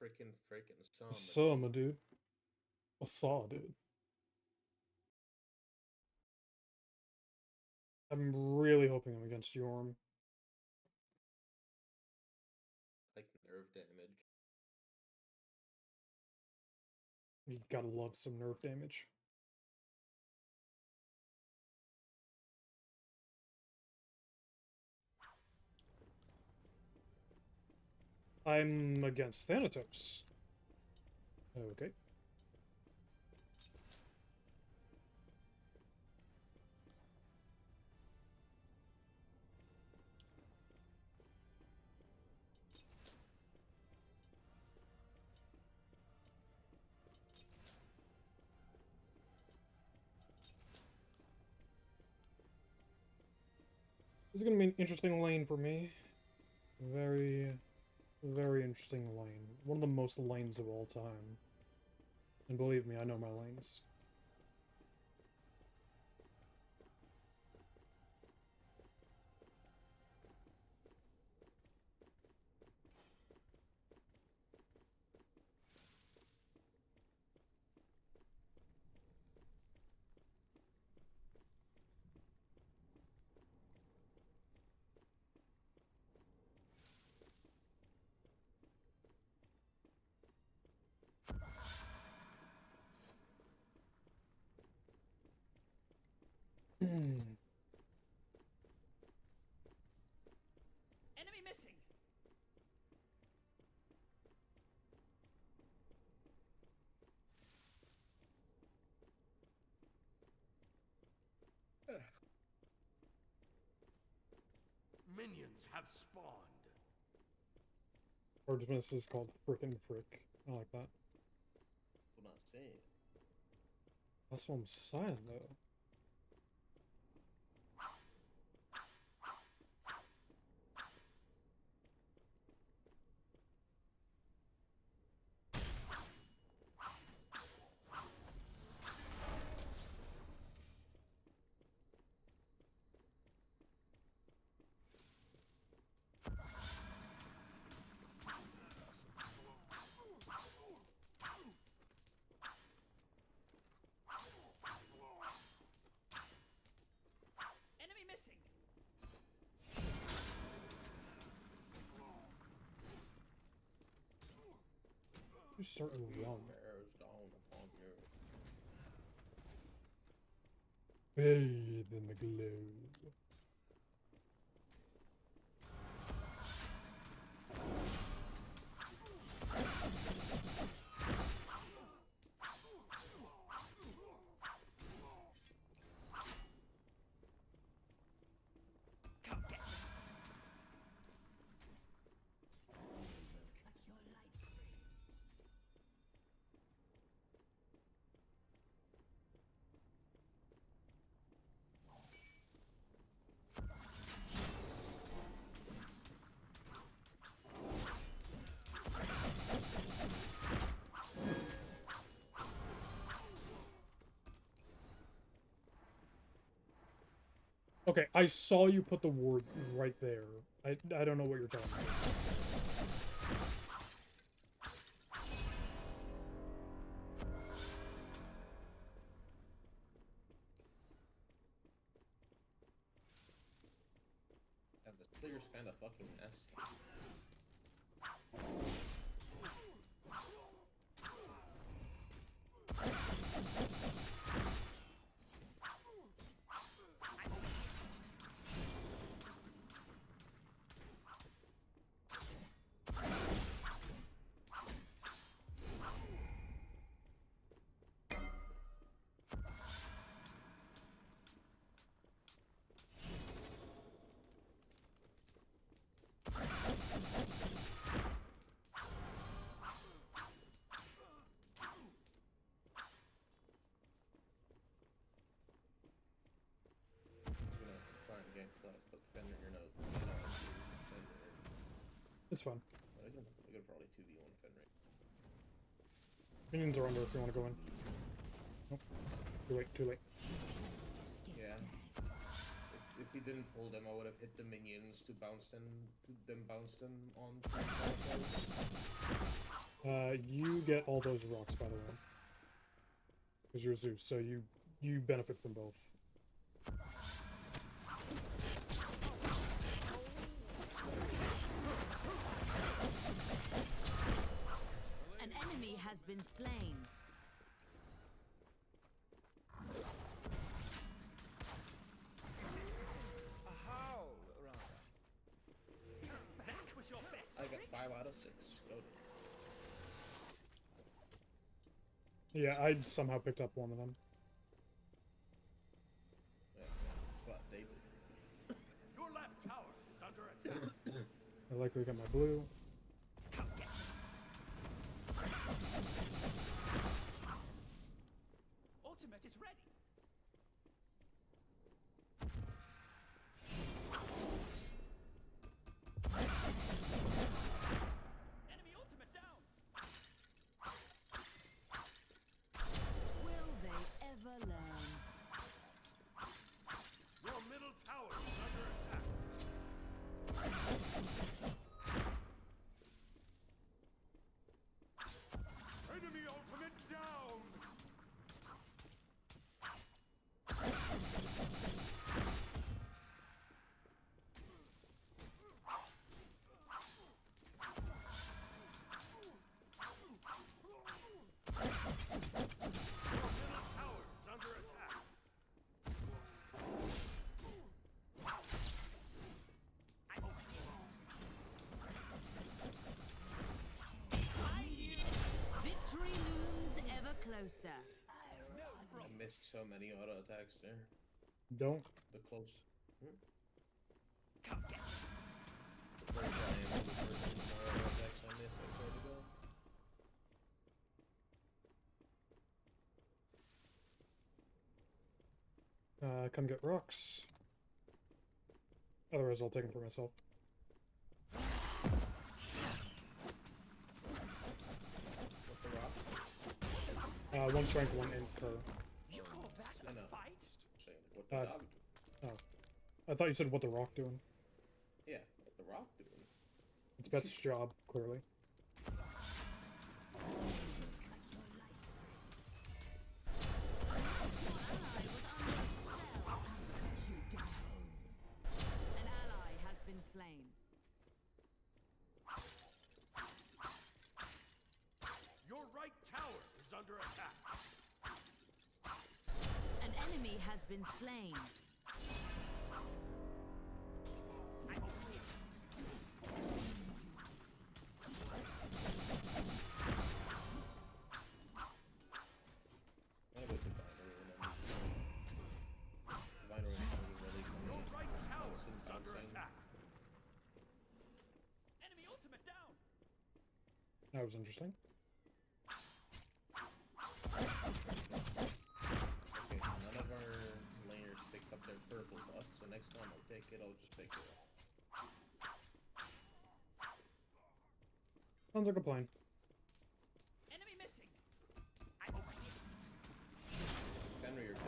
Frickin' Sama, dude. I saw, dude. I'm really hoping I'm against Yorm. Like nerve damage. You gotta love some nerve damage. I'm against Thanatos. Okay. This is gonna be an interesting lane for me. Very, very interesting lane. One of the most lanes of all time. And believe me, I know my lanes. Enemy missing. Minions have spawned. Artemis is called Frickin' Frick. I like that. I'm not saying. That's what I'm saying, though. Enemy missing. You're starting wrong. Bears down upon you. Bathe in the glow. Come get me. Cut your light free. Okay, I saw you put the ward right there. I don't know what you're talking about. And the clear's kind of fucking nasty. It's fun. I could probably 2v1 Fenrir. Minions are under if you want to go in. Nope. Too late, too late. Yeah. If he didn't pull them, I would have hit the minions to bounce them on. You get all those rocks, by the way. Because you're Zeus, so you benefit from both. An enemy has been slain. A howl, rather. That was your best I got trick. 5 out of 6. Go to. Yeah, I somehow picked up one of them. Yeah, but David. Your left tower is under attack. I likely got my blue. Come get me. Ultimate is ready. missed so many auto attacks there. Don't. The close. The close I am to the first auto attacks I missed, I swear to God. Come get rocks. Otherwise, I'll take them for myself. What's the rock? 1 strength, 1 int per. You call that I a know. fight? Saying, like, what the dog do? Oh. I thought you said what the rock doing. Yeah, what the rock doing? It's Bet's job, clearly. An ally has been slain. Your right tower is under attack. An enemy has been slain. I'm gonna go to Binary and then Binary is really Your right tower soon is under insane. attack. Enemy ultimate down. That was interesting. Okay, none of our laners picked up their purple buff, so next time I take it, I'll just pick it up. Sounds like a plan. Enemy missing. Henry, you're good.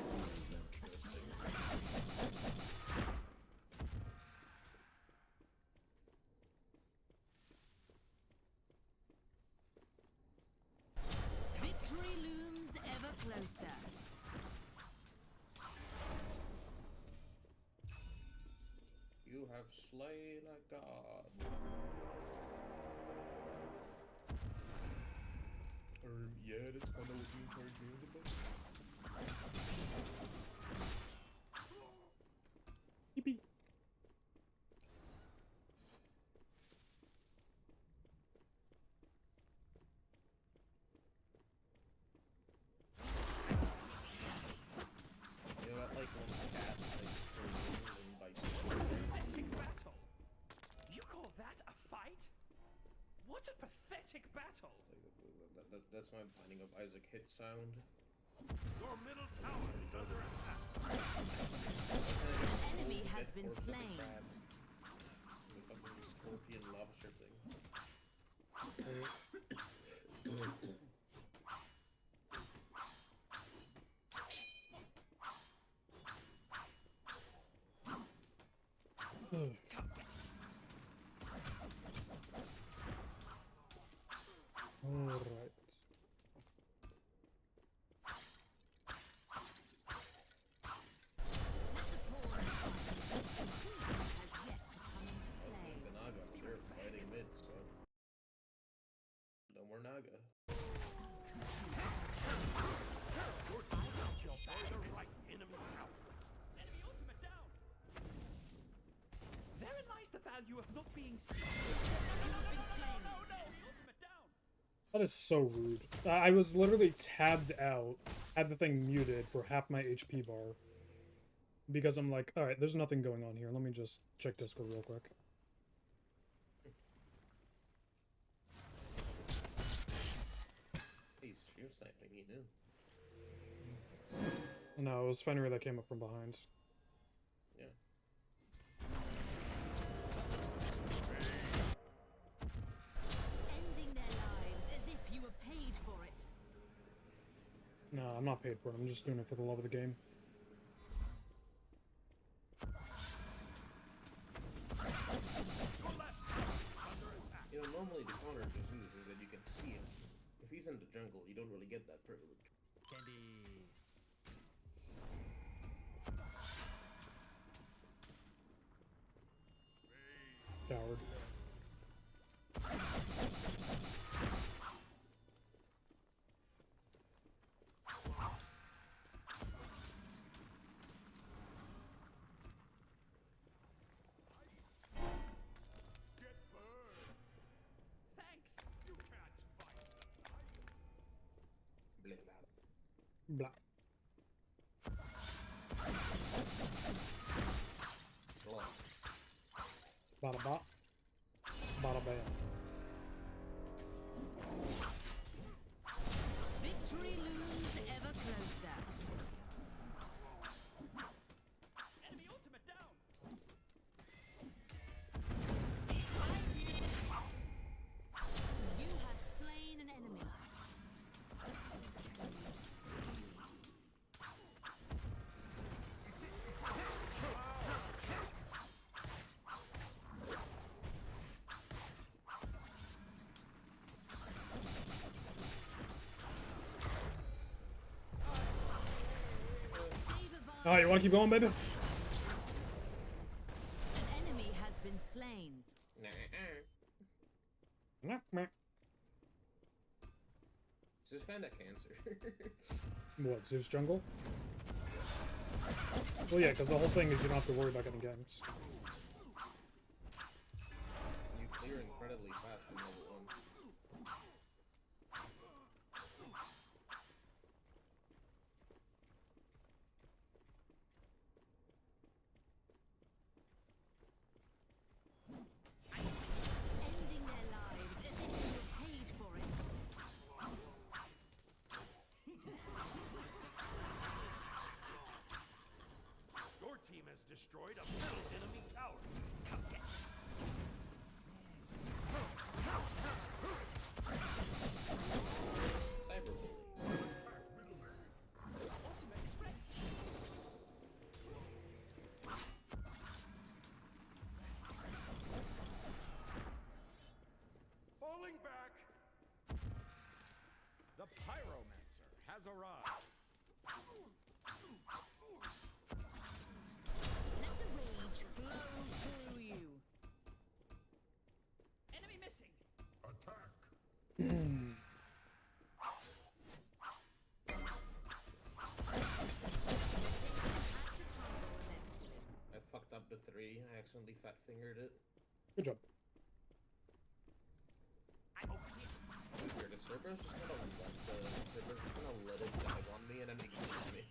Victory looms ever closer. You have slain a god. Yeah, that's kind of what the entire game is about. Yippee. You know, like when the cat like screams and bites you. Pathetic battle. You call that a fight? What a pathetic battle. Like, that's my finding of Isaac hit sound. Your middle tower is under attack. An enemy has been slain. The fucking scorpion lobster thing. Alright. Naga, they're fighting mid, so no more Naga. Destroy the right enemy tower. Enemy ultimate down. Therein lies the value of not being seen. No, the ultimate down. That is so rude. I was literally tabbed out, had the thing muted for half my HP bar. Because I'm like, alright, there's nothing going on here. Let me just check Discord real quick. He's stream sniping, he knew. No, it was Fenrir that came up from behind. Yeah. Ending their lives as if you were paid for it. No, I'm not paid for it. I'm just doing it for the love of the game. You know, normally the counter to Zeus is that you can see him. If he's in the jungle, you don't really get that privilege. Candy. Coward. Thanks. You can't fight the fight. Blah, blah. Blah. Bada bop. Bada bam. Victory looms ever closer. Enemy ultimate down. You have slain an enemy. Alright, you wanna keep going, baby? An enemy has been slain. It's just kind of cancer. What, Zeus jungle? Well, yeah, because the whole thing is you don't have to worry about getting ganked. You clear incredibly fast from level 1. Ending their lives as if you were paid for it. Your team has destroyed a middle enemy tower. Cyberbully. Ultimate is ready. Falling back. The Pyromancer has arrived. Let the rage flow through you. Enemy missing. Attack. I fucked up the 3. I accidentally fat fingered it. Good job. Weird, the Cerberus just kind of let it dive on me and then ignore me.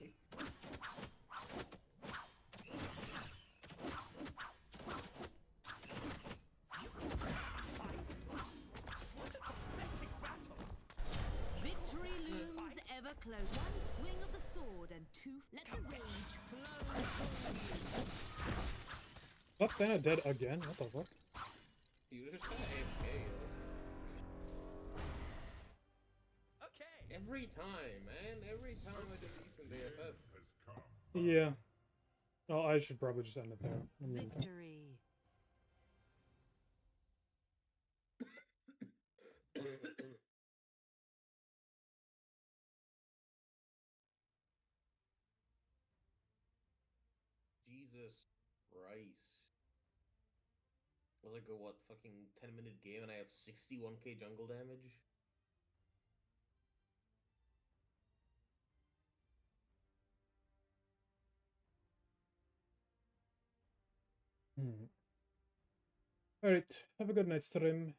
Victory looms ever close. One swing of the sword and two. Let the rage flow through you. What, Thana dead again? What the fuck? He was just kind of AFK, yo. Okay. Every time, man. Every time I do decent AFF. Yeah. Oh, I should probably just end it there. I mean, Victory. Jesus Christ. It was like a what, fucking 10-minute game and I have 61k jungle damage? Alright, have a good night, stream.